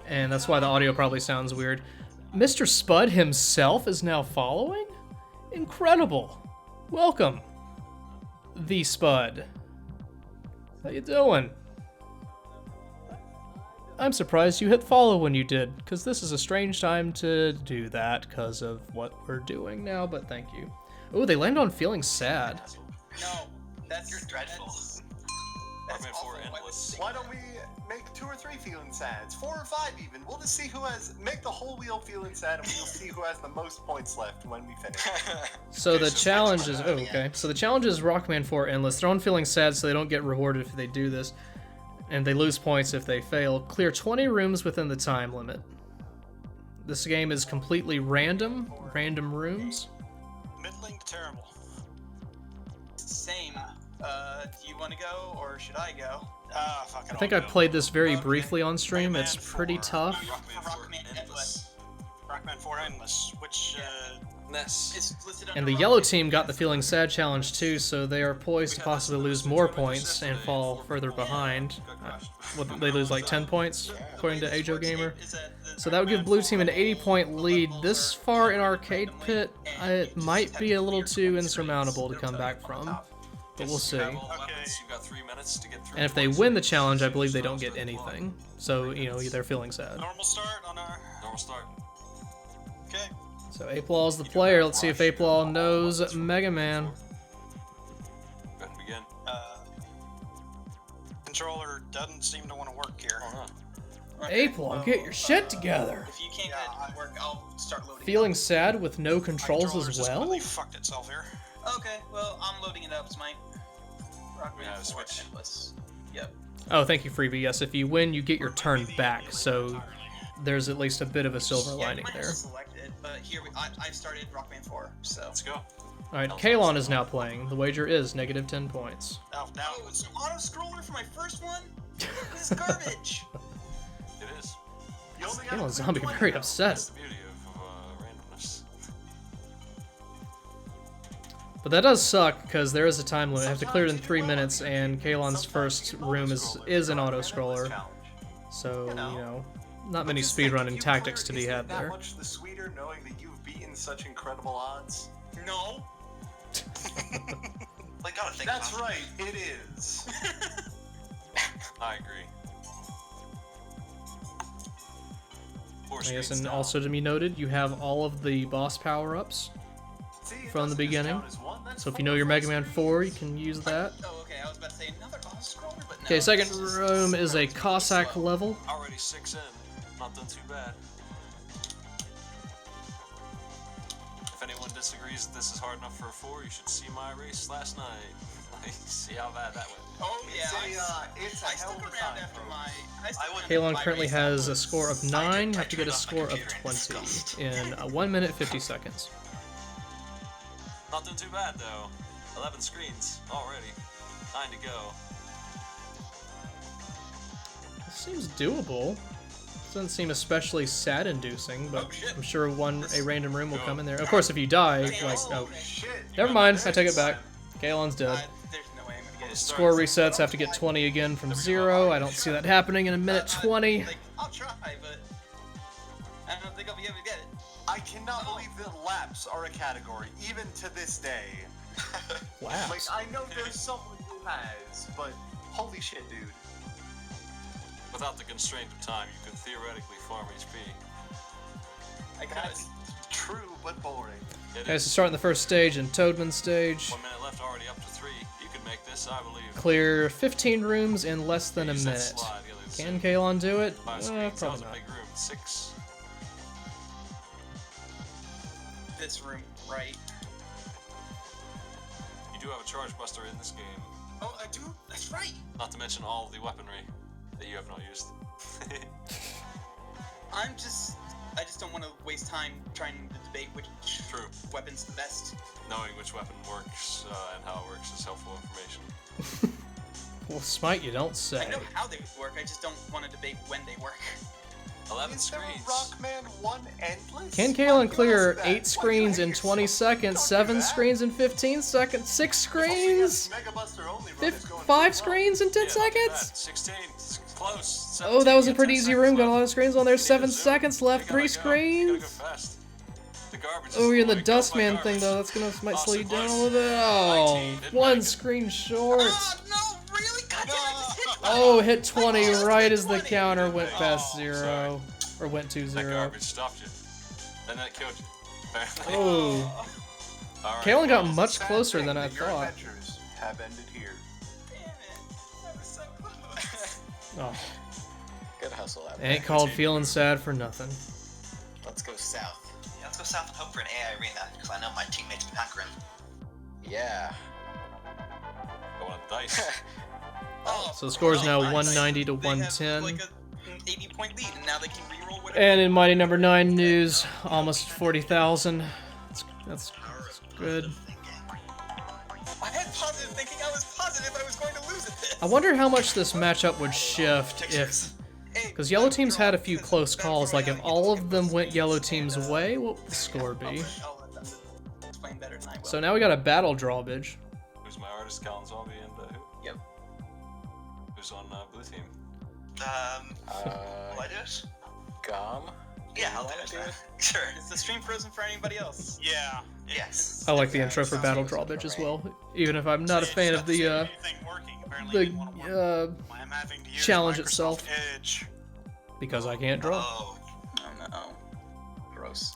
and that's why the audio probably sounds weird. Mr. Spud himself is now following? Incredible. Welcome, the Spud. How you doing? I'm surprised you hit follow when you did, because this is a strange time to do that because of what we're doing now, but thank you. Oh, they land on feeling sad. No, that's You're dreadful. That's Rockman 4 endless. Why don't we make 2 or 3 feeling sads? 4 or 5 even. We'll just see who has... Make the whole wheel feeling sad, and we'll see who has the most points left when we finish. So the challenge is... Oh, okay. So the challenge is Rockman 4 endless. They're on feeling sad, so they don't get rewarded if they do this. And they lose points if they fail. Clear 20 rooms within the time limit. This game is completely random. Random rooms. Middling to terrible. Same. Do you want to go, or should I go? Fucking I think I played this very briefly on stream. It's pretty tough. Rockman Endless. Rockman 4 Endless, which, It's listed under And the yellow team got the feeling sad challenge too, so they are poised to possibly lose more points and fall further behind. What, they lose like 10 points, according to Ajo Gamer. So that would give blue team an 80-point lead. This far in Arcade Pit, it might be a little too insurmountable to come back from, but we'll see. And if they win the challenge, I believe they don't get anything. So, you know, they're feeling sad. Normal start on our... Normal start. Okay. So Aplaw is the player. Let's see if Aplaw knows Mega Man. Go ahead and begin. Controller doesn't seem to want to work here. Aplaw, get your shit together. If you can't get it to work, I'll start loading. Feeling sad with no controls as well? Really fucked itself here. Okay, well, I'm loading it up, Smite. Rockman 4 switch. Endless. Yep. Oh, thank you, Freebie. Yes, if you win, you get your turn back, so there's at least a bit of a silver lining there. Selected, but here I've started Rockman 4, so. Let's go. Alright, Kalon is now playing. The wager is negative 10 points. Oh, now it's an auto scroller for my first one? This is garbage. It is. Kalon's zombie very upset. That's the beauty of randomness. But that does suck, because there is a time limit. I have to clear it in 3 minutes, and Kalon's first room is an auto-scroller. So, you know, not many speedrunning tactics to be had That there. much the sweeter knowing that you've beaten such incredible odds. No. Like, gotta think That's right, it is. I agree. I guess, and also to be noted, you have all of the boss power-ups from the beginning. So if you know your Mega Man 4, you can use that. Oh, okay, I was about to say another auto scroller, but no. Okay, second room is a Cossack level. Already 6 in. Not done too bad. If anyone disagrees that this is hard enough for a 4, you should see my race last night. Like, see how bad that went. Oh yeah, it's a hell of a time after my. Kalon currently has a score of 9. You have to get a score of 20 in 1 minute 50 seconds. Not doing too bad though. 11 screens already. 9 to go. This seems doable. Doesn't seem especially sad-inducing, but I'm sure a random room will come in there. Of course, if you die, like, oh, never mind, I take it back. Kalon's dead. There's no way I'm gonna get it. Score resets, have to get 20 again from 0. I don't see that happening in a minute 20. I'll try, but I don't think I'll be able to get it. I cannot believe that laps are a category, even to this day. Laps? Like, I know there's someone who has, but holy shit, dude. Without the constraint of time, you could theoretically farm HP. That's true, but boring. Okay, so starting the first stage in Toadman stage. 1 minute left, already up to 3. You could make this, I believe. Clear 15 rooms in less than a minute. Can Kalon do it? Probably not. Big room. 6. This room, right? You do have a charge buster in this game. Oh, I do? That's right! Not to mention all of the weaponry that you have not used. I just don't want to waste time trying to debate which weapon's the best. Knowing which weapon works and how it works is helpful information. Well, Smite, you don't say. I know how they work, I just don't want to debate when they work. 11 Is there screens. a Rockman 1 endless? Can Kalon clear 8 screens in 20 seconds, 7 screens in 15 seconds, 6 screens? 5 screens in 10 seconds? 16. Close. Oh, that was a pretty easy room. Got a lot of screens on there. 7 seconds left. 3 screens. Oh, you're in the Dustman thing though. That's gonna might slow you down a little bit. Oh, 1 screen short. No, really? God damn, I just hit 20. Oh, hit 20 right as the counter went past 0. Or went to That 0. garbage stopped you. Then that killed you. Apparently. Oh. Alright. Kalen got much closer than I Your thought. adventures have ended here. Oh. Good hustle out Ain't called feeling sad for nothing. Let's go south. Yeah, let's go south and hope for an AI arena, because I know my teammates been hankering. Yeah. Go on dice. So the score is now nice. 190 to They have, 110. like an 80-point lead, and now they can reroll whatever. And in Mighty Number 9 news, almost 40,000. That's good. I had positive thinking. I was positive I was going to lose at this. I wonder how much this matchup would shift if... Because yellow teams had a few close calls. Like, if all of them went yellow team's way, what would the score be? Explain better than I will. So now we got a battle drawbridge. Who's my artist, Callan Zombie, and who? Yep. Who's on blue team? Will I do it? Gom? Yeah, I'll do it. Sure. Is the stream frozen for anybody else? Yeah. Yes. I like the intro for battle drawbridge as well, even if I'm not a fan of the challenge itself. Edge. Because I can't draw. Oh no. Gross.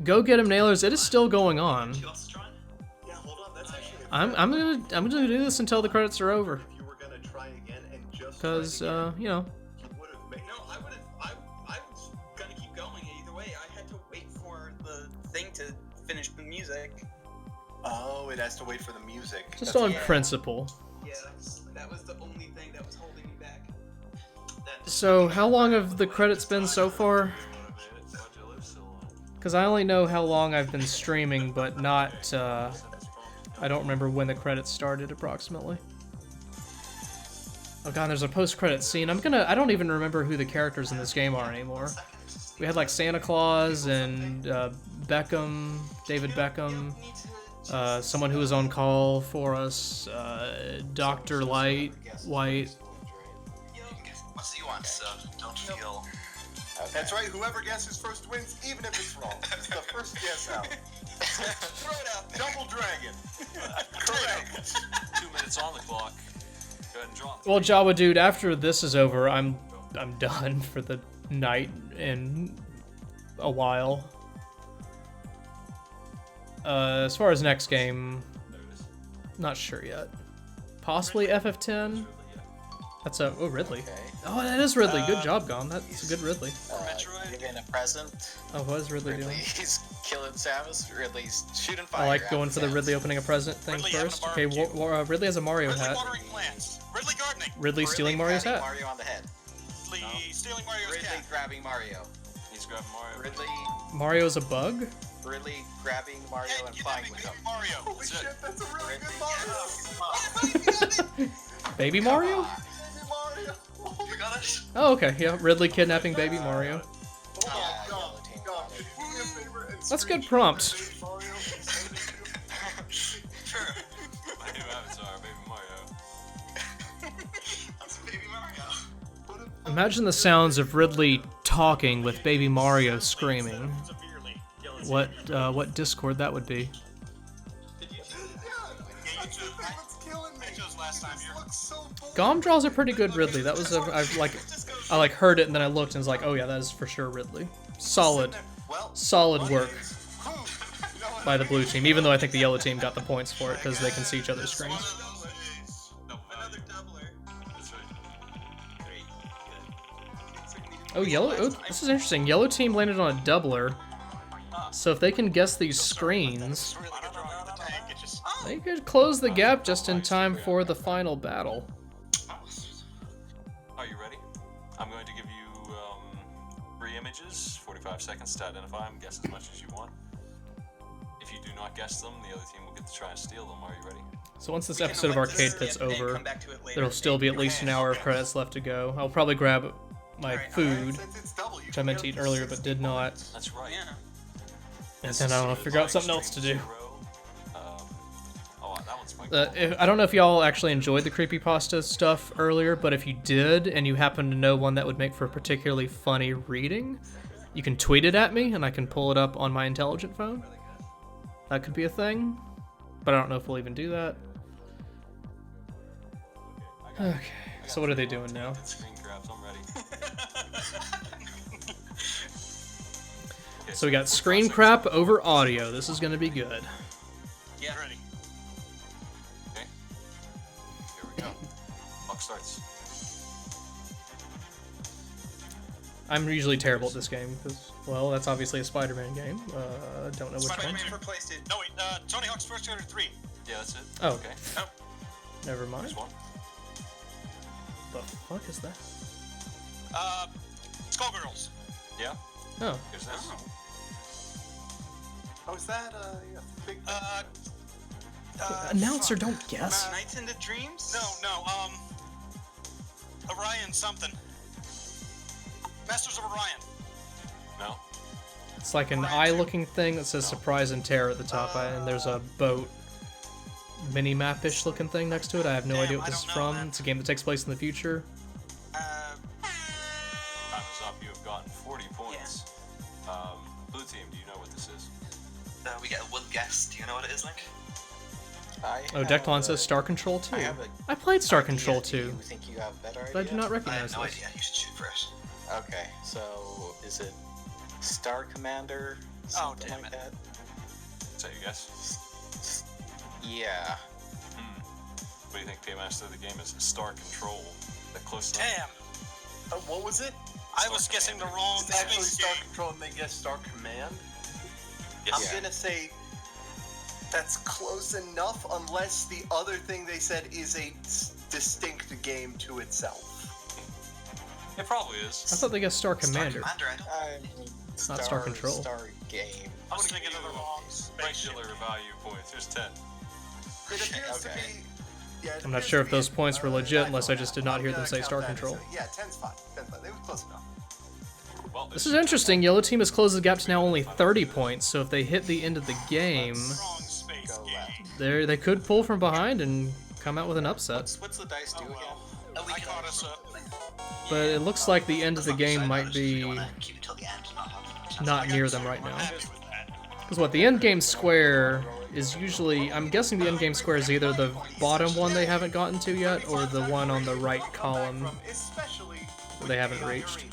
Go get him, Nailers! It is still going on. Yeah, hold on. That's actually. I'm gonna do this until the credits are over. If you were gonna try again and just. Cause you know. No, I was gonna keep going either way. I had to wait for the thing to finish the music. Oh, it has to wait for the music. Just on principle. Yeah, that was the only thing that was holding me back. So how long have the credits been so far? Because I only know how long I've been streaming, but not, I don't remember when the credits started approximately. Oh god, there's a post-credit scene. I don't even remember who the characters in this game are anymore. We had like Santa Claus and Beckham, David Beckham, someone who was on call for us, Dr. White. What you want, so don't feel. That's right. Whoever guesses first wins, even if it's wrong. It's the first guess out. Throw it out. Double dragon. Correct. 2 minutes on the clock. Go ahead and draw. Well, Jawa dude, after this is over, I'm done for the night in a while. As far as next game, not sure yet. Possibly FF10. That's a Ridley. Okay. Oh, that is Ridley. Good job, Gom. That's a good Ridley. Giving a present. Oh, what is Ridley doing? He's killing Samus. Ridley's shooting fire. I like going for the Ridley opening a present thing first. Okay, Ridley has a Mario hat. Watering plants. Ridley gardening. Ridley stealing Mario's hat. Mario on the head. Ridley stealing Mario's Ridley cat. grabbing Mario. He's grabbing Mario. Ridley. Mario's a bug? Ridley grabbing Mario and flying with him. Mario. Holy shit, that's a really good Mario. Baby Mario? You got it? Oh, okay. Yeah, Ridley kidnapping Baby Mario. That's a good prompt. Sure. My new avatar, Baby Mario. That's Baby Mario. Imagine the sounds of Ridley talking with Baby Mario screaming. What Discord that would be. Gom draws a pretty good Ridley. That was I heard it and then I looked and was like, oh yeah, that is for sure Ridley. Solid work by the blue team. Even though I think the yellow team got the points for it because they can see each other's screens. Oh, yellow. Oh, this is interesting. Yellow team landed on a doubler. So if they can guess these screens, they could close the gap just in time for the final battle. Are you ready? I'm going to give you 3 images, 45 seconds to identify them, guess as much as you want. If you do not guess them, the other team will get to try and steal them. Are you ready? So once this episode of Arcade Pit's over, there'll still be at least an hour of credits left to go. I'll probably grab my food, which I meant to eat earlier but did not. That's right. And then I don't know, figure out something else to do. I don't know if y'all actually enjoyed the creepypasta stuff earlier, but if you did, and you happen to know one that would make for a particularly funny reading, you can tweet it at me, and I can pull it up on my intelligent phone. That could be a thing, but I don't know if we'll even do that. Okay, so what are they doing now? Screen grabs, I'm ready. So we got screen crap over audio. This is gonna be good. Yeah. Ready. Okay. Here we go. Clock starts. I'm usually terrible at this game because, well, that's obviously a Spider-Man game. Don't know which one. Spider-Man for PlayStation. No, wait, Tony Hawk's Pro Skater 3. Yeah, that's it. Oh, okay. Nope. Never mind. There's one. The fuck is that? Skullgirls. Yeah. Oh. Here's this. Oh, is that big? Announcer, don't guess. Nights into Dreams? No, Orion something. Masters of Orion. No. It's like an eye-looking thing that says "Surprise and Terror" at the top, and there's a boat mini-map-ish looking thing next to it. I have no idea what this is from. It's a game that takes place in the future. Time is up. You have gotten 40 points. Blue team, do you know what this is? We get one guess. Do you know what it is, Link? Oh, Declan says Star Control 2. I played Star Control 2. You think you have a better idea? But I do not recognize I have no this. idea. You should shoot for it. Okay, so is it Star Commander? Something damn like it. that? Is that your guess? Yeah. What do you think, Paymaster? The game is Star Control. That close enough? Damn. What was it? I was guessing the wrong It's actually space Star game. Control and they guess Star Command. Yes. I'm gonna say that's close enough, unless the other thing they said is a distinct game to itself. It probably is. I thought they guessed Star Commander. It's not Star Control. Star Game. I was thinking of the wrong spaceship. Regular value points. Here's 10. It appears to be. Yeah, it I'm not appears sure to if those be, points were legit unless I Excellent. just did not I'm hear them gonna say count Star that as Control. Yeah, 10's fine. 10's fine. They were close enough. Well, This is interesting. Yellow team has closed the gap to now only 30 points, so if they hit the end of the game, they could pull from behind and come out with an upset. What's the dice do again? I caught us up. But it looks like the end of the game might be not near them right now. Because what, the end game square is usually, I'm guessing the end game square is either the bottom one they haven't gotten to yet, or the one on the right column that they haven't reached.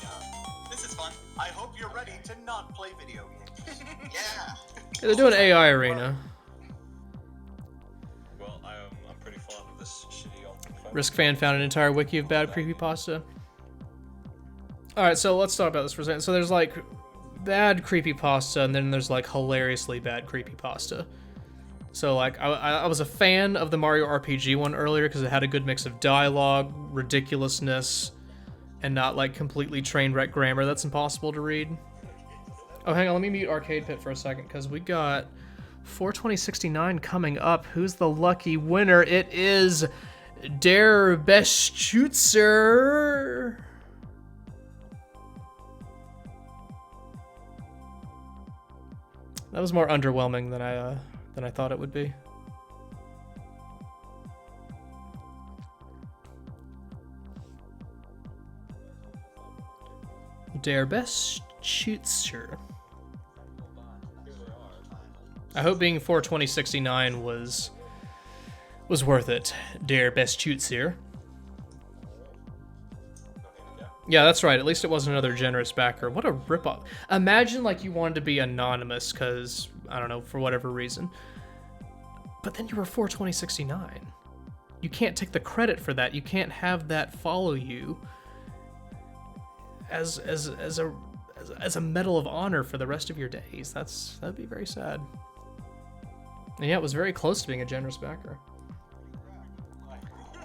This is fun. I hope you're ready to not play video games. Yeah. Yeah, they're doing AI Arena. Well, I'm pretty fond of this shitty old phone. Riskfan found an entire wiki of bad creepypasta. Alright, so let's talk about this for a second. So there's like bad creepypasta, and then there's like hilariously bad creepypasta. So like I was a fan of the Mario RPG one earlier because it had a good mix of dialogue, ridiculousness, and not like completely train wreck grammar that's impossible to read. Oh, hang on, let me mute Arcade Pit for a second because we got 42069 coming up. Who's the lucky winner? It is Der Beschützer. That was more underwhelming than I thought it would be. Der Beschützer. I hope being 42069 was worth it. Der Beschützer. Yeah, that's right. At least it wasn't another generous backer. What a ripoff. Imagine like you wanted to be anonymous because, I don't know, for whatever reason. But then you were 42069. You can't take the credit for that. You can't have that follow you as a medal of honor for the rest of your days. That'd be very sad. And yeah, it was very close to being a generous backer.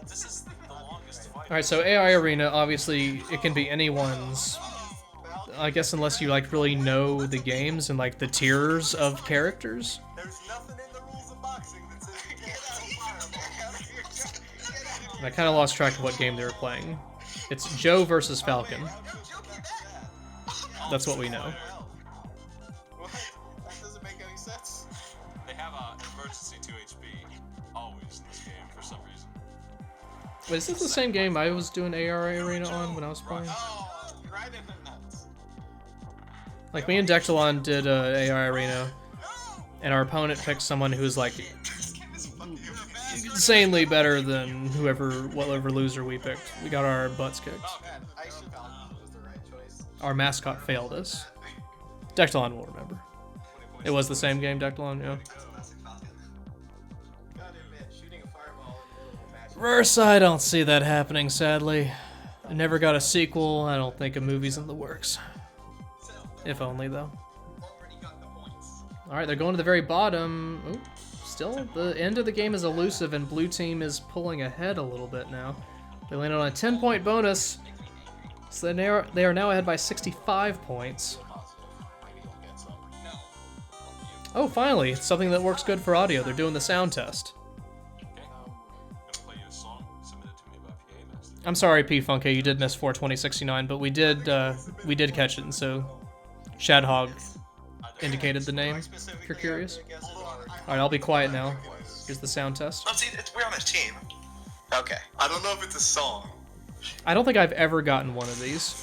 This is the longest fight. Alright, so AI Arena, obviously, it can be anyone's. I guess unless you, like, really know the games and, like, the tiers of characters. There's nothing in the rules of boxing that says you can't fireball. And I kind of lost track of what game they were playing. It's Joe versus Falcon. That's what we know. What? That doesn't make any sense. They have an emergency 2 HP always in this game for some reason. Wait, is this the same game I was doing AR Arena on when I was playing? Oh, right in the nuts. Like, me and Dectalon did AI Arena, and our opponent picked someone who's like insanely better than whatever loser we picked. We got our butts kicked. Our mascot failed us. Dectalon will remember. It was the same game, Dectalon, yeah. Verse, I don't see that happening, sadly. I never got a sequel. I don't think a movie's in the works. If only, though. Alright, they're going to the very bottom. Ooh, still, the end of the game is elusive, and blue team is pulling ahead a little bit now. They landed on a 10-point bonus, so they are now ahead by 65 points. Oh, finally, it's something that works good for audio. They're doing the sound test. I'm sorry, P-Funky, you did miss 42069, but we did catch it, and so Shadhog indicated the name, if you're curious. Alright, I'll be quiet now. Here's the sound test. No, see, we're on a team. Okay. I don't know if it's a song. I don't think I've ever gotten one of these.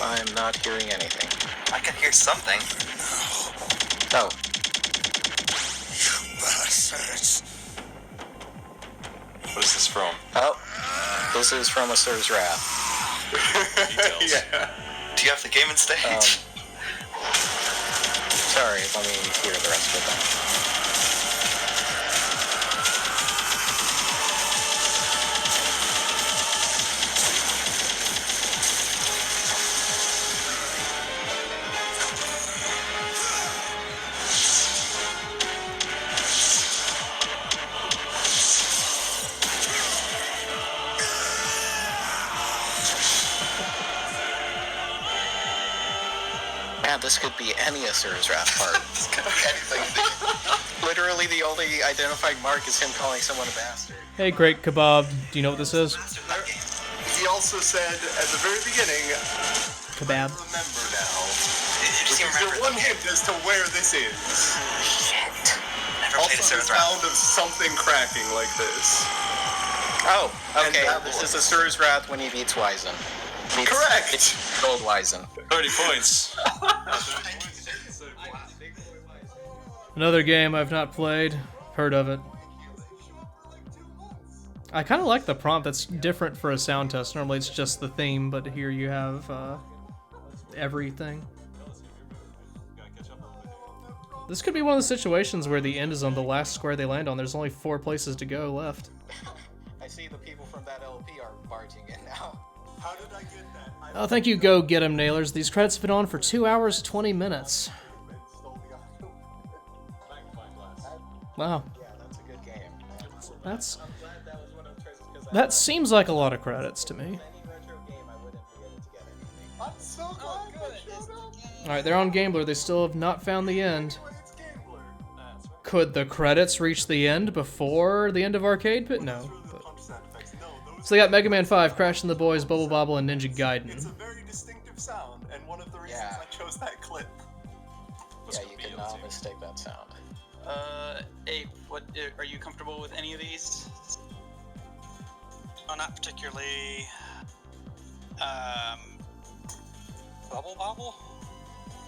I'm not hearing anything. I can hear something. Oh. What is this from? Oh. This is from Asura's Wrath. Yeah. Do you have the game in stage? Sorry, let me hear the rest of it then. This could be any Asura's Wrath part. This could be anything. Literally, the only identifying mark is him calling someone a bastard. Hey, Great Kebab, do you know what this is? He also said at the very beginning, Kebab. I remember now. This is your one hint as to where this is. Shit. Never played Also, the Asura's Wrath. sound of something cracking like this. Oh, okay. This is Asura's Wrath when he beats Wizen. Correct! It's Gold Wizen. 30 points. Another game I've not played. Heard of it. I kind of like the prompt. That's different for a sound test. Normally it's just the theme, but here you have everything. This could be one of the situations where the end is on the last square they land on. There's only 4 places to go left. I see the people from that LP are barging in now. How did I get that? Oh, thank you, Go Get 'em Nailers. These credits have been on for 2 hours, 20 minutes. Wow. Yeah, that's a good game. That's... That seems like a lot of credits to me. I'm so glad you showed up. Alright, they're on Gambler. They still have not found the end. Could the credits reach the end before the end of Arcade Pit? No. But... So they got Mega Man 5, Crash and the Boys, Bubble Bobble, and Ninja Gaiden. It's a very distinctive sound, and one of the reasons I chose that clip. Yeah, you could not mistake that sound. Ape, what are you comfortable with any of these? Oh, not particularly. Bubble Bobble?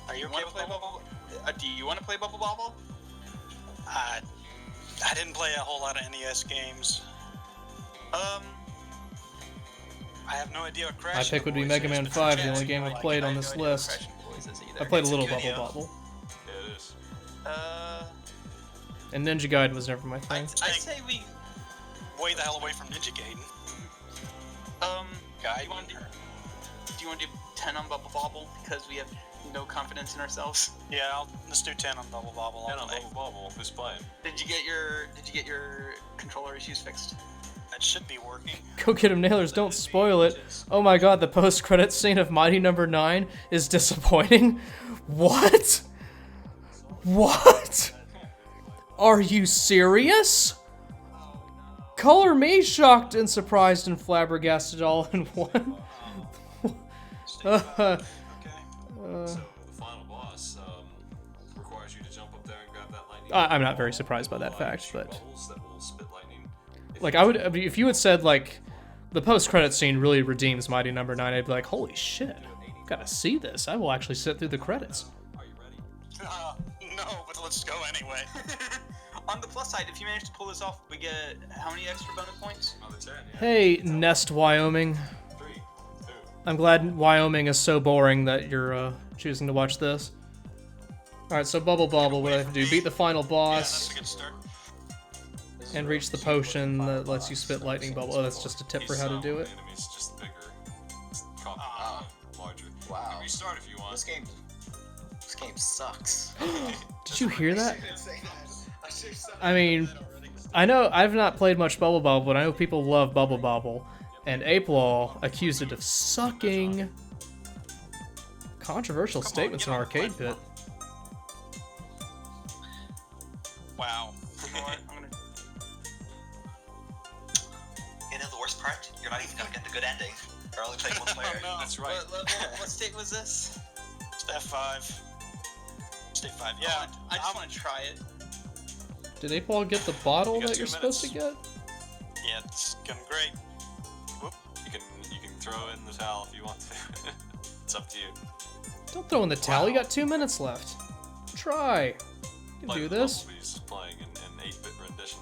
Are you okay with Bubble Bobble? Do you want to play Bubble Bobble? I didn't play a whole lot of NES games. I have no idea what Crash. My pick would be Mega Man 5, the only game I've played on this list. I played a little Bubble Bobble. Yeah, it is. And Ninja Gaiden was never my thing. I say we way the hell away from Ninja Gaiden. Do you want to do 10 on Bubble Bobble because we have no confidence in ourselves? Yeah, let's do 10 on Bubble Bobble. 10 on Bubble Bobble. Who's playing? Did you get your controller issues fixed? That should be working. Go Get 'em Nailers, don't spoil it. Oh my god, the post-credit scene of Mighty Number 9 is disappointing. What? What? Are you serious? Color me shocked and surprised and flabbergasted all in one. So the final boss requires you to jump up there and grab that lightning. I'm not very surprised by that fact, but That will spit lightning. like I would, if you had said like the post-credit scene really redeems Mighty Number 9, I'd be like, holy shit, gotta see this. I will actually sit through the credits. No, let's go anyway. On the plus side, if you manage to pull this off, we get how many extra bonus points? Another 10, yeah. Hey, Nest, Wyoming. 3, 2. I'm glad Wyoming is so boring that you're choosing to watch this. Alright, so Bubble Bobble, what do I have to do? Beat the final boss. That's a good start. And reach the potion that lets you spit lightning bubble. Oh, that's just a tip for how to do it. Enemies just bigger, larger. Wow. You can restart if you want. This game sucks. Did you hear that? I mean, I know I've not played much Bubble Bobble, but I know people love Bubble Bobble. And Apelaw accused it of sucking. Controversial statements in Arcade Pit. Wow. You know the worst part? You're not even gonna get the good ending. You're only playing one player. No. That's right. What state was this? Step 5. Step 5. Yeah. I just want to try it. Did Apelaw get the bottle You got that 2 you're supposed to minutes. get? Yeah, it's going great. Whoop. You can throw in the towel if you want to. It's up to you. Don't throw in the towel, you got 2 minutes left. Try. You can Like do the this. Bumblebees playing in 8-bit rendition.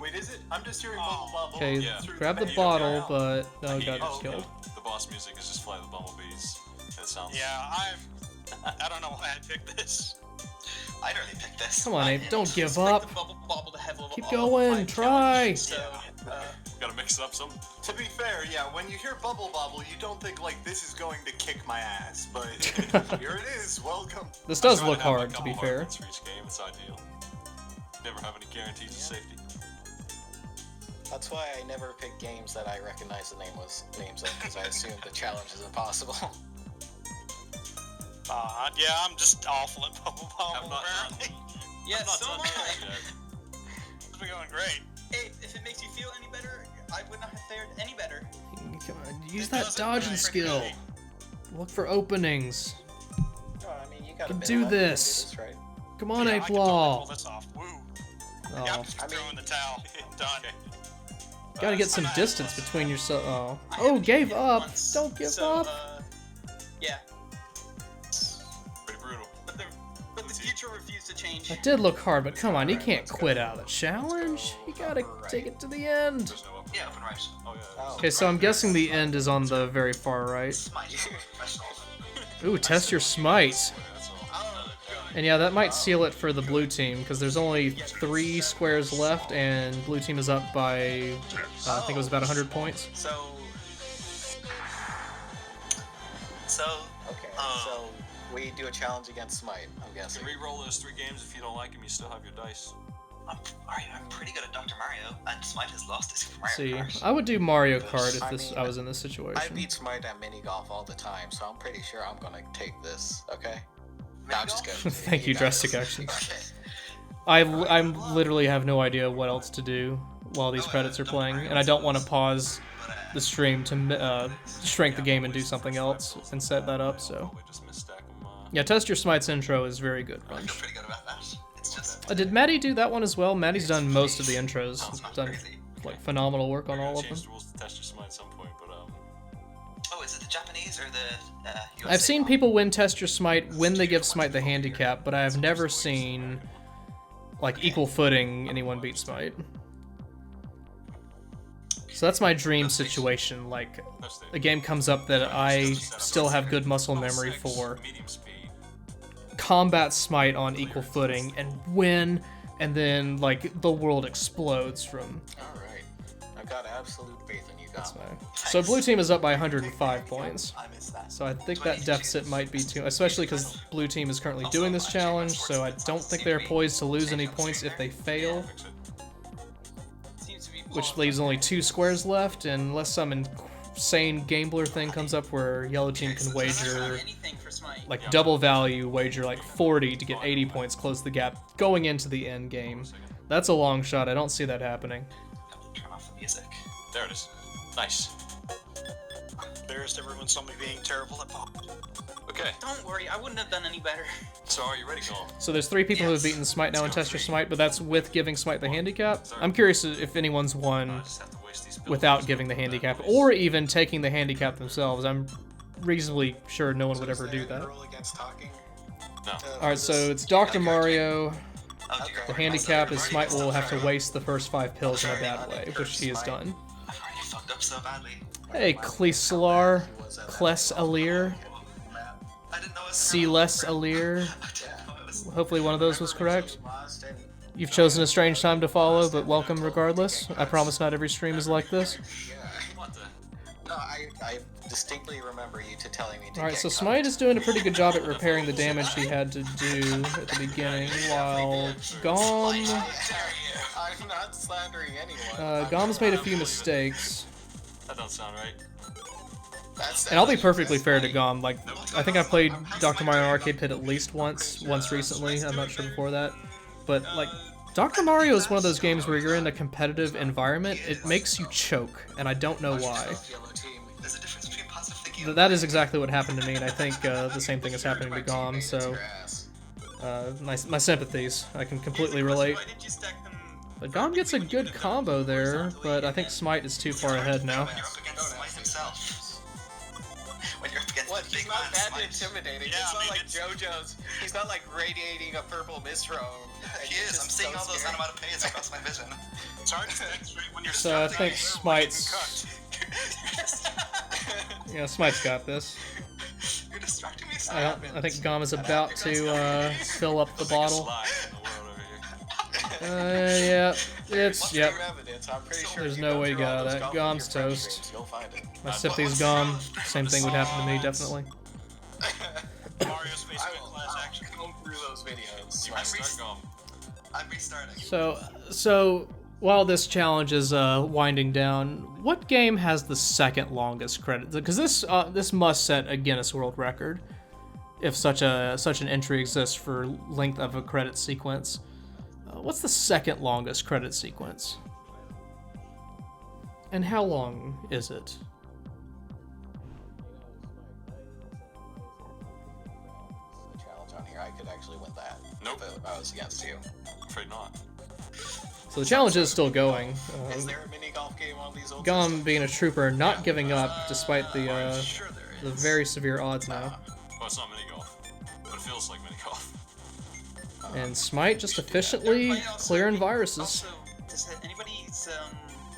Wait, is it? I'm just hearing Bubble Bobble. Okay, Yeah. grab the menu. bottle, but no, Like, got you- killed. The boss music is just Fly the Bumblebees. And it sounds. Yeah, I don't know why I picked this. I nearly picked this. Come on, Abe, don't give up. The bubble bobble to have level Keep all going, 5 try. challenge, So, Gotta mix it up some. To be fair, yeah, when you hear Bubble Bobble, you don't think, like, this is going to kick my ass, but here it is, welcome. This does I try look to have, hard, like, to be couple fair. hard hits for each game. It's ideal. Never have any guarantees of safety. That's why I never pick games that I recognize the names of, because I assume the challenge is impossible. Yeah, I'm just awful at Bubble Bobble, I'm not done. apparently. yeah, so am I. It's been going great. Hey, if it makes you feel any better, I would not have fared any better. Come on, use It that doesn't dodging really skill. great. Look for openings. Oh, I mean, you got Can a minute do left to this. right? Come on, Yeah, I can totally pull Apelaw. this off. Woo. Oh, Yeah, I'm just throwing the towel. I'm done. gotta get some distance between yourself. Oh, I oh, haven't gave eaten it up. once, Don't give so, up. Yeah, Pretty brutal. but the future refused to change. That did look hard, but come on, you can't quit out of the challenge. You gotta take it to the end. There's no up. Yeah, open right. Oh yeah. Okay, so I'm guessing the end is on the very far right. Ooh, test your smite. And yeah, that might seal it for the blue team, because there's only 3 squares left, and blue team is up by, I think it was about 100 points. Okay, so we do a challenge against Smite, I'm You guessing. can re-roll those 3 games if you don't like them. You still have your dice. I'm pretty good at Dr. Mario, and Smite has lost his Super Mario See, Kart. I would do Mario Kart if I this mean, I was in this I situation. beat Smite at mini golf all the time, so I'm pretty sure I'm gonna take this, okay? No, I'm just kidding. Thank you, got Drastic this. Actions. I literally have no idea what else to do while these credits are playing, and I don't want to pause the stream to shrink the game and do something else and set that up, so... Just misstack them. Yeah, Test Your Smite's intro is very good, Bunch. Pretty good about that. It's just Did Maddie do that one as well? Maddie's done most of the intros. He's done, like, phenomenal work on all of them. Change the rules to test your smite at some point, but oh, is it the Japanese or the USA I've seen one? people win Test Your Smite when they give Smite the handicap, but I have never seen, like, equal footing anyone beat Smite. So that's my dream situation, like, a game comes up that I still have good muscle memory for, medium speed. combat Smite on equal footing, and win, and then, like, the world explodes from... Alright. I've got absolute faith in you guys. So blue team is up by 105 points. I missed that. So I think that deficit might be too, especially because blue team is currently doing this challenge, so I don't think they're poised to lose any points if they fail. Seems to be Which leaves only 2 squares left, and unless some insane gambler thing comes up where yellow team can wager, anything for Smite. like double value, wager like 40 to get 80 points, close the gap, going into the end game. That's a long shot, I don't see that happening. Turn off the music. There it is. Nice. Embarrassed everyone saw me being terrible at Pop. Okay. Don't worry, I wouldn't have done any better. So are you ready, Cole? So there's 3 people who have beaten Smite now in Test Your Smite, but that's with giving Smite the handicap. I'm curious if anyone's won without giving the handicap, or even taking the handicap themselves. I'm reasonably sure no one would ever do that. Roll against talking. No. Alright, so it's Dr. Mario. Oh, dear. The handicap is Smite will have to waste the first 5 pills in a bad way, which he has done. I've already fucked up so badly. Hey, Clesalar, Kles Alir, Celes Alir. Hopefully one of those was correct. You've chosen a strange time to follow, but welcome regardless. I promise not every stream is like this. No, I distinctly remember you telling me to Alright, so Smite is doing a pretty good job at repairing the damage he had to do at the beginning, while Gom... I'm not slandering anyone. Gom's made a few mistakes. That don't sound right. And I'll be perfectly fair to Gom, like, I think I played Dr. Mario Arcade Pit at least once recently, I'm not sure before that. But, like, Dr. Mario is one of those games where you're in a competitive environment, it makes you choke, and I don't know why. That is exactly what happened to me, and I think the same thing is happening to Gom, so... my sympathies, I can completely relate. But Gom gets a good combo there, but I think Smite is too far ahead now. What? He's not that intimidating. Yeah, it's not I mean, like JoJo's. He's not like radiating a purple mist robe. He is. I'm seeing all those onomatopoeias across my vision. It's hard to think straight when you're So I stuck think in Smite's... Yeah, Smite's got this. You're distracting me so I think Gom is about to fill up the bottle. Yeah, it's, yep. There's no way to get out of that. Gom's toast. My sympathies, Gom. Same thing would happen to me, definitely. Mario's basement class action. Comb through those videos. I'm restarting. So while this challenge is winding down, what game has the second longest credit? Because this must set a Guinness World Record, if such an entry exists for length of a credit sequence. What's the second longest credit sequence? And how long is it? The challenge on here, I could actually win that. Nope. If I was against you. Afraid not. So the challenge is still going. Is there a mini golf game on these old Gom being a trooper, not giving up despite the very severe odds now. Well, it's not mini golf, but it feels like mini golf. And Smite just efficiently clearing viruses. Also, does anybody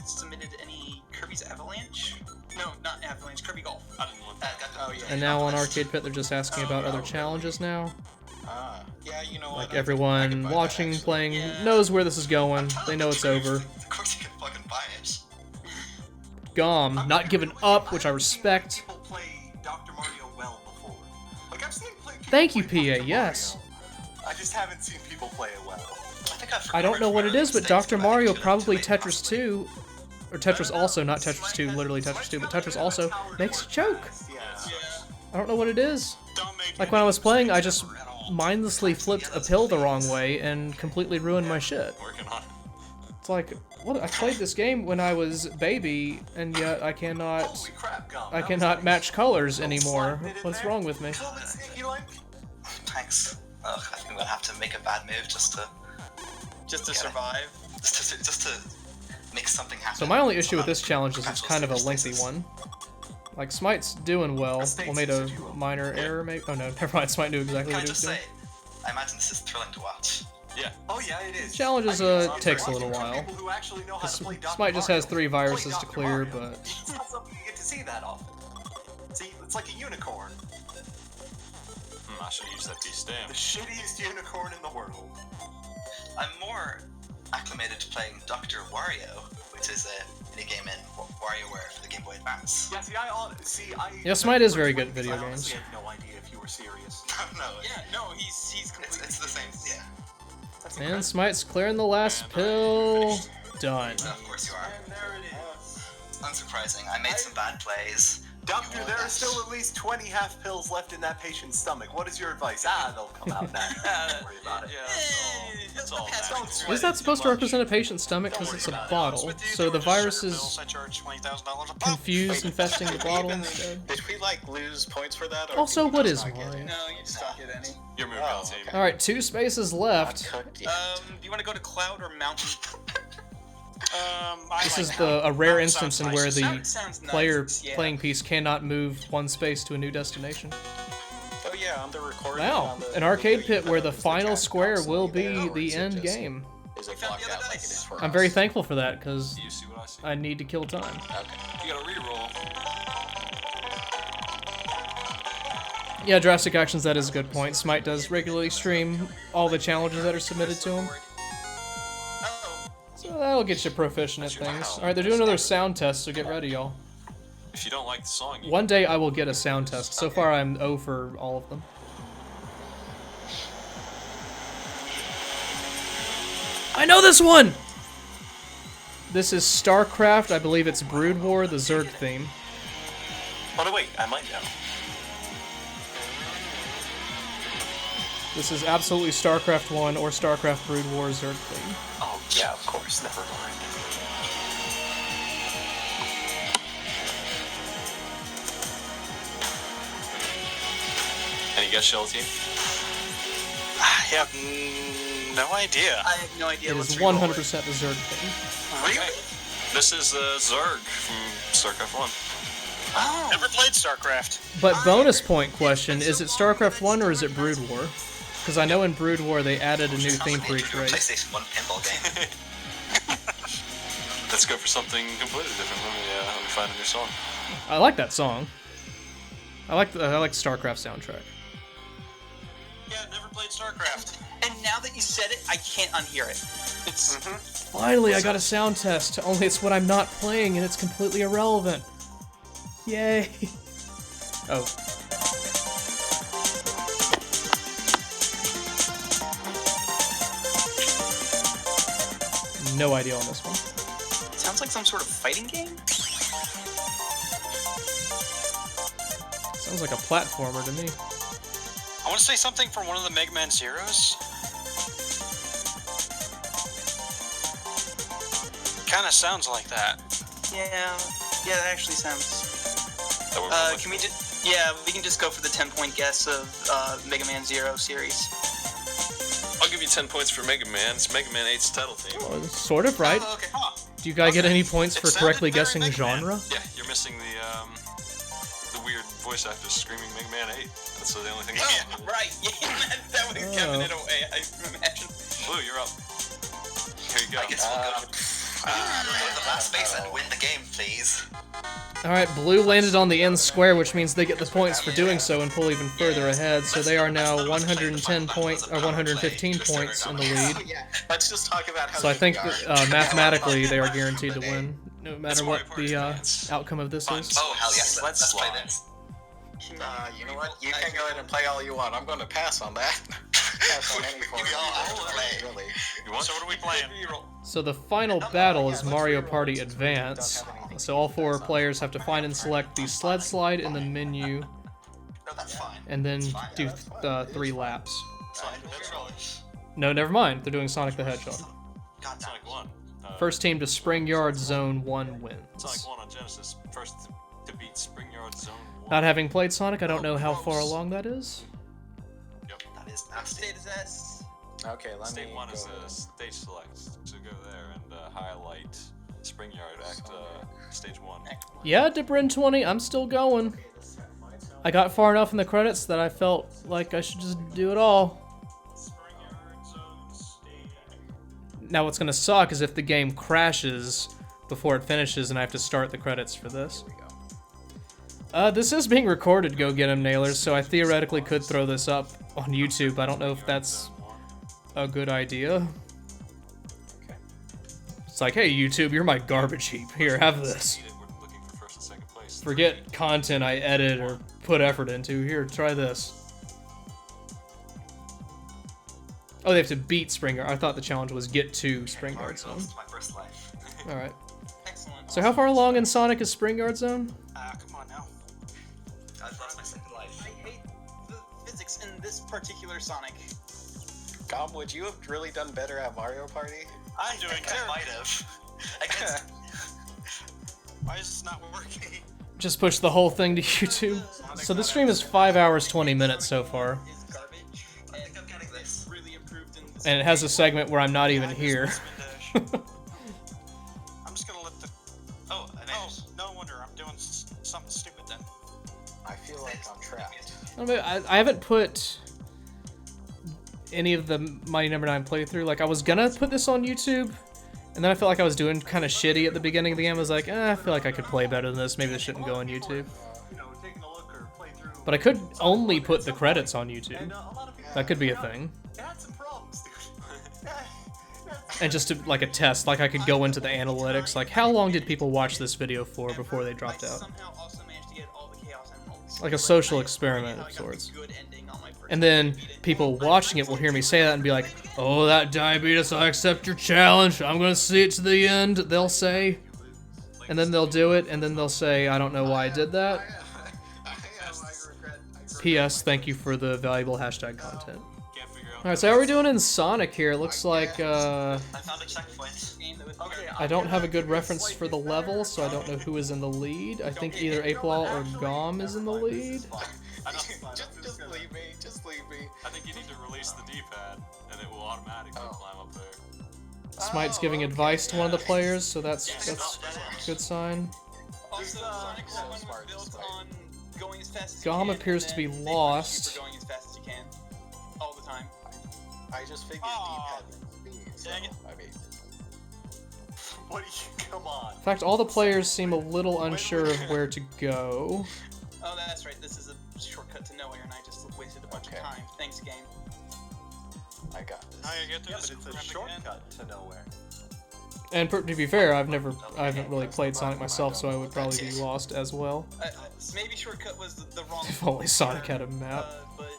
submitted any Kirby's Avalanche? No, not Avalanche. Kirby Golf. I didn't want that. Oh yeah. And now on Arcade Pit, they're just asking about other challenges now. Yeah, you know what? Like everyone watching, playing, knows where this is going. They know it's over. Of course you can fucking buy it. Gom, not giving up, which I respect. People play Dr. Mario well before. Like, I've seen Thank you, PA, yes. I just haven't seen people play it well. I don't know what it is, but Dr. Mario, probably Tetris 2, or Tetris also, not Tetris 2, literally Tetris 2, but Tetris also, makes you choke. I don't know what it is. Like when I was playing, I just mindlessly flipped a pill the wrong way and completely ruined my shit. It's like, what? I played this game when I was baby, and yet I cannot match colors anymore. What's wrong with me? Thanks. Ugh, I think I'm gonna have to make a bad move just to survive. Just to make something happen. So my only issue with this challenge is it's kind of a lengthy one. Like, Smite's doing well. Well, made a minor error, maybe? Oh no, never mind, Smite knew exactly what he was doing. I imagine this is thrilling to watch. Yeah. Oh yeah, it is. Challenges takes a little while. Smite just has 3 viruses to clear, but... It's not something you get to see that often. See, it's like a unicorn. I should use that piece, damn. The shittiest unicorn in the world. I'm more acclimated to playing Dr. Wario, which is a minigame in WarioWare for the Game Boy Advance. Yeah, see, Yeah, Smite is very good at video games. I had no idea if you were serious. No, yeah, no, he's completely... It's the same, yeah. And Smite's clearing the last pill. Done. Of course you are. And there it is. Unsurprising. I made some bad plays. Doctor, there are still at least 20 half pills left in that patient's stomach. What is your advice? They'll come out now. Don't worry about it. It's all Is that supposed to represent a patient's stomach? Because it's a bottle. So the virus is confused, infesting the bottle instead. Did we like lose points for that? Or Also, what is Mario? No, you just don't get any. Your move got saved. Alright, 2 spaces left. Do you want to go to Cloud or Mountain? This is a rare instance in where the Sounds nice, player yeah. playing piece cannot move one space to a new destination. Oh yeah, on the recording. Wow, on the an arcade video, you pit where put the up, is final cat square will constantly there, be or the is it end just- game. Is it blocked out like it is for I'm us? very thankful for that, because You see what I see? I need to kill time. Okay. You gotta reroll. Yeah, Drastic Actions, that is a good point. Smite does regularly stream all the challenges that are submitted to him. So that'll get you proficient at things. Alright, they're doing another sound test, so get ready, y'all. If you don't like the song, you One day I will get a sound test. So far I'm 0 for all of them. I know this one! This is StarCraft, I believe it's Brood War, the Zerg theme. Oh no, wait, I might know. This is absolutely StarCraft 1 or StarCraft Brood War Zerg theme. Oh yeah, of course. Never mind. Any guess, Shell Team? I have no idea. I have no idea It what's is 100% the Zerg theme. Really? This is Zerg from StarCraft 1. Oh. Never played StarCraft. But bonus point question, is it StarCraft 1 or is it Brood War? Because I know in Brood War they added a new theme for each race. PlayStation 1 pinball game. Let's go for something completely different. Let me find a new song. I like that song. I like the StarCraft soundtrack. Yeah, never played StarCraft. And now that you said it, I can't unhear it. It's Finally, I got a sound test. Only it's what I'm not playing, and it's completely irrelevant. Yay! Oh. No idea on this one. sounds like some sort of fighting game. Sounds like a platformer to me. I want to say something from one of the Mega Man Zeros. Kind of sounds like that. Yeah, that actually sounds. Can we just? Yeah, we can just go for the 10-point guess of Mega Man Zero series. I'll give you 10 points for Mega Man. It's Mega Man 8's title theme. Oh, sort of, right? Oh, okay. Huh. Do you guys get any points for correctly guessing genre? Yeah, you're missing the weird voice actor screaming Mega Man 8. That's the only thing. Oh, right. Yeah, that would have given it away, I imagine. Blue, you're up. Here you go. I guess we'll go the last space and win the game, please. Alright, Blue landed on the end square, which means they get the points for doing so and pull even further ahead, so they are now 110 points, or 115 points in the lead. Let's just talk about how So I good think we are. that, mathematically they are guaranteed to win, no matter what the outcome of this is. Oh, hell yes. Let's play this. You know what? You can go ahead and play all you want. I'm going to pass on that. Pass on any form of really. So what are we playing? So the final battle is Mario Party Advance. So all 4 players have to find and select the sled slide in the menu, and then do 3 laps. No, never mind. They're doing Sonic the Hedgehog. Sonic 1. First team to Spring Yard Zone 1 wins. Sonic 1 on Genesis. First to beat Spring Yard Zone 1. Not having played Sonic, I don't know how far along that is. Yep. That is nasty. State is S. Okay, let State me 1 go is ahead. a stage select. So go there and highlight Spring Yard Act Stage 1. Yeah, Dibrin 20, I'm still going. I got far enough in the credits that I felt like I should just do it all. Now what's gonna suck is if the game crashes before it finishes and I have to start the credits for this. This is being recorded, Go Get 'Em Nailers, so I theoretically could throw this up on YouTube. I don't know if that's a good idea. It's like, hey YouTube, you're my garbage heap. Here, have this. Forget content I edit or put effort into. Here, try this. Oh, they have to beat Spring Yard. I thought the challenge was get to Spring Yard Zone. My first life. Alright. Excellent. So how far along in Sonic is Spring Yard Zone? Come on now. I've lost my second life. I hate the physics in this particular Sonic. Gob, would you have really done better at Mario Party? I'm doing I might have. Against... Why is this not working? Just push the whole thing to YouTube. So this stream is 5 hours 20 minutes so far. And it has a segment where I'm not even here. I haven't put any of the Mighty Number 9 playthrough. Like, I was gonna put this on YouTube, and then I felt like I was doing kind of shitty at the beginning of the game. I was like, I feel like I could play better than this. Maybe this shouldn't go on YouTube. But I could only put the credits on YouTube. That could be a thing. And just to, like, a test, like I could go into the analytics, like how long did people watch this video for before they dropped out? Like a social experiment of sorts. And then people watching it will hear me say that and be like, oh, that Diabetes, I accept your challenge, I'm gonna see it to the end, they'll say. And then they'll do it, and then they'll say, I don't know why I did that. P.S. Thank you for the valuable hashtag content. Alright, so how are we doing in Sonic here? It looks like, I don't have a good reference for the level, so I don't know who is in the lead. I think either Apelaw or Gom is in the lead. Just leave me. Just leave me. I think you need to release the D-pad, and it will automatically climb up there. Smite's giving advice to one of the players, so that's a good sign. Also, Sonic 1 was built on going as fast as you Gom can, appears and to be then lost. going as fast as you can. All the time. I just figured D-pad meant speed, so, I mean... What do you... Come on. In fact, all the players seem a little unsure of where to go. Oh, that's right. This is a shortcut to nowhere, and I just wasted a bunch of time. Thanks, game. I got this. How you get to Yeah, but it's a shortcut to nowhere. And to be fair, I haven't really played Sonic myself, so I would probably be lost as well. Maybe shortcut was the wrong. If only Sonic had a map. But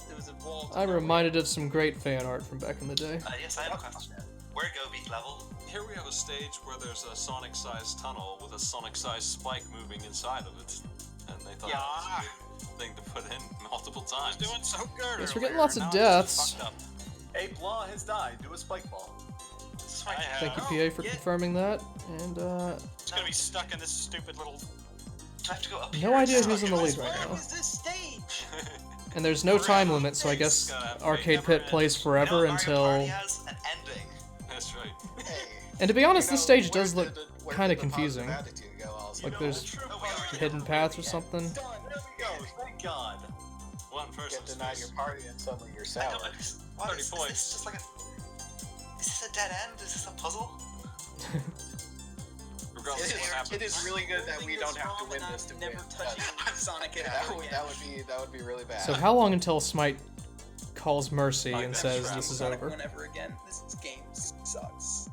it was a wall. I'm reminded of some great fan art from back in the day. Yes, I have a question. Where go beat level? Here we have a stage where there's a Sonic-sized tunnel with a Sonic-sized spike moving inside of it. And they thought that was a good thing to put in multiple times. Doing so good. Guess we're getting lots of deaths. Ape Law has died. Do a spike ball. Thank you, PA, for confirming that. And, It's gonna be stuck in this stupid little... I have to go up no idea who's in the lead right now. What is this stage? And there's no time limit, so I guess Arcade Pit plays forever until... That's right. And to be honest, this stage does look kind of confusing. Like there's hidden paths or something. There we go. Thank God. One person Get denied your party and suddenly you're sour. 30 points. Is this just like a... Is this a dead end? Is this a puzzle? Regardless of what happens. It is really good that we don't have to win this to never win. touching Sonic again. That would be really bad. So how long until Smite calls mercy and says this is Sonic over? Whenever again. This game sucks.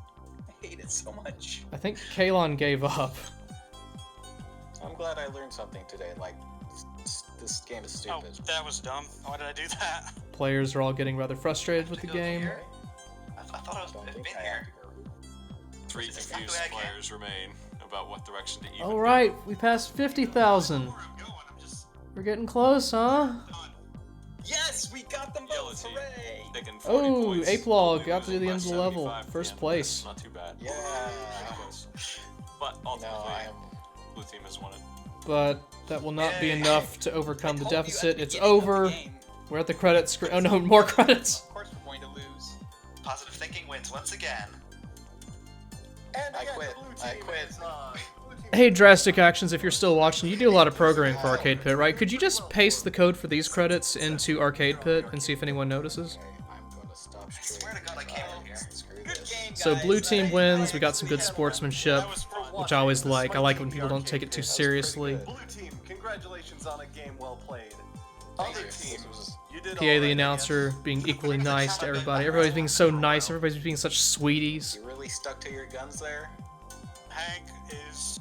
I hate it so much. I think Kalon gave up. I'm glad I learned something today. Like, this game is stupid. Oh, that was dumb. Why did I do that? Players are all getting rather frustrated with the game. I thought I was been here. 3 confused players remain about what direction to even All right, we passed 50,000. We're getting close, huh? Yes, we got them both! Hooray! Oh, Apelaw got to the end of the level. First place. Not too bad. Yeah. But ultimately, blue team has won it. But that will not be enough to overcome the deficit. It's over. We're at the credits screen. Oh no, more credits. Of course we're going to lose. Positive thinking wins once again. And I quit. I quit. Hey, Drastic Actions, if you're still watching, you do a lot of programming for Arcade Pit, right? Could you just paste the code for these credits into Arcade Pit and see if anyone notices? I swear to God, I came from here. So blue team wins. We got some good sportsmanship, which I always like. I like when people don't take it too seriously. Blue team, congratulations on a game well played. Other team, you did PA, the announcer, being equally nice to everybody. Everybody's being so nice. Everybody's being such sweeties. You really stuck to your guns there? Hank is...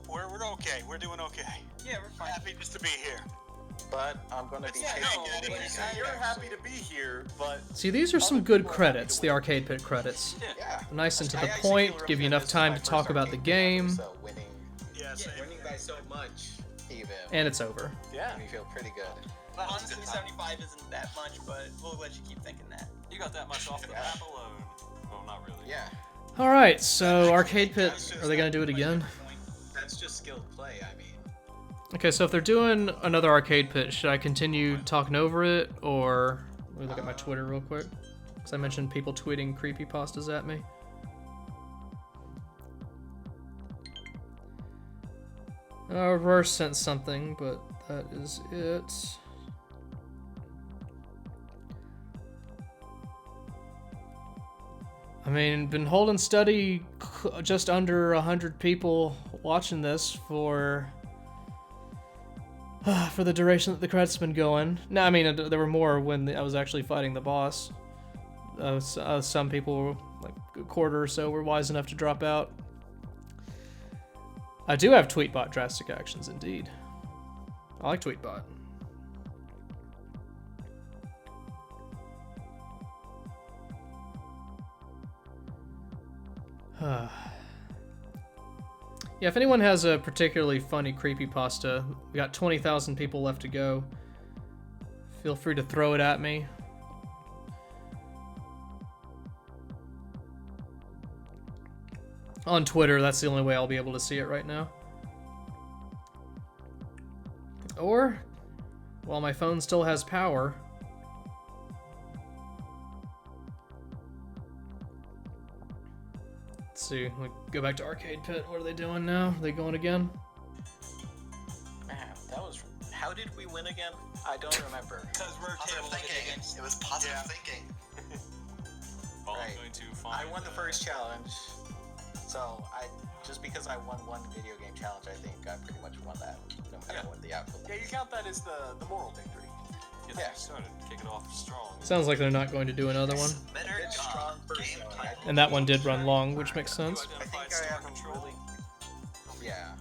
We're okay. We're doing okay. Yeah, we're fine. Happy just to be here. But I'm gonna be You're happy to be here, but... See, these are some good credits, the Arcade Pit credits. Yeah. Nice and to the point, give you enough time to talk about the game, Winning by so much, even. and it's over. Yeah. You feel pretty good. Honestly, 75 isn't that much, but we'll let you keep thinking that. You got that much off the map alone. Well, not really. Yeah. Alright, so Arcade Pit, are they going to do it again? That's just skilled play, I mean. Okay, so if they're doing another Arcade Pit, should I continue talking over it, or... Let me look at my Twitter real quick. Because I mentioned people tweeting creepypastas at me. Reverse sent something, but that is it. I mean, been holding steady, just under 100 people watching this for the duration that the credits been going. No, I mean, there were more when I was actually fighting the boss. Some people, like a quarter or so, were wise enough to drop out. I do have Tweetbot drastic actions, indeed. I like Tweetbot. Yeah, if anyone has a particularly funny creepypasta, we got 20,000 people left to go. Feel free to throw it at me. On Twitter, that's the only way I'll be able to see it right now. Or, while my phone still has power, let's see, go back to Arcade Pit. What are they doing now? Are they going again? Man, that was... How did we win again? I don't remember. Because we're terrible at video games. It was positive thinking. Right. I won the first challenge. So, just because I won one video game challenge, I think I pretty much won that, no matter what the outcome was. Yeah, you count that as the moral victory. Yes, yeah. You started. Kick it off strong. Sounds like they're not going to do another one. And that one did run long, which makes sense. I think I have really... Yeah.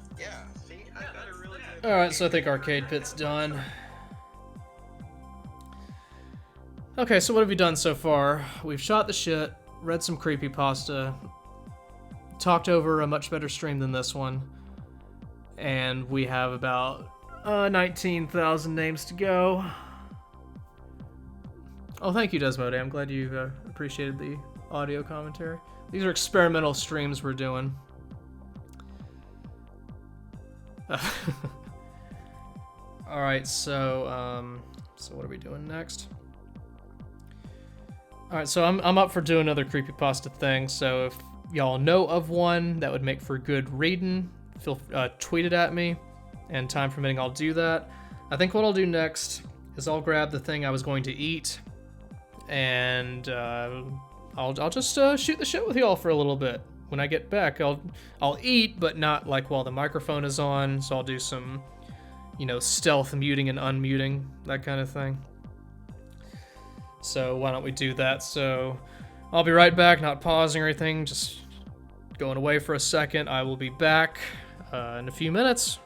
See, I got a really good... Alright, so I think Arcade Pit's done. Okay, so what have we done so far? We've shot the shit, read some creepypasta, talked over a much better stream than this one, and we have about 19,000 names to go. Oh, thank you, Desmode. I'm glad you appreciated the audio commentary. These are experimental streams we're doing. Alright, so what are we doing next? Alright, so I'm up for doing another creepypasta thing, so if y'all know of one that would make for good reading, tweet it at me, and time permitting, I'll do that. I think what I'll do next is I'll grab the thing I was going to eat, and I'll just shoot the shit with y'all for a little bit. When I get back, I'll eat, but not like while the microphone is on. So I'll do some, stealth muting and unmuting, that kind of thing. So why don't we do that? So I'll be right back, not pausing or anything, just going away for a second. I will be back in a few minutes.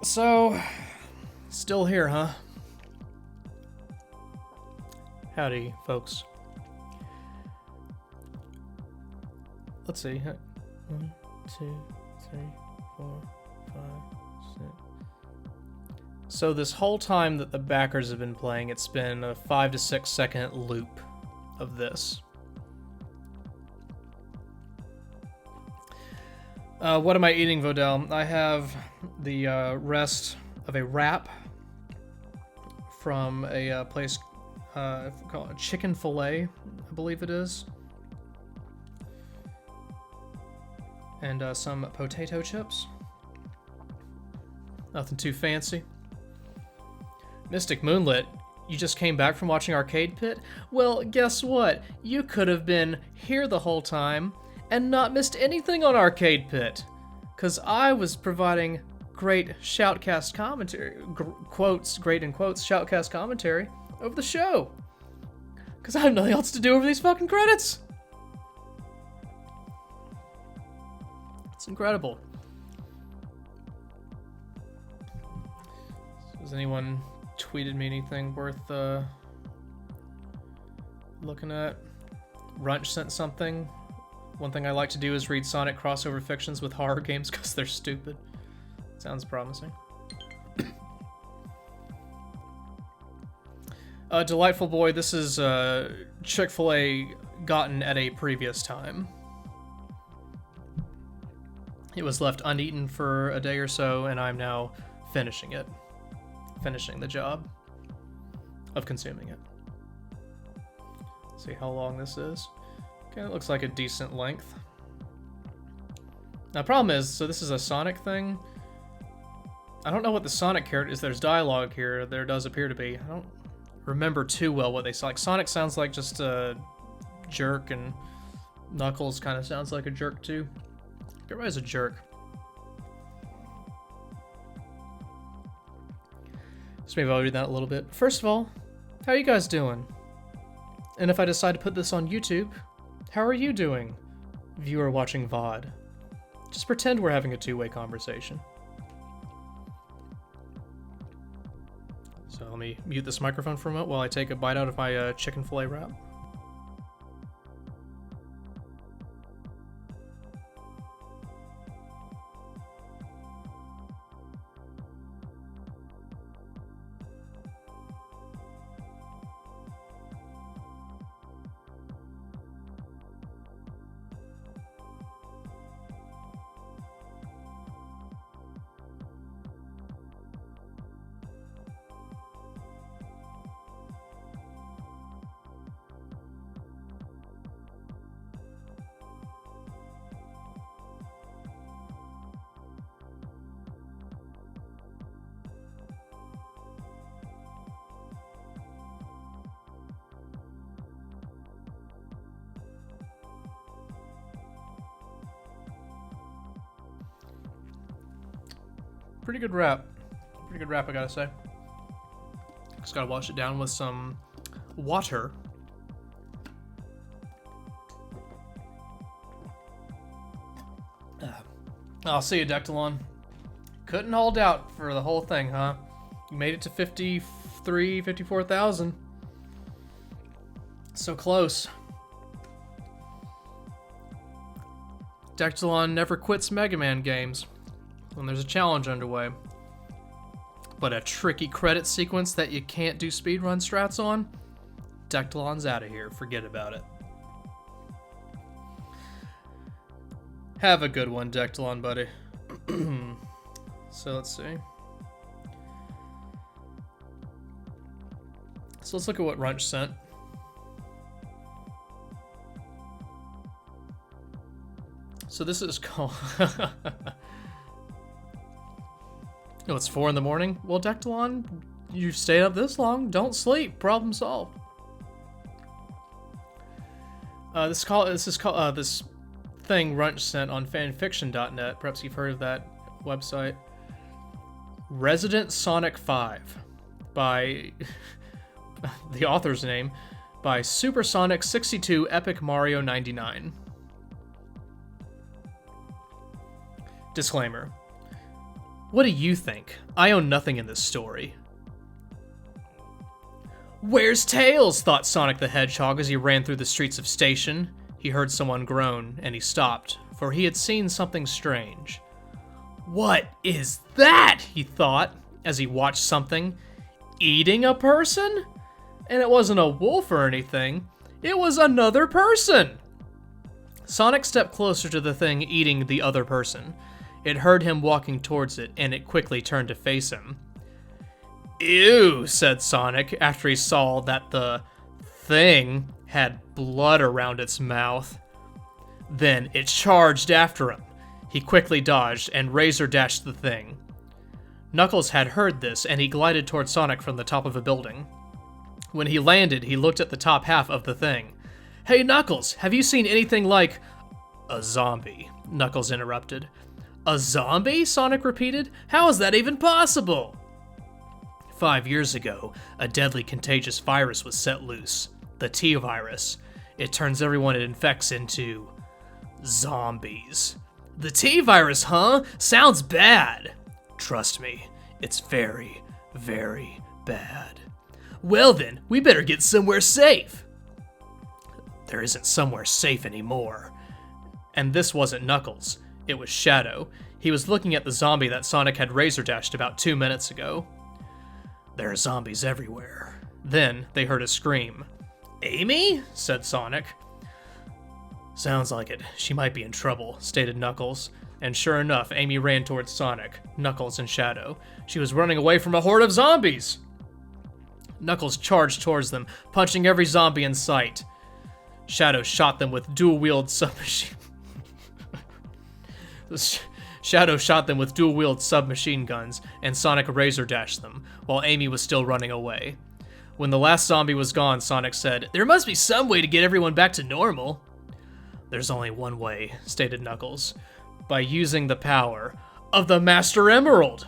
So, still here, huh? Howdy, folks. Let's see. 1, 2, 3, 4, 5, 6. So this whole time that the backers have been playing, it's been a 5 to 6 second loop of this. What am I eating, Vodell? I have the rest of a wrap from a place called Chicken Filet, I believe it is. And some potato chips. Nothing too fancy. Mystic Moonlit, you just came back from watching Arcade Pit? Well, guess what? You could have been here the whole time and not missed anything on Arcade Pit. Because I was providing great shoutcast commentary, great in quotes, shoutcast commentary over the show. Because I have nothing else to do over these fucking credits. It's incredible. Has anyone tweeted me anything worth looking at? Runch sent something. One thing I like to do is read Sonic crossover fictions with horror games because they're stupid. Sounds promising. Delightful Boy, this is Chick-fil-A gotten at a previous time. It was left uneaten for a day or so, and I'm now finishing it. Finishing the job of consuming it. See how long this is. Okay, it looks like a decent length. Now, the problem is, so this is a Sonic thing. I don't know what the Sonic character is. There's dialogue here. There does appear to be. I don't remember too well what they say. Like, Sonic sounds like just a jerk, and Knuckles kind of sounds like a jerk too. Everybody's a jerk. So maybe I'll read that a little bit. First of all, how are you guys doing? And if I decide to put this on YouTube, how are you doing, viewer watching VOD? Just pretend we're having a two-way conversation. So let me mute this microphone for a moment while I take a bite out of my chicken filet wrap. Pretty good wrap. Pretty good wrap, I gotta say. Just gotta wash it down with some water. I'll see you, Dectalon. Couldn't hold out for the whole thing, huh? You made it to 54,000. So close. Dectalon never quits Mega Man games when there's a challenge underway. But a tricky credit sequence that you can't do speedrun strats on? Dectalon's out of here. Forget about it. Have a good one, Dectalon, buddy. So let's see. So let's look at what Runch sent. So this is called... Oh, it's 4 in the morning? Well, Dectalon, you've stayed up this long. Don't sleep. Problem solved. This thing Runch sent on fanfiction.net. Perhaps you've heard of that website. Resident Sonic 5 by the author's name by Supersonic 62 Epic Mario 99. What do you think? I own nothing in this story. Where's Tails? Thought Sonic the Hedgehog as he ran through the streets of Station. He heard someone groan, and he stopped, for he had seen something strange. What is that? He thought, as he watched something eating a person? And it wasn't a wolf or anything. It was another person! Sonic stepped closer to the thing eating the other person. It heard him walking towards it, and it quickly turned to face him. Ew, said Sonic, after he saw that the thing had blood around its mouth. Then it charged after him. He quickly dodged and razor dashed the thing. Knuckles had heard this, and he glided toward Sonic from the top of a building. When he landed, he looked at the top half of the thing. Hey Knuckles, have you seen anything like a zombie? Knuckles interrupted. A zombie? Sonic repeated. How is that even possible? 5 years ago, a deadly contagious virus was set loose. The T-Virus. It turns everyone it infects into zombies. The T-Virus, huh? Sounds bad. Trust me, it's very, very bad. Well then, we better get somewhere safe. There isn't somewhere safe anymore. And this wasn't Knuckles. It was Shadow. He was looking at the zombie that Sonic had razor dashed about 2 minutes ago. There are zombies everywhere. Then they heard a scream. Amy? Said Sonic. Sounds like it. She might be in trouble, stated Knuckles. And sure enough, Amy ran towards Sonic, Knuckles, and Shadow. She was running away from a horde of zombies! Knuckles charged towards them, punching every zombie in sight. Shadow shot them with dual-wield submachine... Shadow shot them with dual-wield submachine guns, and Sonic razor dashed them, while Amy was still running away. When the last zombie was gone, Sonic said, There must be some way to get everyone back to normal. There's only one way, stated Knuckles. By using the power of the Master Emerald.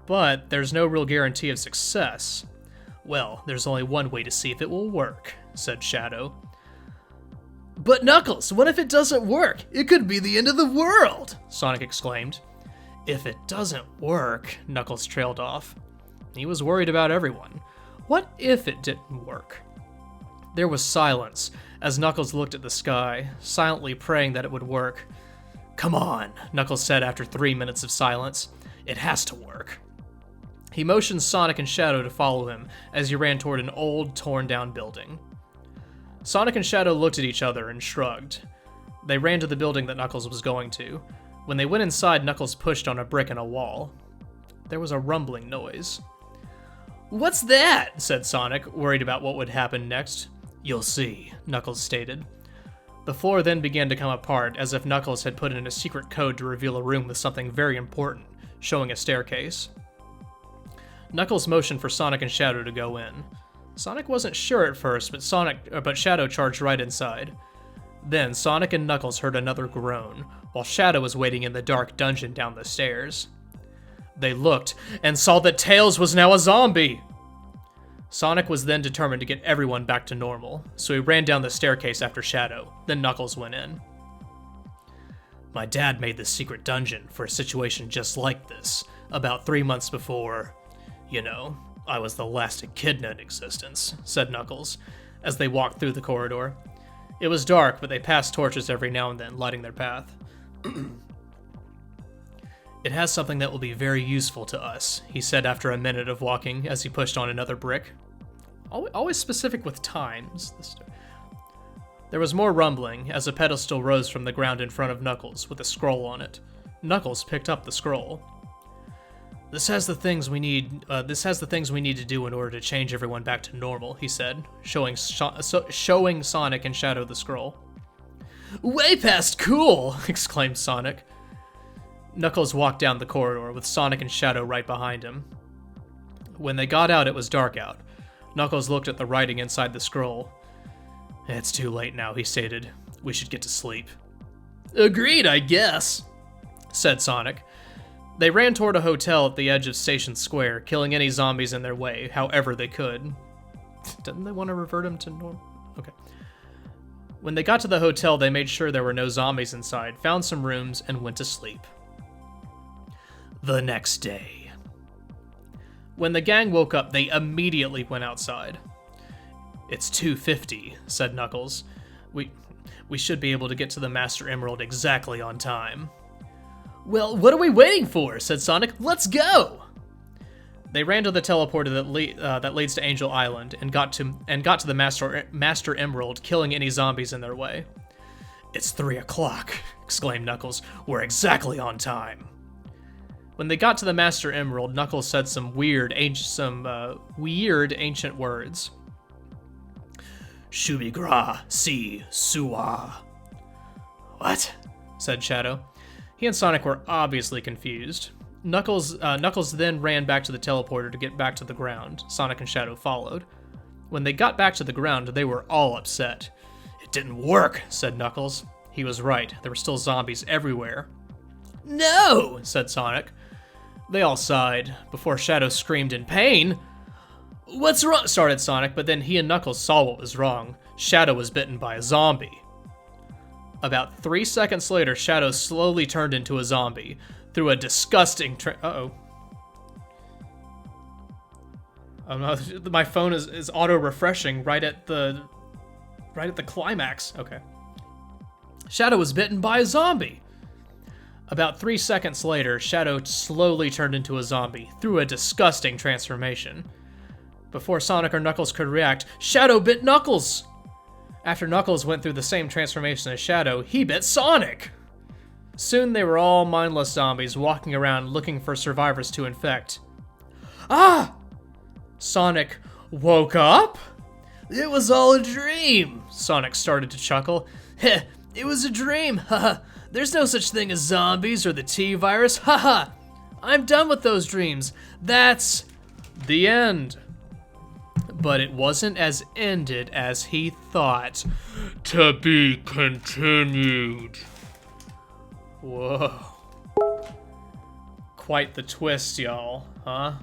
But there's no real guarantee of success. Well, there's only one way to see if it will work, said Shadow. But Knuckles, what if it doesn't work? It could be the end of the world, Sonic exclaimed. If it doesn't work, Knuckles trailed off. He was worried about everyone. What if it didn't work? There was silence as Knuckles looked at the sky, silently praying that it would work. Come on, Knuckles said after 3 minutes of silence. It has to work. He motioned Sonic and Shadow to follow him as he ran toward an old, torn-down building. Sonic and Shadow looked at each other and shrugged. They ran to the building that Knuckles was going to. When they went inside, Knuckles pushed on a brick in a wall. There was a rumbling noise. What's that? Said Sonic, worried about what would happen next. You'll see, Knuckles stated. The floor then began to come apart, as if Knuckles had put in a secret code to reveal a room with something very important, showing a staircase. Knuckles motioned for Sonic and Shadow to go in. Sonic wasn't sure at first, but Shadow charged right inside. Then Sonic and Knuckles heard another groan, while Shadow was waiting in the dark dungeon down the stairs. They looked and saw that Tails was now a zombie! Sonic was then determined to get everyone back to normal, so he ran down the staircase after Shadow, then Knuckles went in. My dad made this secret dungeon for a situation just like this, about 3 months before, you know, I was the last echidna in existence, said Knuckles, as they walked through the corridor. It was dark, but they passed torches every now and then, lighting their path. It has something that will be very useful to us, he said after a minute of walking as he pushed on another brick. Always specific with times. There was more rumbling as a pedestal rose from the ground in front of Knuckles with a scroll on it. Knuckles picked up the scroll. This has the things we need to do in order to change everyone back to normal, he said, showing Sonic and Shadow the scroll. Way past cool, exclaimed Sonic. Knuckles walked down the corridor with Sonic and Shadow right behind him. When they got out, it was dark out. Knuckles looked at the writing inside the scroll. It's too late now, he stated. We should get to sleep. Agreed, I guess, said Sonic. They ran toward a hotel at the edge of Station Square, killing any zombies in their way, however they could. Didn't they want to revert them to normal? Okay. When they got to the hotel, they made sure there were no zombies inside, found some rooms, and went to sleep. The next day. When the gang woke up, they immediately went outside. It's 2:50, said Knuckles. We should be able to get to the Master Emerald exactly on time. Well, what are we waiting for? Said Sonic. Let's go! They ran to the teleporter that leads to Angel Island and got to the Master Emerald, killing any zombies in their way. It's 3 o'clock, exclaimed Knuckles. We're exactly on time. When they got to the Master Emerald, Knuckles said some weird ancient words. Shubigra si suwa. What? Said Shadow. He and Sonic were obviously confused. Knuckles then ran back to the teleporter to get back to the ground. Sonic and Shadow followed. When they got back to the ground, they were all upset. It didn't work, said Knuckles. He was right. There were still zombies everywhere. No, said Sonic. They all sighed, before Shadow screamed in pain. What's wrong? Started Sonic, but then he and Knuckles saw what was wrong. Shadow was bitten by a zombie. About 3 seconds later, Shadow slowly turned into a zombie through a disgusting Uh-oh. Oh no, my phone is auto-refreshing right at the climax. Okay. Shadow was bitten by a zombie. About 3 seconds later, Shadow slowly turned into a zombie through a disgusting transformation. Before Sonic or Knuckles could react, Shadow bit Knuckles! After Knuckles went through the same transformation as Shadow, he bit Sonic! Soon they were all mindless zombies walking around looking for survivors to infect. Ah! Sonic woke up? It was all a dream! Sonic started to chuckle. Heh, it was a dream, haha. There's no such thing as zombies or the T-virus, haha. I'm done with those dreams. That's the end. But it wasn't as ended as he thought. To be continued. Whoa. Quite the twist, y'all, huh?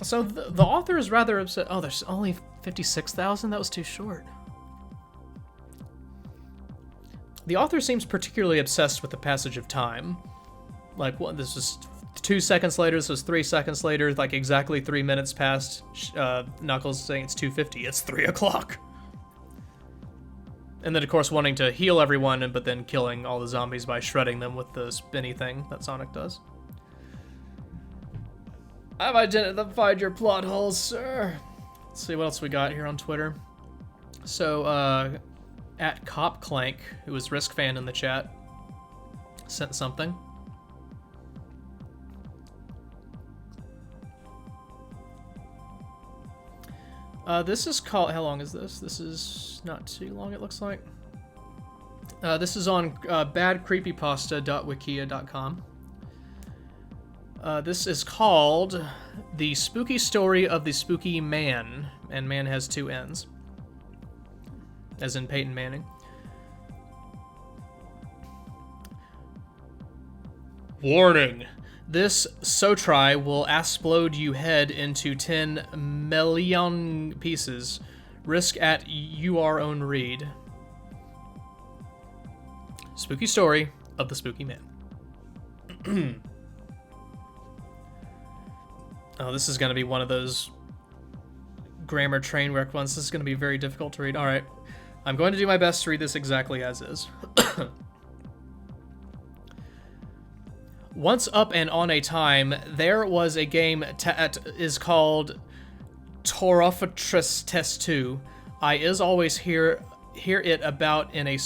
So the author is rather upset. Oh, there's only 56,000? That was too short. The author seems particularly obsessed with the passage of time. Like, what, this was 2 seconds later, this was 3 seconds later, like exactly 3 minutes past Knuckles saying it's 2:50, it's 3 o'clock. And then, of course, wanting to heal everyone, but then killing all the zombies by shredding them with the spinny thing that Sonic does. I've identified your plot holes, sir. Let's see what else we got here on Twitter. So, at Cop Clank, who is Risk Fan in the chat, sent something. This is called, how long is this? This is not too long, it looks like. This is on badcreepypasta.wikia.com. This is called The Spooky Story of the Spooky Man, and man has 2 N's, as in Peyton Manning. Warning! This Sotri will explode you head into 10 million pieces. Risk at your own read. Spooky Story of the Spooky Man. Oh, this is going to be one of those grammar train wreck ones. This is going to be very difficult to read. All right. I'm going to do my best to read this exactly as is. Once up and on a time, there was a game that is called Torofatris Test 2. I is always hear it about in a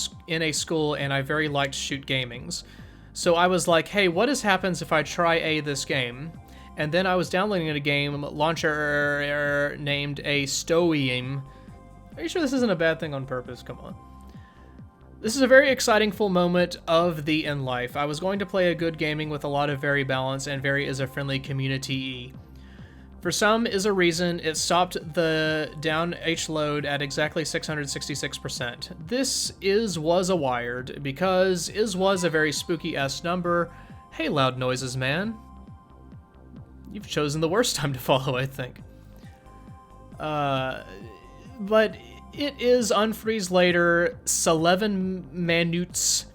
school, and I very liked shoot gamings. So I was like, hey, what happens if I try this game? And then I was downloading a game launcher named a Stoium. Are you sure this isn't a bad thing on purpose? Come on. This is a very exciting full moment of the in life. I was going to play a good gaming with a lot of very balance, and very is a friendly community. For some is a reason it stopped the down H load at exactly 666%. This was a wired because was a very spooky S number. Hey, loud noises, man. You've chosen the worst time to follow, I think. But It is unfreeze later, 11 minutes.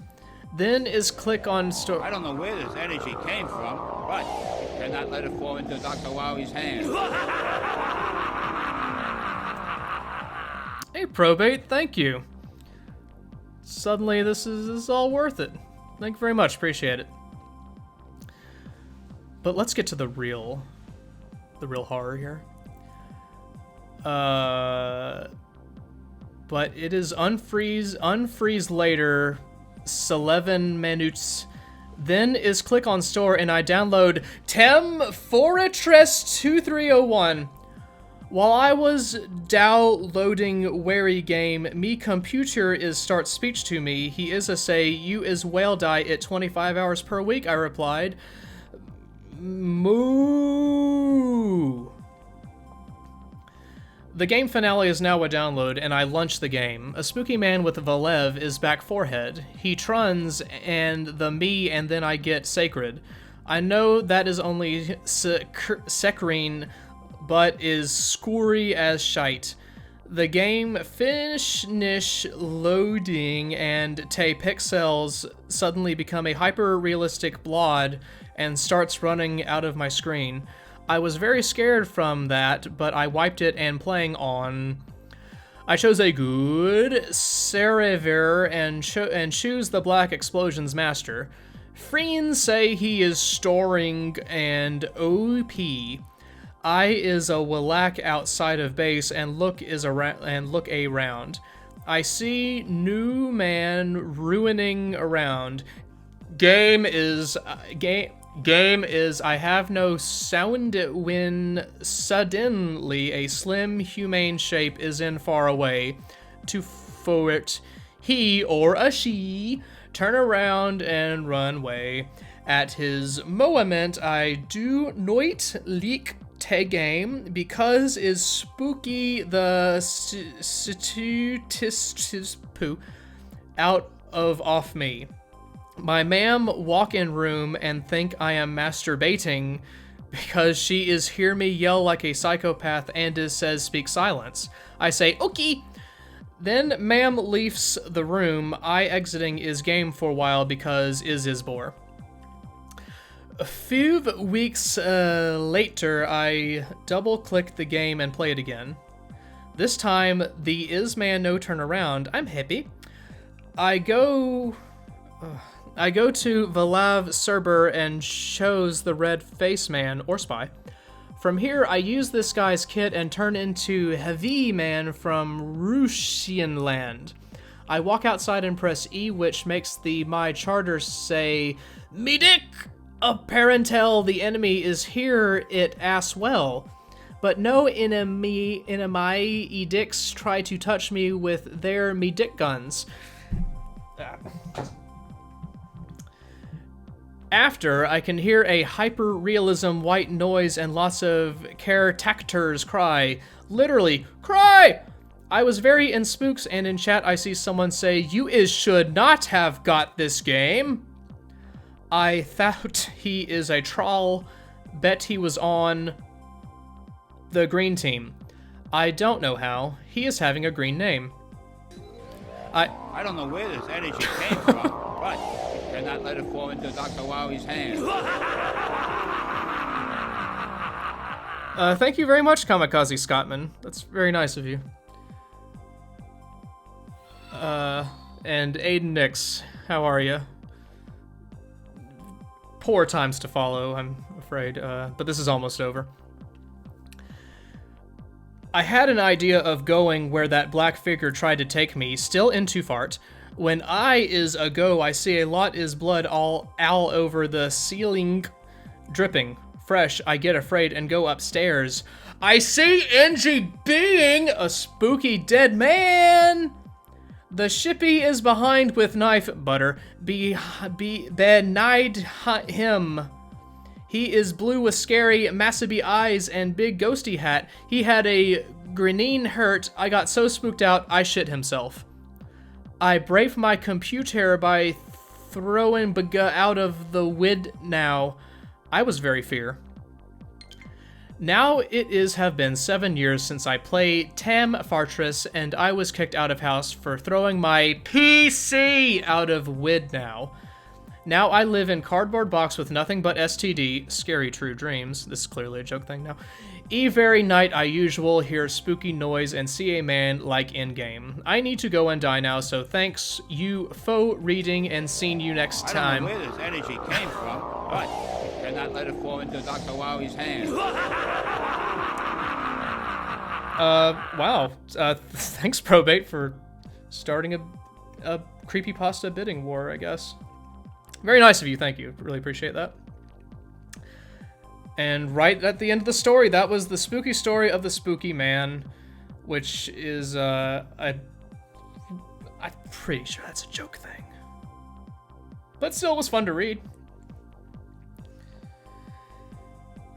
Then is click on store. I don't know where this energy came from, but you cannot let it fall into Dr. Wowie's hands. Hey, Probate, thank you. Suddenly, this is all worth it. Thank you very much, appreciate it. But let's get to the real horror here. But it is unfreeze later, 11 minutes. Then is click on store and I download Tem Fortress 2301. While I was downloading wary game, me computer is start speech to me. He is a say, you is whale die at 25 hours per week, I replied. Moo. The game finale is now a download, and I launch the game. A spooky man with Valev is back forehead. He truns, and the me, and then I get sacred. I know that is only saccharine, but is scoury as shite. The game finish loading, and te pixels suddenly become a hyper-realistic blot and starts running out of my screen. I was very scared from that, but I wiped it and playing on. I chose a good server and choose the Black Explosions Master. Friends say he is storing and OP. I is a Wallach outside of base and look around. I see new man ruining around. Game is I have no sound when suddenly a slim humane shape is in far away. To forward he or a she turn around and run away. At his moment I do not leak te game because is spooky the statist poo out of off me. My ma'am walk in room and think I am masturbating because she is hear me yell like a psychopath and says speak silence. I say, okay. Then ma'am leaves the room. I exiting is game for a while because is bore. A few weeks later, I double click the game and play it again. This time, the is man no turn around. I'm happy. I go to Valav server and shows the red face man or spy. From here, I use this guy's kit and turn into Heavy Man from Russian land. I walk outside and press E, which makes my charter say, "Me dick!" Apparentel the enemy is here it as well. But no enemy edicts try to touch me with their me dick guns. After, I can hear a hyper-realism white noise and lots of characters cry. Literally, cry! I was very in spooks, and in chat I see someone say, "You should not have got this game." I thought he is a troll. Bet he was on the green team. I don't know how. He is having a green name. I don't know where this energy came from, but you cannot let it fall into Dr. Wowie's hands. Thank you very much, Kamikaze Scottman. That's very nice of you. And Aiden Nix, how are you? Poor times to follow, I'm afraid, but this is almost over. I had an idea of going where that black figure tried to take me, still in too fart. When I is a go, I see a lot is blood all over the ceiling, dripping. Fresh, I get afraid and go upstairs. I see Angie being a spooky dead man! The shippy is behind with knife butter. Benide him. He is blue with scary, massive eyes and big ghosty hat. He had a grenine hurt. I got so spooked out, I shit himself. I brave my computer by throwing Baga out of the wid now. I was very fear. Now have been 7 years since I played Tam Fortress, and I was kicked out of house for throwing my PC out of WID now. Now I live in cardboard box with nothing but STD, scary true dreams. This is clearly a joke thing now. Every night I usual hear spooky noise and see a man like in-game. I need to go and die now, so thanks you for reading and seeing you next time. I don't know where this energy came from, but cannot let it fall into Dr. Wowie's hands. Wow. Thanks, Probate, for starting a creepypasta bidding war, I guess. Very nice of you, thank you. Really appreciate that. And right at the end of the story, that was the spooky story of the spooky man, which is, I'm pretty sure that's a joke thing. But still, it was fun to read.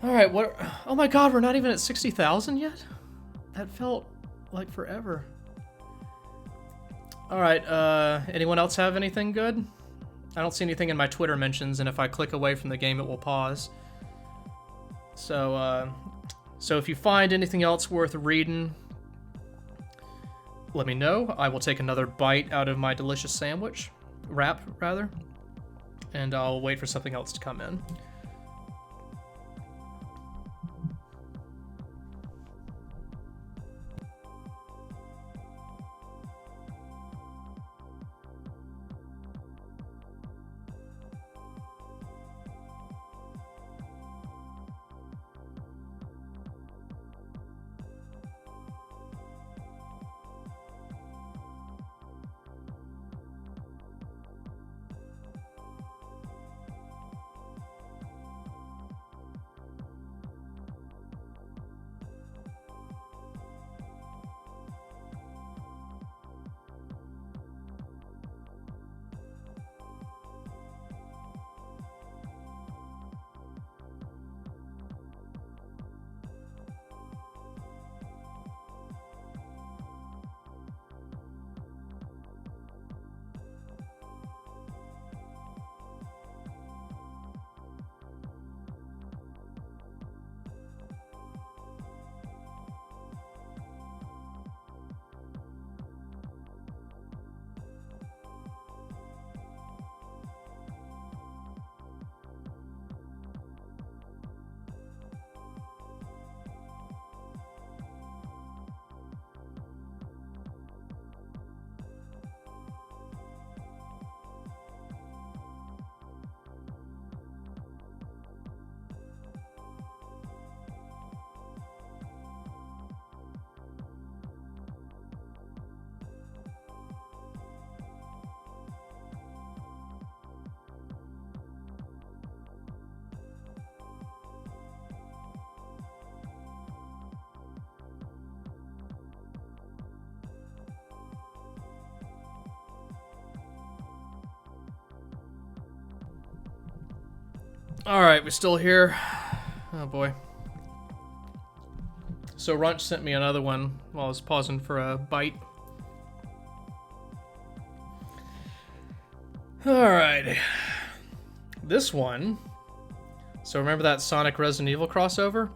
Alright, what? Oh my god, we're not even at 60,000 yet? That felt like forever. Alright, anyone else have anything good? I don't see anything in my Twitter mentions, and if I click away from the game, it will pause. So if you find anything else worth reading, let me know. I will take another bite out of my delicious sandwich, wrap rather, and I'll wait for something else to come in. Alright, we're still here. Oh boy. So Runch sent me another one while I was pausing for a bite. Alright. This one. So remember that Sonic Resident Evil crossover?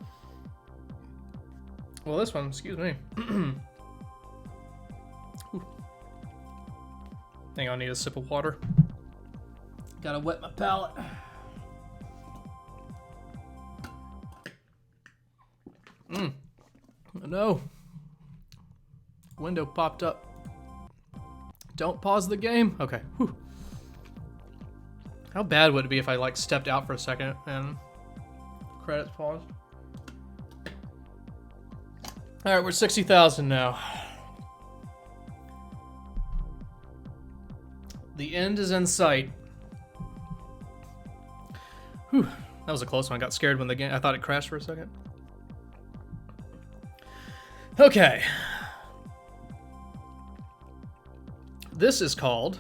Well, this one, excuse me. Hang on, I need a sip of water. Gotta wet my palate. No. Window popped up. Don't pause the game. Okay. Whew. How bad would it be if I like stepped out for a second and credits paused? All right, we're 60,000 now. The end is in sight. Whew. That was a close one. I got scared when the game. I thought it crashed for a second. Okay. This is called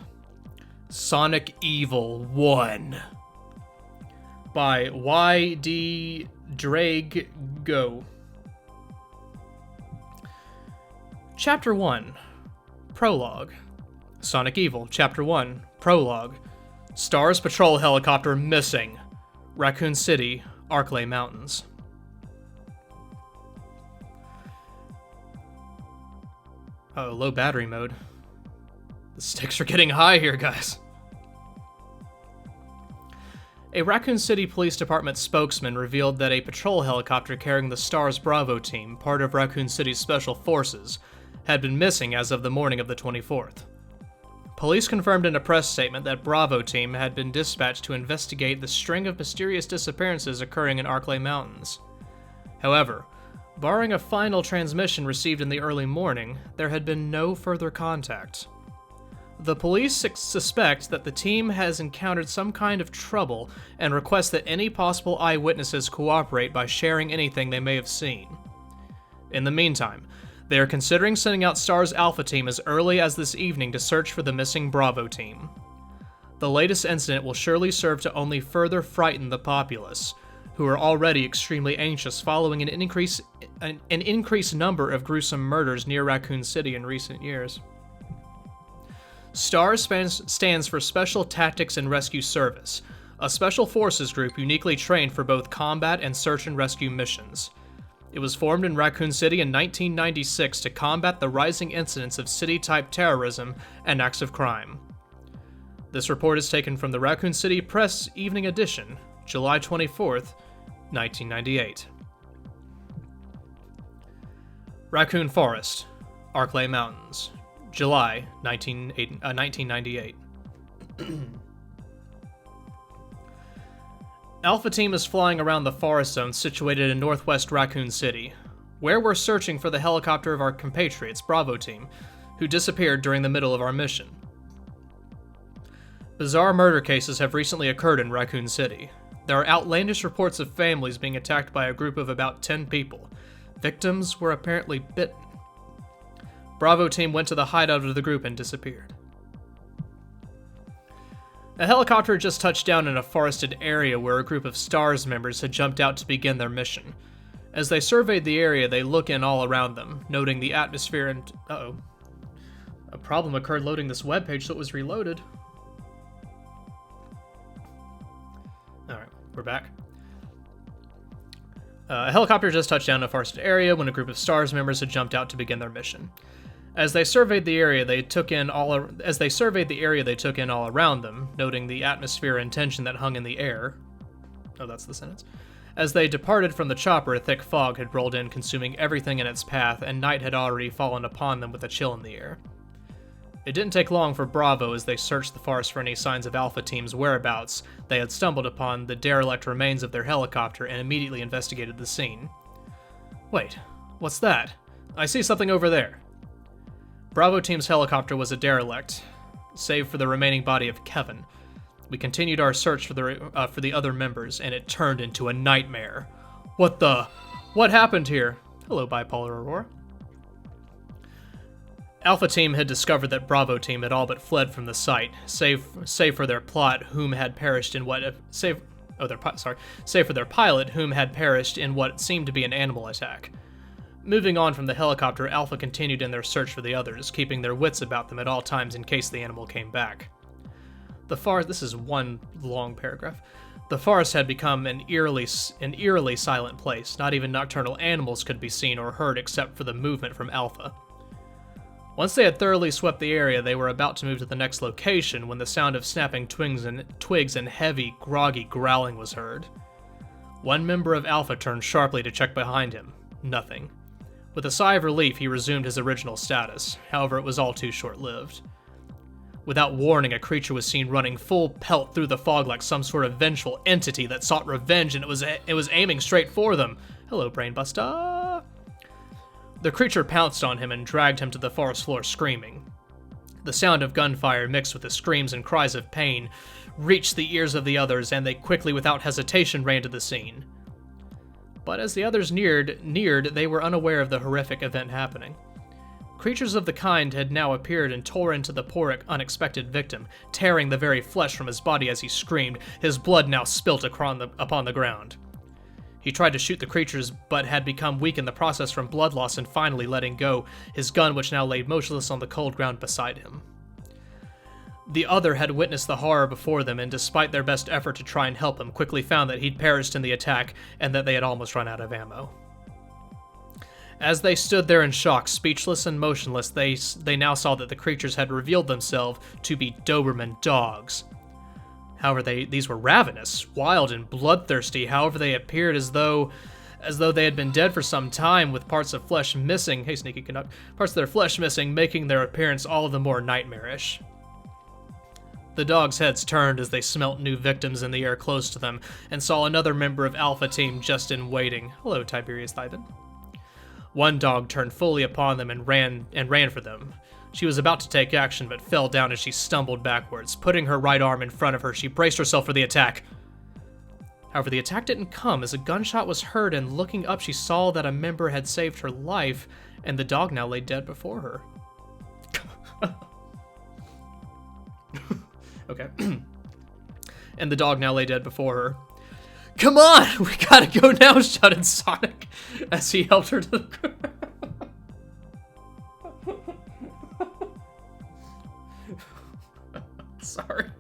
Sonic Evil 1 by Y.D. Drago. Chapter 1, Prologue. Sonic Evil, Chapter 1, Prologue. Stars Patrol Helicopter missing. Raccoon City, Arklay Mountains. Oh, low battery mode. The stakes are getting high here, guys. A Raccoon City Police Department spokesman revealed that a patrol helicopter carrying the STARS Bravo team, part of Raccoon City's special forces, had been missing as of the morning of the 24th. Police confirmed in a press statement that Bravo team had been dispatched to investigate the string of mysterious disappearances occurring in Arklay Mountains. However, barring a final transmission received in the early morning, there had been no further contact. The police suspect that the team has encountered some kind of trouble and request that any possible eyewitnesses cooperate by sharing anything they may have seen. In the meantime, they are considering sending out STARS Alpha Team as early as this evening to search for the missing Bravo team. The latest incident will surely serve to only further frighten the populace, who are already extremely anxious following an increased number of gruesome murders near Raccoon City in recent years. STARS stands for Special Tactics and Rescue Service, a special forces group uniquely trained for both combat and search and rescue missions. It was formed in Raccoon City in 1996 to combat the rising incidents of city-type terrorism and acts of crime. This report is taken from the Raccoon City Press Evening Edition, July 24th, 1998. Raccoon Forest, Arklay Mountains, July 1998. Alpha Team is flying around the forest zone situated in northwest Raccoon City, where we're searching for the helicopter of our compatriots, Bravo Team, who disappeared during the middle of our mission. Bizarre murder cases have recently occurred in Raccoon City. There are outlandish reports of families being attacked by a group of about 10 people. Victims were apparently bitten. Bravo Team went to the hideout of the group and disappeared. A helicopter just touched down in a forested area where a group of STARS members had jumped out to begin their mission. As they surveyed the area, they look in all around them, noting the atmosphere and... Uh-oh. A problem occurred loading this webpage, so it was reloaded. Alright, we're back. A helicopter just touched down in a forested area when a group of STARS members had jumped out to begin their mission. As they surveyed the area, they took in all around them, noting the atmosphere and tension that hung in the air. Oh, that's the sentence. As they departed from the chopper, a thick fog had rolled in, consuming everything in its path, and night had already fallen upon them with a chill in the air. It didn't take long for Bravo as they searched the forest for any signs of Alpha Team's whereabouts. They had stumbled upon the derelict remains of their helicopter and immediately investigated the scene. Wait, what's that? I see something over there. Bravo Team's helicopter was a derelict, save for the remaining body of Kevin. We continued our search for the other members, and it turned into a nightmare. What happened here? Hello, Bipolar Aurora. Alpha Team had discovered that Bravo Team had all but fled from the site, save for their pilot, whom had perished in what seemed to be an animal attack. Moving on from the helicopter, Alpha continued in their search for the others, keeping their wits about them at all times in case the animal came back. This is one long paragraph. The forest had become an eerily silent place. Not even nocturnal animals could be seen or heard except for the movement from Alpha. Once they had thoroughly swept the area, they were about to move to the next location when the sound of snapping twigs and heavy, groggy growling was heard. One member of Alpha turned sharply to check behind him. Nothing. With a sigh of relief, he resumed his original status. However, it was all too short-lived. Without warning, a creature was seen running full pelt through the fog like some sort of vengeful entity that sought revenge, and it was aiming straight for them. Hello, Brainbuster. The creature pounced on him and dragged him to the forest floor screaming. The sound of gunfire mixed with the screams and cries of pain reached the ears of the others, and they quickly, without hesitation, ran to the scene. But as the others neared, they were unaware of the horrific event happening. Creatures of the kind had now appeared and tore into the poor, unexpected victim, tearing the very flesh from his body as he screamed, his blood now spilt upon the ground. He tried to shoot the creatures, but had become weak in the process from blood loss and finally letting go his gun, which now lay motionless on the cold ground beside him. The other had witnessed the horror before them, and despite their best effort to try and help him, quickly found that he'd perished in the attack and that they had almost run out of ammo. As they stood there in shock, speechless and motionless, they now saw that the creatures had revealed themselves to be Doberman dogs. However, these were ravenous, wild, and bloodthirsty. However, they appeared as though they had been dead for some time, with parts of flesh missing. Hey, Sneaky Canuck. Parts of their flesh missing, making their appearance all the more nightmarish. The dogs' heads turned as they smelt new victims in the air close to them, and saw another member of Alpha Team just in waiting. Hello, Tiberius Thibin. One dog turned fully upon them and ran for them. She was about to take action, but fell down as she stumbled backwards. Putting her right arm in front of her, she braced herself for the attack. However, the attack didn't come, as a gunshot was heard, and looking up, she saw that a member had saved her life, and the dog now lay dead before her. Okay. And the dog now lay dead before her. "Come on! We gotta go now!" shouted Sonic as he helped her to the ground. Sorry.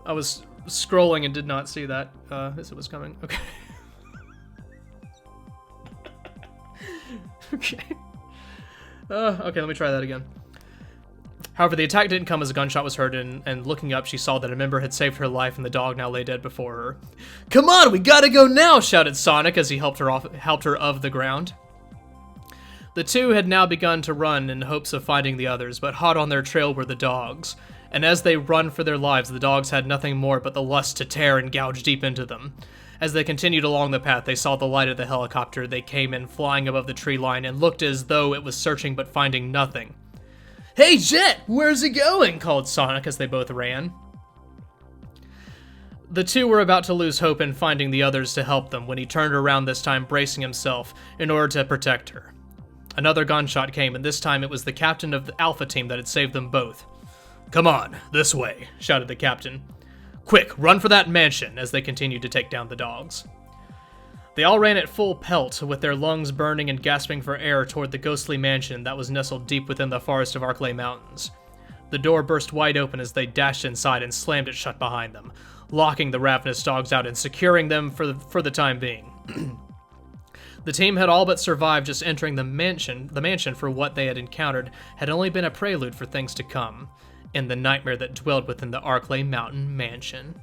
I was scrolling and did not see that as it was coming. Okay. Okay. Okay, let me try that again. However, the attack didn't come as a gunshot was heard, and looking up, she saw that a member had saved her life and the dog now lay dead before her. "Come on, we gotta go now!" shouted Sonic as he helped her of the ground. The two had now begun to run in hopes of finding the others, but hot on their trail were the dogs, and as they run for their lives, the dogs had nothing more but the lust to tear and gouge deep into them. As they continued along the path, they saw the light of the helicopter. They came in flying above the tree line and looked as though it was searching but finding nothing. "Hey, Jet, where's it going?" called Sonic as they both ran. The two were about to lose hope in finding the others to help them when he turned around, this time bracing himself in order to protect her. Another gunshot came, and this time it was the captain of the Alpha Team that had saved them both. "Come on, this way," shouted the captain. "Quick, run for that mansion," as they continued to take down the dogs. They all ran at full pelt, with their lungs burning and gasping for air toward the ghostly mansion that was nestled deep within the forest of Arklay Mountains. The door burst wide open as they dashed inside and slammed it shut behind them, locking the ravenous dogs out and securing them for the time being. The team had all but survived. Just entering the mansion for what they had encountered had only been a prelude for things to come, in the nightmare that dwelled within the Arklay Mountain mansion.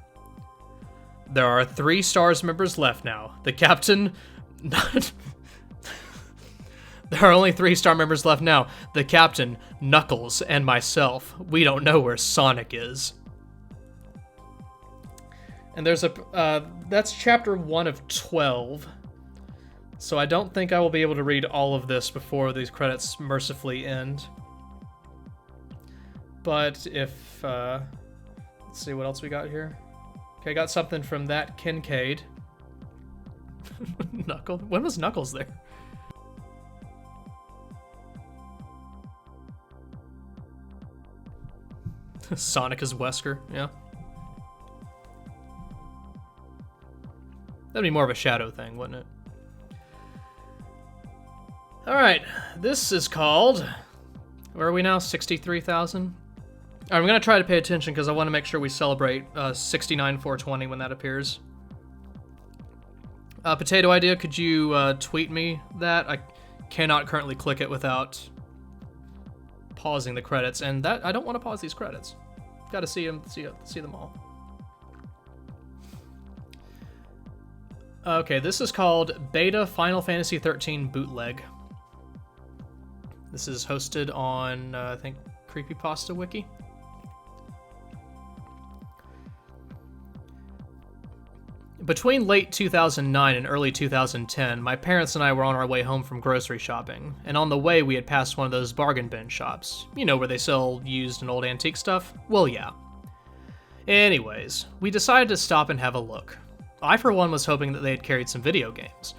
There are 3 STARS members left now. The captain... There are only 3 STAR members left now. The captain, Knuckles, and myself. We don't know where Sonic is. And there's a... that's chapter 1 of 12. So I don't think I will be able to read all of this before these credits mercifully end. But if... let's see what else we got here. Okay, got something from that Kincaid. Knuckles? When was Knuckles there? Sonic is Wesker, yeah. That'd be more of a shadow thing, wouldn't it? Alright, this is called... Where are we now? 63,000? I'm going to try to pay attention because I want to make sure we celebrate 69,420 when that appears. Potato Idea, could you tweet me that? I cannot currently click it without pausing the credits, and that I don't want to pause these credits. Got to see them all. Okay, this is called Beta Final Fantasy XIII Bootleg. This is hosted on, I think, Creepypasta Wiki. Between late 2009 and early 2010, my parents and I were on our way home from grocery shopping, and on the way we had passed one of those bargain bin shops. You know, where they sell used and old antique stuff? Well, yeah. Anyways, we decided to stop and have a look. I, for one, was hoping that they had carried some video games.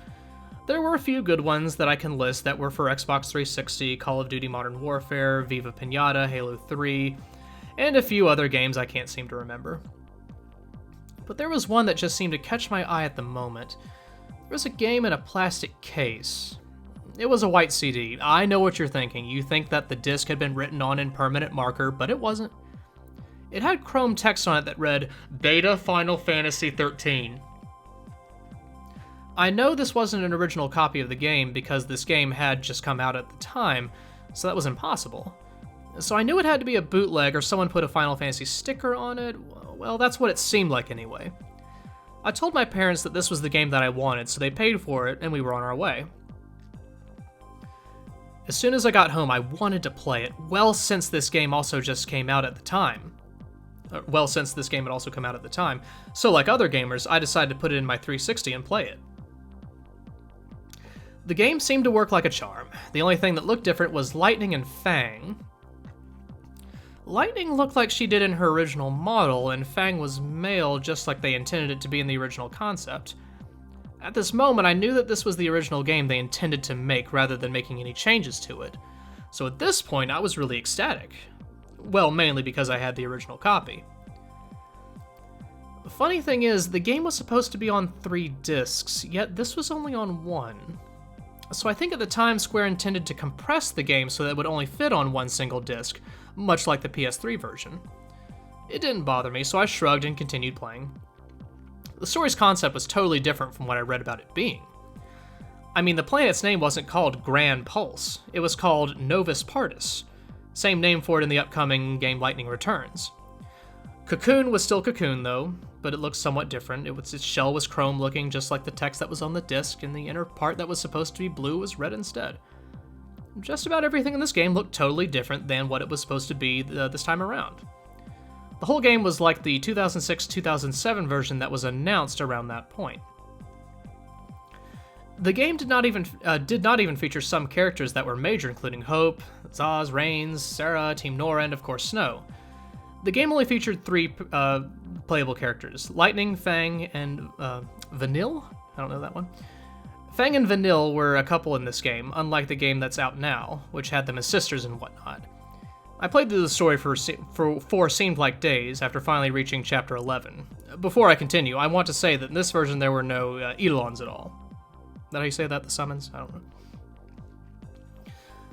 There were a few good ones that I can list that were for Xbox 360, Call of Duty Modern Warfare, Viva Pinata, Halo 3, and a few other games I can't seem to remember. But there was one that just seemed to catch my eye at the moment. There was a game in a plastic case. It was a white CD. I know what you're thinking. You think that the disc had been written on in permanent marker, but it wasn't. It had chrome text on it that read, Beta Final Fantasy XIII. I know this wasn't an original copy of the game because this game had just come out at the time, so that was impossible. So I knew it had to be a bootleg or someone put a Final Fantasy sticker on it. Well, that's what it seemed like anyway. I told my parents that this was the game that I wanted, so they paid for it and we were on our way. As soon as I got home, I wanted to play it, well since this game also just came out at the time. Well, since this game had also come out at the time. So like other gamers, I decided to put it in my 360 and play it. The game seemed to work like a charm. The only thing that looked different was Lightning and Fang. Lightning looked like she did in her original model, and Fang was male just like they intended it to be in the original concept. At this moment, I knew that this was the original game they intended to make rather than making any changes to it. So at this point, I was really ecstatic. Well, mainly because I had the original copy. The funny thing is, the game was supposed to be on 3 discs, yet this was only on 1. So I think at the time Square intended to compress the game so that it would only fit on 1 single disc, much like the PS3 version. It didn't bother me, so I shrugged and continued playing. The story's concept was totally different from what I read about it being. I mean, the planet's name wasn't called Gran Pulse, it was called Novus Partis. Same name for it in the upcoming game Lightning Returns. Cocoon was still Cocoon though, but it looked somewhat different. Its shell was chrome looking just like the text that was on the disc, and the inner part that was supposed to be blue was red instead. Just about everything in this game looked totally different than what it was supposed to be this time around. The whole game was like the 2006-2007 version that was announced around that point. The game did not even feature some characters that were major, including Hope, Zaz, Reigns, Sarah, Team Nora, and of course Snow. The game only featured 3 playable characters: Lightning, Fang, and Vanille? I don't know that one. Fang and Vanille were a couple in this game, unlike the game that's out now, which had them as sisters and whatnot. I played through the story for 4 seemed like days after finally reaching Chapter 11. Before I continue, I want to say that in this version there were no Eidolons at all. Is that how you say that, the summons? I don't know.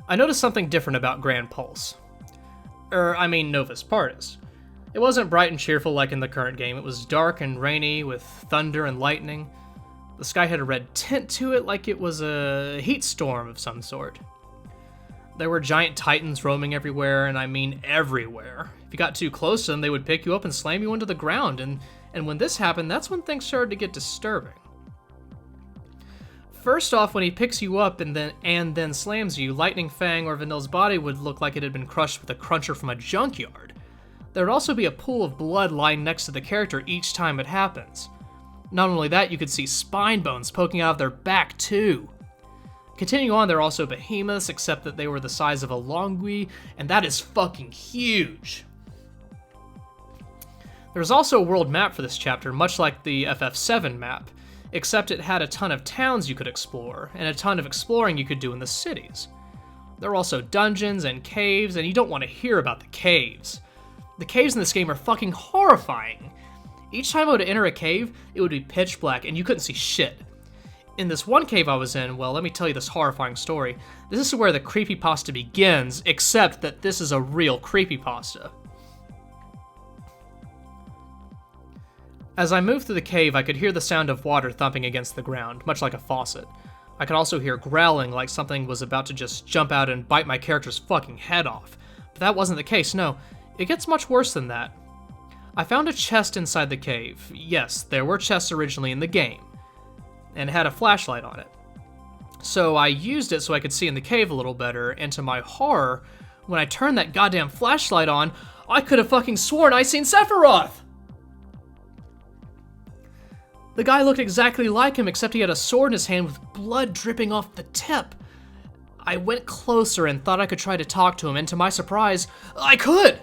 I noticed something different about Gran Pulse. Novus Partis. It wasn't bright and cheerful like in the current game. It was dark and rainy with thunder and lightning. The sky had a red tint to it like it was a heat storm of some sort. There were giant titans roaming everywhere, and I mean everywhere. If you got too close to them, they would pick you up and slam you into the ground, and when this happened, that's when things started to get disturbing. First off, when he picks you up and then slams you, Lightning, Fang, or Vanille's body would look like it had been crushed with a cruncher from a junkyard. There would also be a pool of blood lying next to the character each time it happens. Not only that, you could see spine bones poking out of their back too. Continuing on, there are also behemoths, except that they were the size of a Longui, and that is fucking huge. There was also a world map for this chapter, much like the FF7 map, except it had a ton of towns you could explore, and a ton of exploring you could do in the cities. There were also dungeons and caves, and you don't want to hear about the caves. The caves in this game are fucking horrifying. Each time I would enter a cave, it would be pitch black, and you couldn't see shit. In this one cave I was in, well, let me tell you this horrifying story. This is where the creepypasta begins, except that this is a real creepypasta. As I moved through the cave, I could hear the sound of water thumping against the ground, much like a faucet. I could also hear growling like something was about to just jump out and bite my character's fucking head off. But that wasn't the case, no. It gets much worse than that. I found a chest inside the cave. Yes, there were chests originally in the game, and it had a flashlight on it. So I used it so I could see in the cave a little better, and to my horror, when I turned that goddamn flashlight on, I could have fucking sworn I seen Sephiroth! The guy looked exactly like him, except he had a sword in his hand with blood dripping off the tip. I went closer and thought I could try to talk to him, and to my surprise, I could!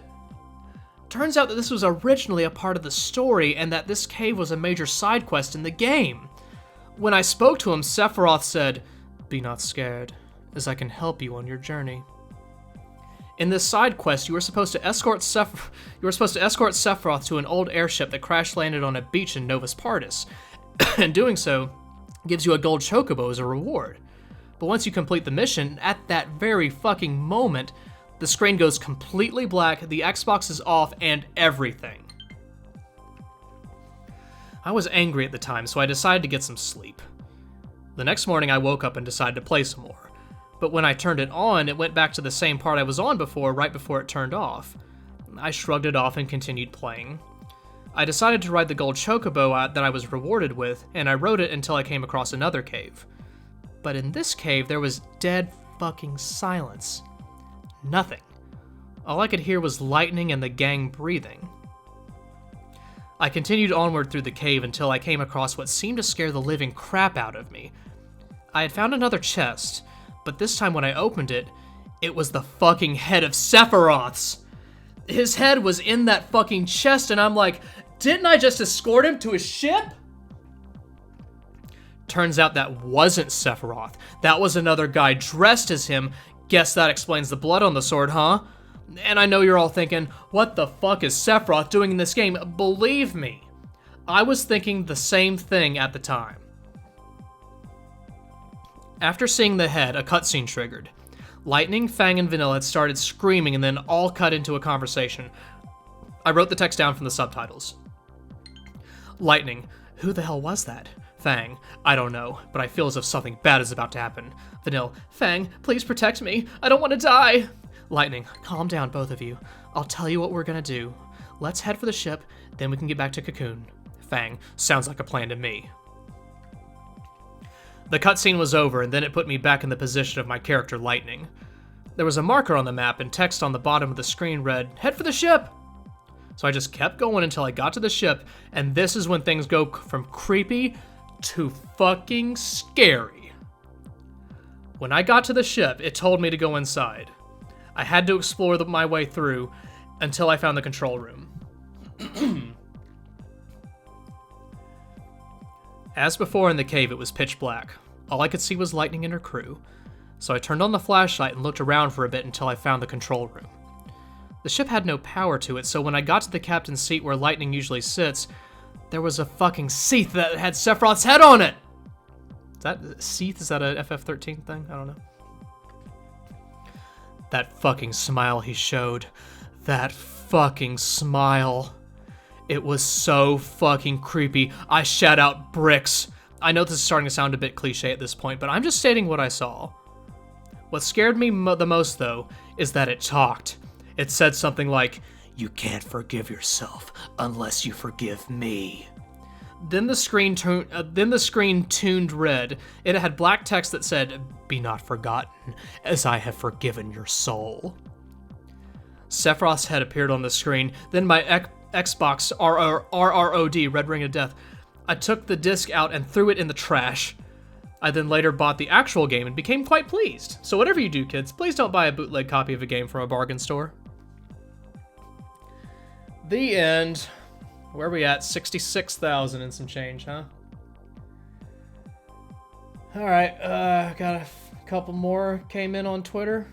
Turns out that this was originally a part of the story, and that this cave was a major side quest in the game. When I spoke to him, Sephiroth said, "Be not scared, as I can help you on your journey." In this side quest, you were supposed to escort Sephiroth to an old airship that crash-landed on a beach in Novus Partis, and doing so gives you a gold chocobo as a reward. But once you complete the mission, at that very fucking moment, the screen goes completely black, the Xbox is off, and everything. I was angry at the time, so I decided to get some sleep. The next morning I woke up and decided to play some more. But when I turned it on, it went back to the same part I was on before, right before it turned off. I shrugged it off and continued playing. I decided to ride the gold chocobo that I was rewarded with, and I rode it until I came across another cave. But in this cave, there was dead fucking silence. Nothing. All I could hear was lightning and the gang breathing. I continued onward through the cave until I came across what seemed to scare the living crap out of me. I had found another chest, but this time when I opened it, it was the fucking head of Sephiroth's. His head was in that fucking chest, and I'm like, didn't I just escort him to his ship? Turns out that wasn't Sephiroth. That was another guy dressed as him. Guess that explains the blood on the sword, huh? And I know you're all thinking, what the fuck is Sephiroth doing in this game? Believe me, I was thinking the same thing at the time. After seeing the head, a cutscene triggered. Lightning, Fang, and Vanilla had started screaming and then all cut into a conversation. I wrote the text down from the subtitles. Lightning, who the hell was that? Fang, I don't know, but I feel as if something bad is about to happen. Vanilla, Fang, please protect me. I don't want to die. Lightning, calm down, both of you. I'll tell you what we're gonna do. Let's head for the ship, then we can get back to Cocoon. Fang, sounds like a plan to me. The cutscene was over, and then it put me back in the position of my character, Lightning. There was a marker on the map, and text on the bottom of the screen read, "Head for the ship!" So I just kept going until I got to the ship, and this is when things go from creepy to fucking scary. When I got to the ship, it told me to go inside. I had to explore my way through until I found the control room. As before in the cave, it was pitch black. All I could see was Lightning and her crew. So I turned on the flashlight and looked around for a bit until I found the control room. The ship had no power to it, so when I got to the captain's seat where Lightning usually sits, there was a fucking Seath that had Sephiroth's head on it! Is that Seath? Is that a FF13 thing? I don't know. That fucking smile he showed. That fucking smile. It was so fucking creepy. I shat out bricks. I know this is starting to sound a bit cliche at this point, but I'm just stating what I saw. What scared me the most, though, is that it talked. It said something like, "You can't forgive yourself unless you forgive me." Then the screen tuned red. It had black text that said, "Be not forgotten, as I have forgiven your soul." Sephiroth's head appeared on the screen. Then my Xbox RROD, Red Ring of Death. I took the disc out and threw it in the trash. I then later bought the actual game and became quite pleased. So whatever you do, kids, please don't buy a bootleg copy of a game from a bargain store. The end. Where are we at? 66,000 and some change, huh? Alright, got a couple more came in on Twitter.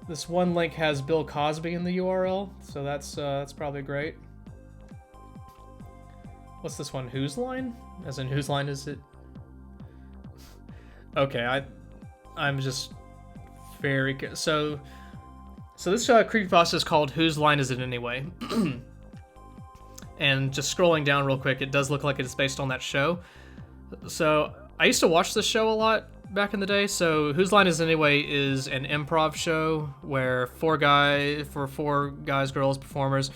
This one link has Bill Cosby in the URL, so that's probably great. What's this one? Whose line? As in, whose line is it? Okay, I'm just very so this creepypasta is called "Whose Line Is It Anyway?" And just scrolling down real quick, it does look like it's based on that show. So I used to watch this show a lot back in the day. So "Whose Line Is It Anyway" is an improv show where four guys, girls, performers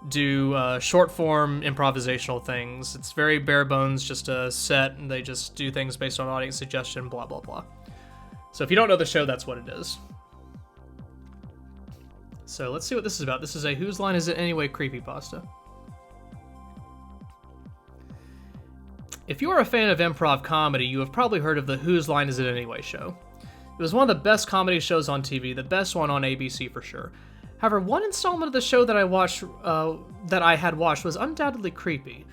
do short form improvisational things. It's very bare bones, just a set, and they just do things based on audience suggestion, blah blah blah. So if you don't know the show, that's what it is. So let's see what this is about. This is a "Whose Line Is It Anyway" creepypasta. If you are a fan of improv comedy, you have probably heard of the "Whose Line Is It Anyway" show. It was one of the best comedy shows on TV, the best one on ABC for sure. However, one installment of the show that I had watched was undoubtedly creepy.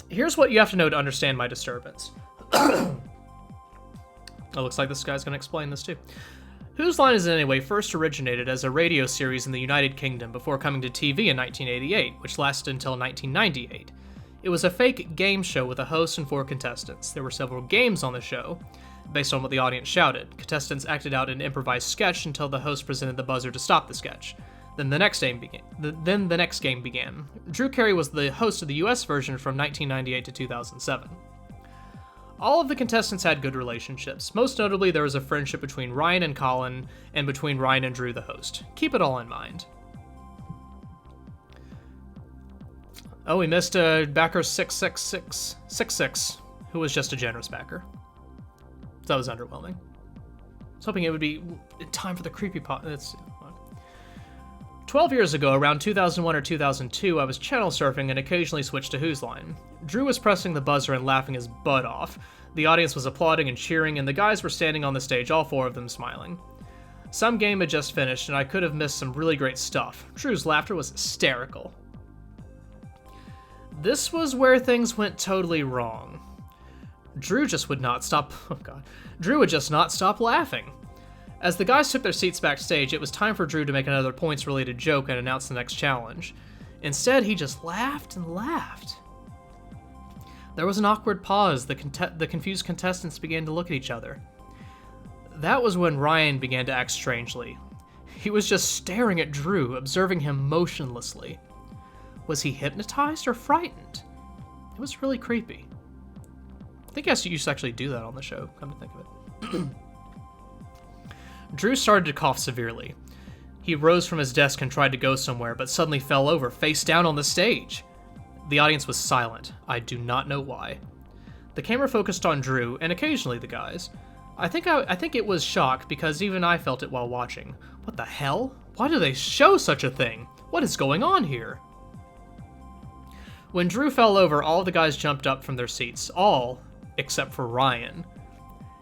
Here's what you have to know to understand my disturbance. It looks like this guy's going to explain this too. "Whose Line Is It Anyway" first originated as a radio series in the United Kingdom before coming to TV in 1988, which lasted until 1998. It was a fake game show with a host and 4 contestants. There were several games on the show, based on what the audience shouted. Contestants acted out an improvised sketch until the host presented the buzzer to stop the sketch. Then the next game began. Drew Carey was the host of the US version from 1998 to 2007. All of the contestants had good relationships. Most notably, there was a friendship between Ryan and Colin, and between Ryan and Drew, the host. Keep it all in mind. Oh, we missed backer 66666, who was just a generous backer. That was underwhelming. I was hoping it would be in time for the creepypasta. 12 years ago, around 2001 or 2002, I was channel surfing and occasionally switched to Whose Line. Drew was pressing the buzzer and laughing his butt off. The audience was applauding and cheering, and the guys were standing on the stage, all four of them smiling. Some game had just finished, and I could have missed some really great stuff. Drew's laughter was hysterical. This was where things went totally wrong. Drew just would not stop. Oh god. Drew would just not stop laughing. As the guys took their seats backstage, it was time for Drew to make another points-related joke and announce the next challenge. Instead, he just laughed and laughed. There was an awkward pause. The confused contestants began to look at each other. That was when Ryan began to act strangely. He was just staring at Drew, observing him motionlessly. Was he hypnotized or frightened? It was really creepy. I think I used to actually do that on the show, come to think of it. Drew started to cough severely. He rose from his desk and tried to go somewhere, but suddenly fell over, face down on the stage. The audience was silent. I do not know why. The camera focused on Drew, and occasionally the guys. I think it was shock, because even I felt it while watching. What the hell? Why do they show such a thing? What is going on here? When Drew fell over, all the guys jumped up from their seats. All except for Ryan.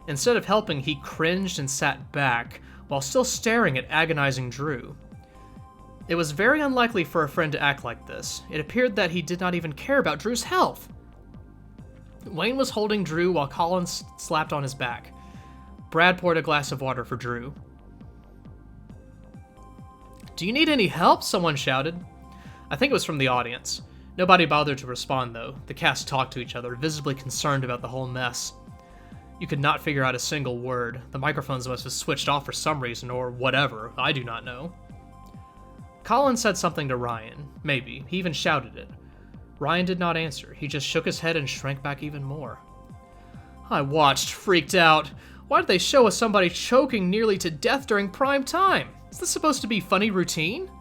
Instead of helping, he cringed and sat back, while still staring at agonizing Drew. It was very unlikely for a friend to act like this. It appeared that he did not even care about Drew's health. Wayne was holding Drew while Colin slapped on his back. Brad poured a glass of water for Drew. "Do you need any help?" someone shouted. I think it was from the audience. Nobody bothered to respond, though. The cast talked to each other, visibly concerned about the whole mess. You could not figure out a single word. The microphones must have switched off for some reason, or whatever. I do not know. Colin said something to Ryan. Maybe. He even shouted it. Ryan did not answer. He just shook his head and shrank back even more. I watched, freaked out. Why did they show us somebody choking nearly to death during prime time? Is this supposed to be funny routine?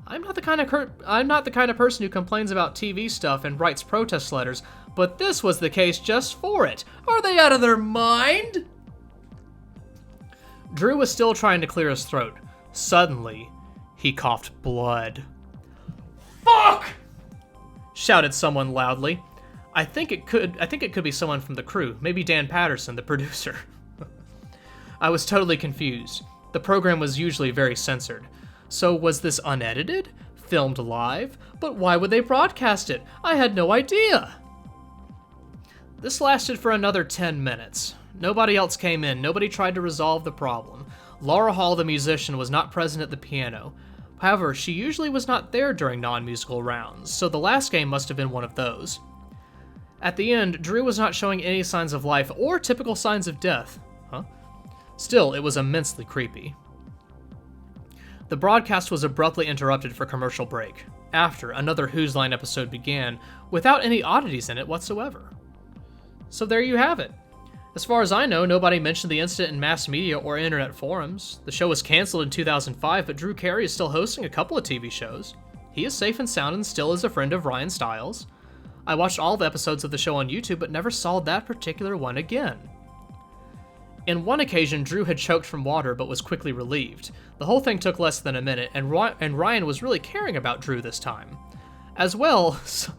I'm not the kind of person who complains about TV stuff and writes protest letters, but this was the case just for it. Are they out of their mind? Drew was still trying to clear his throat. Suddenly, he coughed blood. Fuck! Shouted someone loudly. I think it could be someone from the crew, maybe Dan Patterson, the producer. I was totally confused. The program was usually very censored. So was this unedited? Filmed live? But why would they broadcast it? I had no idea. This lasted for another 10 minutes. Nobody else came in. Nobody tried to resolve the problem. Laura Hall, the musician, was not present at the piano. However, she usually was not there during non-musical rounds, so the last game must have been one of those. At the end, Drew was not showing any signs of life or typical signs of death. Huh? Still, it was immensely creepy. The broadcast was abruptly interrupted for commercial break. After, another Whose Line episode began, without any oddities in it whatsoever. So there you have it. As far as I know, nobody mentioned the incident in mass media or internet forums. The show was canceled in 2005, but Drew Carey is still hosting a couple of TV shows. He is safe and sound and still is a friend of Ryan Stiles. I watched all the episodes of the show on YouTube, but never saw that particular one again. In one occasion, Drew had choked from water but was quickly relieved. The whole thing took less than a minute, and Ryan was really caring about Drew this time. As well, some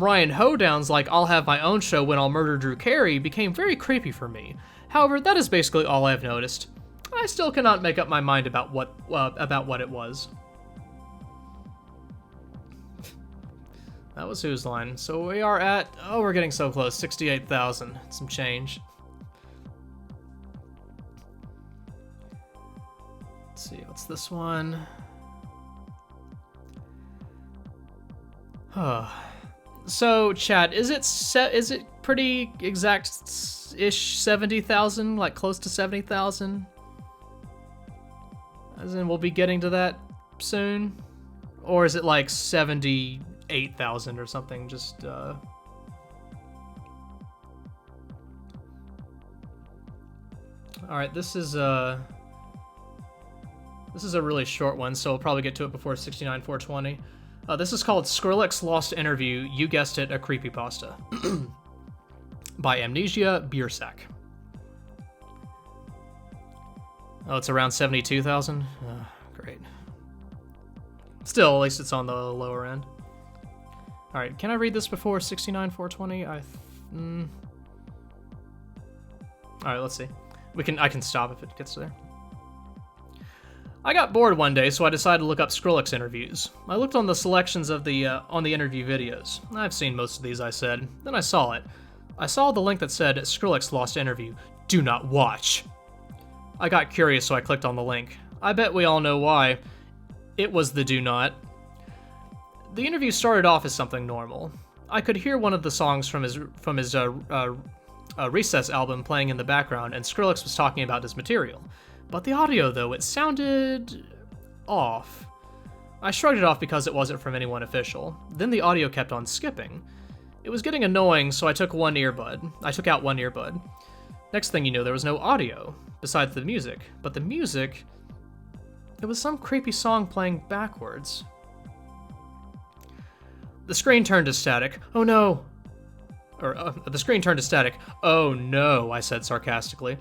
Ryan hoedowns like "I'll have my own show when I'll murder Drew Carey" became very creepy for me. However, that is basically all I've noticed. I still cannot make up my mind about what it was. That was Whose Line. So we are at, we're getting so close, 68,000, some change. Let's see, what's this one? So, chat, is it pretty exact-ish 70,000? Like, close to 70,000? As in, we'll be getting to that soon? Or is it like 78,000 or something? Just, Alright, this is a really short one, so we'll probably get to it before 69,420. This is called Skrillex Lost Interview, you guessed it, a creepypasta. By Amnesia Beersack. Oh, it's around 72,000? Great. Still, at least it's on the lower end. Alright, can I read this before 69,420? Alright, let's see. I can stop if it gets there. I got bored one day, so I decided to look up Skrillex interviews. I looked on the selections of the on the interview videos. I've seen most of these, I said. Then I saw it. I saw the link that said Skrillex Lost Interview. Do not watch. I got curious, so I clicked on the link. I bet we all know why. It was the do not. The interview started off as something normal. I could hear one of the songs from his Recess album playing in the background, and Skrillex was talking about his material. But the audio, though, it sounded off. I shrugged it off because it wasn't from anyone official. Then the audio kept on skipping. It was getting annoying, so I took out one earbud. Next thing you know, there was no audio, besides the music. But the music, it was some creepy song playing backwards. The screen turned to static. Oh no! The screen turned to static. Oh no, I said sarcastically.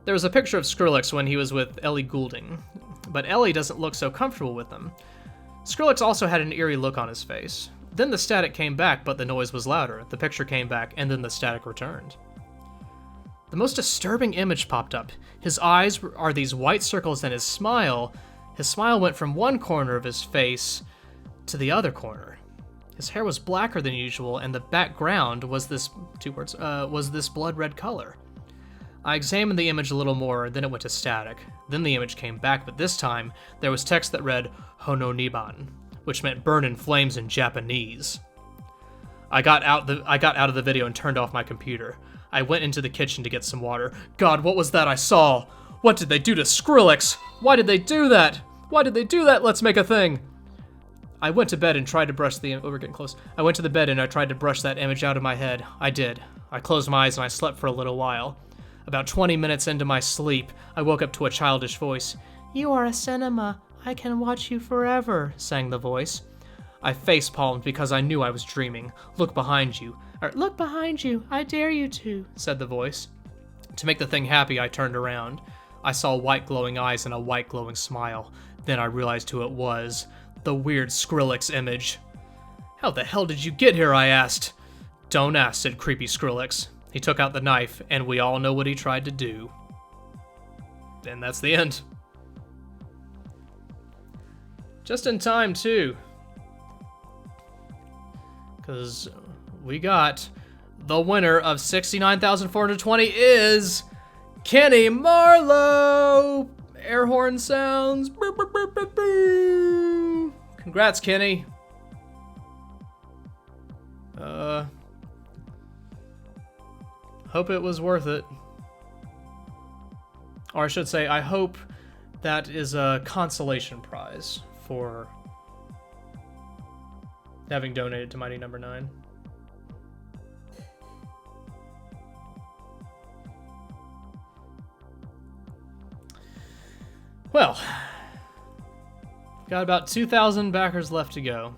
There was a picture of Skrillex when he was with Ellie Goulding, but Ellie doesn't look so comfortable with him. Skrillex also had an eerie look on his face. Then the static came back, but the noise was louder. The picture came back, and then the static returned. The most disturbing image popped up. His eyes are these white circles, and his smile went from one corner of his face to the other corner. His hair was blacker than usual, and the background was this blood red color. I examined the image a little more, then it went to static. Then the image came back, but this time there was text that read Hono Niban, which meant burn in flames in Japanese. I got out of the video and turned off my computer. I went into the kitchen to get some water. God, what was that I saw? What did they do to Skrillex? Why did they do that? Why did they do that? Let's make a thing. I went to bed and tried to brush we're getting close. I went to the bed and I tried to brush that image out of my head. I did. I closed my eyes and I slept for a little while. About 20 minutes into my sleep, I woke up to a childish voice. You are a cinema. I can watch you forever, sang the voice. I facepalmed because I knew I was dreaming. Look behind you. Look behind you. I dare you to, said the voice. To make the thing happy, I turned around. I saw white glowing eyes and a white glowing smile. Then I realized who it was. The weird Skrillex image. How the hell did you get here, I asked. Don't ask, said creepy Skrillex. He took out the knife, and we all know what he tried to do. And that's the end. Just in time, too. Because we got the winner of 69,420 is Kenny Marlowe. Air horn sounds. Boop, boop, boop, boop, boop. Congrats, Kenny. Hope it was worth it. Or I should say, I hope that is a consolation prize for having donated to Mighty Number 9. Well, got about 2,000 backers left to go.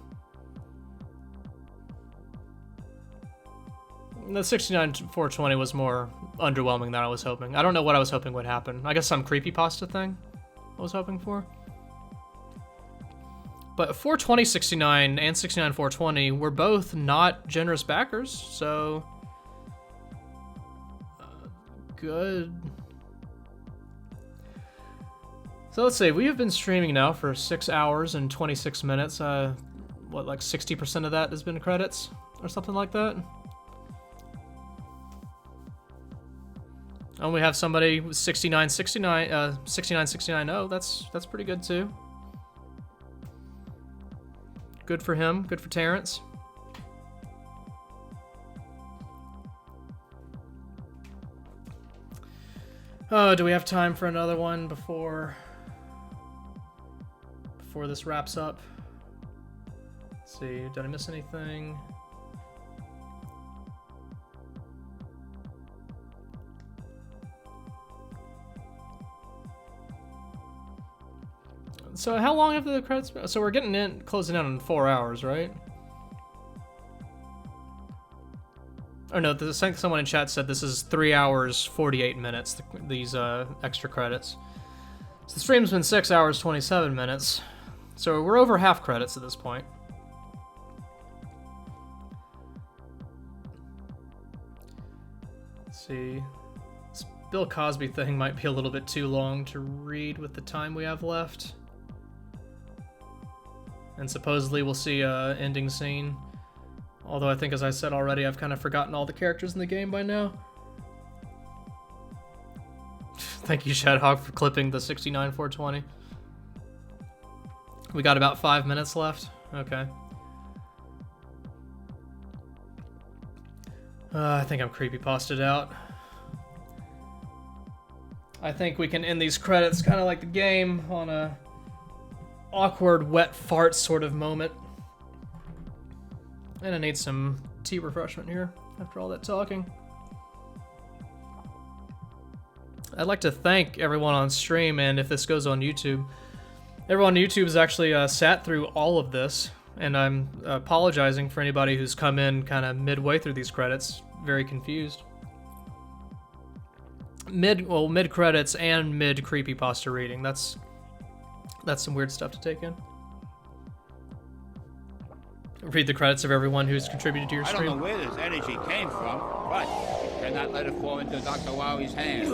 The 69,420 was more underwhelming than I was hoping. I don't know what I was hoping would happen. I guess some creepypasta thing I was hoping for. But 42069 and 69,420 were both not generous backers, so good. So let's see, we have been streaming now for 6 hours and 26 minutes. What, like 60% of that has been credits or something like that? And we have somebody with 69,690. Oh, that's pretty good too. Good for him. Good for Terrence. Oh, do we have time for another one before before this wraps up. Let's see, did I miss anything? So how long have the credits been? So we're getting in, closing in on 4 hours, right? Oh no, someone in chat said this is 3 hours, 48 minutes, these extra credits. So the stream's been 6 hours, 27 minutes. So we're over half credits at this point. Let's see. This Bill Cosby thing might be a little bit too long to read with the time we have left. And supposedly we'll see a ending scene. Although I think, as I said already, I've kind of forgotten all the characters in the game by now. Thank you, Shadhawk, for clipping the 69-420. We got about 5 minutes left. Okay. I think I'm creepypasted out. I think we can end these credits kind of like the game on a awkward wet fart sort of moment. And I need some tea refreshment here after all that talking. I'd like to thank everyone on stream, and if this goes on YouTube, everyone on YouTube has actually sat through all of this, and I'm apologizing for anybody who's come in kind of midway through these credits, very confused. Mid credits and mid creepypasta reading. That's some weird stuff to take in. Read the credits of everyone who's contributed to your stream. I don't know where this energy came from, but cannot let it fall into Dr. Wowie's hands.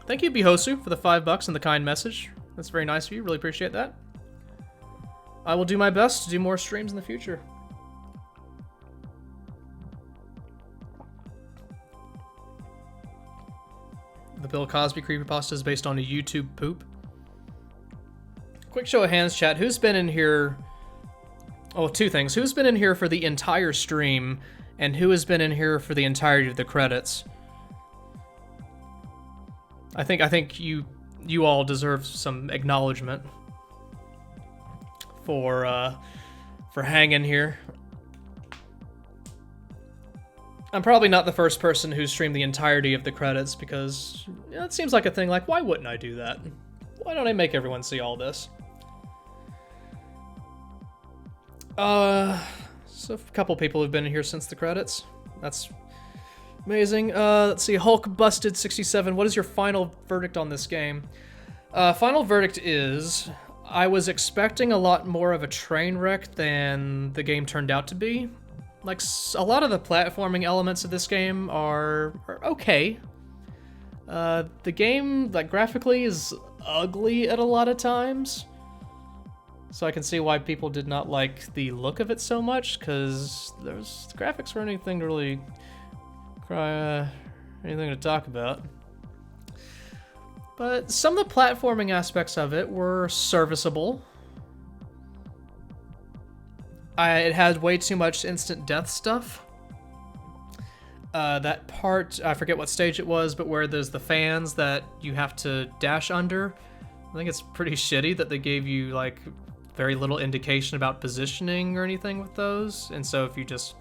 Thank you, Bihosu, for the $5 and the kind message. That's very nice of you. Really appreciate that. I will do my best to do more streams in the future. The Bill Cosby creepypasta is based on a YouTube poop. Quick show of hands, chat. Who's been in here? Oh, two things. Who's been in here for the entire stream, and who has been in here for the entirety of the credits? I think you all deserve some acknowledgement for hanging here. I'm probably not the first person who streamed the entirety of the credits because it seems like a thing. Like, why wouldn't I do that? Why don't I make everyone see all this? So a couple people have been in here since the credits. That's amazing. Let's see, Hulk Busted 67. What is your final verdict on this game? Final verdict is, I was expecting a lot more of a train wreck than the game turned out to be. Like, a lot of the platforming elements of this game are okay. The game, like, graphically is ugly at a lot of times. So I can see why people did not like the look of it so much, because the graphics were anything to really anything to talk about. But some of the platforming aspects of it were serviceable. It had way too much instant death stuff. That part, I forget what stage it was, but where there's the fans that you have to dash under. I think it's pretty shitty that they gave you, like, very little indication about positioning or anything with those. And so if you just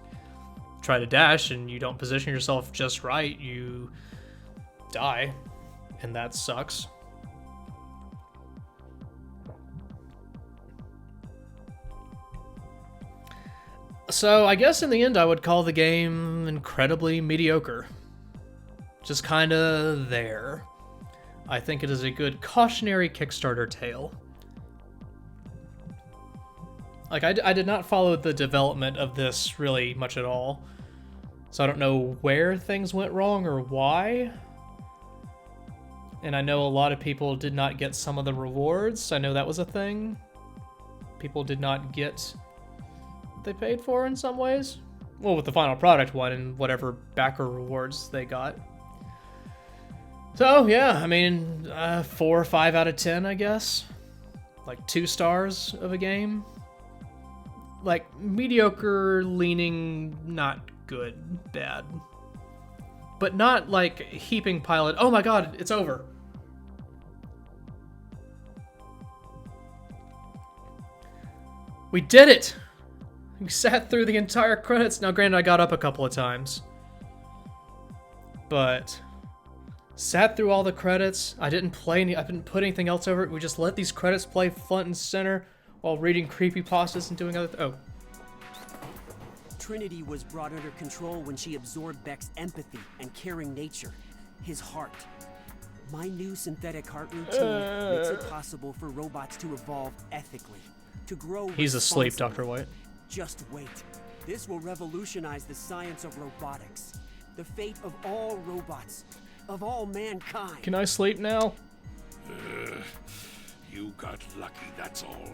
try to dash and you don't position yourself just right, you die. And that sucks. So I guess in the end I would call the game incredibly mediocre. Just kinda there. I think it is a good cautionary Kickstarter tale. Like, I did not follow the development of this really much at all. So I don't know where things went wrong or why. And I know a lot of people did not get some of the rewards. I know that was a thing. People did not get what they paid for in some ways. Well, with the final product one and whatever backer rewards they got. So, yeah, I mean, 4 or 5 out of 10, I guess. Like 2 stars of a game. Like, mediocre, leaning, not good, bad. But not like heaping pile it. Oh my god, it's over. We did it! We sat through the entire credits. Now, granted, I got up a couple of times. But sat through all the credits. I didn't put anything else over it. We just let these credits play front and center while reading creepypastas and doing other oh. Trinity was brought under control when she absorbed Beck's empathy and caring nature, his heart. My new synthetic heart routine makes it possible for robots to evolve ethically, to grow. He's asleep, Dr. White. Just wait. This will revolutionize the science of robotics, the fate of all robots, of all mankind. Can I sleep now? You got lucky, that's all.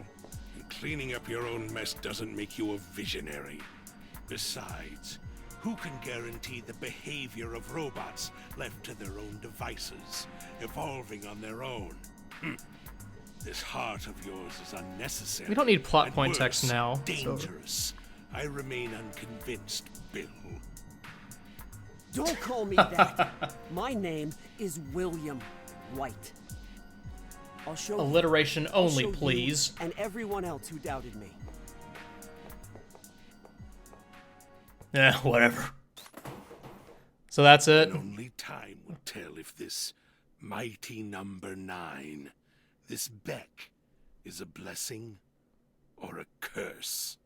And cleaning up your own mess doesn't make you a visionary. Besides, who can guarantee the behavior of robots left to their own devices, evolving on their own? This heart of yours is unnecessary. We don't need plot and point worse, text now. Dangerous. I remain unconvinced, Bill. Don't call me that. My name is William White. I'll show alliteration you, only, I'll show please. You and everyone else who doubted me. Yeah, whatever. So that's it. And only time will tell if this mighty number 9, this Beck, is a blessing or a curse.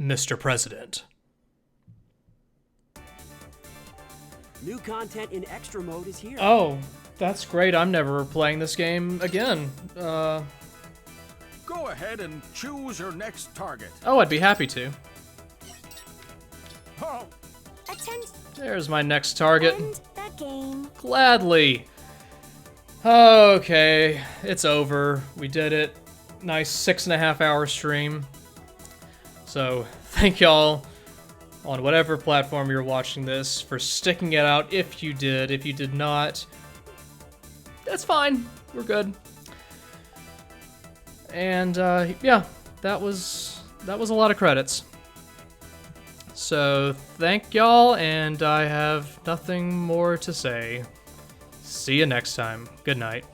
Mr. President. New content in extra mode is here. Oh, that's great. I'm never playing this game again. Go ahead and choose your next target. Oh, I'd be happy to. Oh. There's my next target. End the game. Gladly. Okay, it's over. We did it. Nice 6.5 hour stream. So, thank y'all on whatever platform you're watching this for sticking it out if you did. If you did not, that's fine. We're good. And yeah, that was a lot of credits. So thank y'all, and I have nothing more to say. See you next time. Good night.